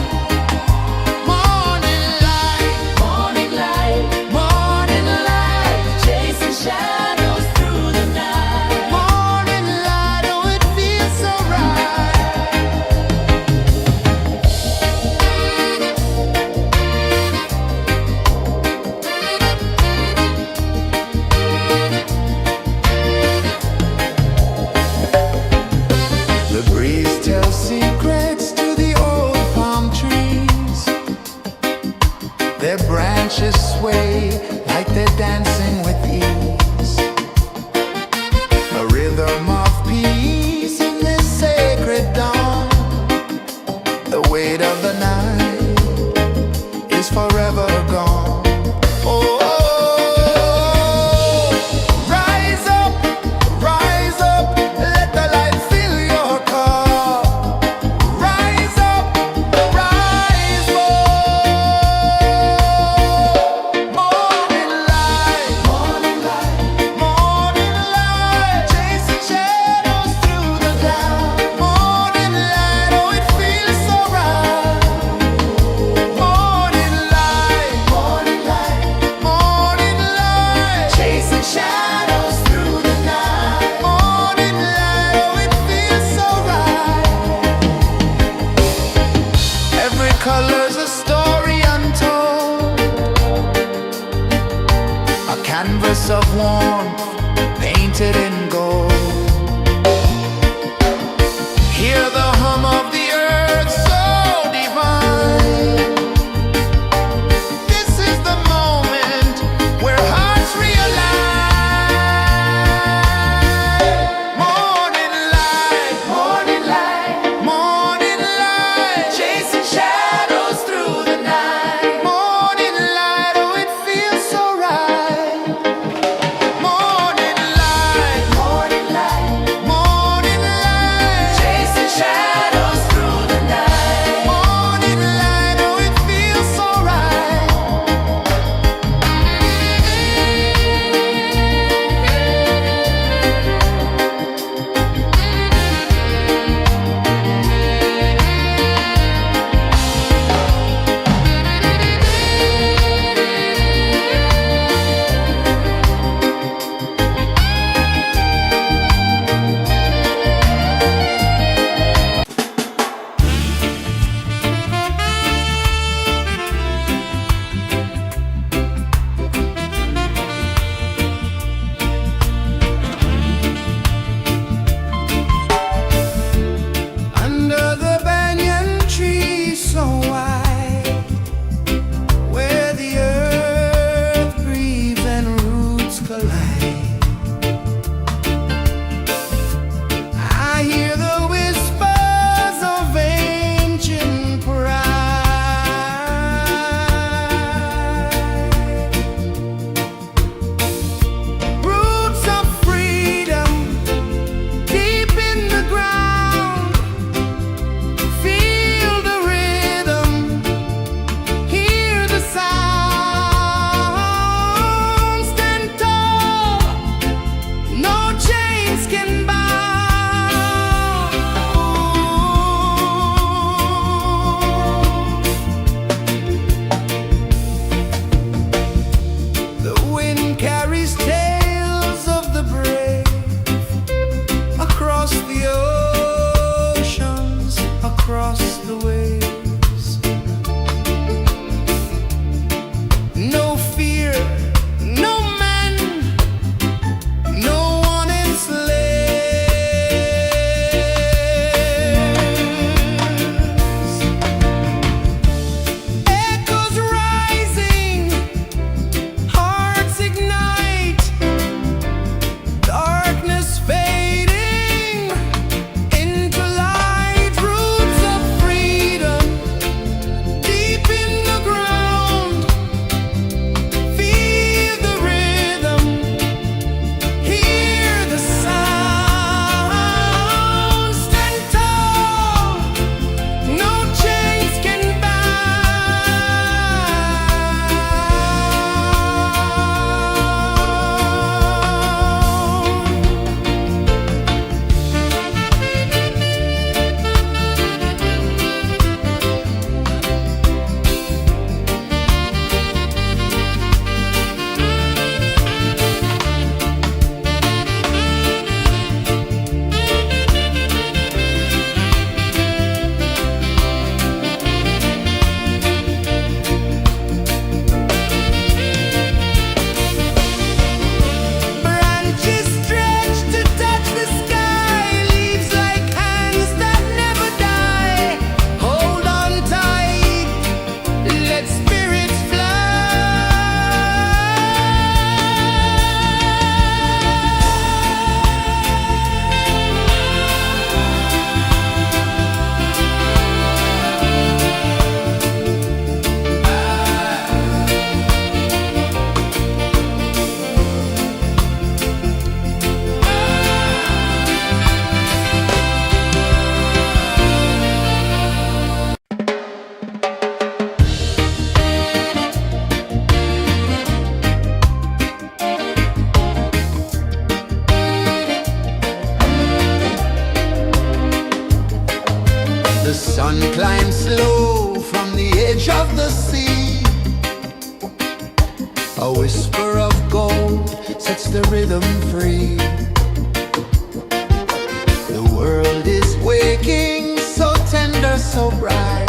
Morning light, Morning light, morning light, chasing shadows through the night. morning light, oh it feels so right. The breeze tells secrets to the old palm trees. Their branches sway like they're dancing with ease. A rhythm of peace in this sacred dawn. The weight of the night is forever gone. Oh, rise up, let the light fill your cup. Rise up, rise up. Morning light, morning light, morning light, chasing shadows through the cloud. Morning light, oh it feels so right. Morning light, morning light, morning light, chasing shadows through the night. Morning light, oh it feels so right. Every color's a story untold, a canvas of warmth painted in gold. Hear the hum of the earth so divine. This is the moment where hearts realign. Morning light, morning light, morning light, chasing shadows through the night. Morning light, oh it feels so right. Morning light, The sun climbs slow from the edge of the sea. A whisper of gold sets the rhythm free. The world is waking, so tender, so bright.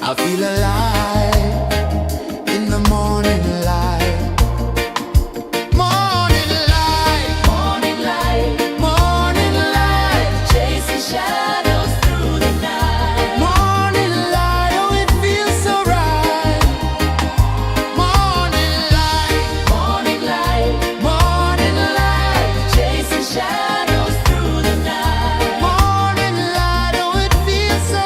I feel alive in the morning light. Morning light, Morning light, morning light, chasing shadows through the night. morning light, oh it feels so right. Morning light, Morning light, morning light, chasing shadows through the night. morning light, oh it feels so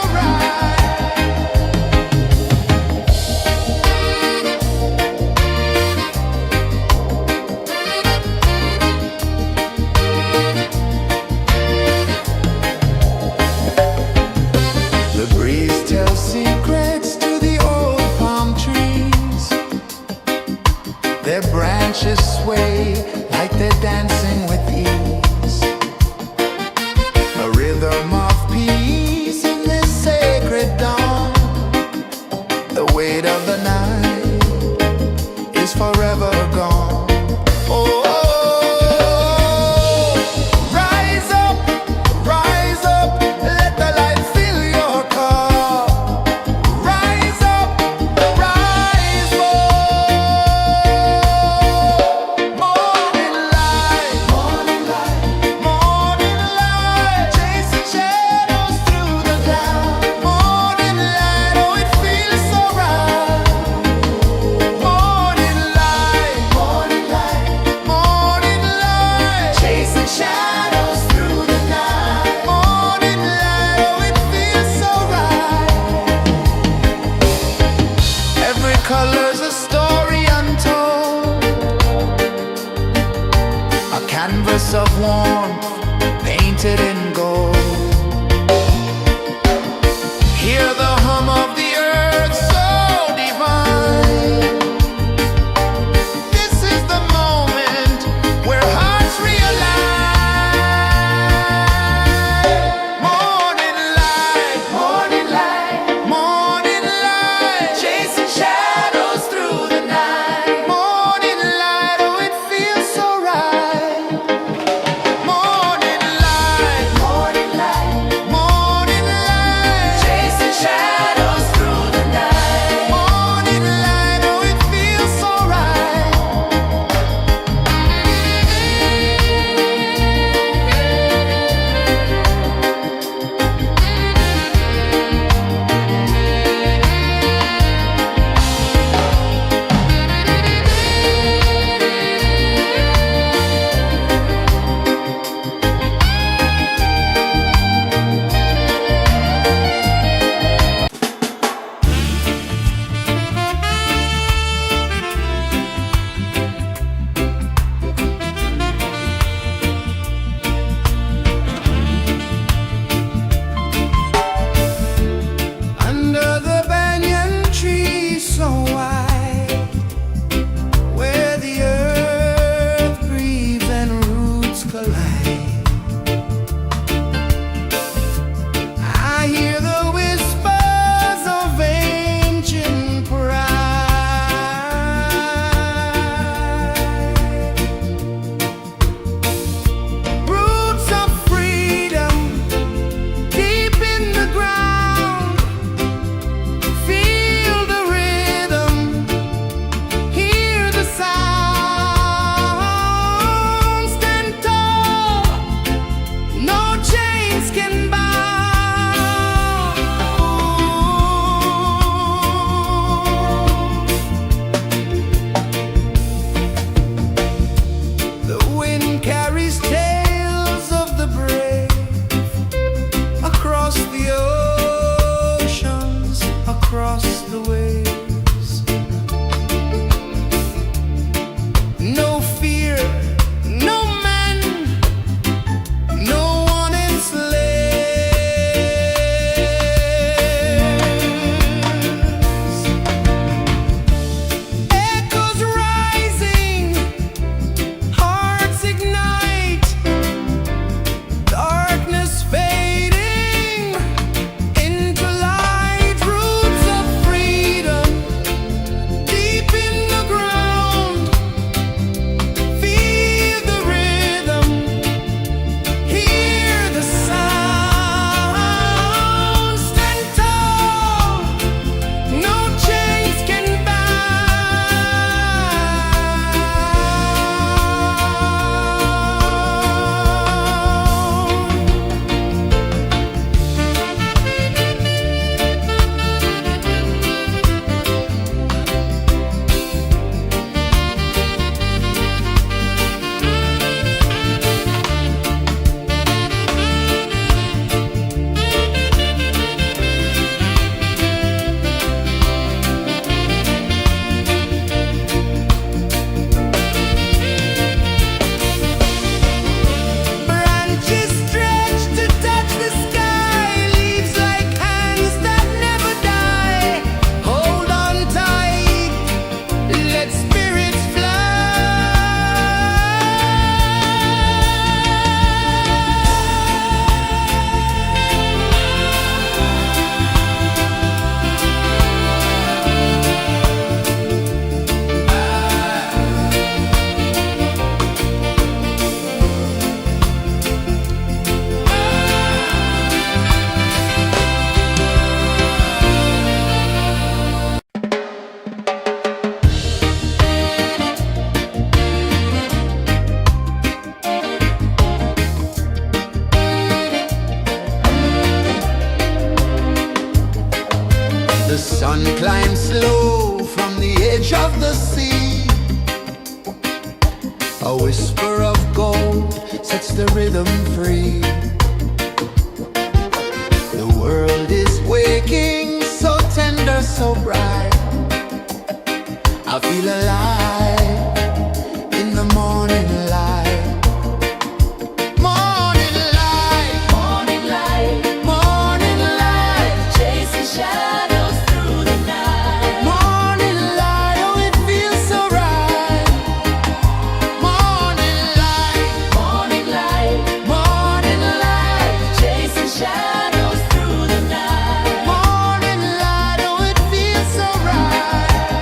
The sun climbs slow from the edge of the sea. A whisper of gold sets the rhythm free. The world is waking, so tender, so bright. I feel alive in the morning light. Morning light, Morning light, morning light, chasing shadows through the night. morning light, oh it feels so right. Morning light, Morning light, morning light, chasing shadows through the night. morning light, oh it feels so right.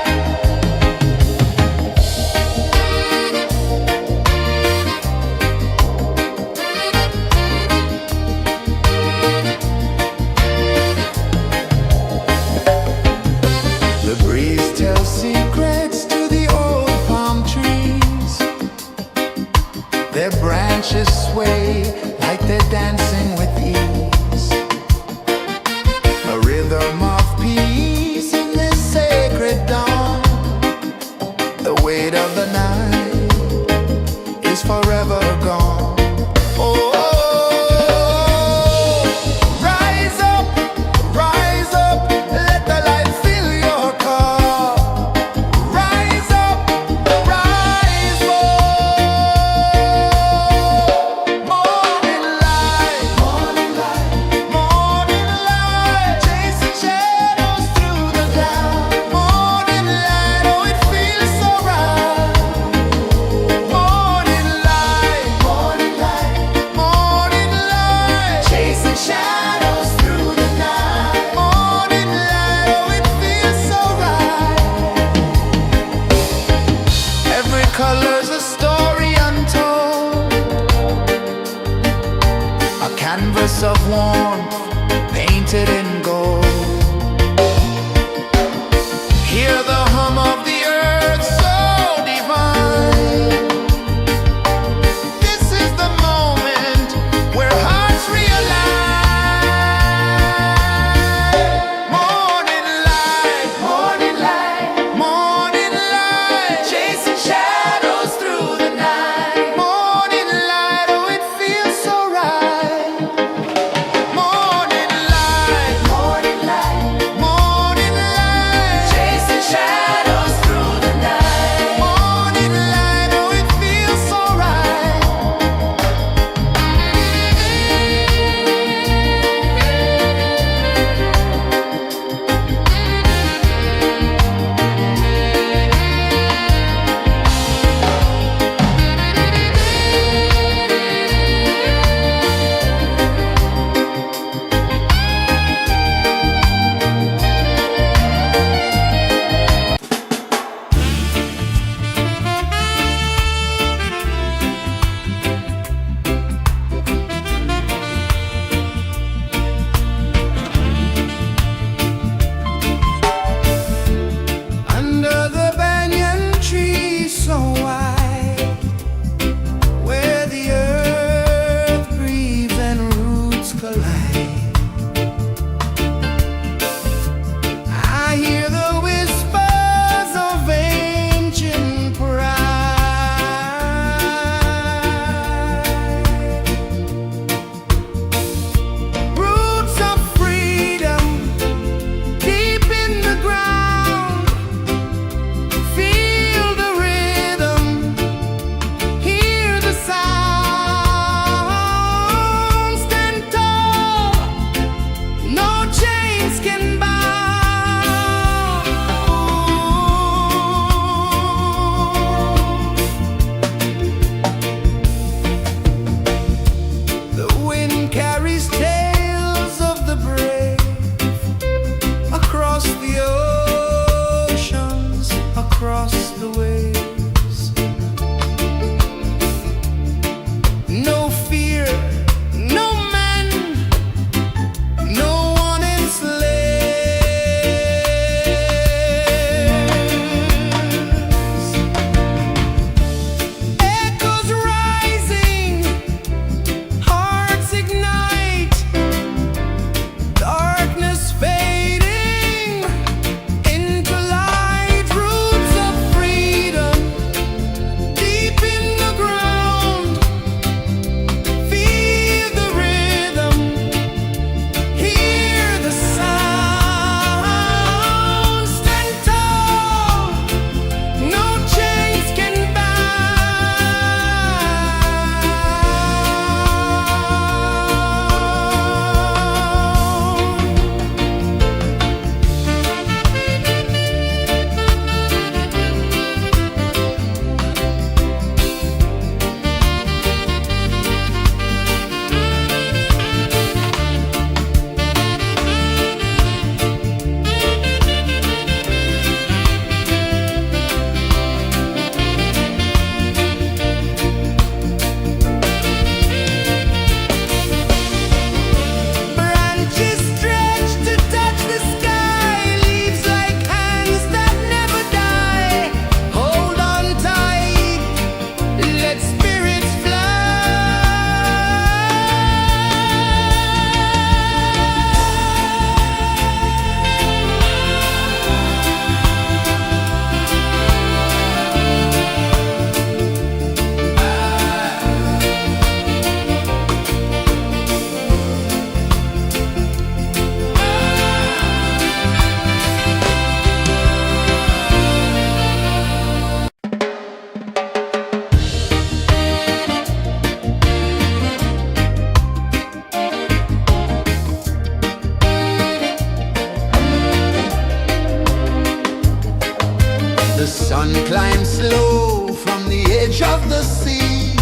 low from the edge of the sea.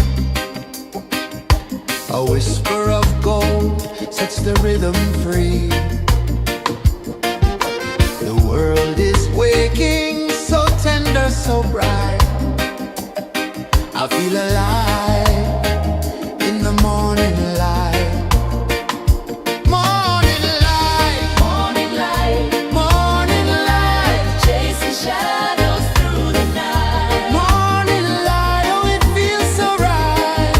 A whisper of gold sets the rhythm free. The world is waking, so tender, so bright. I feel alive in the morning light. Morning light, Morning light, morning light, chasing shadows through the night. morning light, oh it feels so right.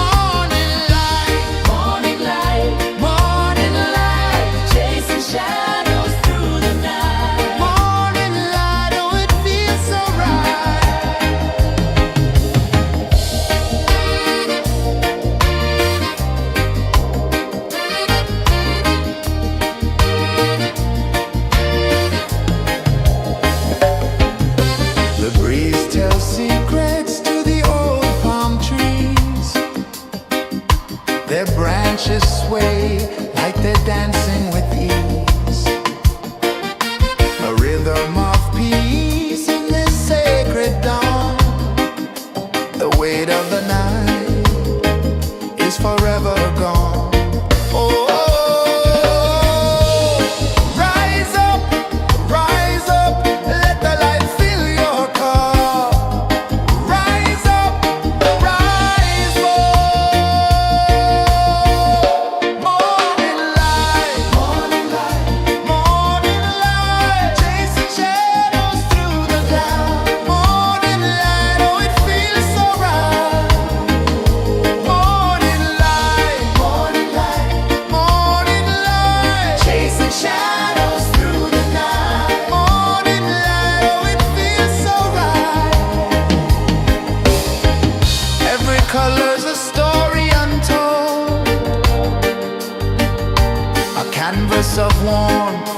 Morning light, Morning light, morning light, chasing shadows through the night. morning light, oh it feels so right. The breeze tells secrets to the old palm trees. Their branches sway like they're dancing with ease. A rhythm of peace in this sacred dawn. The weight of the night is forever gone. Oh, rise up, let the light fill your cup. Rise up, rise up. Morning light, morning light, morning light, chasing shadows through the cloud. Morning light, oh it feels so right. Morning light, morning light, morning light, chasing shadows through the night. Morning light, oh it feels so right. Every color's a story untold, a canvas of warmth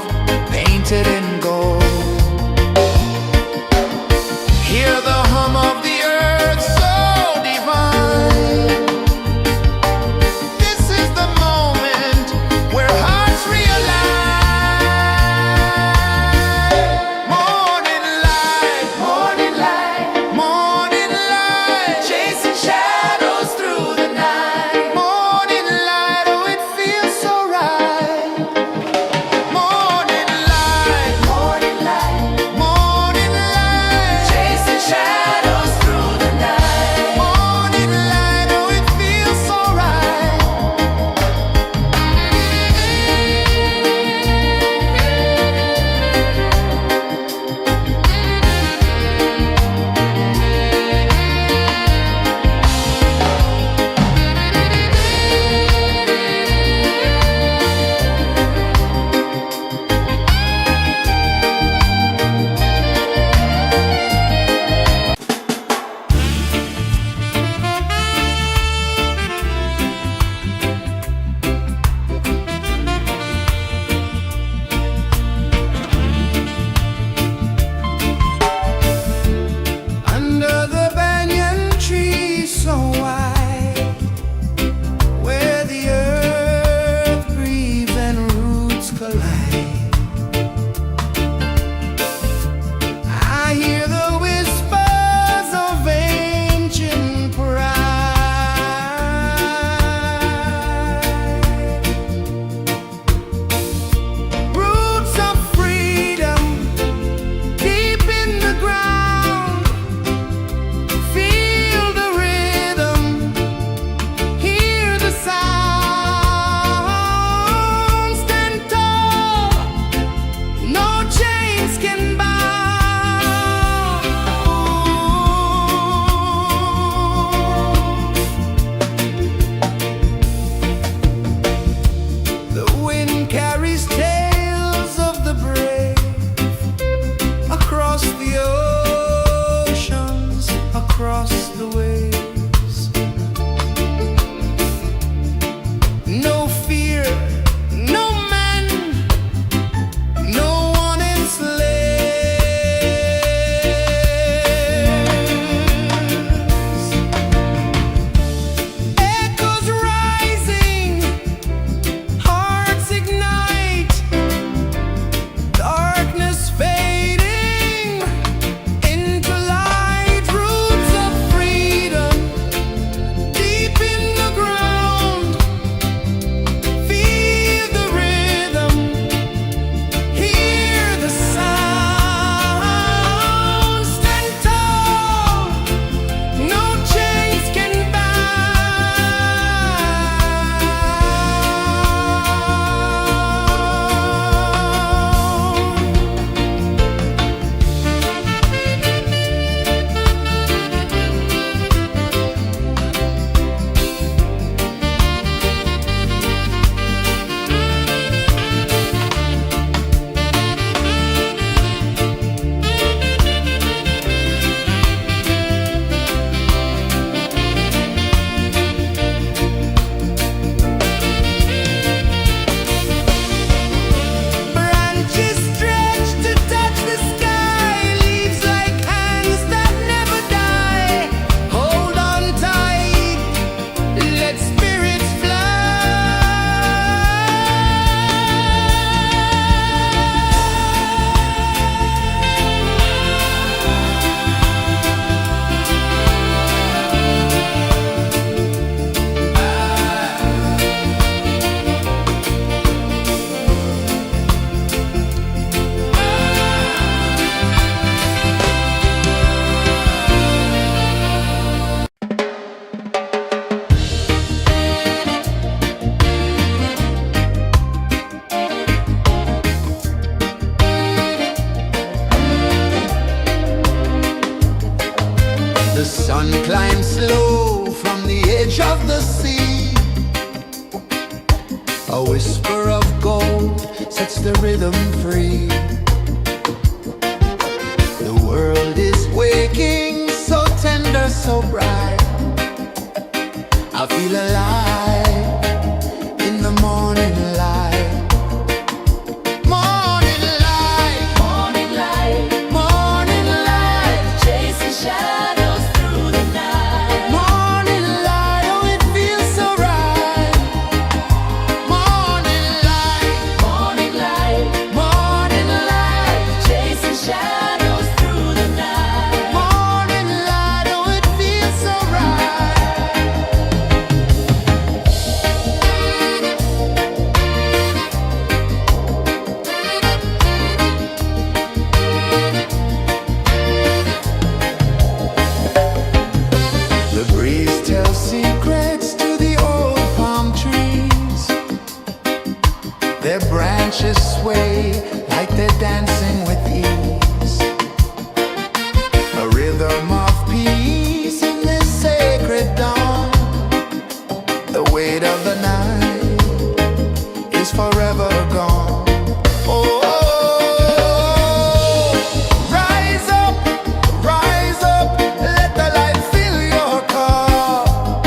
painted in gold. Hear the hum of the earth so divine. This is the moment where hearts realign. Morning light, morning light, morning light, chasing shadows through the night. Morning light, oh it feels so right. Morning light, morning sun climbs slow from the edge of the sea. A whisper of gold sets the rhythm free. The world is waking, so tender, so bright. I feel alive in the morning light. Morning light, Morning light, morning light, chasing shadows through the night. morning light, oh it feels so right. Morning light, Morning light, morning light, chasing shadows through the night. morning light, oh it feels so right. The breeze tells secrets to the old palm trees. Their branches sway like they're dancing with ease. A rhythm of peace in this sacred dawn. The weight of the night is forever gone. Oh, rise up, let the light fill your cup.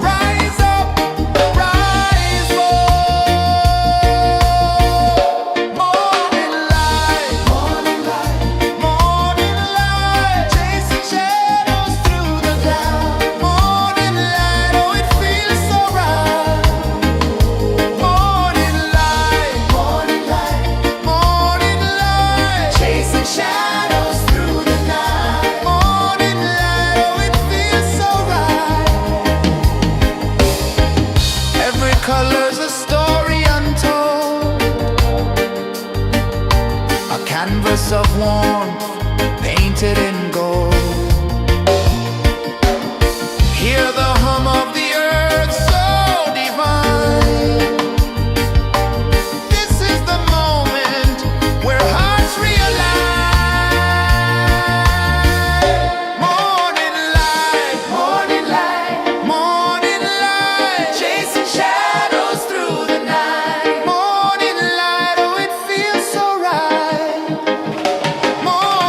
Rise up, rise up. Morning light, morning light, morning light, chasing shadows through the cloud. Morning light, oh it feels so right. Morning light, morning light, morning light, chasing shadows through the night. Morning light, oh it feels so right. Every color's a story untold, a canvas of warmth painted in gold. Hear the hum of the earth so divine. This is the moment where hearts realign. Morning light, morning light, morning light, chasing shadows through the night. Morning light, oh it feels so right. Morning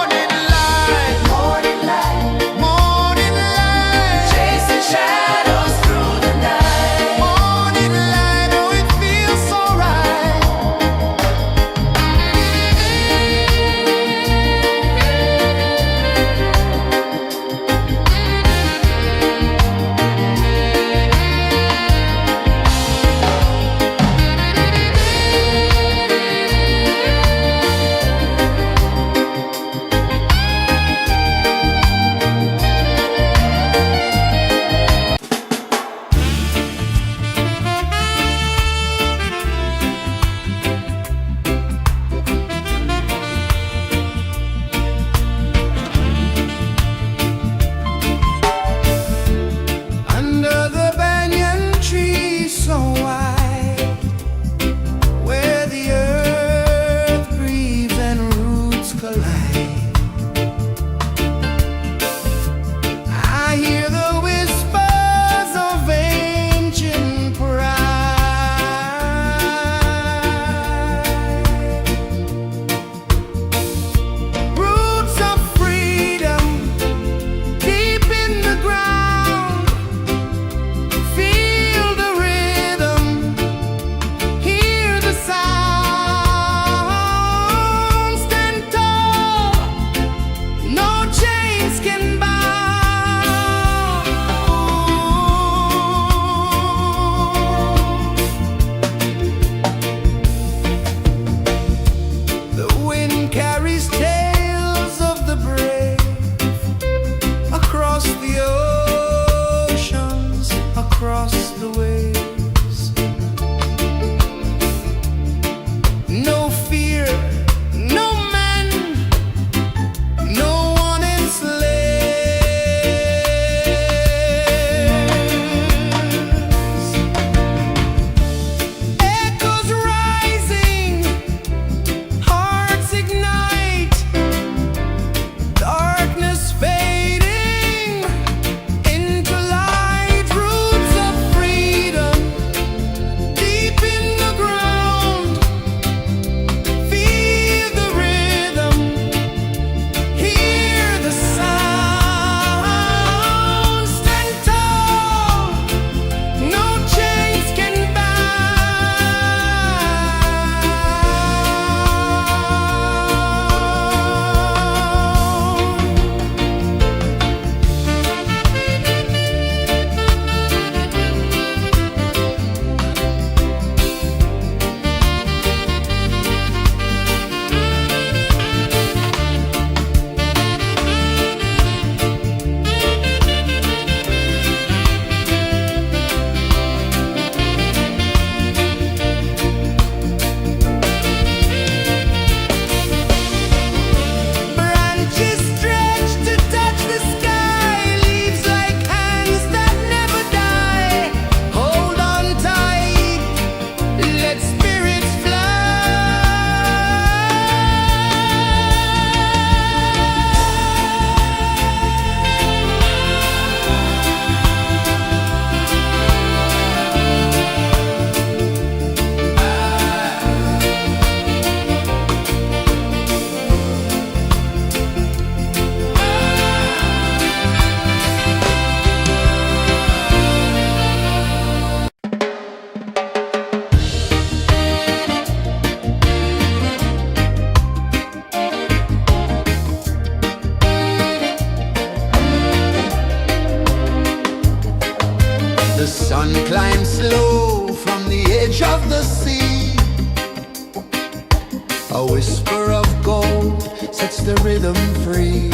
A whisper of gold sets the rhythm free.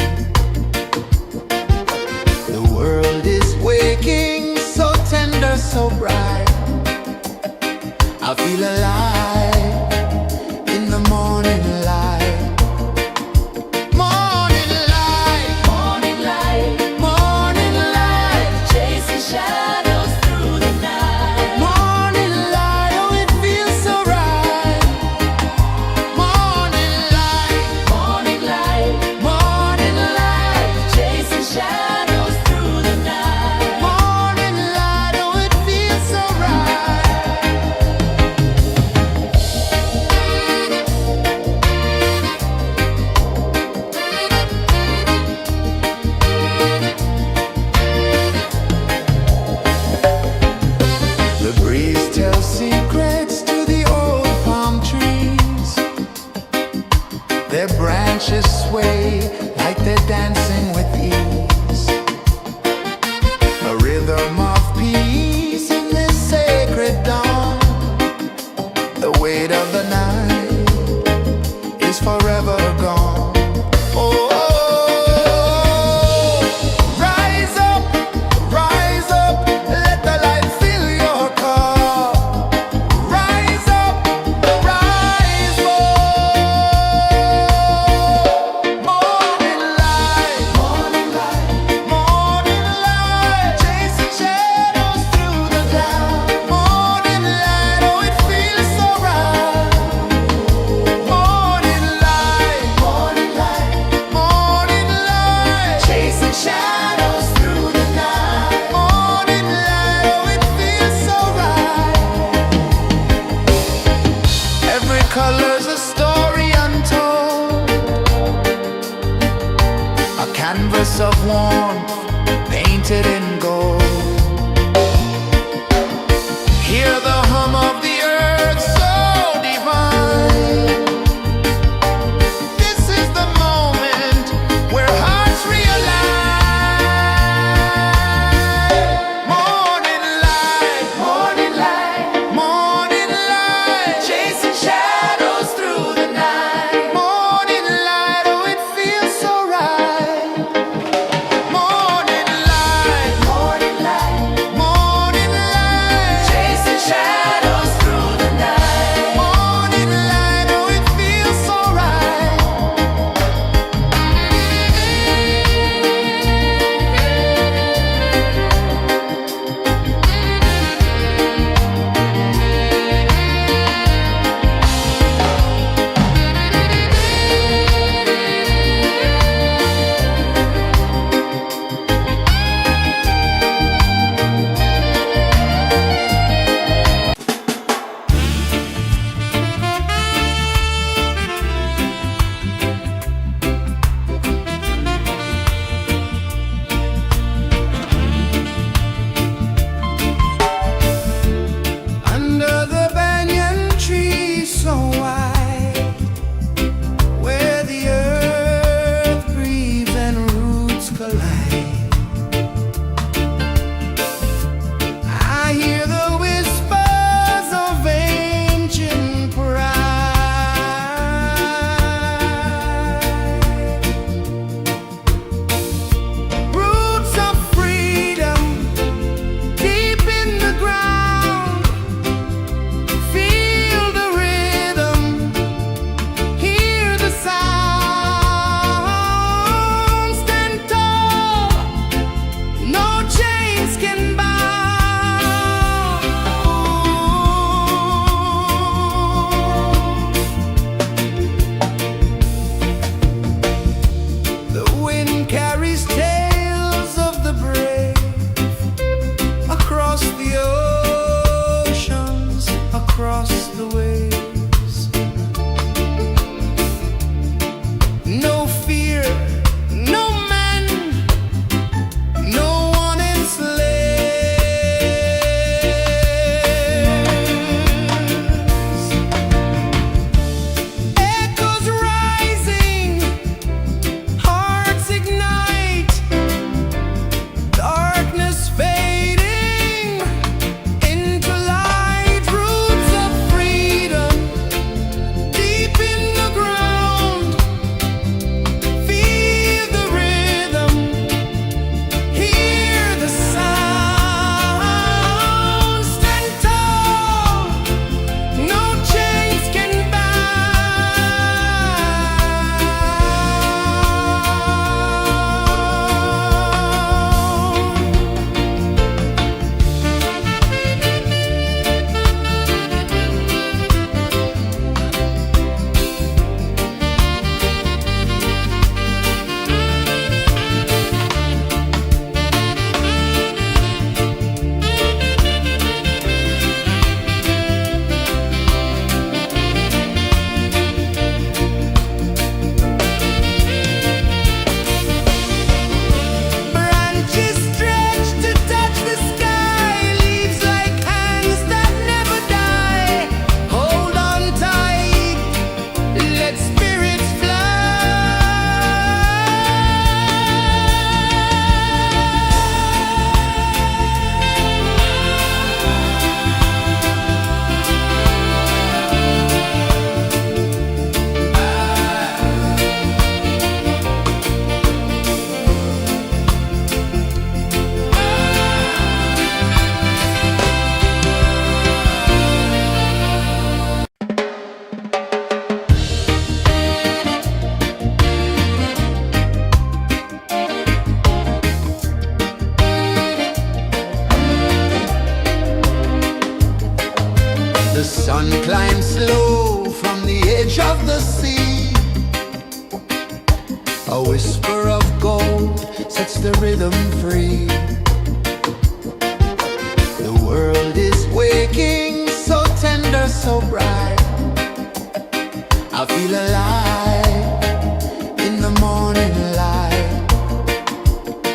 The world is waking, so tender, so bright. I feel alive in the morning light. Morning light, Morning light, morning light, chasing shadows through the night. morning light, oh it feels so right. Morning light, Morning light, morning light, chasing shadows through the night. morning light, oh it feels so right. The breeze tells secrets to the old palm trees. Their branches sway like they're dancing with ease. A rhythm of peace in this sacred dawn. The weight of the night is forever gone. Oh, rise up, let the light fill your cup. Rise up, rise up. Morning light, morning light, morning light, chasing shadows through the cloud. Morning light, oh it feels so right. Morning light, morning light, morning light, chasing shadows through the night. Morning light, oh it feels so right. Every color's a story untold, a canvas of warmth painted in gold. Hear the hum of the earth so divine. This is the moment where hearts realign. Morning light, morning light, morning light, chasing shadows through the night. Morning light, oh it feels so right. Morning edge of the sea. A whisper of gold sets the rhythm free. The world is waking, so tender, so bright. I feel alive in the morning light.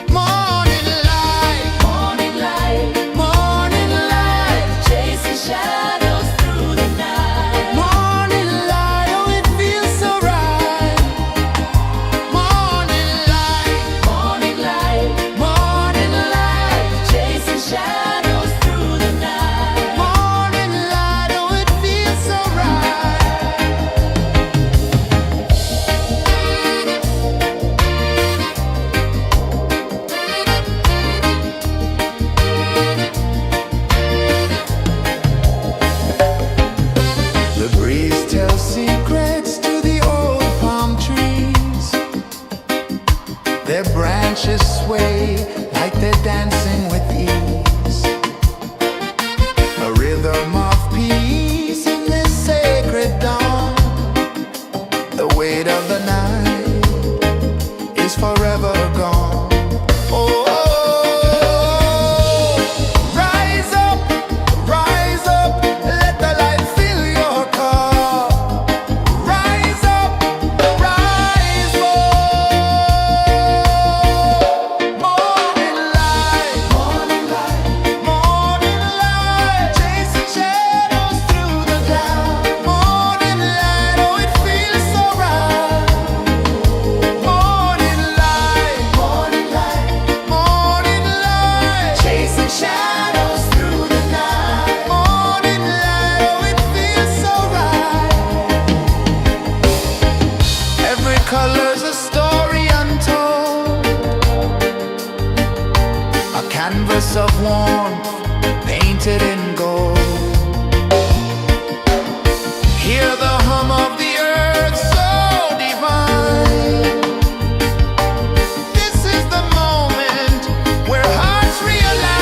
Morning light, Morning light, morning light, chasing shadows through the night. morning light, oh it feels so right. Morning light, Morning light, morning light, chasing shadows through the night. morning light, oh it feels so right. The breeze tells secrets to the old palm trees. Their branches sway like they're dancing with ease. A rhythm of peace in this sacred dawn. The weight of the night is forever gone. Oh, rise up, let the light fill your cup. Rise up, rise up. Morning light, morning light, morning light, chasing shadows through the cloud. Morning light, oh it feels so right. Morning light, morning light, morning light, chasing shadows through the night. Morning light, oh it feels so right. Every color's a story untold, a canvas of warmth painted in gold. Hear the hum of the earth so divine. This is the moment where hearts realign.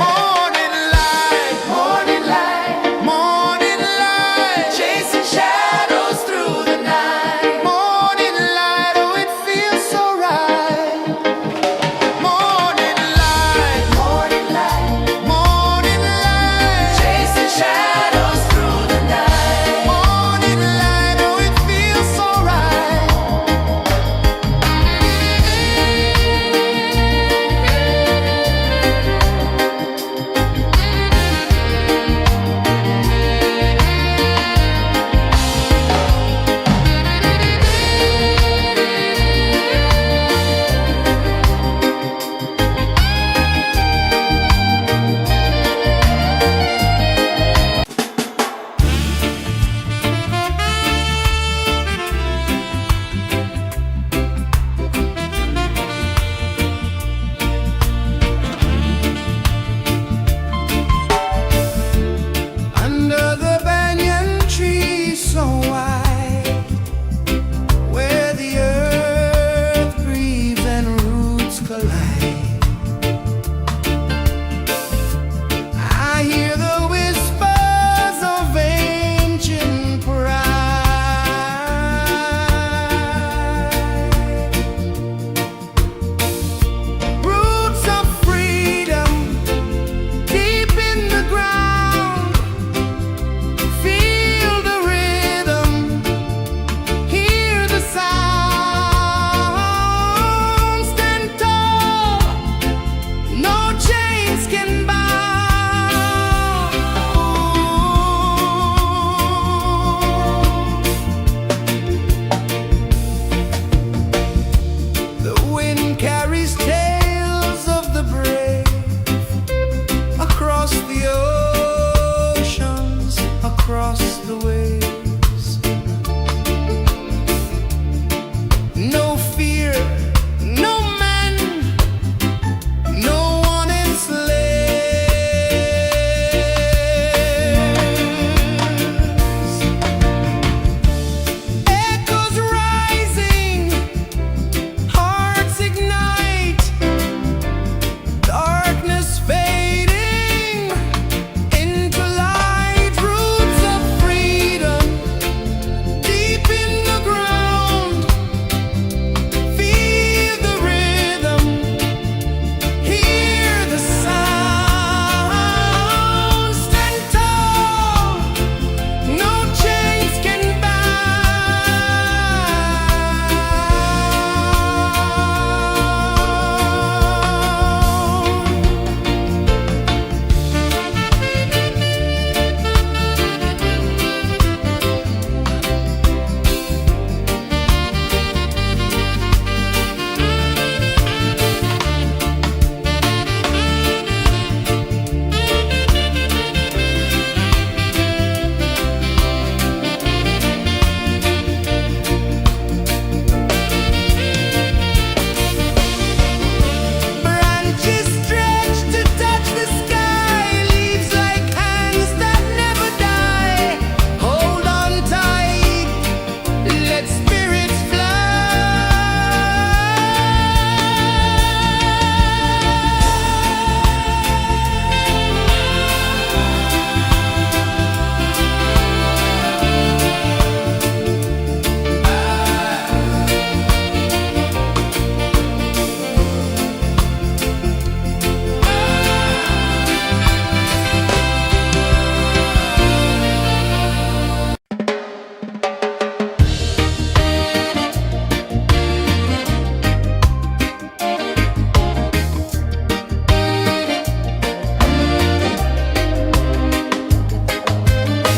Morning light, morning light, morning light, chasing shadows through the night. Morning light, oh it feels so right. Morning light,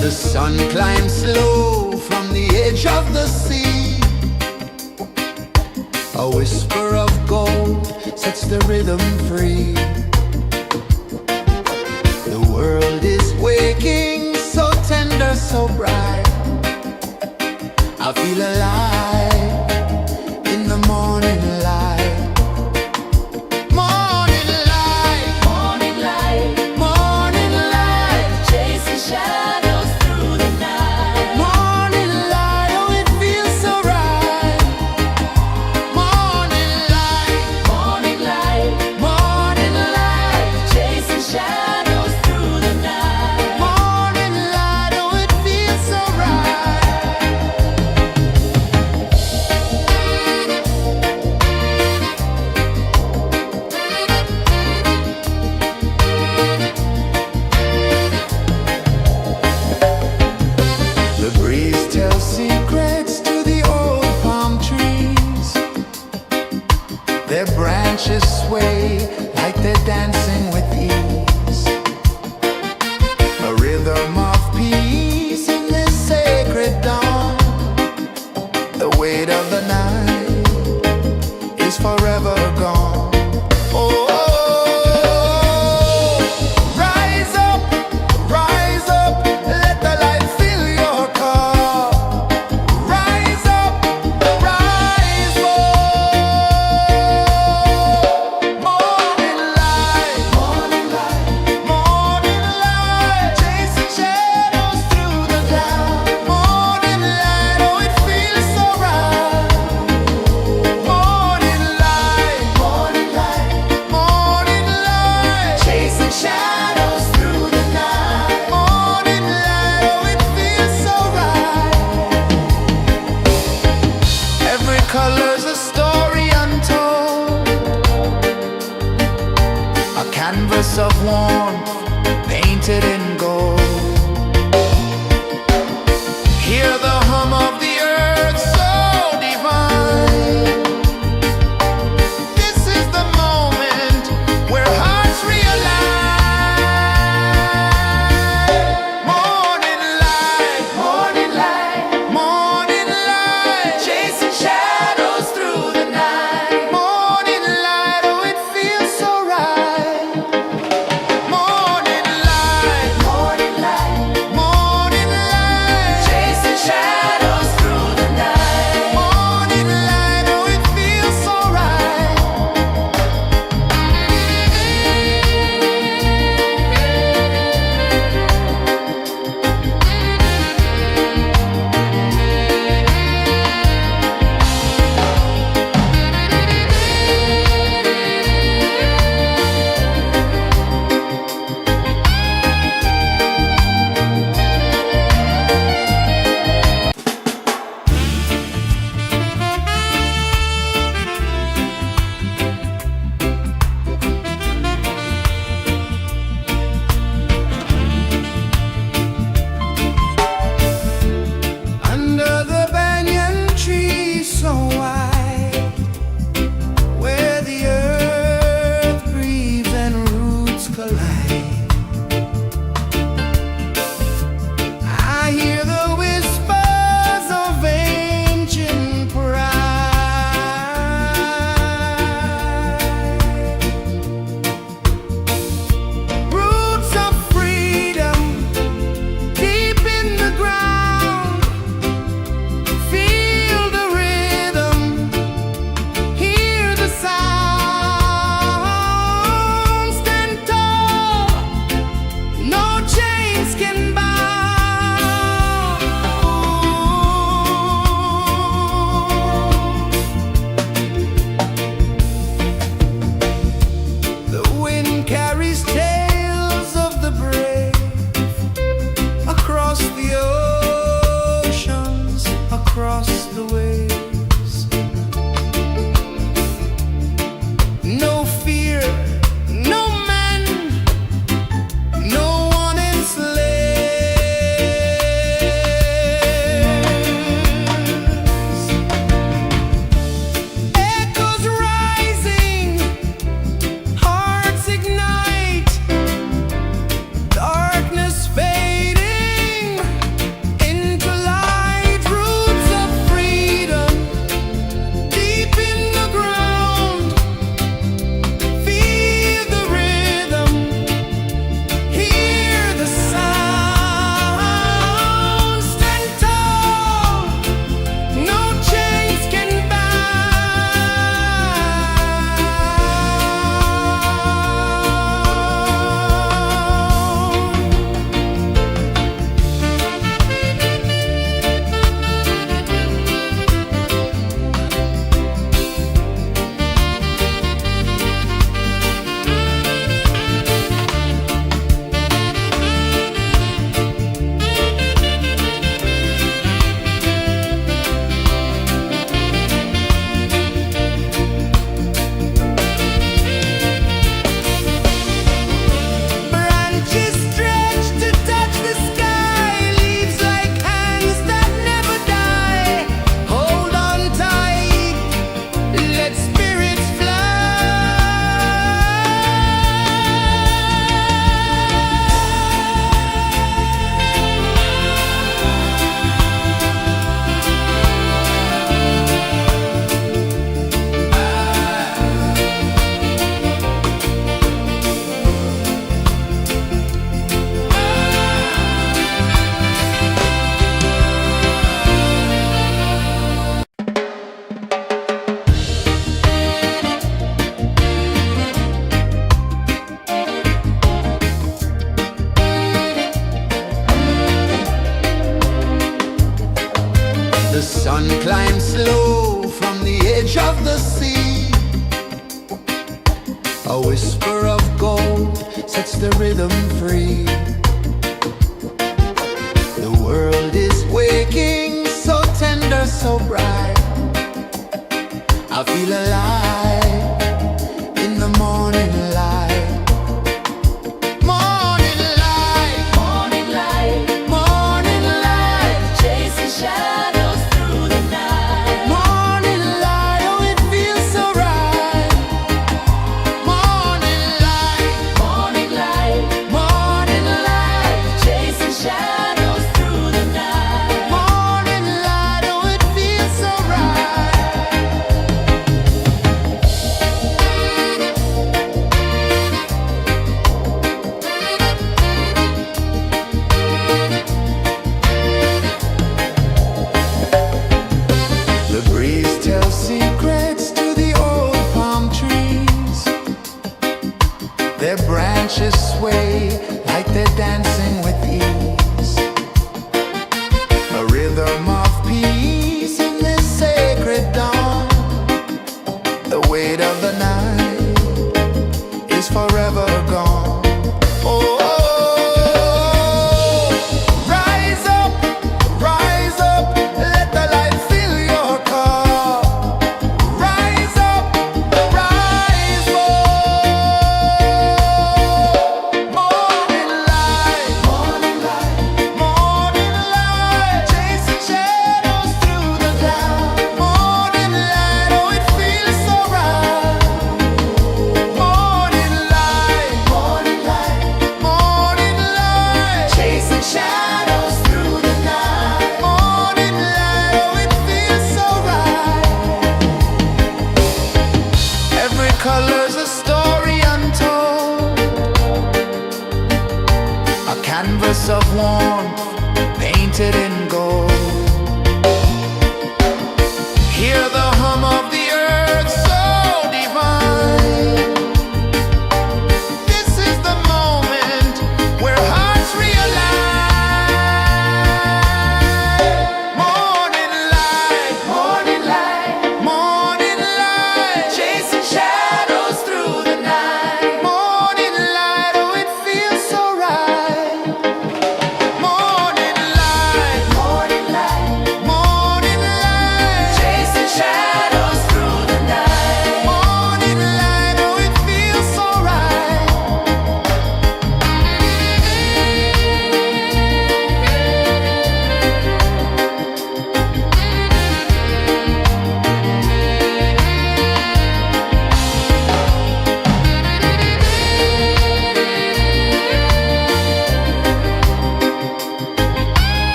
The sun climbs slow from the edge of the sea. A whisper of gold sets the rhythm free. The world is waking, so tender, so bright. I feel alive in the morning light. Morning light, Morning light, morning light, chasing shadows through the night. morning light, oh it feels so right. Morning light, Morning light, morning light, chasing shadows through the night. morning light, oh it feels so right. The sun climbs slow from the edge of the sea. A whisper of gold sets the rhythm free. The world is waking, so tender, so bright. I feel alive in the morning light. Morning light, Morning light, morning light, chasing shadows through the night. morning light, oh it feels so right. Morning light, Morning light, morning light, chasing shadows through the night. morning light, oh it feels so right.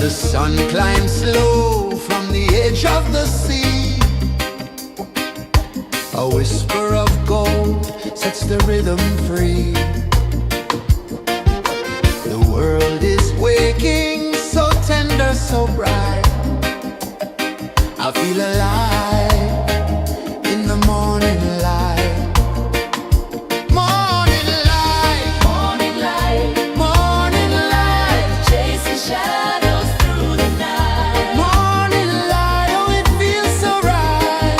The sun climbs slow from the edge of the sea. A whisper of gold sets the rhythm free. The world is waking, so tender, so bright. I feel alive in the morning light. Morning light, Morning light, morning light, chasing shadows through the night. morning light, oh it feels so right.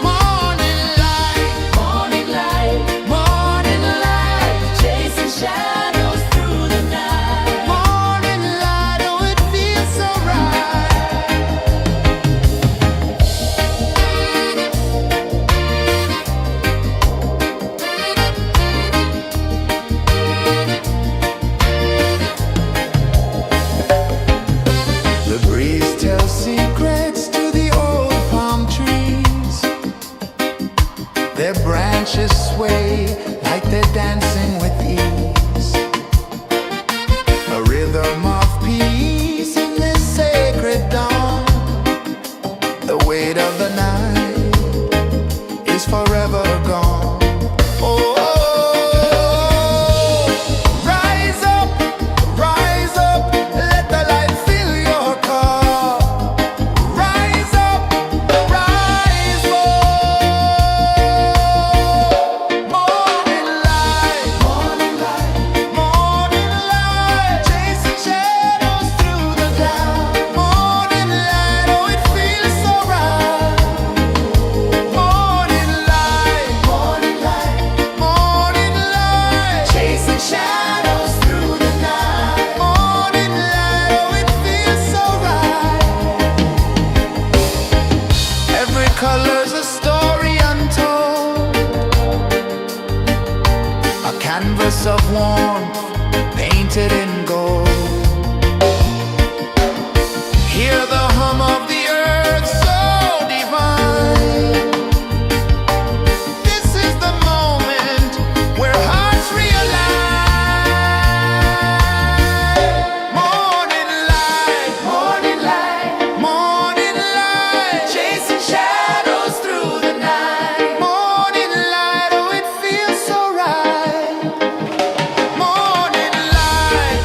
Morning light, Morning light, morning light, chasing shadows through the night. morning light, oh it feels so right. The breeze tells secrets to the old palm trees. Their branches sway like they're dancing with ease. A rhythm of peace in this sacred dawn. The weight of the night is forever gone. Oh, rise up, let the light fill your cup. Rise up, rise up. Morning light, morning light, chasing shadows through the cloud. Morning light, oh it feels so right. Morning light, chasing shadows through the night. Morning light, oh it feels so right. Every color's a story untold, a canvas of warmth painted in gold. Hear the hum of the earth so divine. This is the moment where hearts realign. Morning light, morning light, chasing shadows through the night. Morning light, oh it feels so right. Morning light,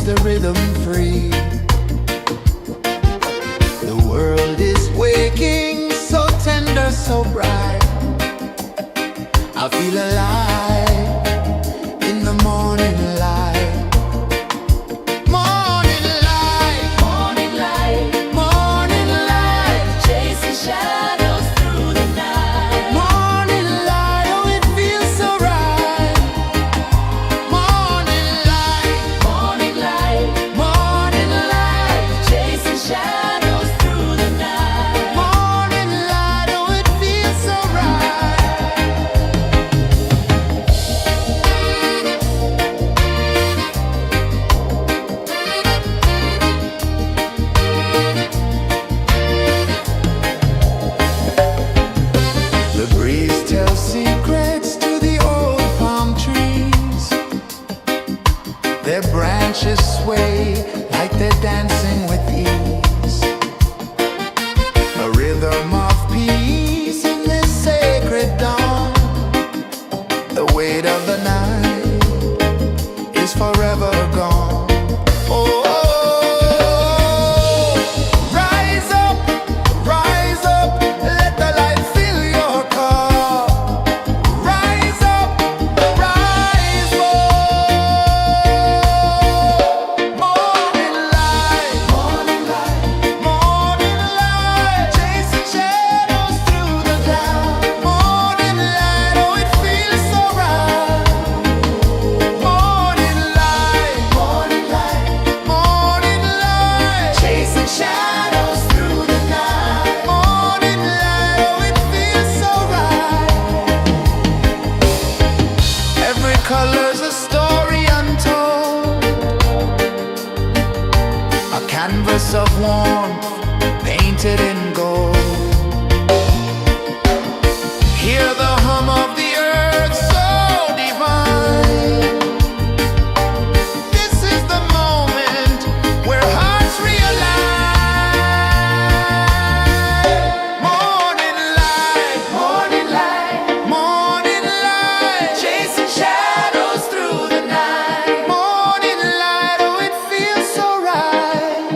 the rhythm free. The world is waking, so tender, so bright. I feel alive in the morning light. Morning light, Morning light, morning light, chasing shadows through the night. morning light, oh it feels so right. Morning light, Morning light, morning light, chasing shadows through the night. morning light, oh it feels so right. The breeze tells secrets to the old palm trees. Their branches sway like they're dancing with ease. A rhythm of peace in this sacred dawn. The weight of the night is forever gone. Oh, rise up, let the light fill your car. Rise up, rise up. Morning light, morning light, morning light, chasing shadows through the cloud. Morning light, oh it feels so right. Morning light, morning light, morning light, chasing shadows through the night. Morning light, oh it feels so right. Every color's a story untold, a canvas of warmth painted in gold. Hear the hum of the earth so divine. This is the moment where hearts realign. Morning light, morning light, morning light, chasing shadows through the night. Morning light, oh it feels so right.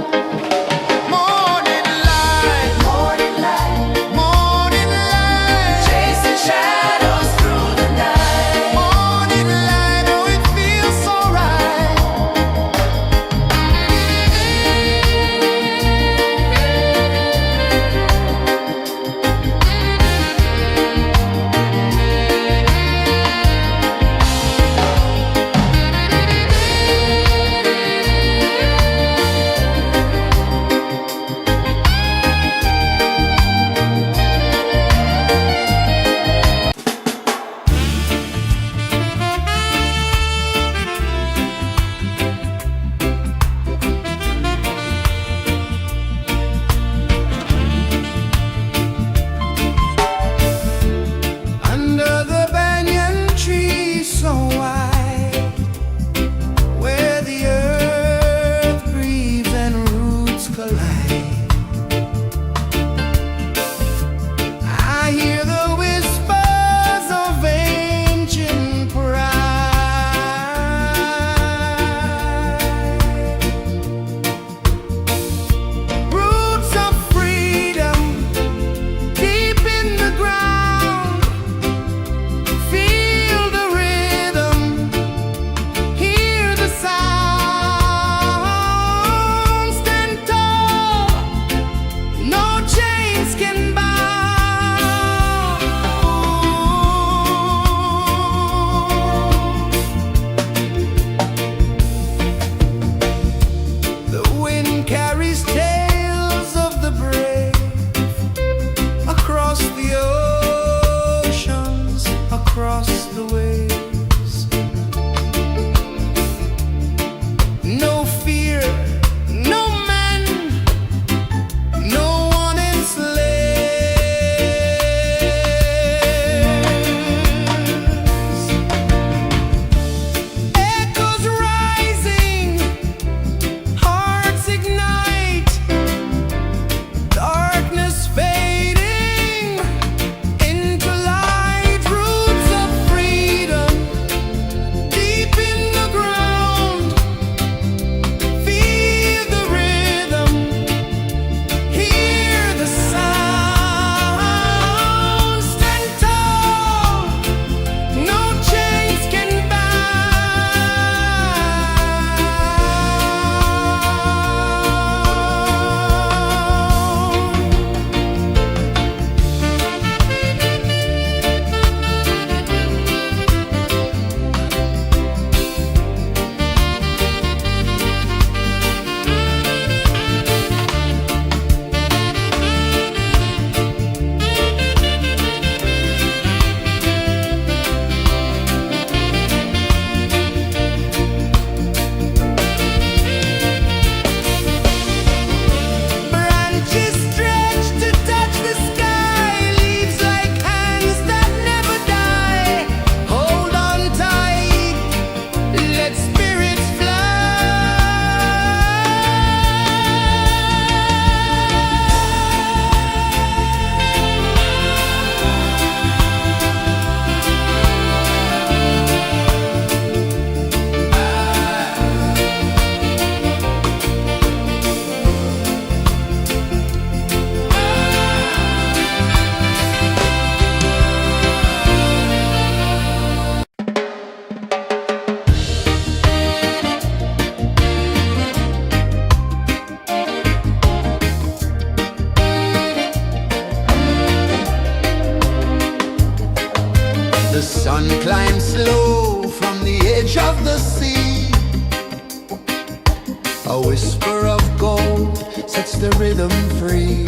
A whisper of gold sets the rhythm free.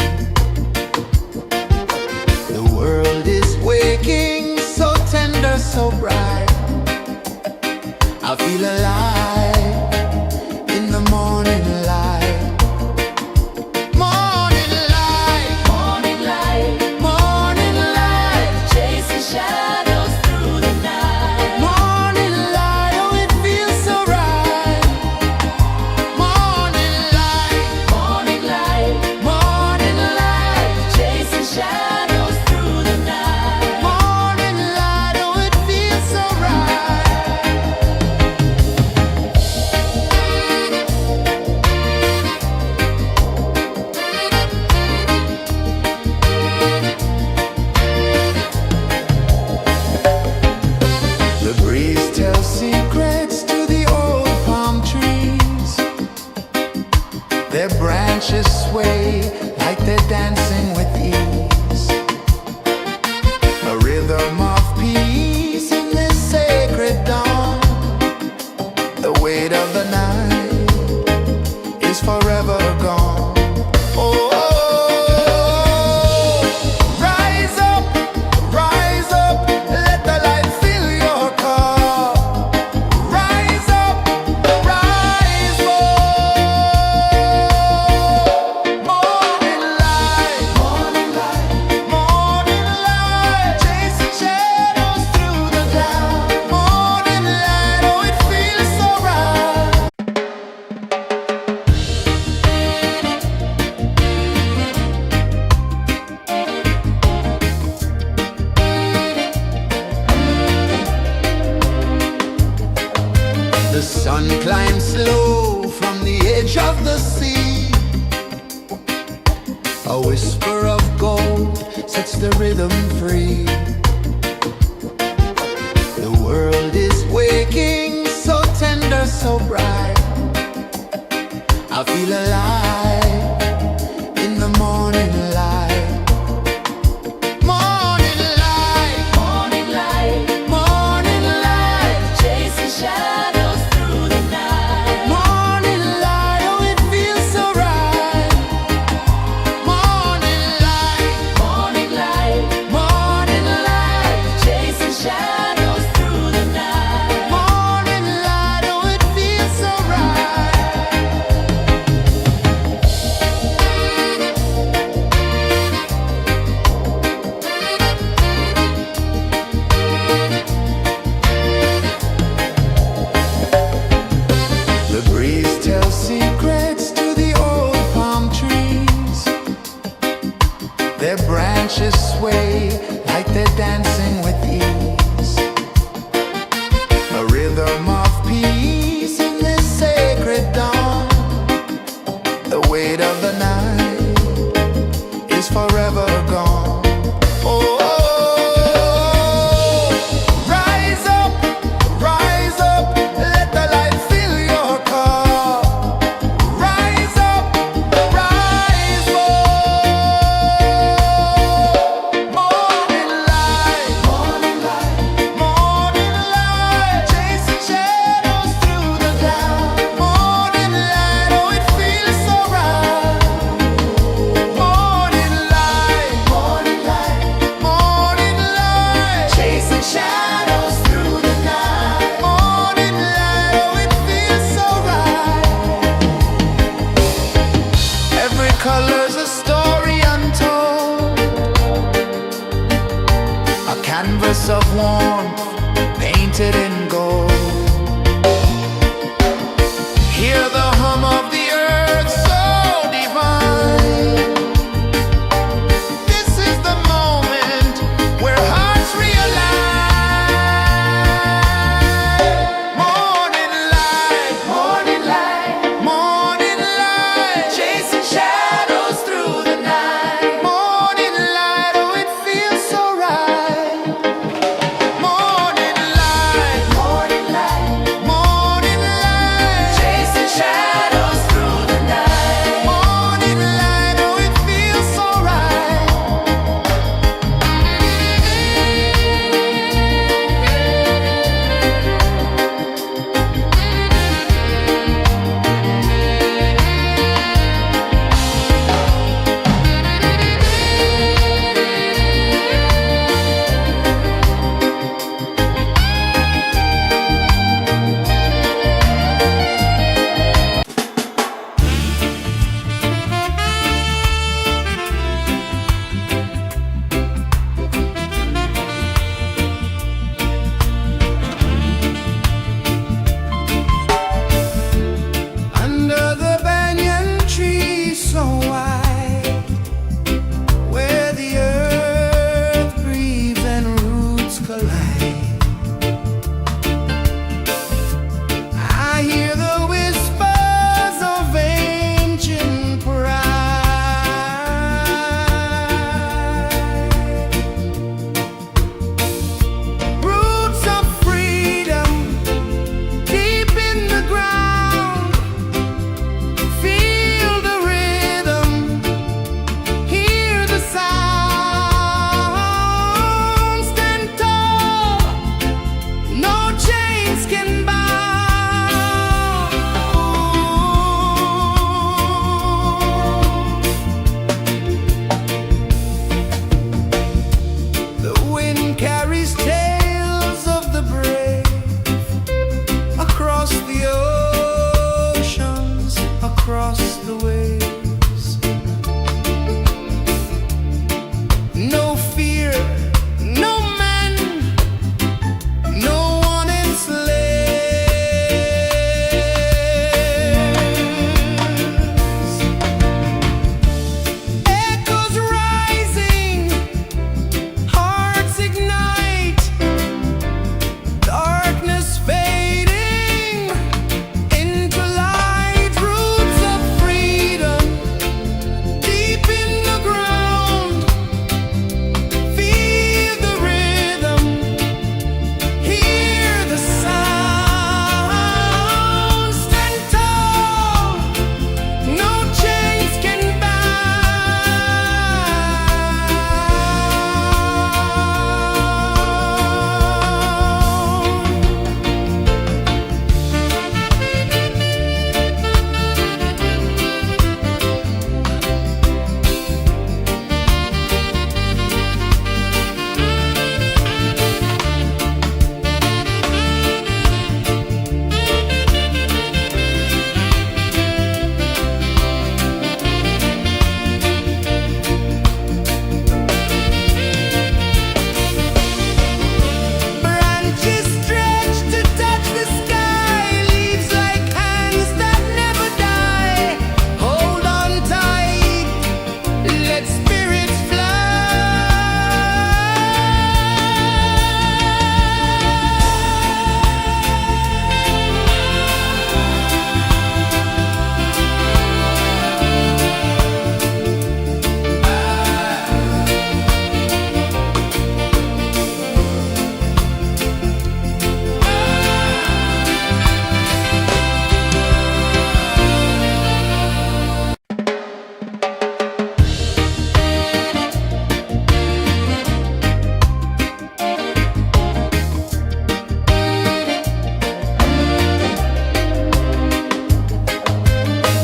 The world is waking, so tender, so bright. I feel alive in the morning light. Morning light, Morning light, morning light, chasing shadows through the night. morning light, oh it feels so right. Morning light, Morning light, morning light, chasing shadows through the night. morning light, oh it feels so right. The breeze tells secrets to the old palm trees. Their branches sway like they're dancing with ease. A rhythm of peace in this sacred dawn. The weight of the night is forever gone. Oh, rise up, let the light fill your cup. Rise up, rise up. Morning light, morning light, morning light, chasing shadows through the cloud. Morning light, oh it feels so right. The sun climbs slow from the edge of the sea. A whisper of gold sets the rhythm free. The world is waking, so tender, so bright. I feel alive in the morning light. Morning light, Morning light, morning light, chasing shadows through the night. morning light, oh it feels so right. Morning light, Morning light, morning light, chasing shadows through the night. morning light, oh it feels so right. The breeze tells secrets to the old palm trees. Their branches sway like they're dancing with ease. A rhythm of peace in this sacred dawn. The weight of the night is forever gone. Oh, rise up, let the light fill your cup. Rise up, rise up. Morning light, morning light, morning light, chasing shadows through the cloud. Morning light, oh it feels so right. Morning light, morning light, morning light, chasing shadows through the night. Morning light, oh it feels so right. Every color's a story untold, a canvas of warmth painted in gold. Hear the hum of the earth so divine. This is the moment where hearts realign. Morning light, morning light, morning light, chasing shadows through the night. Morning light, oh it feels so right. Morning light,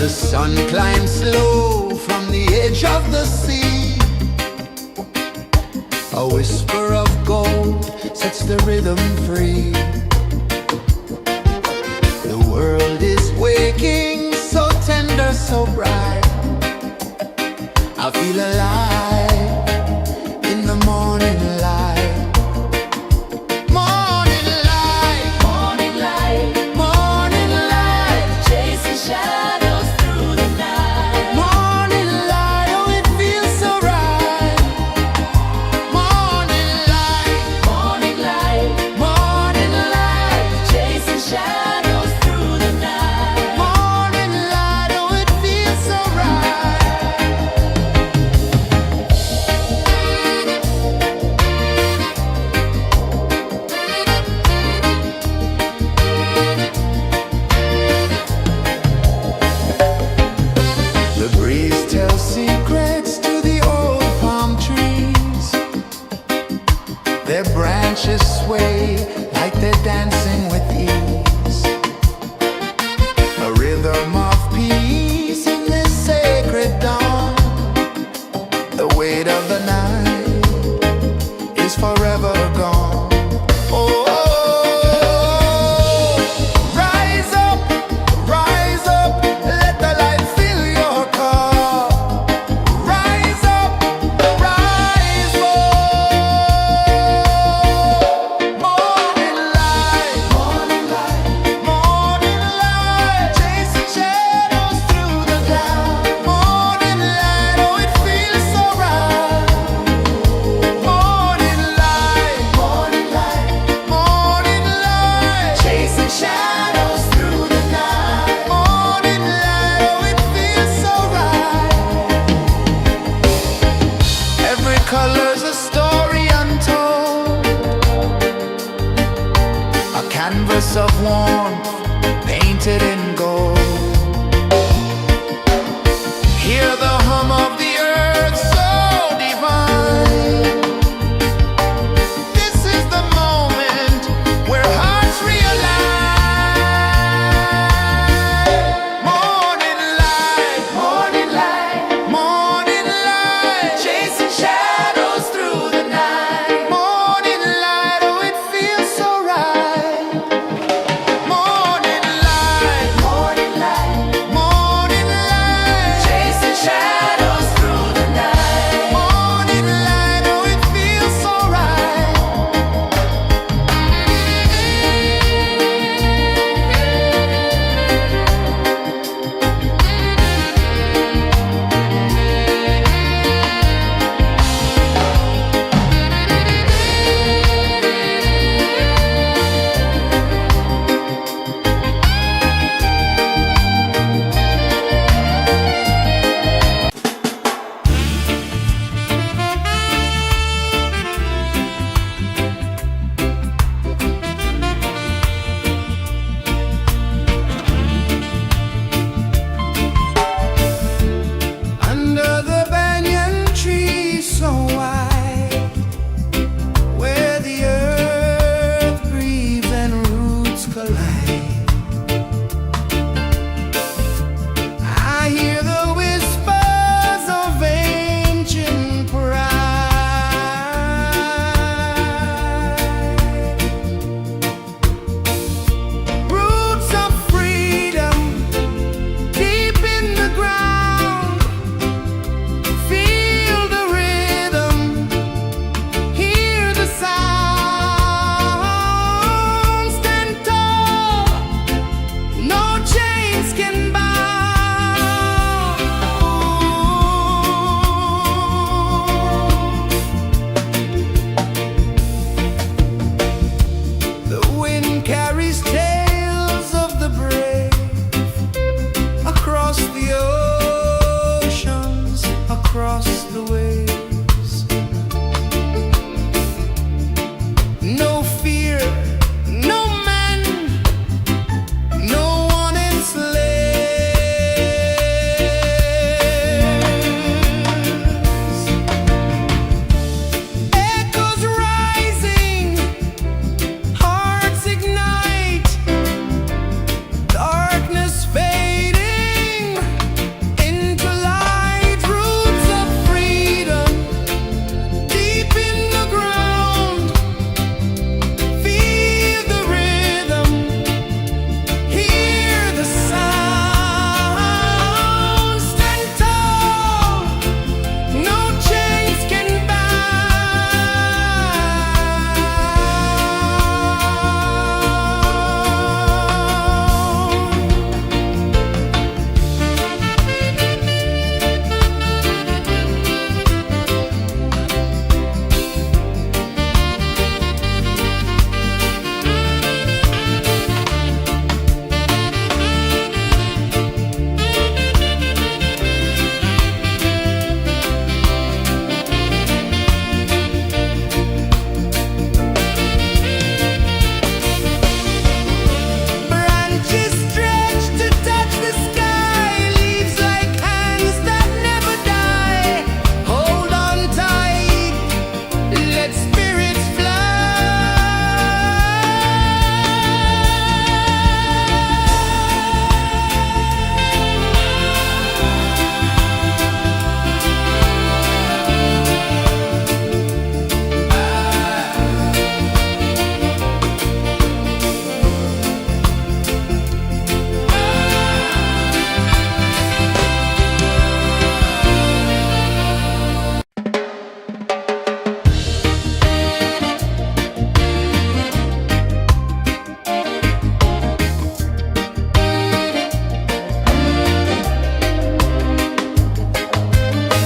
The sun climbs slow from the edge of the sea. A whisper of gold sets the rhythm free. The world is waking, so tender, so bright. I feel alive in the morning light. Morning light, Morning light, morning light, chasing shadows through the night. morning light, oh it feels so right. Morning light, Morning light, morning light.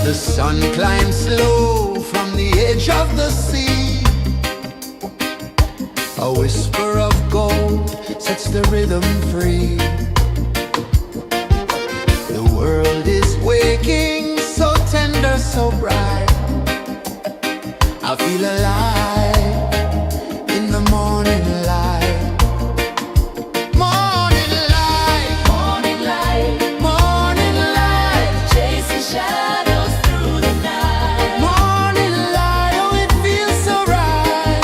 The sun climbs slow from the edge of the sea. A whisper of gold sets the rhythm free. The world is waking, so tender, so bright. I feel alive in the morning light. Morning light, Morning light, morning light, chasing shadows through the night. morning light, oh it feels so right.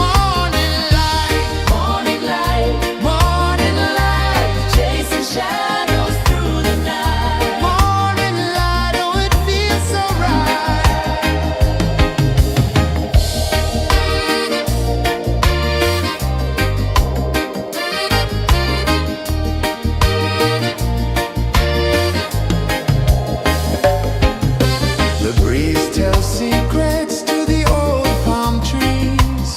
Morning light, Morning light, morning light, chasing shadows through the night. morning light, oh it feels so right. The breeze tells secrets to the old palm trees.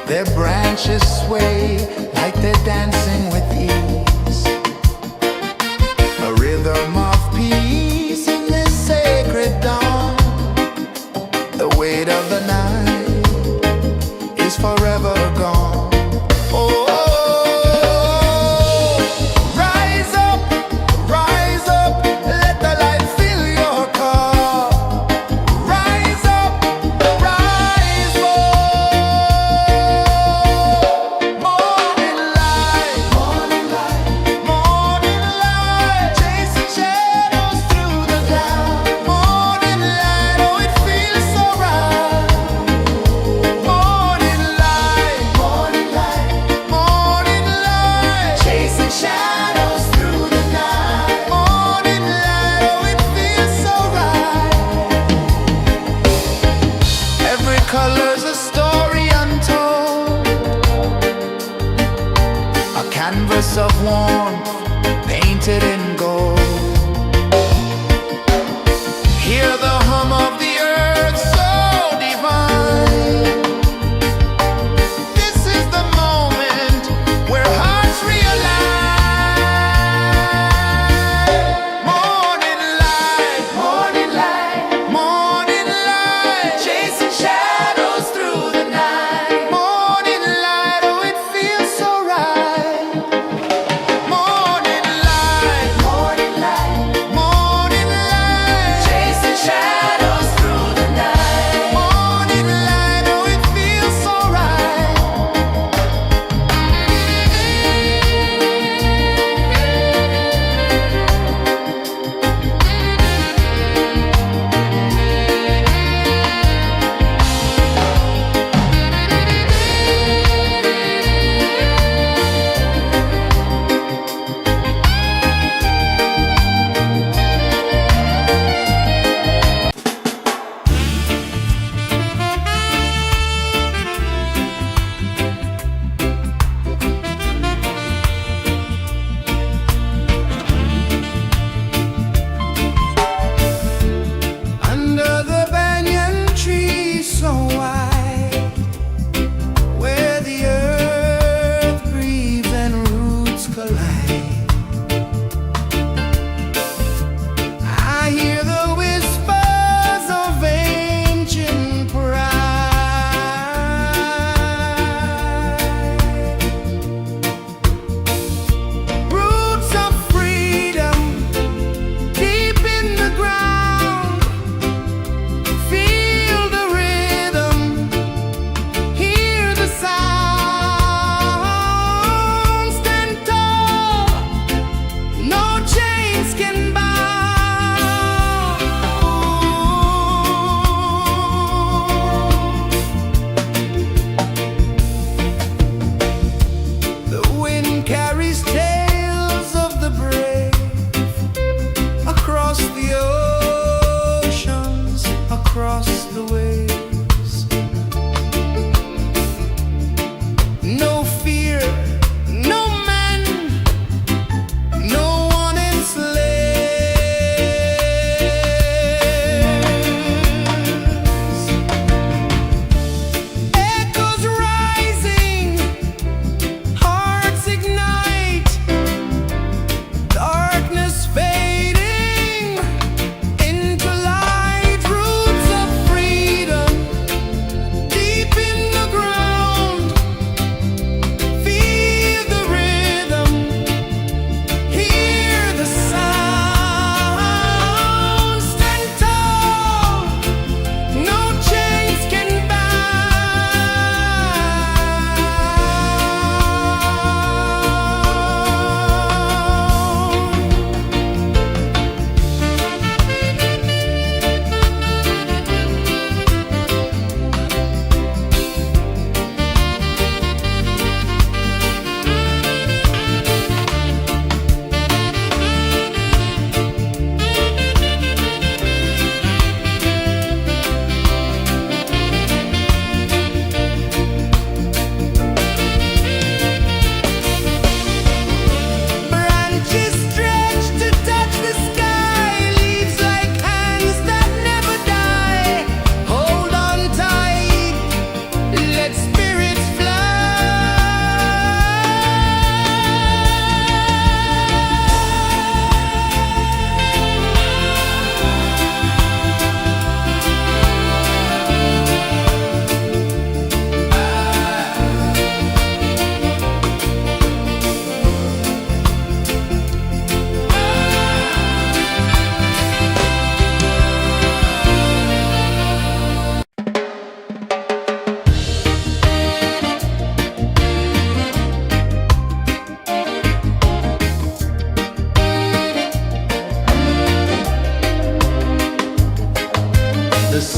Their branches sway like they're dancing with ease. A rhythm of peace in this sacred dawn. The weight of the night is forever gone. Oh, rise up, let the light fill your car. Rise up, rise up. Morning light, morning light, morning light, chasing shadows through the cloud. Morning light, oh it feels so right. Morning light, morning light, morning light, chasing shadows through the night. Morning light, oh it feels so right. Every color's a story untold, a canvas of warmth painted in gold. Hear the hum of the earth so divine. This is the moment where hearts realign. Morning light, morning light, morning light, chasing shadows through the night. Morning light, oh it feels so right. Morning light, morning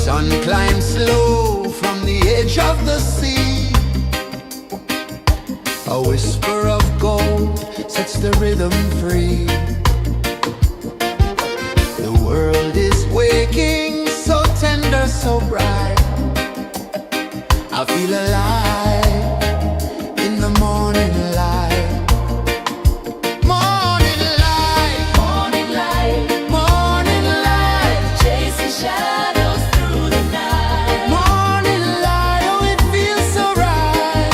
sun climbs slow from the edge of the sea. A whisper of gold sets the rhythm free. The world is waking, so tender, so bright. I feel alive in the morning light. Morning light, Morning light, morning light, chasing shadows through the night. morning light, oh it feels so right.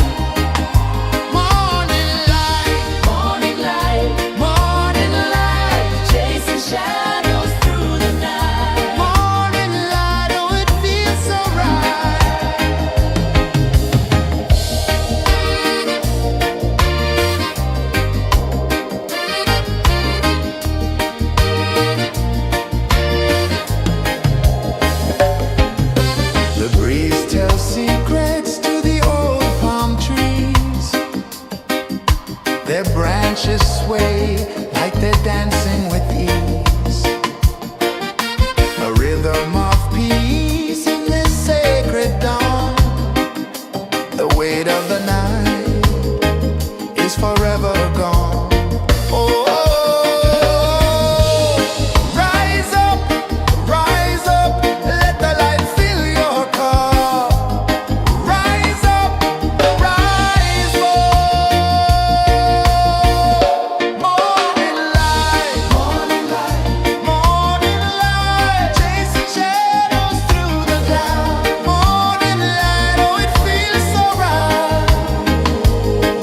Morning light, Morning light, morning light, chasing shadows through the night. morning light, oh it feels so right. The breeze tells secrets to the old palm trees. Their branches sway like they're dancing with ease. A rhythm of peace in this sacred dawn. The weight of the night is forever gone. Oh, rise up, let the light fill your cup. Rise up, rise up. Morning light, morning light, morning light, chasing shadows through the cloud. Morning light, oh it feels so right.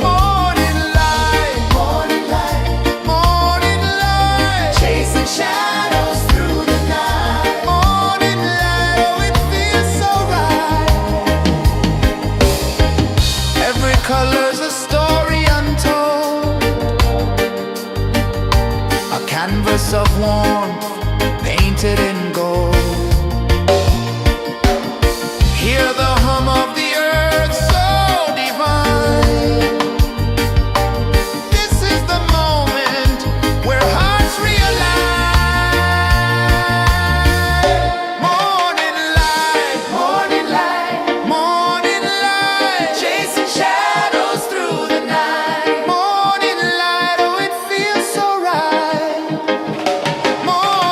Morning light, morning light, morning light, chasing shadows through the night. Morning light, oh it feels so right. Every color's a story untold, a canvas of warmth painted in gold. Hear the hum of the earth so divine. This is the moment where hearts realign. Morning light, morning light, morning light, chasing shadows through the night. Morning light, oh it feels so right. Morning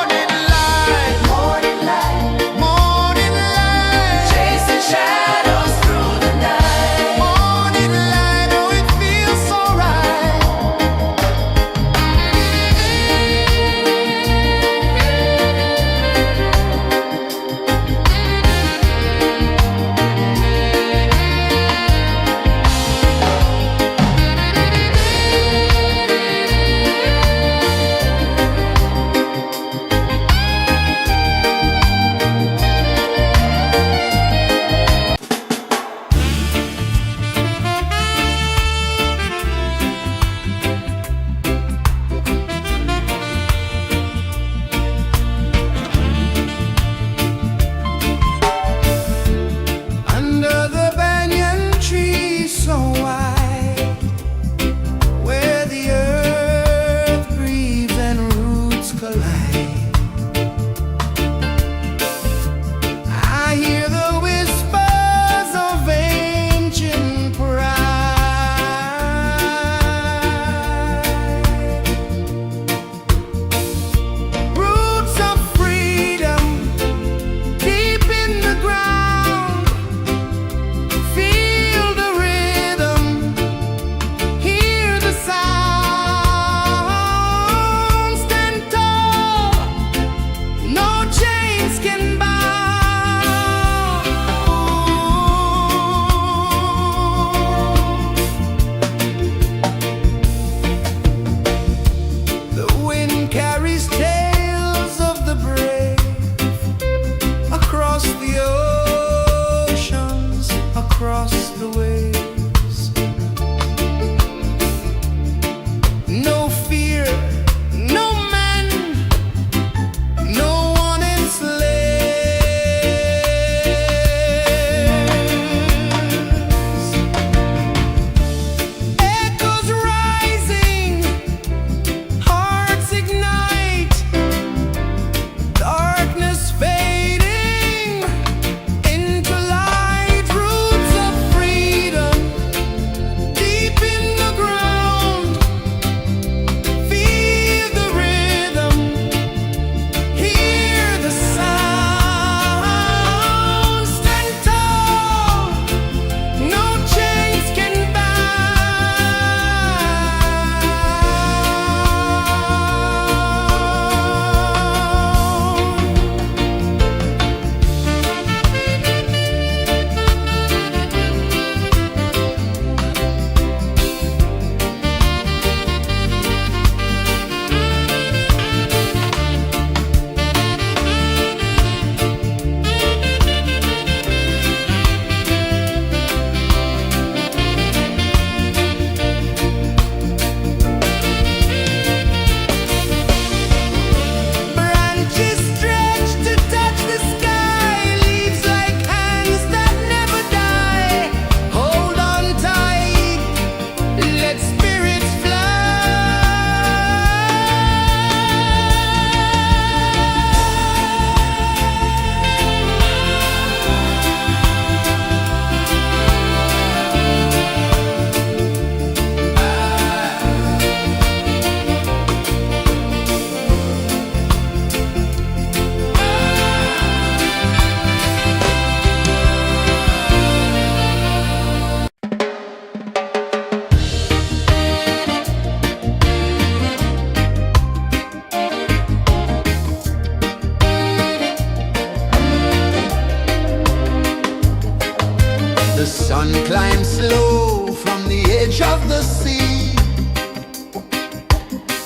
sun climbs slow from the edge of the sea.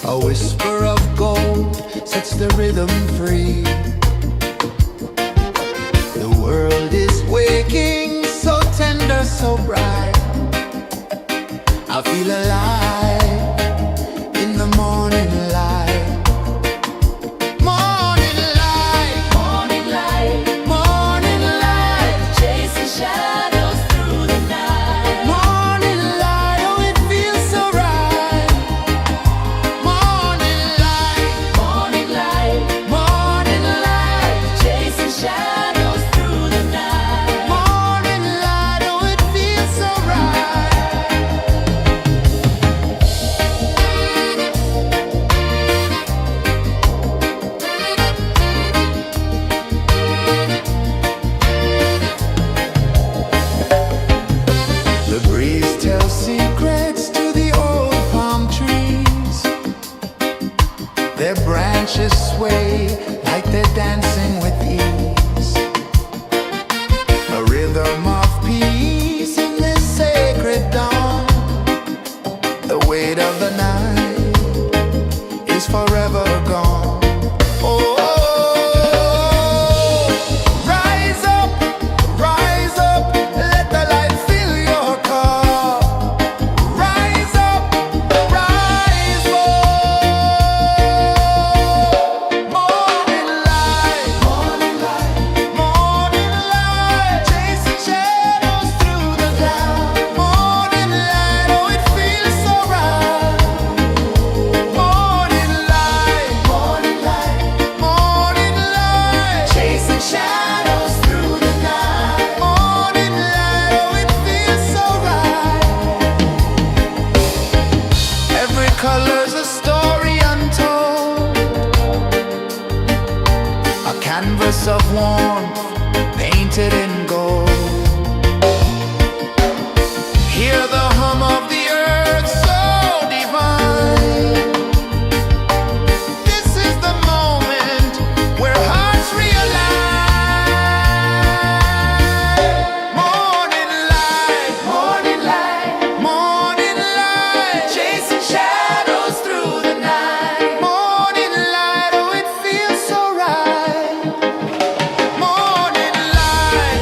A whisper of gold sets the rhythm free. The world is waking, so tender, so bright. I feel alive in the morning light. Morning light, Morning light, morning light, chasing shadows through the night. morning light, oh it feels so right. Morning light, Morning light, morning light, chasing shadows through the night. morning light, oh it feels so right. The breeze tells secrets to the old palm trees. Their branches sway like they're dancing with ease. A rhythm of peace in this sacred dawn. The weight of the night is forever gone. Oh, rise up, let the light fill your cup. Rise up, rise up. Morning light, morning light, morning light, chasing shadows through the cloud. Morning light, oh it feels so right. Morning light, morning light, morning light, chasing shadows through the night. Morning light, oh it feels so right. Every color's a story untold, a canvas of warmth painted in gold. Hear the hum of the earth so divine. This is the moment where hearts realign. Morning light, morning light, morning light, chasing shadows through the night. Morning light, oh it feels so right. Morning light,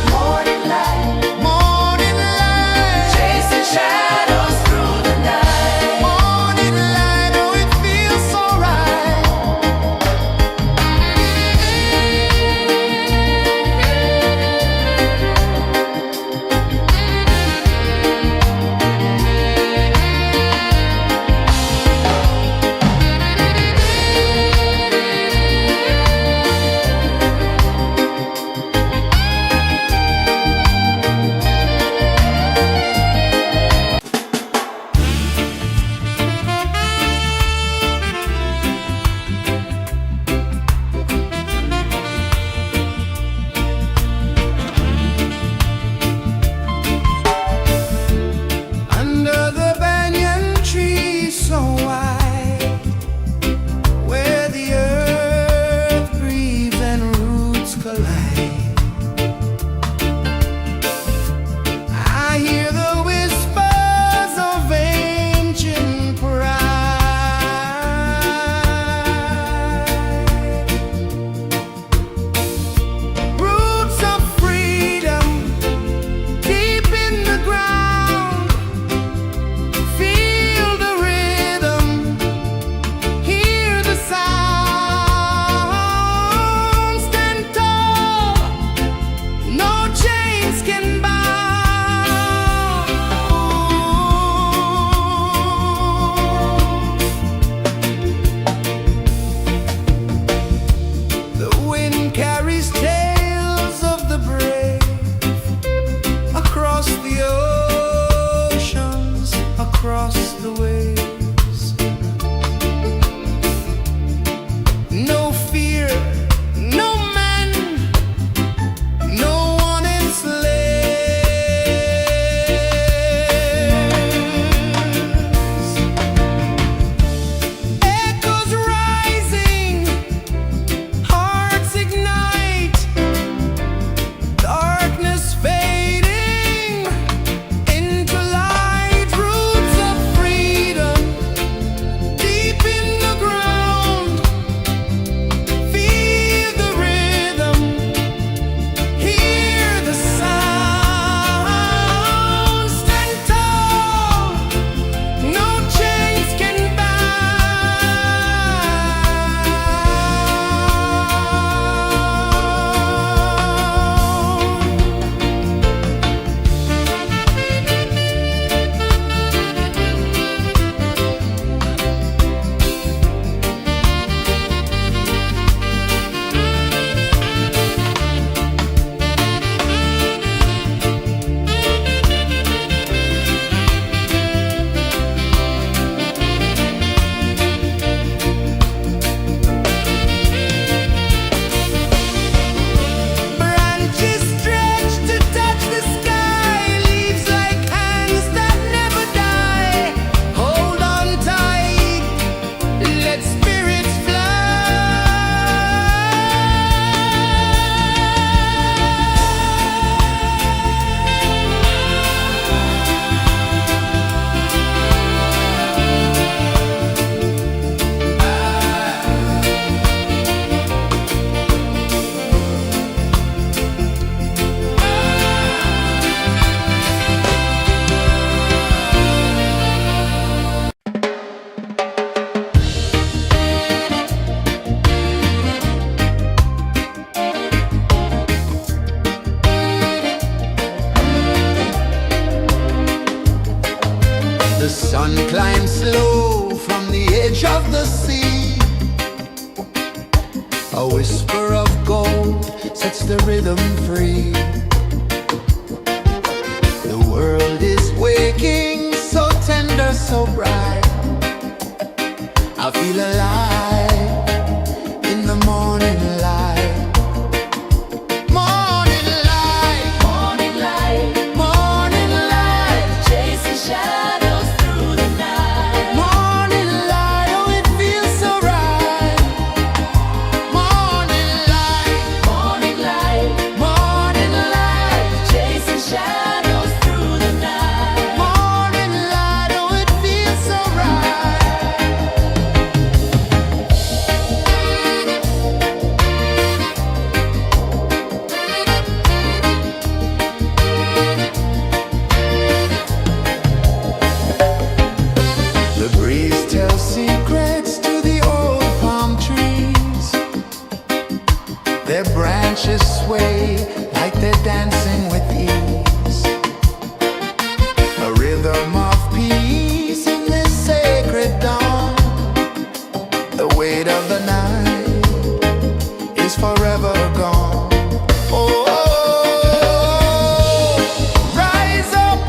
A whisper of gold sets the rhythm free. The world is waking, so tender, so bright. I feel alive in the morning light. Morning light, Morning light, morning light, chasing shadows through the night. morning light. Oh, it feels so right. Morning light, Morning light, morning light, chasing shadows through the night. morning light. Oh, it feels so right. The breeze tells secrets to the old palm trees. Their branches sway like they're dancing with ease. A rhythm of peace in this sacred dawn. The weight of the night is forever gone. Oh, rise up,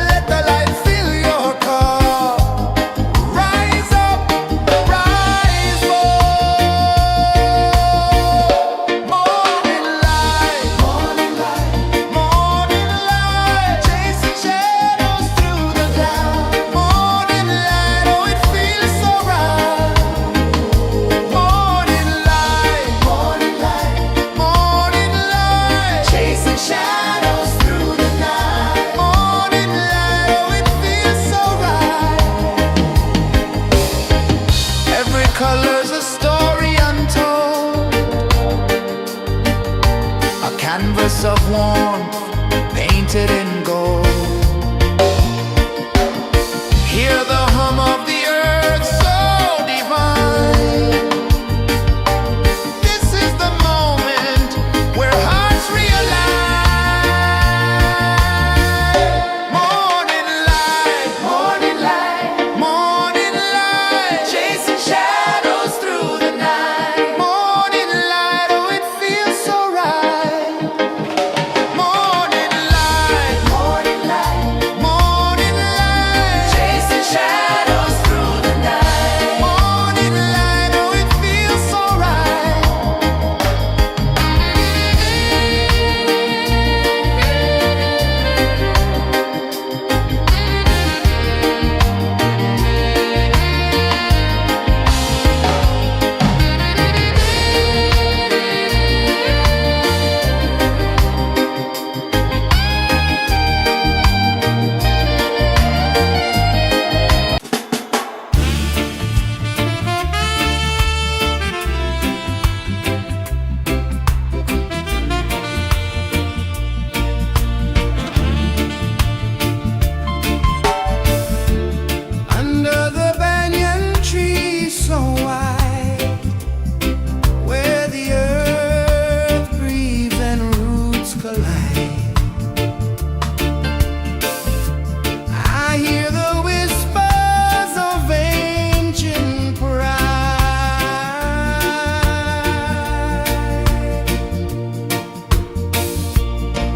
let the light fill your cup. Rise up, rise up. Morning light, morning light, morning light, chasing shadows through the cloud. Morning light, oh, it feels so right. Morning light, morning light, morning light, chasing shadows through the night. Morning light, oh, it feels so right. Every color's a story untold, a canvas of warmth painted in gold. Hear the hum of the earth so divine. This is the moment where hearts realign. Morning light, morning light, morning light, chasing shadows through the night. Morning light, oh, it feels so right. Morning light, morning light, morning light, chasing shadows through the night. Morning light, oh, it feels so right. Under the banyan tree so wide, where the earth breathes and roots collide, I hear the whispers of ancient pride.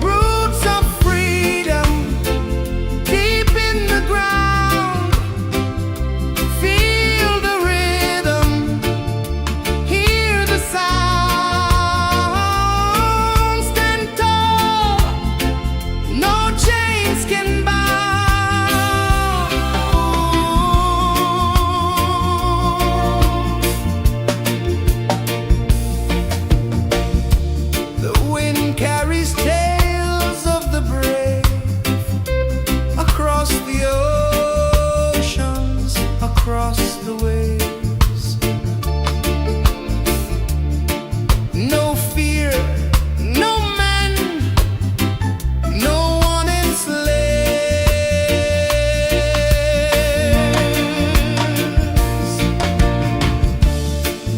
Roots of freedom deep in the ground. Feel the rhythm, hear the sound. Stand tall, no chains can bound. The wind carries tales of the brave across the oceans, across the waves. No fear, no man, no one enslaves.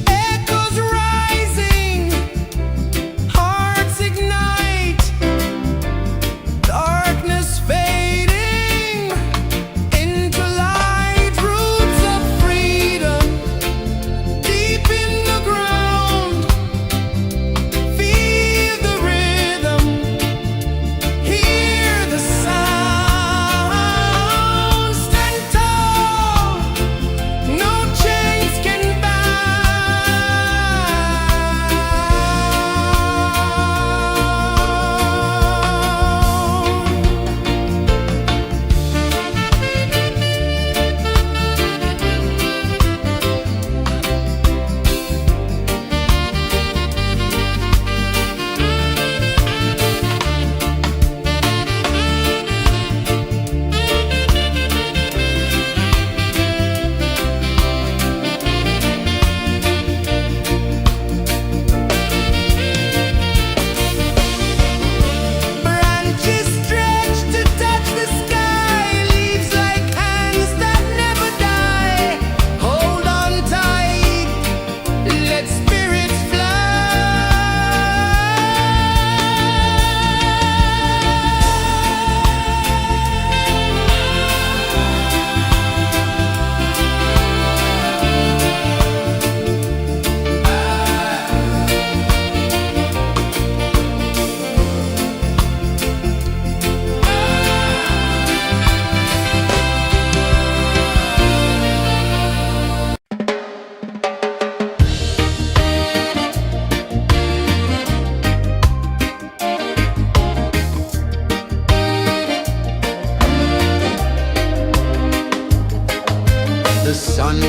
Echoes rising, hearts ignite, darkness fading into light. Roots of freedom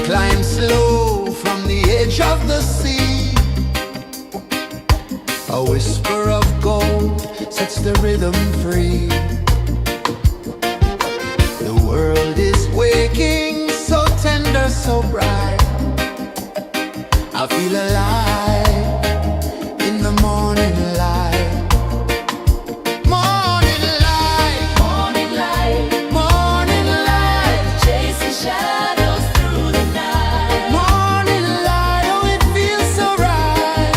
climb slow from the edge of the sea. A whisper of gold sets the rhythm free. The world is waking, so tender, so bright. I feel alive in the morning light. Morning light, Morning light, morning light, chasing shadows through the night. morning light, oh it feels so right.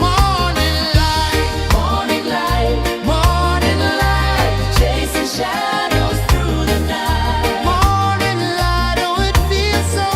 Morning light, Morning light, morning light, chasing shadows through the night. morning light, oh it feels so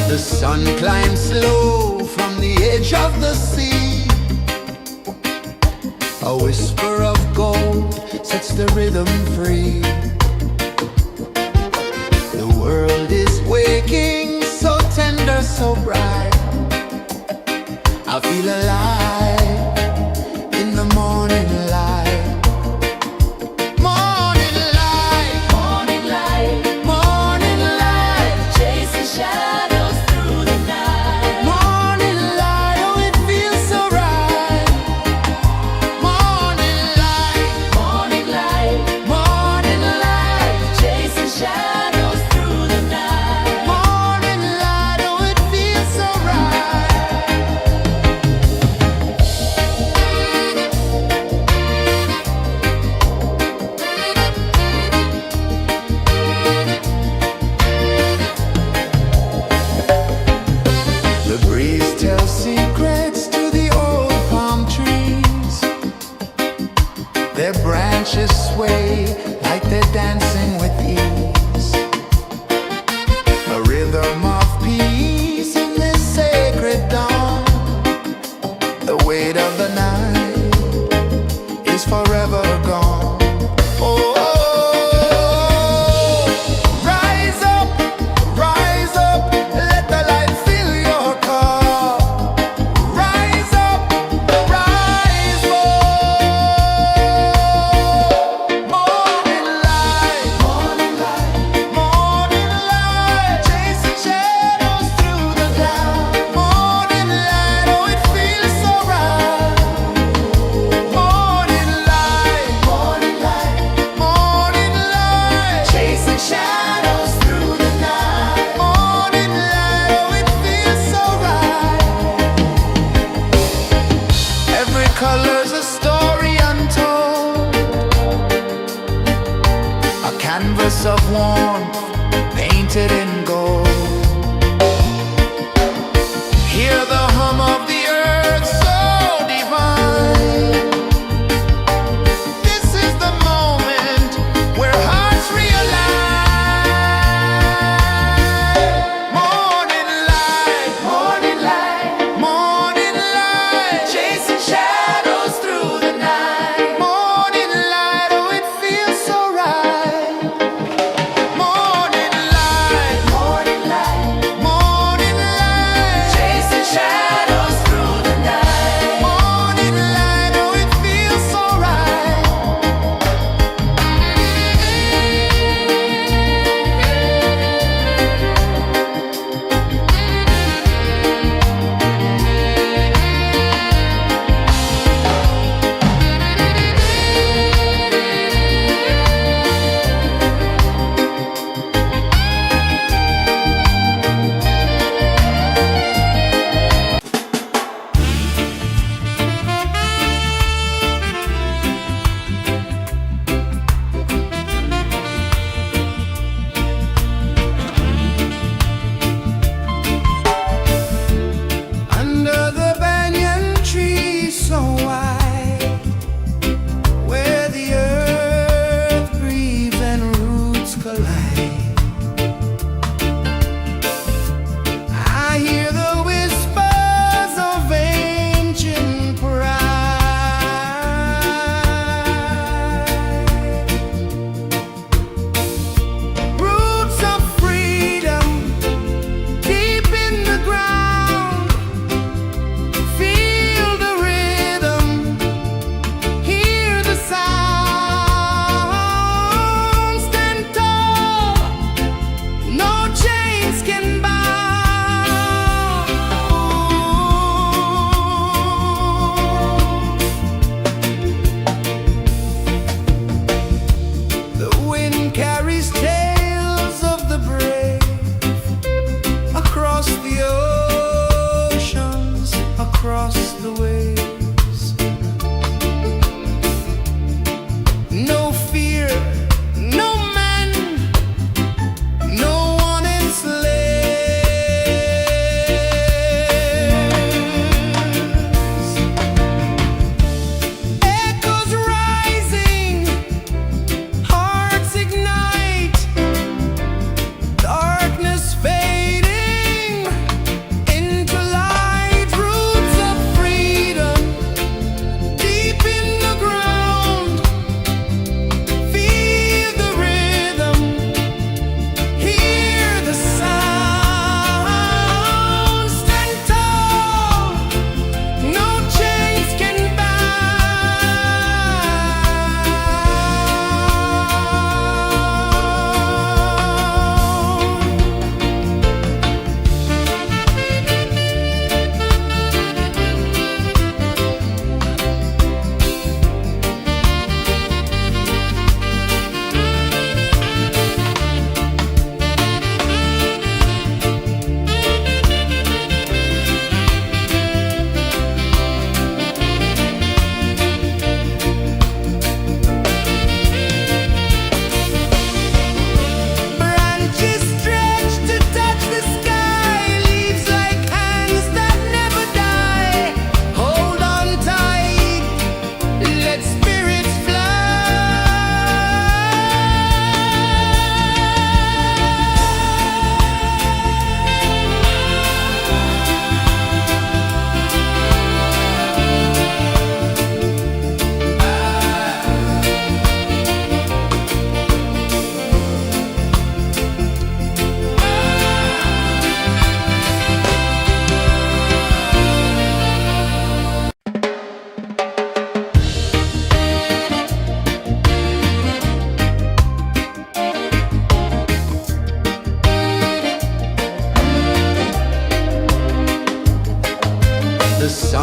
The sun climbs slow from the edge of the sea. A whisper of gold sets the rhythm free. The world is waking, so tender, so bright. I feel alive in the morning light. Morning light, Morning light, morning light, chasing shadows through the night. morning light, oh it feels so right. Morning light, Morning light, morning light, chasing shadows through the night. morning light, oh it feels so right. The breeze tells secrets to the old palm trees. Their branches sway like they're dancing with ease. A rhythm of peace in this sacred dawn. The weight of the night is forever gone. Oh, rise up, let the light fill your cup. Rise up, rise more. Morning light, morning light, morning light, chasing shadows.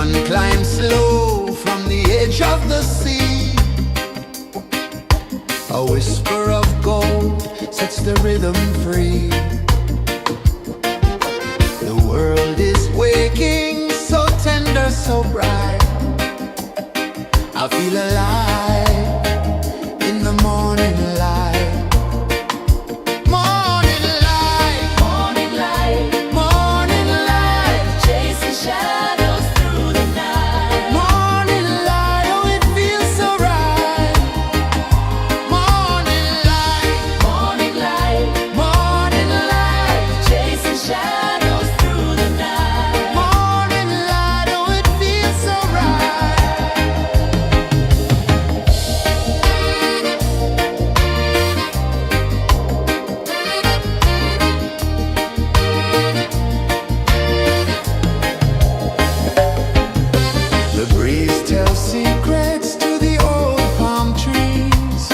Sun climbs slow from the edge of the sea. A whisper of gold sets the rhythm free. The world is waking, so tender, so bright. I feel alive in the morning light. Morning light, Morning light, morning light, chasing shadows through the night. morning light, oh it feels so right. Morning light, Morning light, morning light, chasing shadows through the night. morning light, oh it feels so right. The breeze tells secrets to the old palm trees.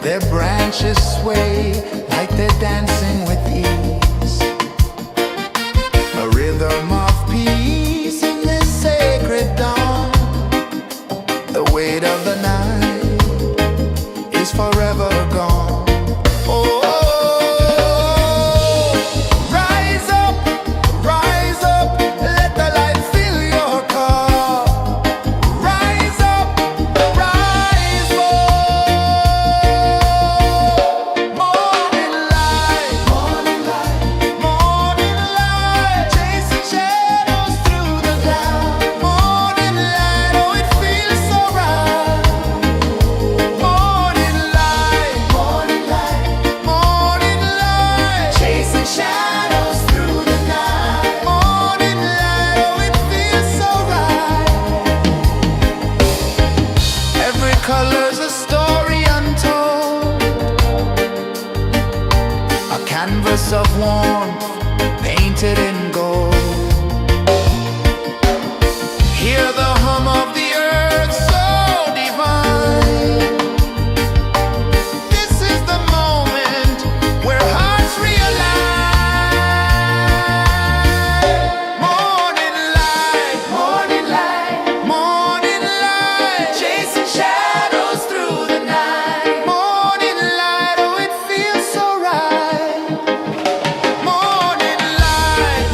Their branches sway like they're dancing with ease. A rhythm of peace in this sacred dawn. The weight of the night is forever gone. Oh, rise up, let the light fill your cup. Rise up, rise up. Morning light, morning light, chasing shadows through the cloud. Morning light, oh it feels so right. Morning light, morning light, chasing shadows through the night. Morning light, oh it feels so right. Every color's a story untold, a canvas of warmth painted in gold. Hear the hum of the earth so divine. This is the moment where hearts realize. Morning light, morning light, chasing shadows through the night. Morning light, oh it feels so right. Morning light,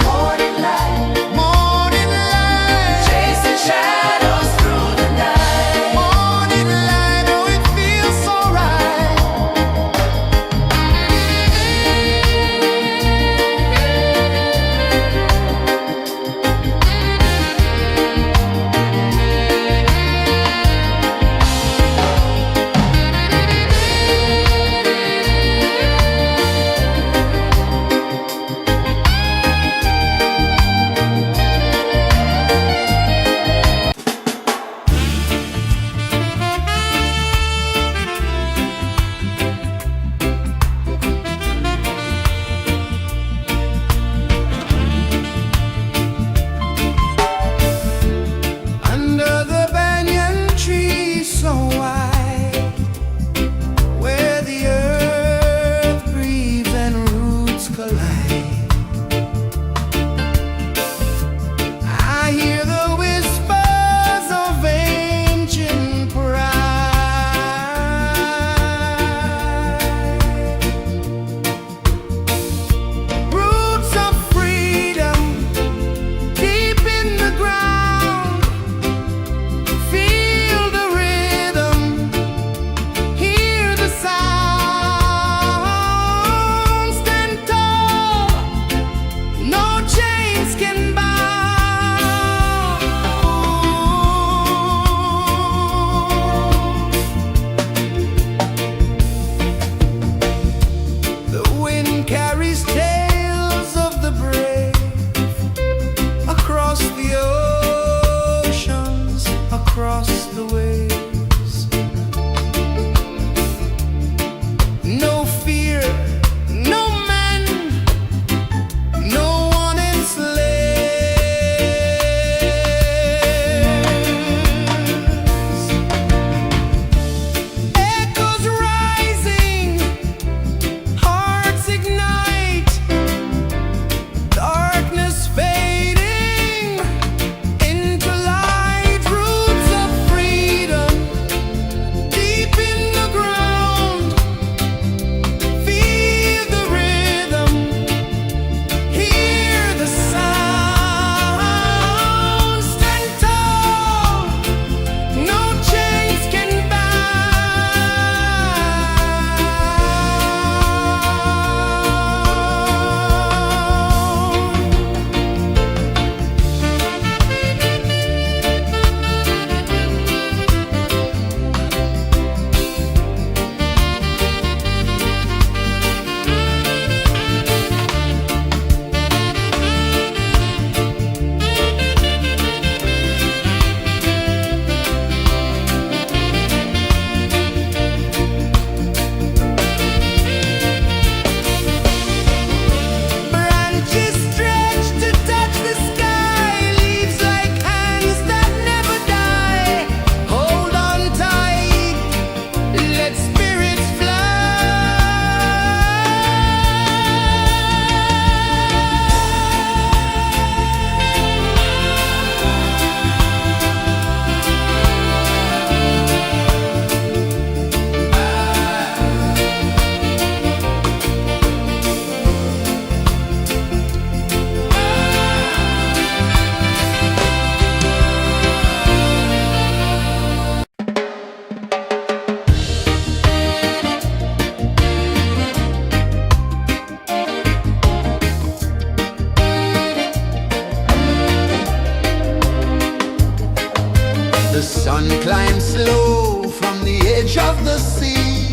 sun climbs slow from the edge of the sea.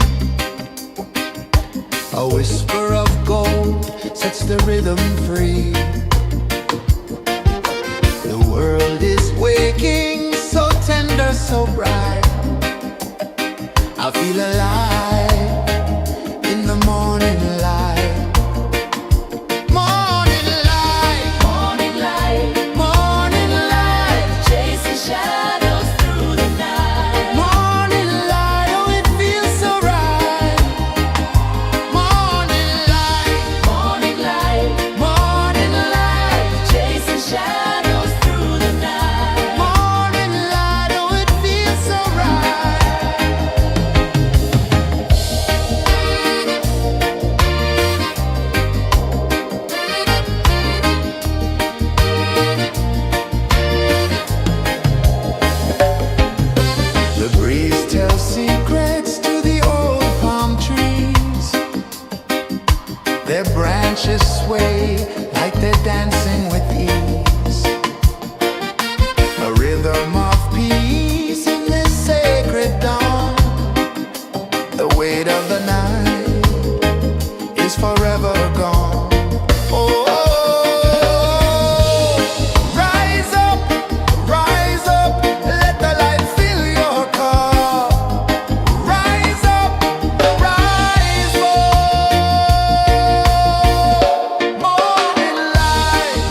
A whisper of gold sets the rhythm free. The world is waking, so tender, so bright. I feel alive in the morning light. Morning light, Morning light, morning light, chasing shadows through the night. morning light, oh it feels so right. Morning light, Morning light, morning light, chasing shadows through the night. morning light, oh it feels so right. The breeze tells secrets to the old palm trees. Their branches sway like they're dancing with ease. A rhythm of peace in this sacred dawn. The weight of the night is forever gone. Oh, rise up, let the light fill your cup. Rise up, rise up. Morning light,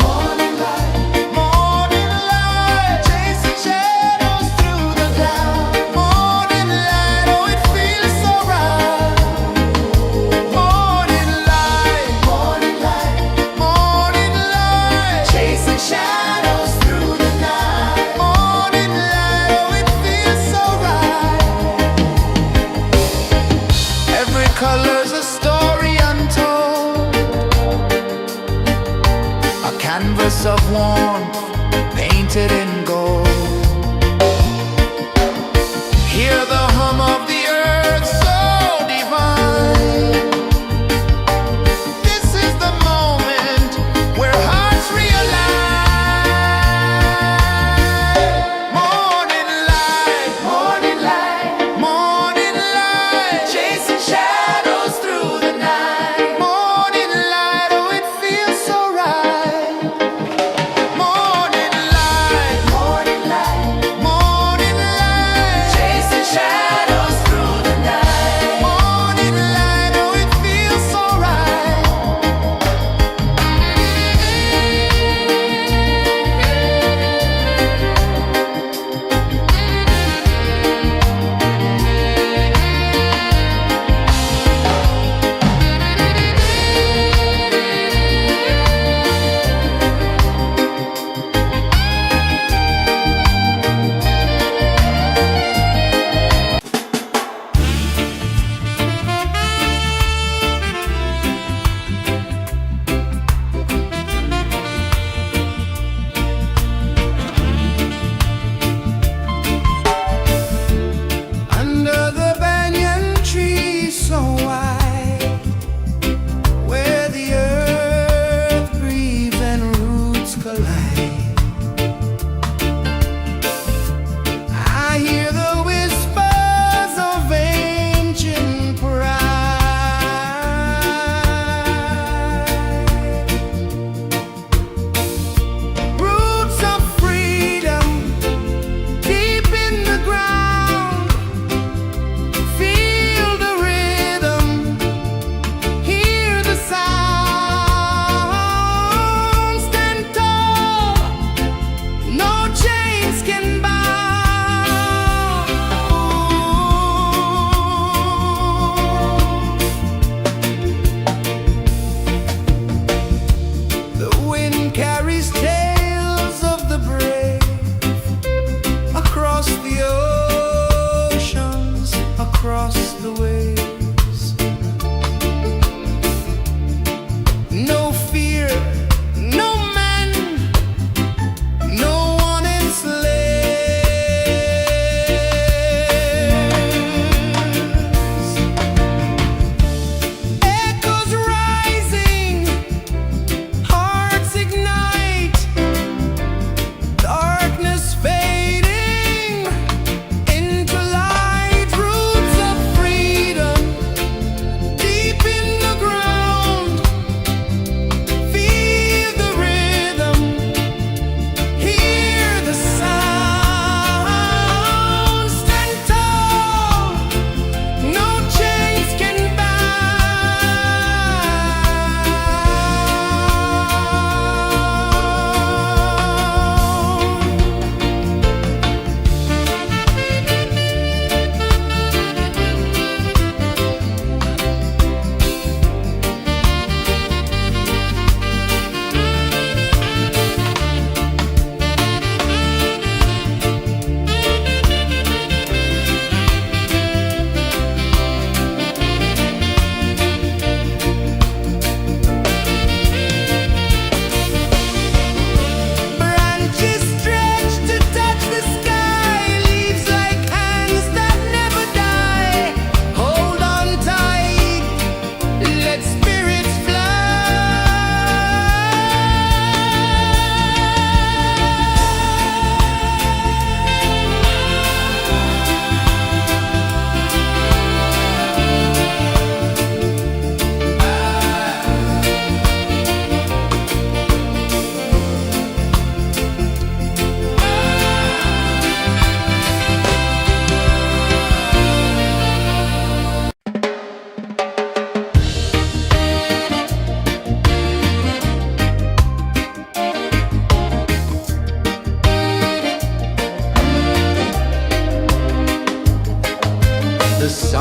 morning light, chasing shadows through the cloud. Morning light, oh it feels so right. Morning light, morning light, chasing shadows through the night. Morning light, oh it feels so right. Every color's a story untold, a canvas of warmth painted in gold. Hear the hum of the earth so divine. This is the moment where hearts realign. Morning light, morning light, chasing shadows through the night. Morning light, oh it feels so right. Morning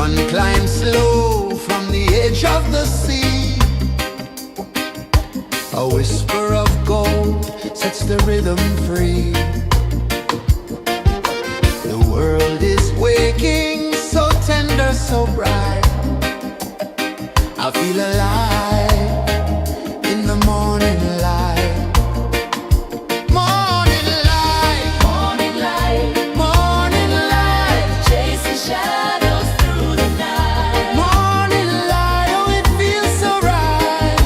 sun climbs slow from the edge of the sea. A whisper of gold sets the rhythm free. The world is waking, so tender, so bright. I feel alive in the morning light. Morning light, Morning light, morning light, chasing shadows through the night. morning light, oh it feels so right.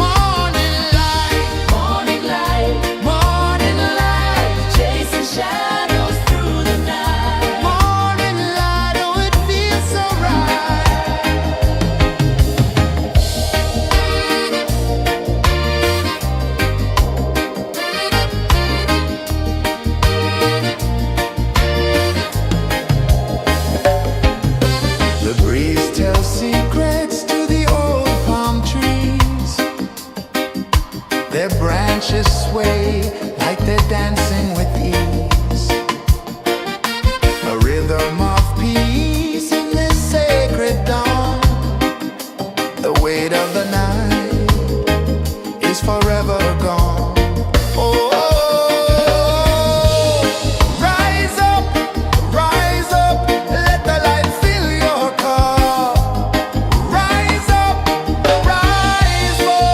Morning light, Morning light, morning light, chasing shadows through the night. morning light, oh it feels so right. The breeze tells secrets to the old palm trees. Their branches sway like they're dancing with ease. A rhythm of peace in this sacred dawn. The weight of the night is forever gone. Oh, rise up, let the light fill your cup. Rise up, rise up.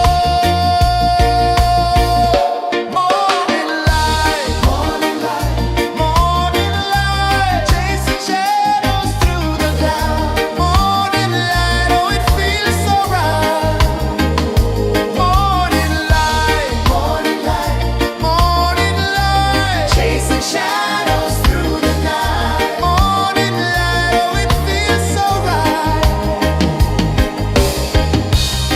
Morning light, morning light, morning light, chasing shadows through the cloud. Morning light, oh it feels so right. Morning light, morning light, morning light, chasing shadows through the night. Morning light, oh it feels so right.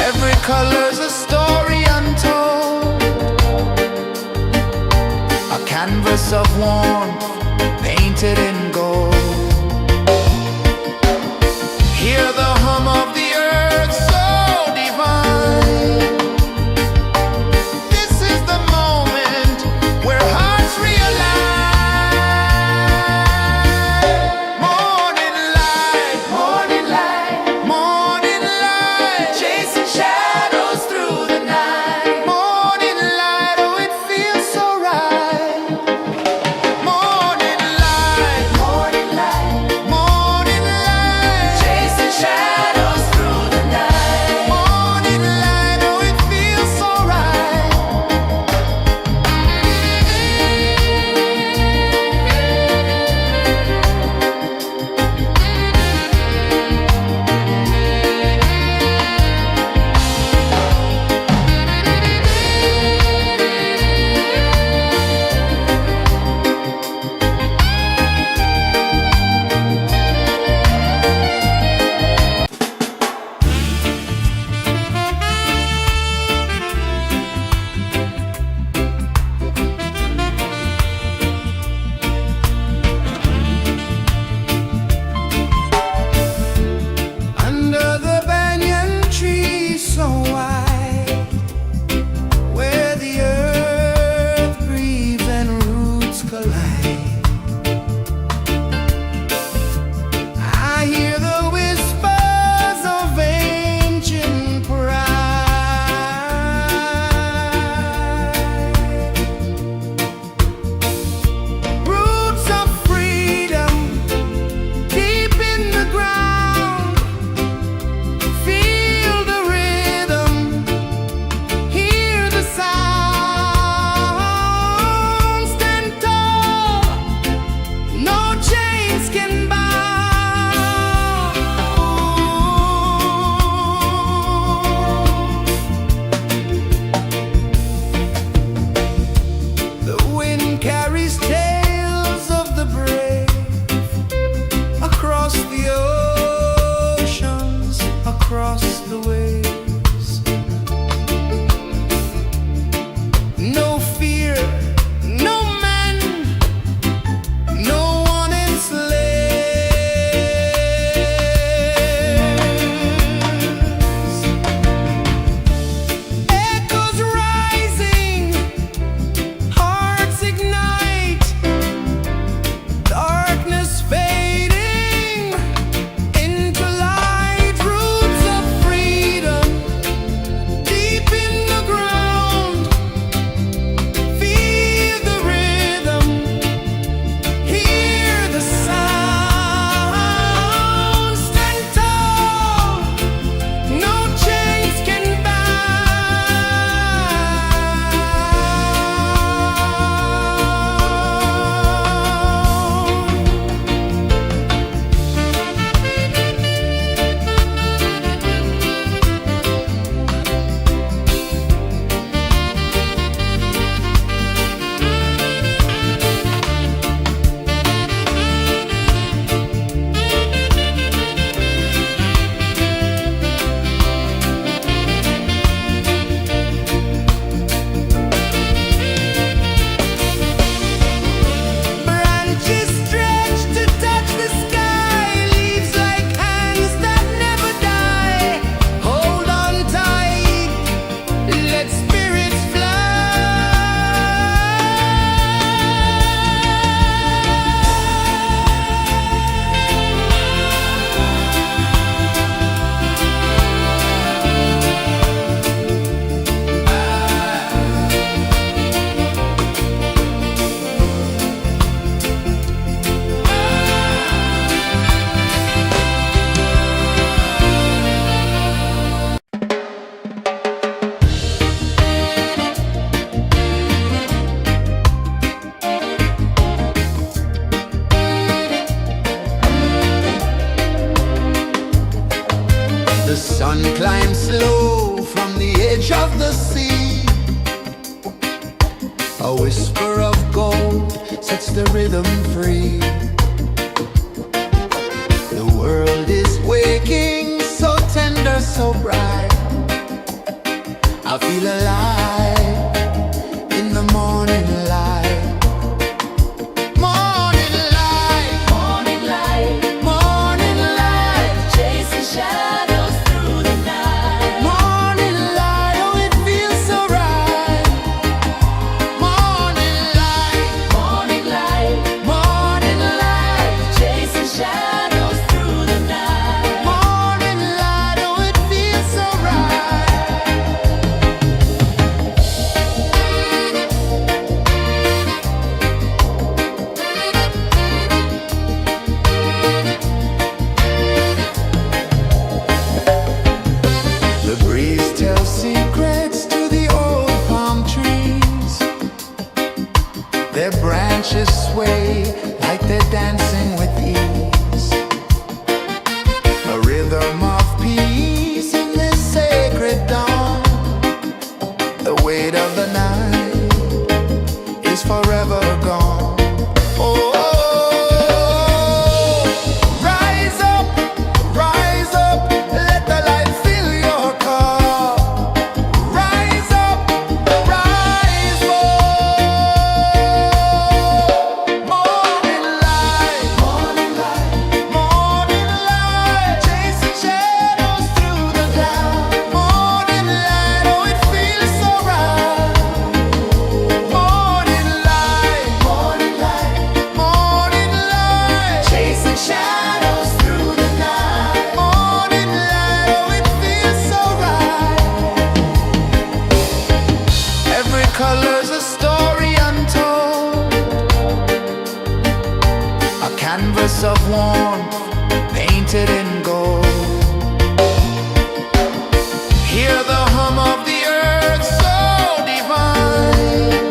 Every color's a story untold, a canvas of warmth painted in gold. Hear the hum of the earth so divine. This is the moment where hearts realign. Morning light, morning light, morning light, chasing shadows through the night. Morning light, oh it feels so right. Morning light, of the sea. A whisper of gold sets the rhythm free. The world is waking, so tender, so bright. I feel alive in the morning light. Morning light, Morning light, morning light, chasing shadows through the night. morning light, oh it feels so right. Morning light, Morning light, morning light, chasing shadows through the night. morning light, oh it feels so right. The breeze tells secrets to the old palm trees. Their branches sway like they're dancing with ease. A rhythm of peace in this sacred dawn. The weight of the night is forever gone. Oh, rise up, let the light fill your cup. Rise up, rise up. Morning light, morning light, morning light, chasing shadows through the cloud. Morning light, oh it feels so right. Morning light, morning light, morning light, chasing shadows through the night. Morning light, oh it feels so right. Every color's a story untold, a canvas of warmth painted in gold. Hear the hum of the earth so divine.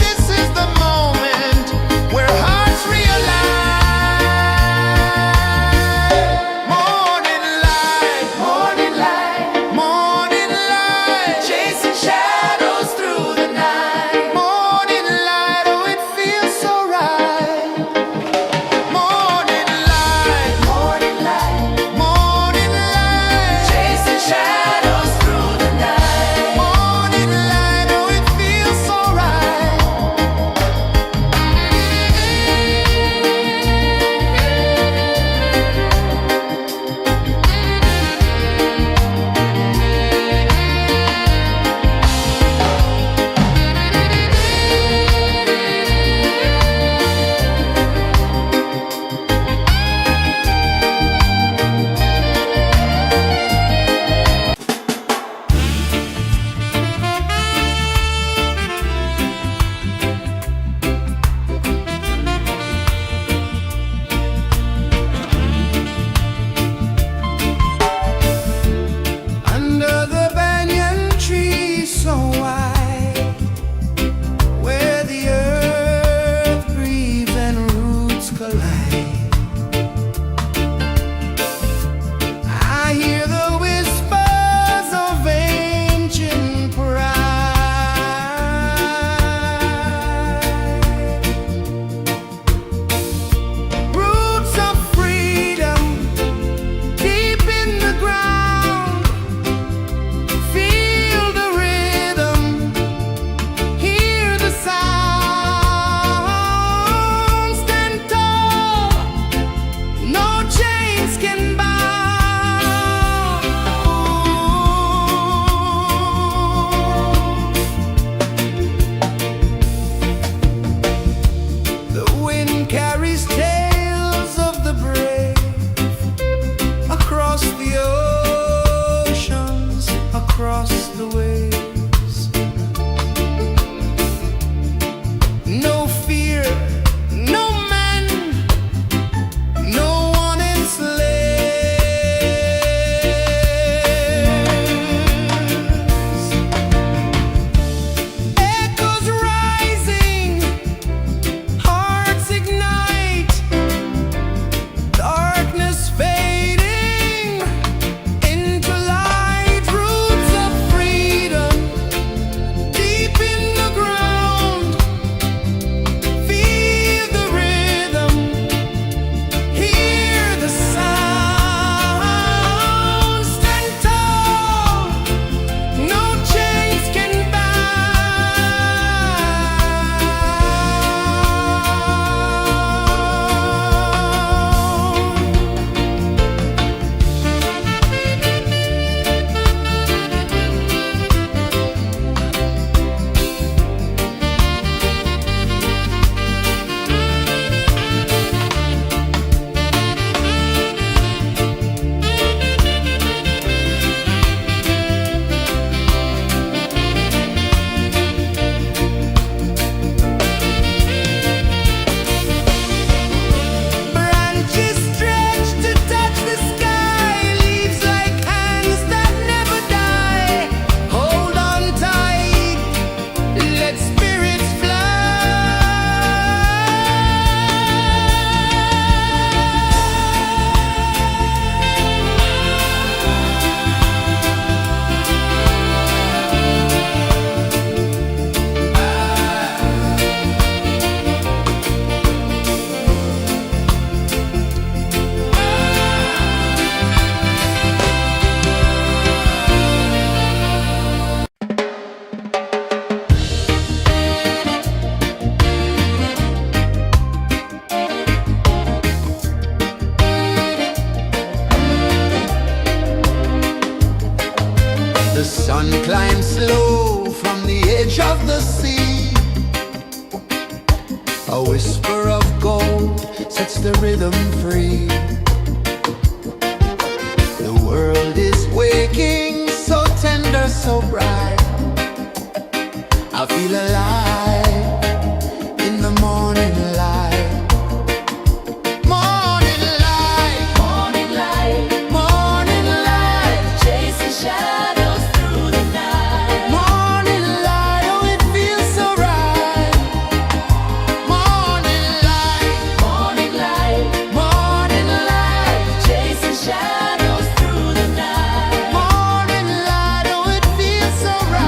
This is the moment where hearts realign. Morning light, morning light, morning light, chasing shadows through the night. Morning light, oh it feels so right. Morning light, sun climbs slow from the edge of the sea. A whisper of gold sets the rhythm free. The world is waking, so tender, so bright. I feel alive in the morning light. Morning light, Morning light, morning light, chasing shadows through the night. morning light, oh it feels so right. Morning light, Morning light, morning light, chasing shadows through the night. morning light, oh it feels so right.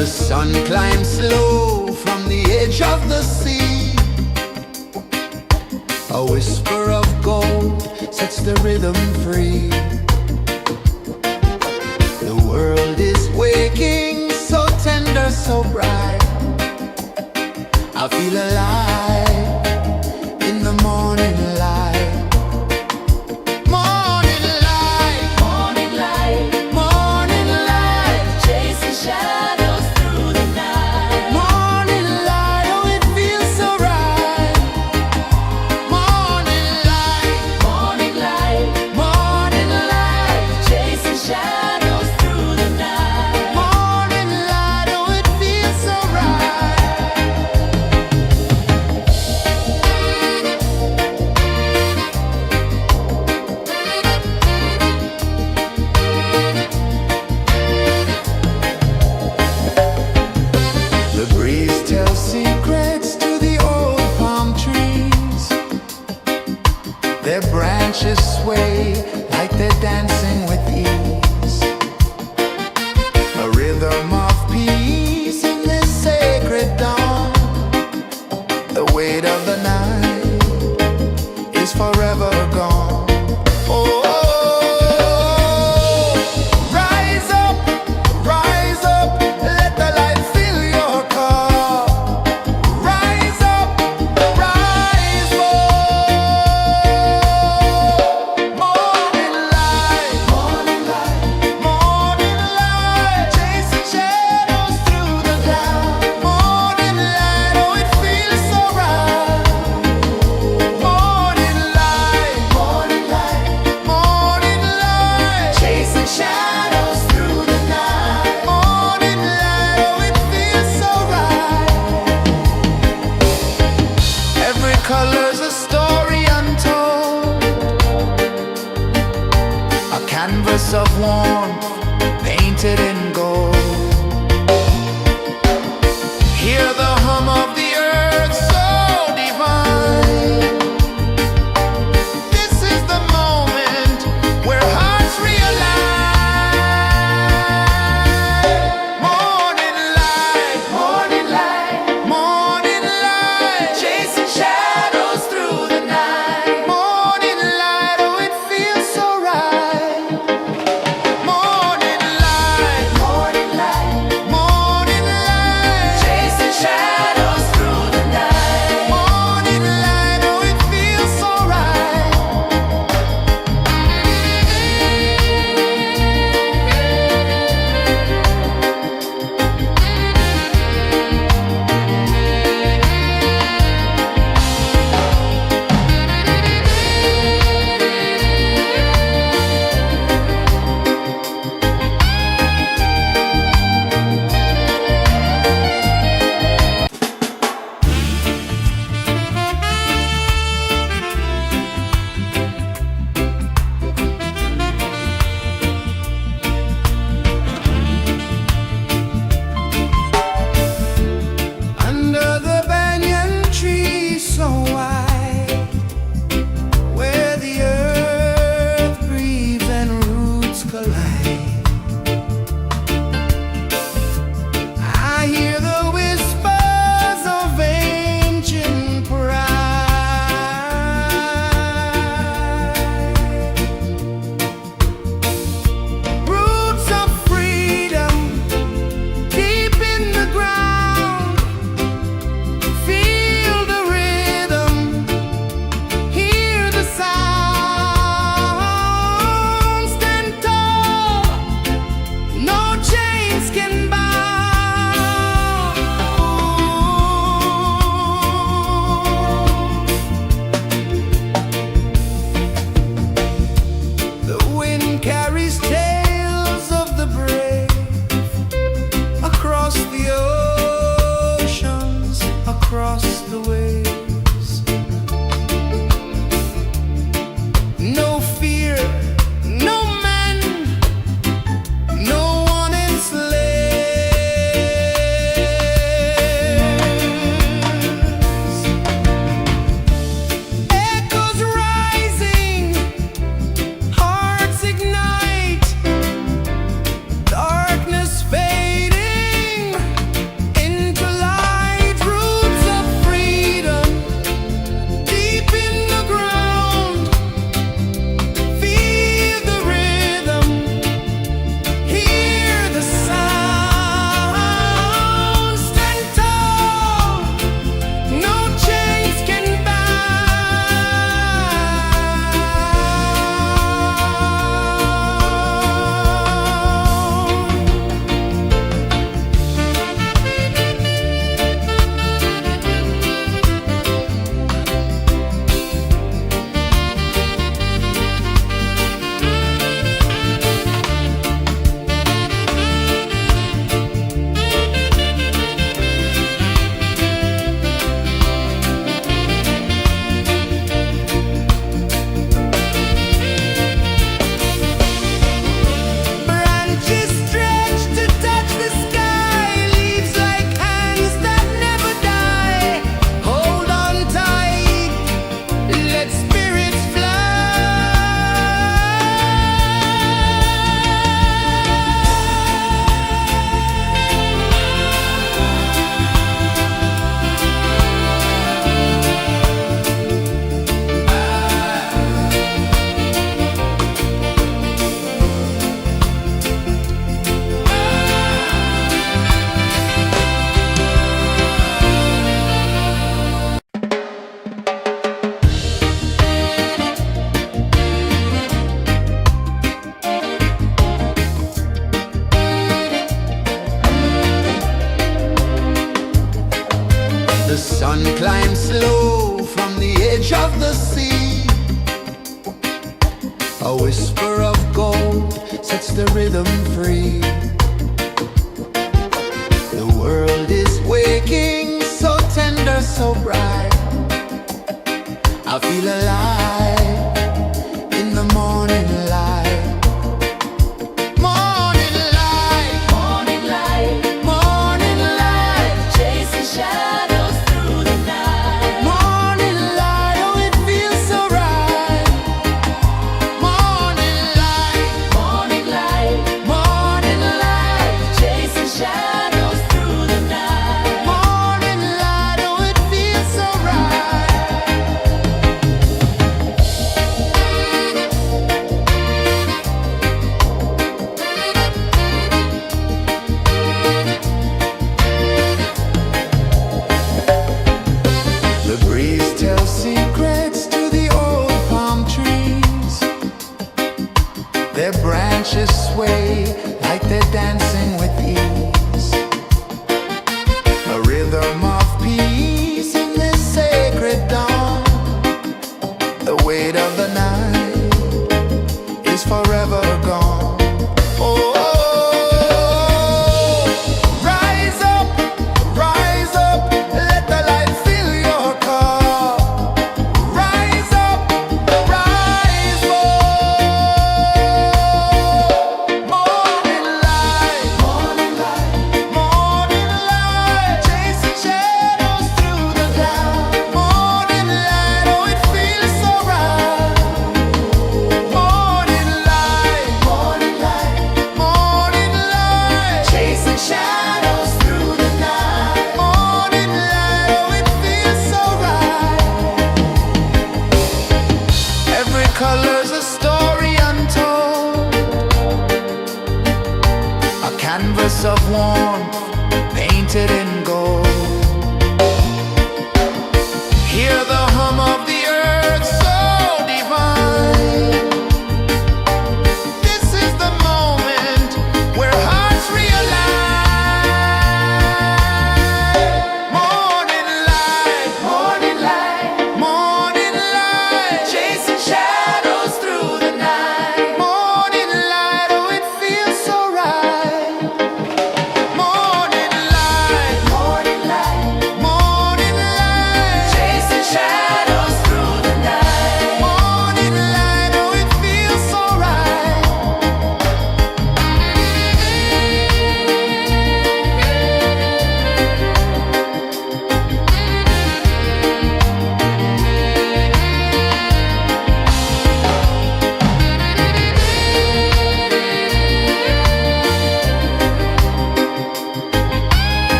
The sun climbs slow from the edge of the sea. A whisper of gold sets the rhythm free. The world is waking, so tender, so bright. I feel alive in the morning light. Morning light, Morning light, morning light, chasing shadows through the night. morning light, oh it feels so right. Morning light, Morning light, morning light, chasing shadows through the night. morning light, oh it feels so right. Sun climbs slow from the edge of the sea. A whisper of gold sets the rhythm free. The world is waking, so tender, so bright. I feel alive in the morning light. Morning light, Morning light, morning light, chasing shadows through the night. morning light, oh it feels so right. Morning light, Morning light, morning light, chasing shadows through the night. morning light, oh it feels so right. The breeze tells secrets to the old palm trees. Their branches sway like they're dancing with ease. A rhythm of peace in this sacred dawn. The weight of the night is forever gone. Oh, rise up, let the light fill your cup. Rise up, rise up. Morning light, morning light, morning light, chasing shadows through the cloud. Morning light, oh it feels so right. Morning light, morning light, morning light, chasing shadows through the night. Morning light, oh it feels so right. Every color's a story untold, a canvas of warmth painted in gold. Hear the hum of the earth so divine. This is the moment where hearts realign. Morning light, morning light, morning light, chasing shadows through the night. Morning light, oh it feels so right. Morning light, morning light,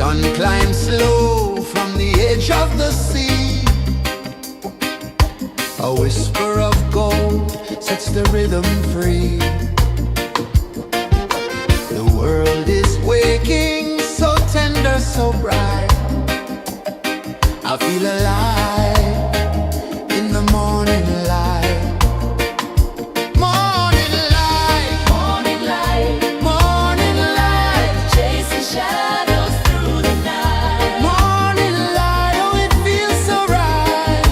sun climbs slow from the edge of the sea. A whisper of gold sets the rhythm free. The world is waking, so tender, so bright. I feel alive in the morning light. Morning light, Morning light, morning light, chasing shadows through the night. morning light, oh it feels so right.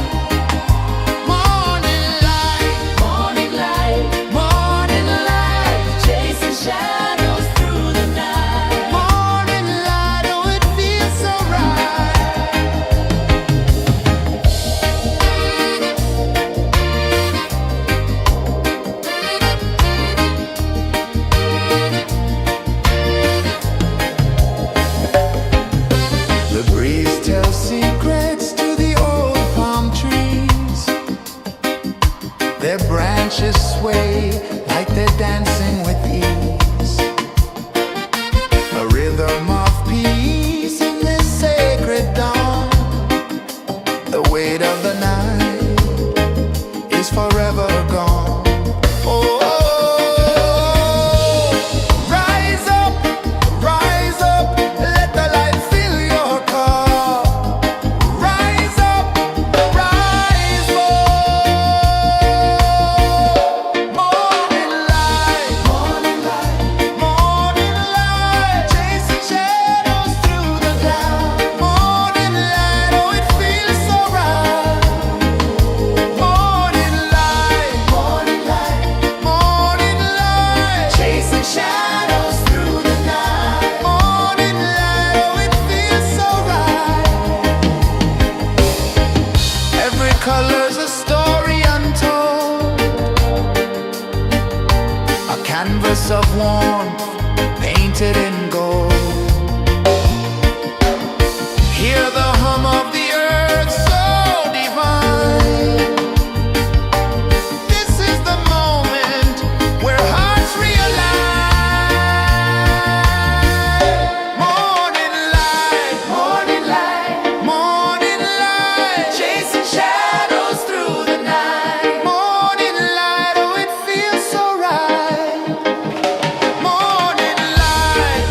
Morning light, Morning light, morning light, chasing shadows through the night. morning light, oh it feels so right. The breeze tells secrets to the old palm trees. Their branches sway like they're dancing with ease. A rhythm of peace in this sacred dawn. The weight of the night is forever gone. Oh, rise up, let the light fill your cup. Rise up, rise up. Morning light, morning light, chasing shadows through the cloud. Morning light, oh it feels so right. Morning light, chasing shadows through the night. Morning light, oh it feels so right. Every color's a story untold, a canvas of warmth painted in gold. Hear the hum of the earth so divine. This is the moment where hearts realign. Morning light, morning light, chasing shadows through the night. Morning light, oh it feels so right. Morning light,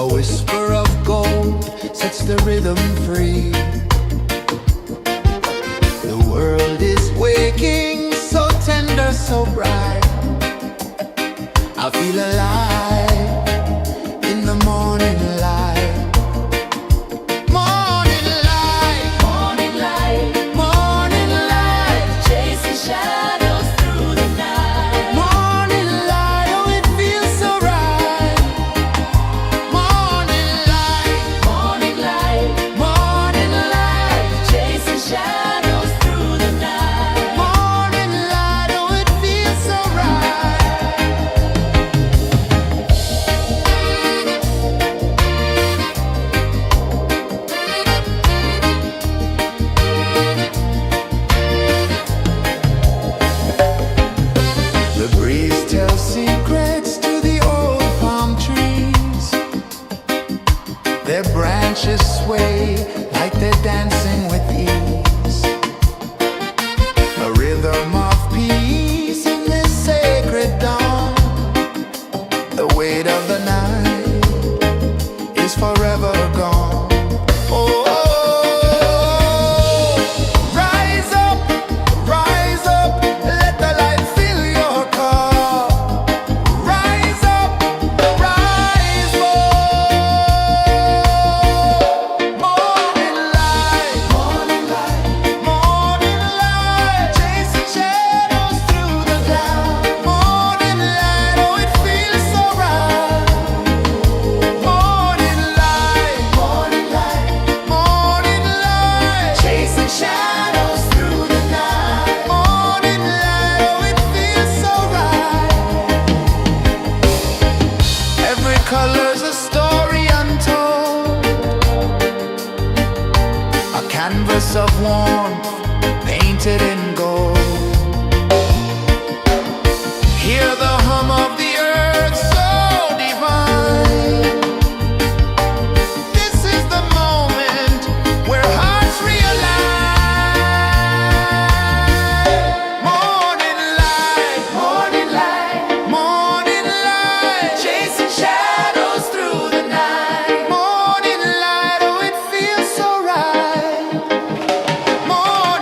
A whisper of gold sets the rhythm free. The world is waking, so tender, so bright. I feel alive in the morning light. Morning light, Morning light, morning light, chasing shadows through the night. morning light, oh it feels so right. Morning light, Morning light, morning light, chasing shadows through the night. morning light, oh it feels so right. The breeze tells secrets to the old palm trees. Their branches sway like they're dancing with ease. A rhythm of peace in this sacred dawn. The weight of the night is forever gone. Oh, rise up, let the light fill your cup. Rise up, rise more. Morning light, morning light, morning light, chasing shadows through the cloud. Morning light, oh it feels so right. Morning light, morning light, morning light, chasing shadows through the night. Morning light, oh it feels so right. Every color's a story untold, a canvas of warmth painted in gold. Hear the hum of the earth so divine. This is the moment where hearts realign. Morning light, morning light, morning light, chasing shadows through the night. Morning light, oh it feels so right. Morning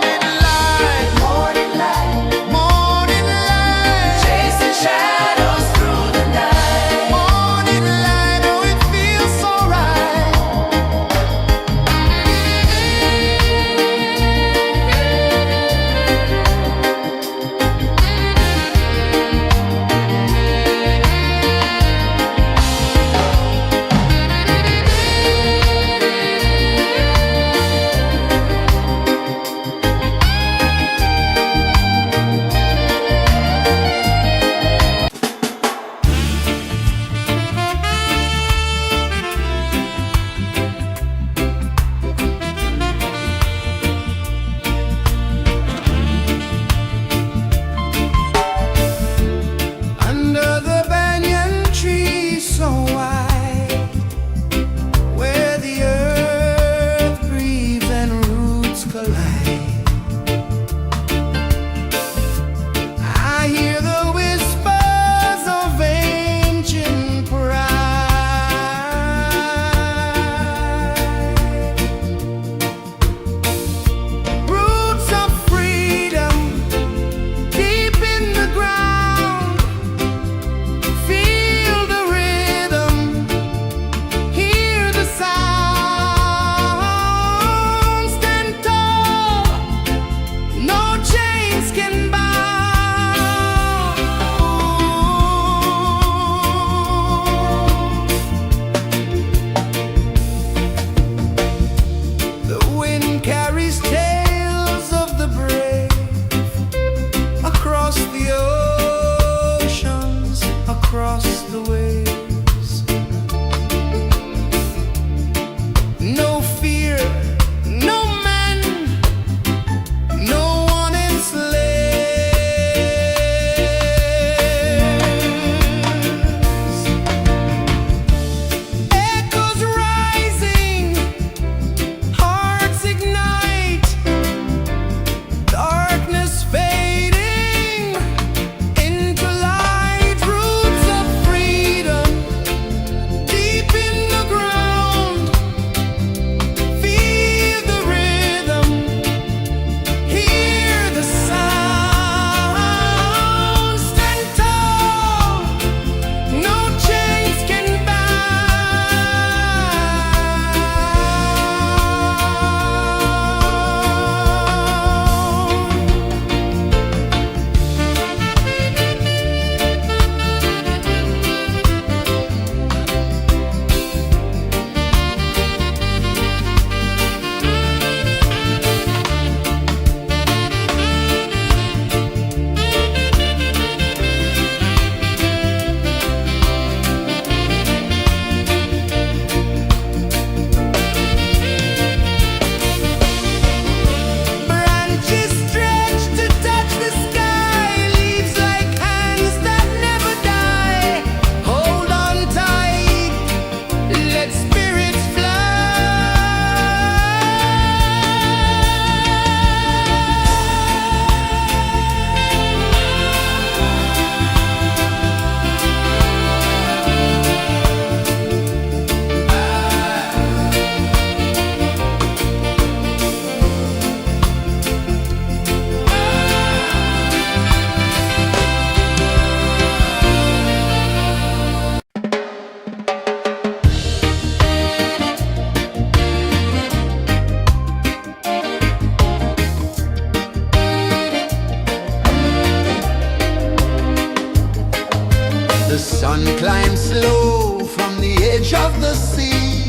edge of the sea.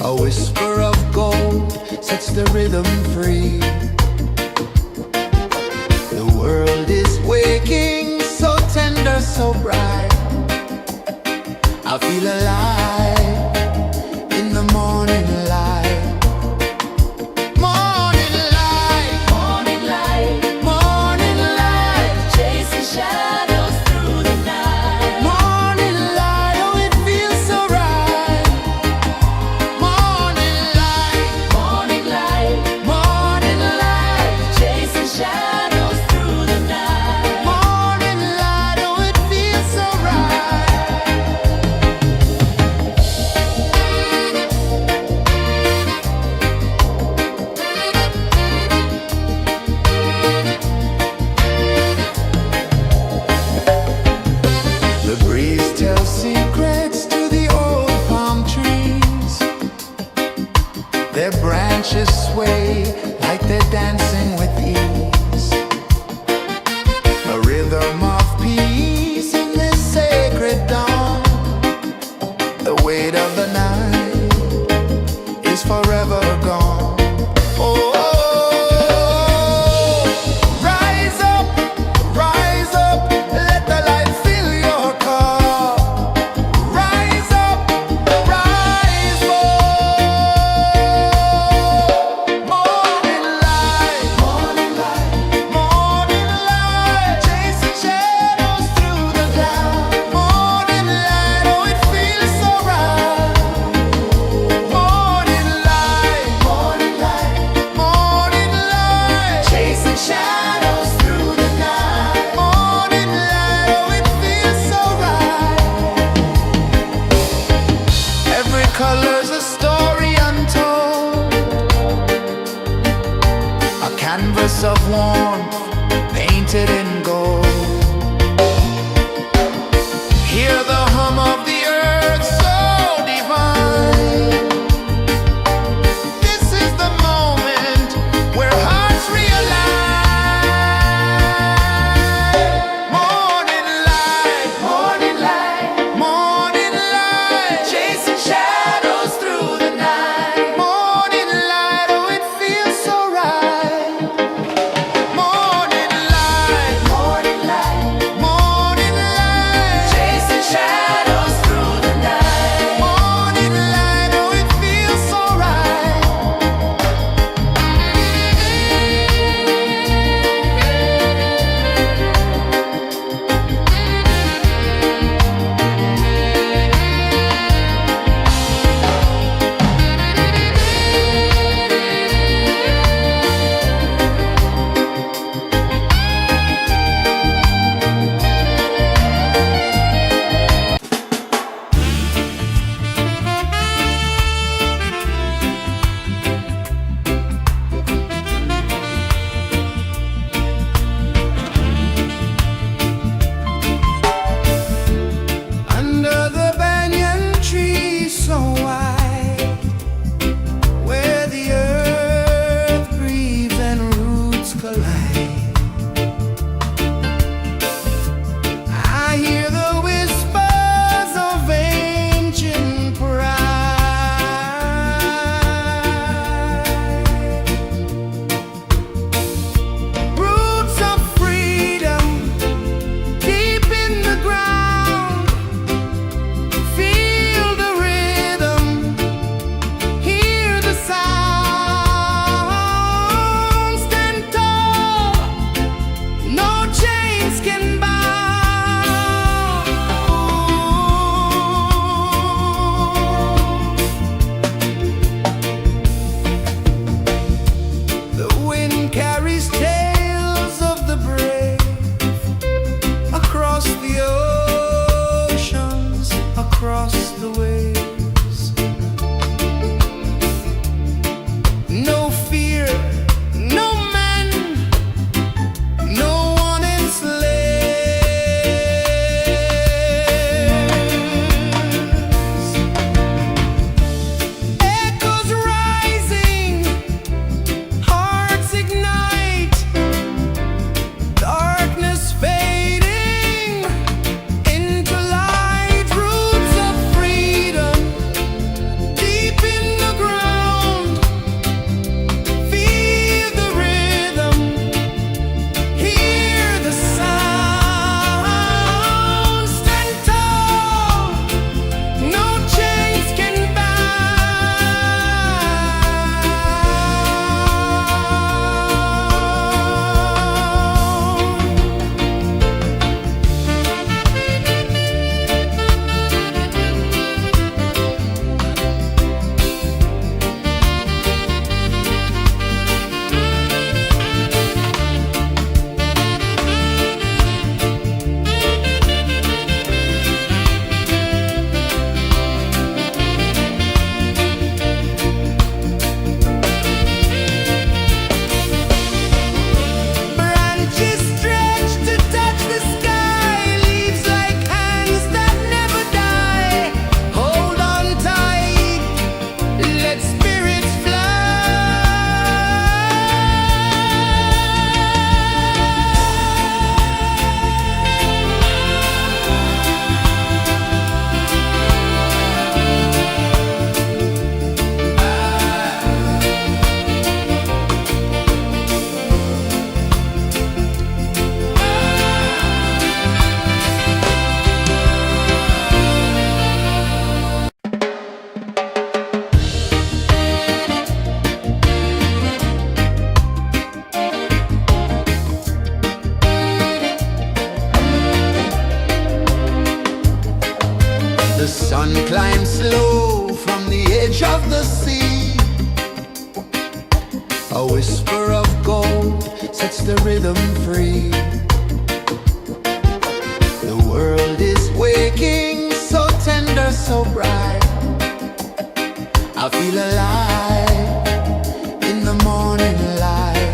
A whisper of gold sets the rhythm free. The world is waking, so tender, so bright. I feel alive in the morning light. Morning light, Morning light, morning light, chasing shadows through the night. morning light, oh it feels so right. Morning light, Morning light, morning light, chasing shadows through the night. morning light, oh it feels so right. The breeze tells secrets to the old palm trees. Their branches sway like they're dancing with ease. A rhythm of peace in this sacred dawn. The weight of the night is forever gone. Oh, rise up, let the light fill your cup. Rise up, rise up. Morning light, morning light, morning light, chasing shadows through the cloud. Morning light, oh it feels so right. Morning light, morning light, morning light, chasing shadows through the night. Morning light, oh it feels so right. Every color's a story untold, a canvas of warmth painted in gold. Hear the hum of the earth so divine. This is the moment where hearts realign. Morning light, morning light, morning light, chasing shadows through the night. Morning light, oh it feels so right. Morning light, morning light, morning light, chasing shadows through the night. Morning light, oh it feels so right. Under the banyan tree so wide, where the earth breathes and roots collide, I hear the whispers of ancient pride. Roots of freedom deep in the ground. Feel the rhythm, hear the sound. Stand tall, no chains can bound. The wind carries tales of the brave across the oceans, across the waves. No fear, no man, no one enslaves. Echoes rising, hearts ignite, darkness fading into light. Roots climb slow from the edge of the sea. A whisper of gold sets the rhythm free. The world is waking, so tender, so bright. I feel alive in the morning light.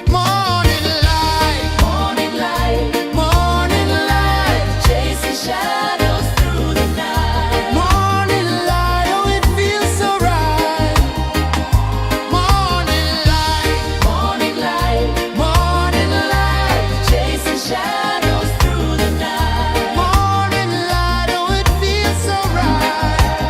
Morning light, Morning light, morning light, chasing shadows through the night. morning light, oh it feels so right. Morning light, Morning light, morning light, chasing shadows through the night. morning light, oh it feels so right.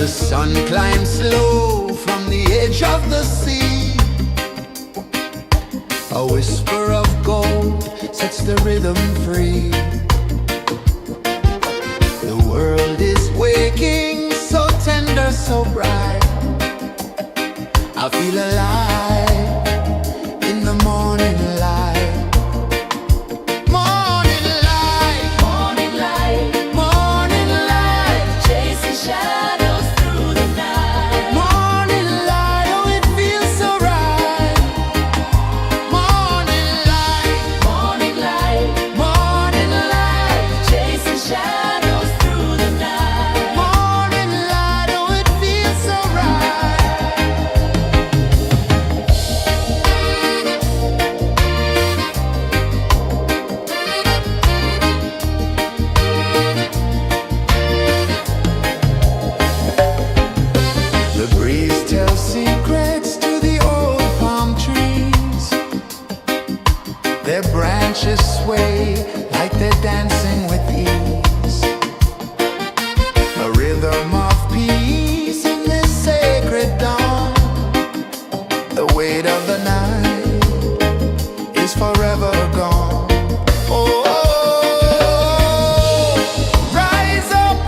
The sun climbs slow from the edge of the sea. A whisper of gold sets the rhythm free. The world is waking, so tender, so bright. I feel alive in the morning light. Morning light, Morning light, morning light, chasing shadows through the night. morning light, oh it feels so right. Morning light, Morning light, morning light, chasing shadows through the night. morning light, oh it feels so right. The breeze tells secrets to the old palm trees. Their branches sway like they're dancing with ease. A rhythm of peace in this sacred dawn. The weight of the night is forever gone. Oh, rise up,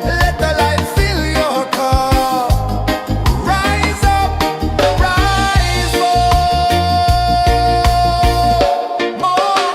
let the light fill your cup. Rise up, rise more. Morning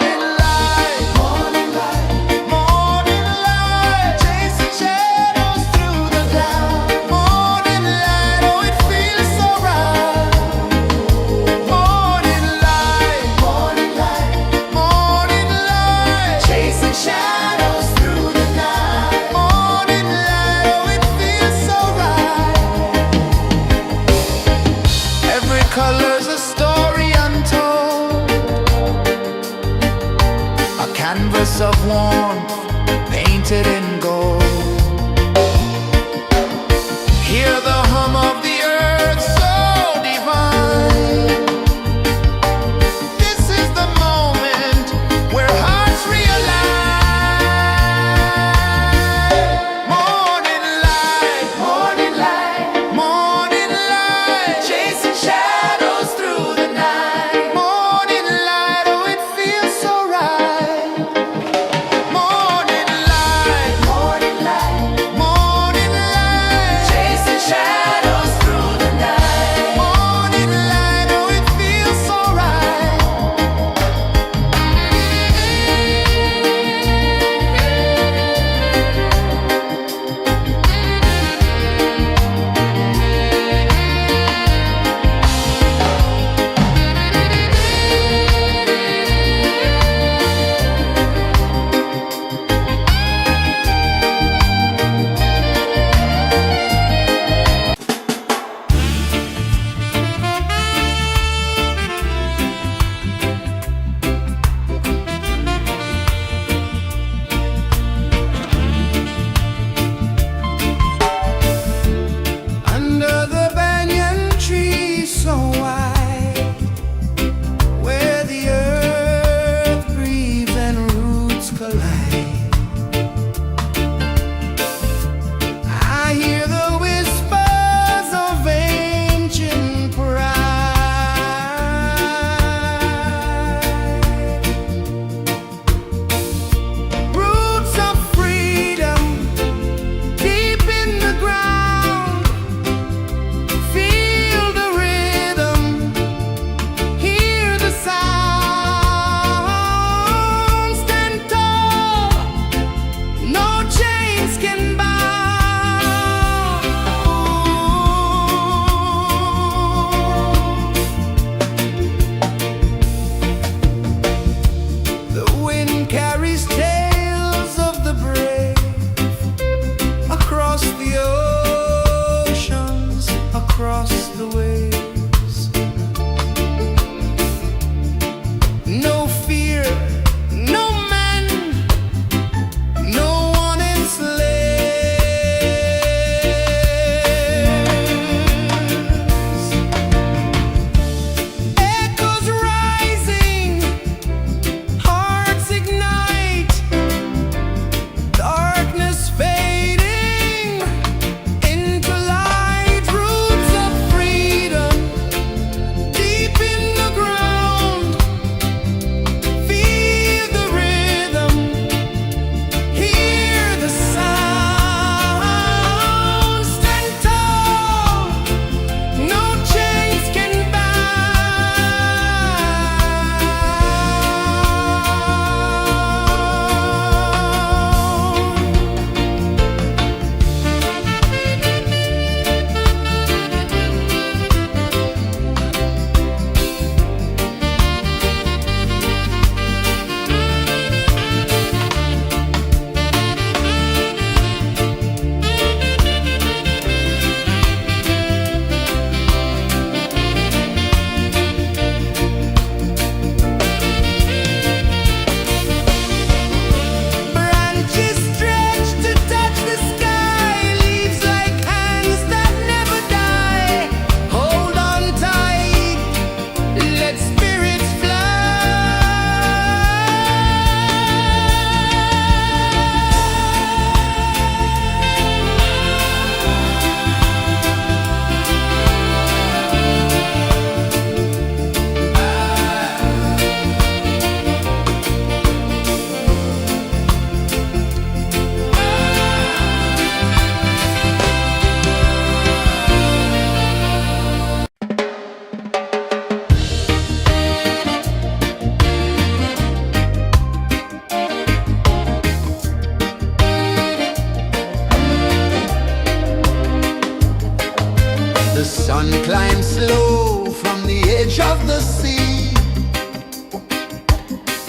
The sun climbs slow from the edge of the sea.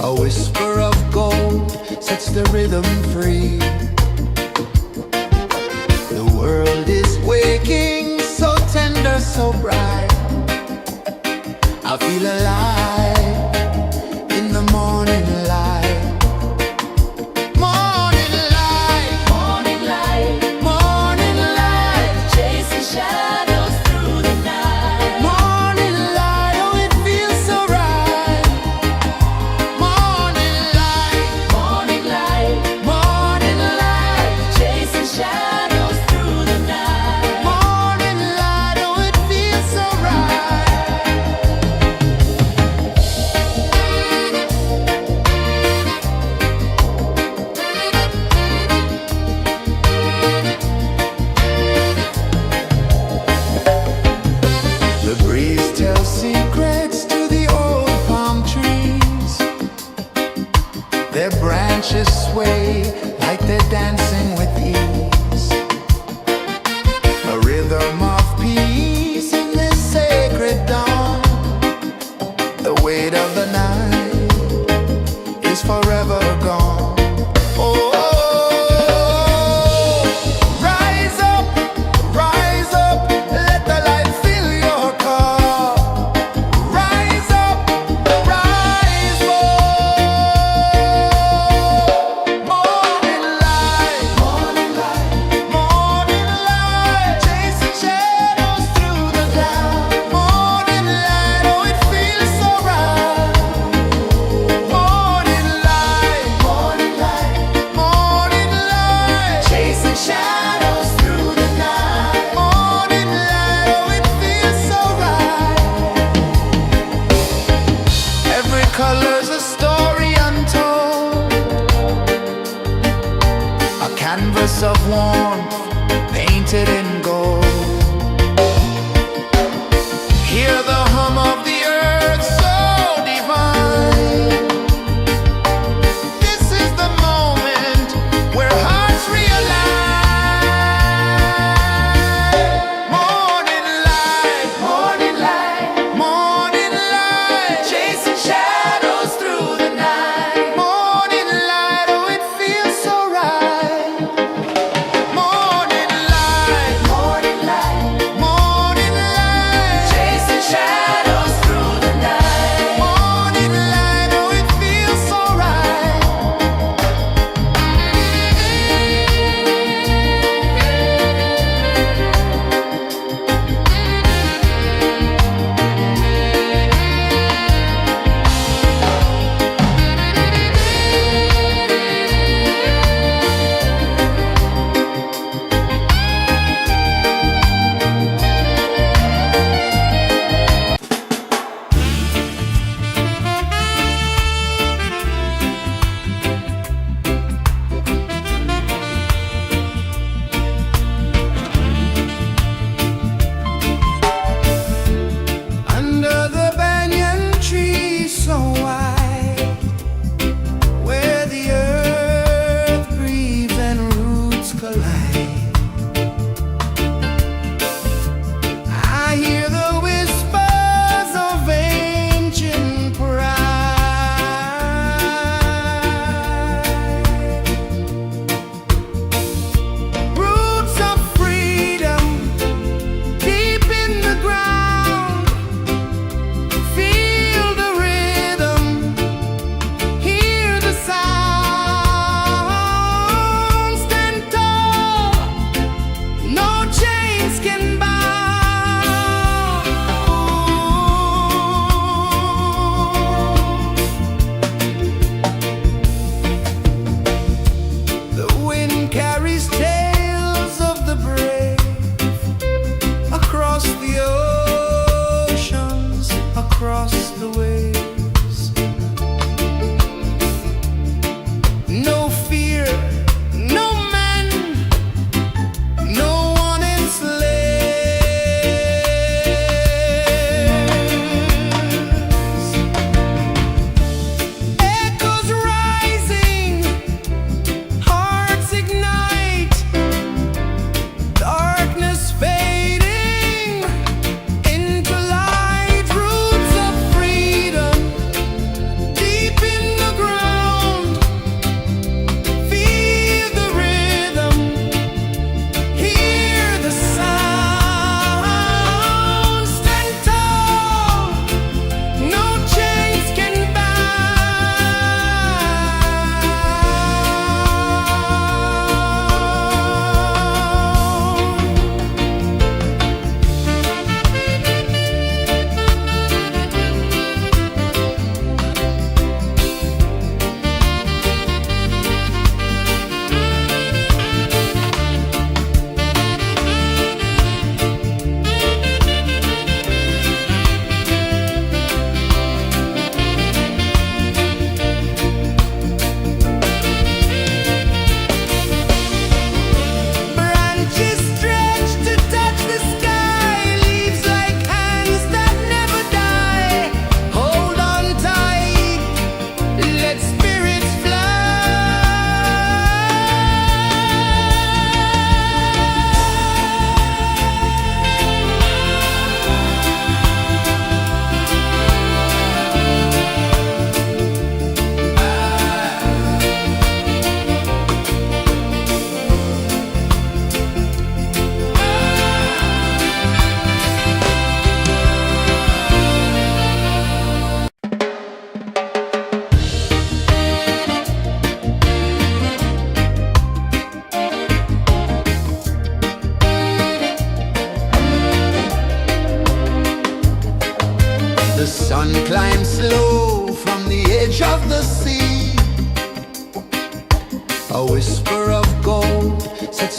A whisper of gold sets the rhythm free. The world is waking, so tender, so bright. I feel alive in the morning light. Morning light, Morning light, morning light, chasing shadows through the night. morning light, oh it feels so right. Morning light, Morning light, morning light, chasing shadows through the night. morning light, oh it feels so right. The breeze tells secrets to the old palm trees. Their branches sway like they're dancing with ease. A rhythm of peace in this sacred dawn. The weight of the night is forever gone. Oh, rise up, let the light fill your cup. Rise up, rise up. Morning light, morning light, morning light, chasing shadows through the cloud. Morning light, oh it feels so right. Morning light, morning light, morning light, chasing shadows through the night. Morning light, oh it feels so right. Every color's a story untold, a canvas of warmth painted in gold. Hear the hum of the earth so divine. This is the moment where hearts realign. Morning light, morning light, morning light, chasing shadows through the night. Morning light, oh it feels so right. Morning light, morning light.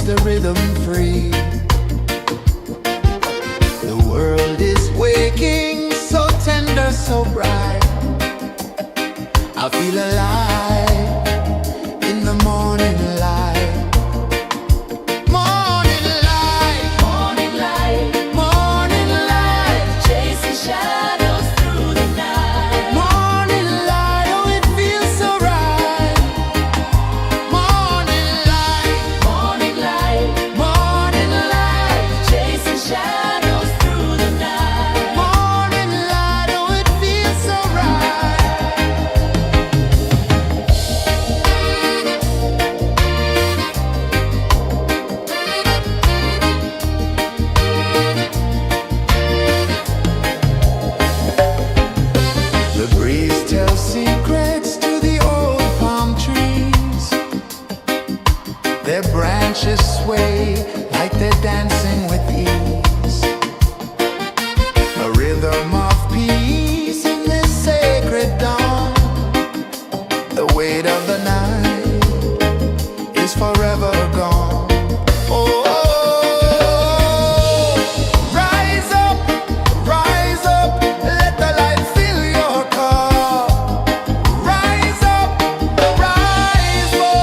the rhythm free. The world is waking, so tender, so bright. I feel alive in the morning light. Morning light, Morning light, morning light, chasing shadows through the night. morning light, oh it feels so right. Morning light, Morning light, morning light, chasing shadows through the night. morning light, oh it feels so right. The breeze tells secrets to the old palm trees. Their branches sway like they're dancing with ease. A rhythm of peace in this sacred dawn. The weight of the night is forever gone. Oh, rise up, let the light fill your car. Rise up, rise up.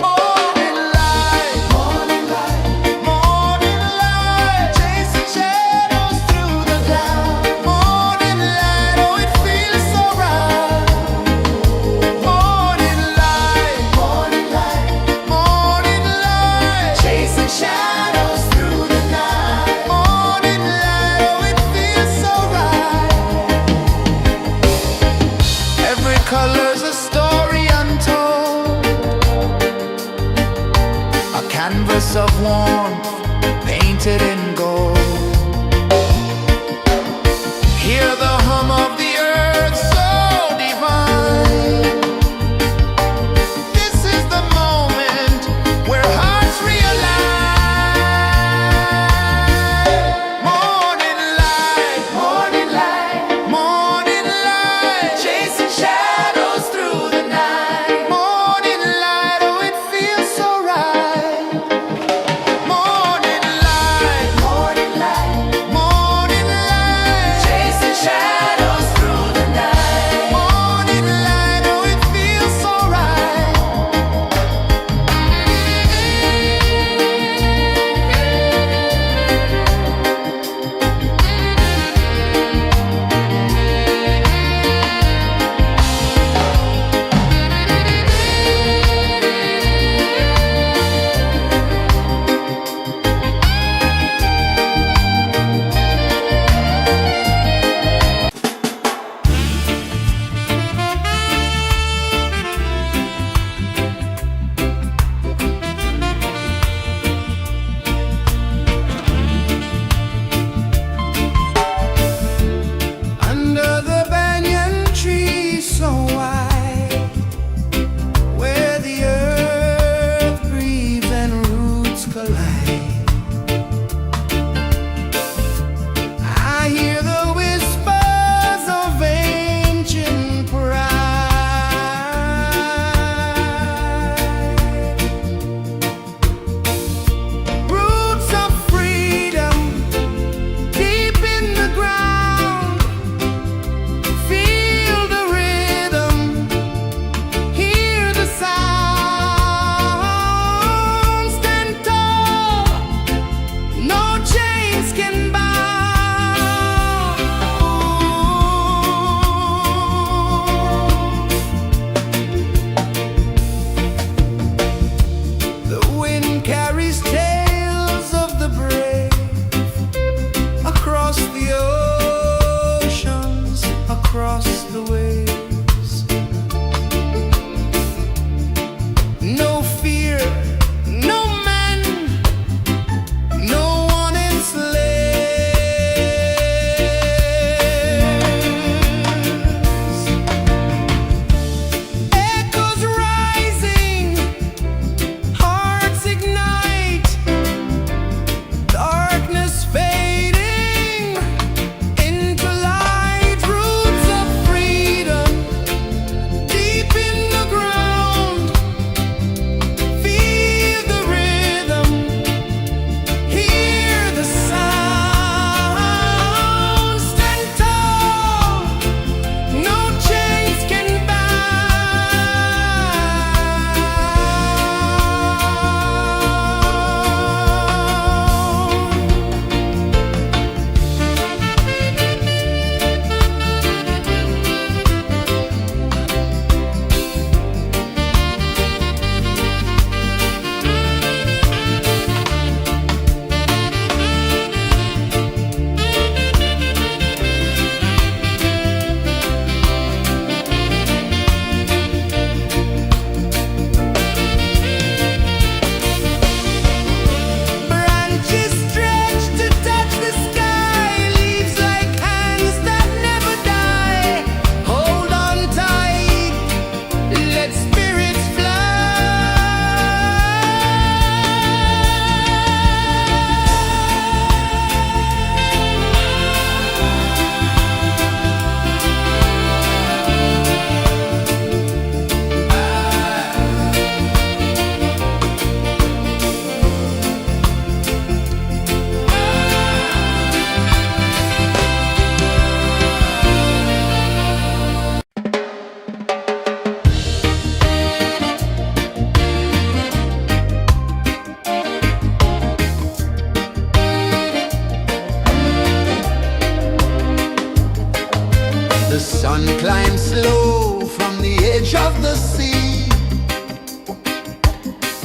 Morning light, morning light, morning light, chasing shadows through the cloud. Morning light, oh it feels so right. Morning light, morning light, morning light, chasing shadows through the night. Morning light, oh it feels so right. Every color's a story untold, a canvas of warmth painted in gold. Hear the hum of the earth so divine. This is the moment where hearts realign. Morning light, morning light, morning light, chasing shadows through the night. Morning light, oh it feels so right. Morning light, morning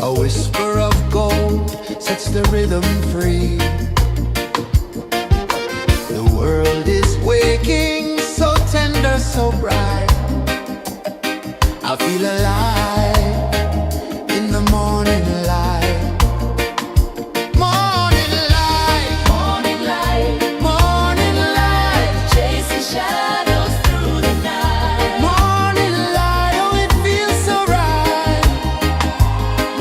A whisper of gold sets the rhythm free. The world is waking, so tender, so bright. I feel alive in the morning light. Morning light, Morning light, morning light, chasing shadows through the night. morning light, oh it feels so right.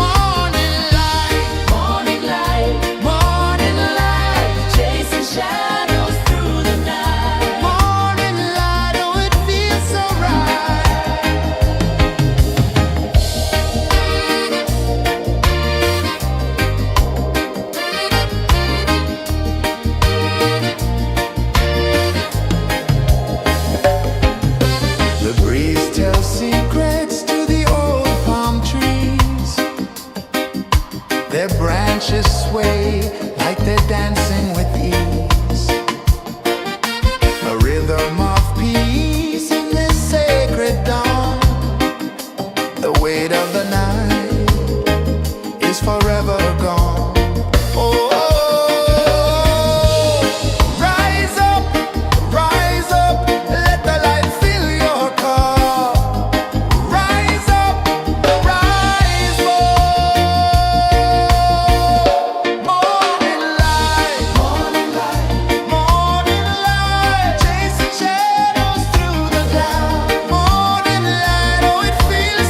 Morning light, Morning light, morning light, chasing shadows through the night. morning light, oh it feels so right. The breeze tells secrets to the old palm trees. Their branches sway like they're dancing with ease. A rhythm of peace in this sacred dawn. The weight of the night is forever gone.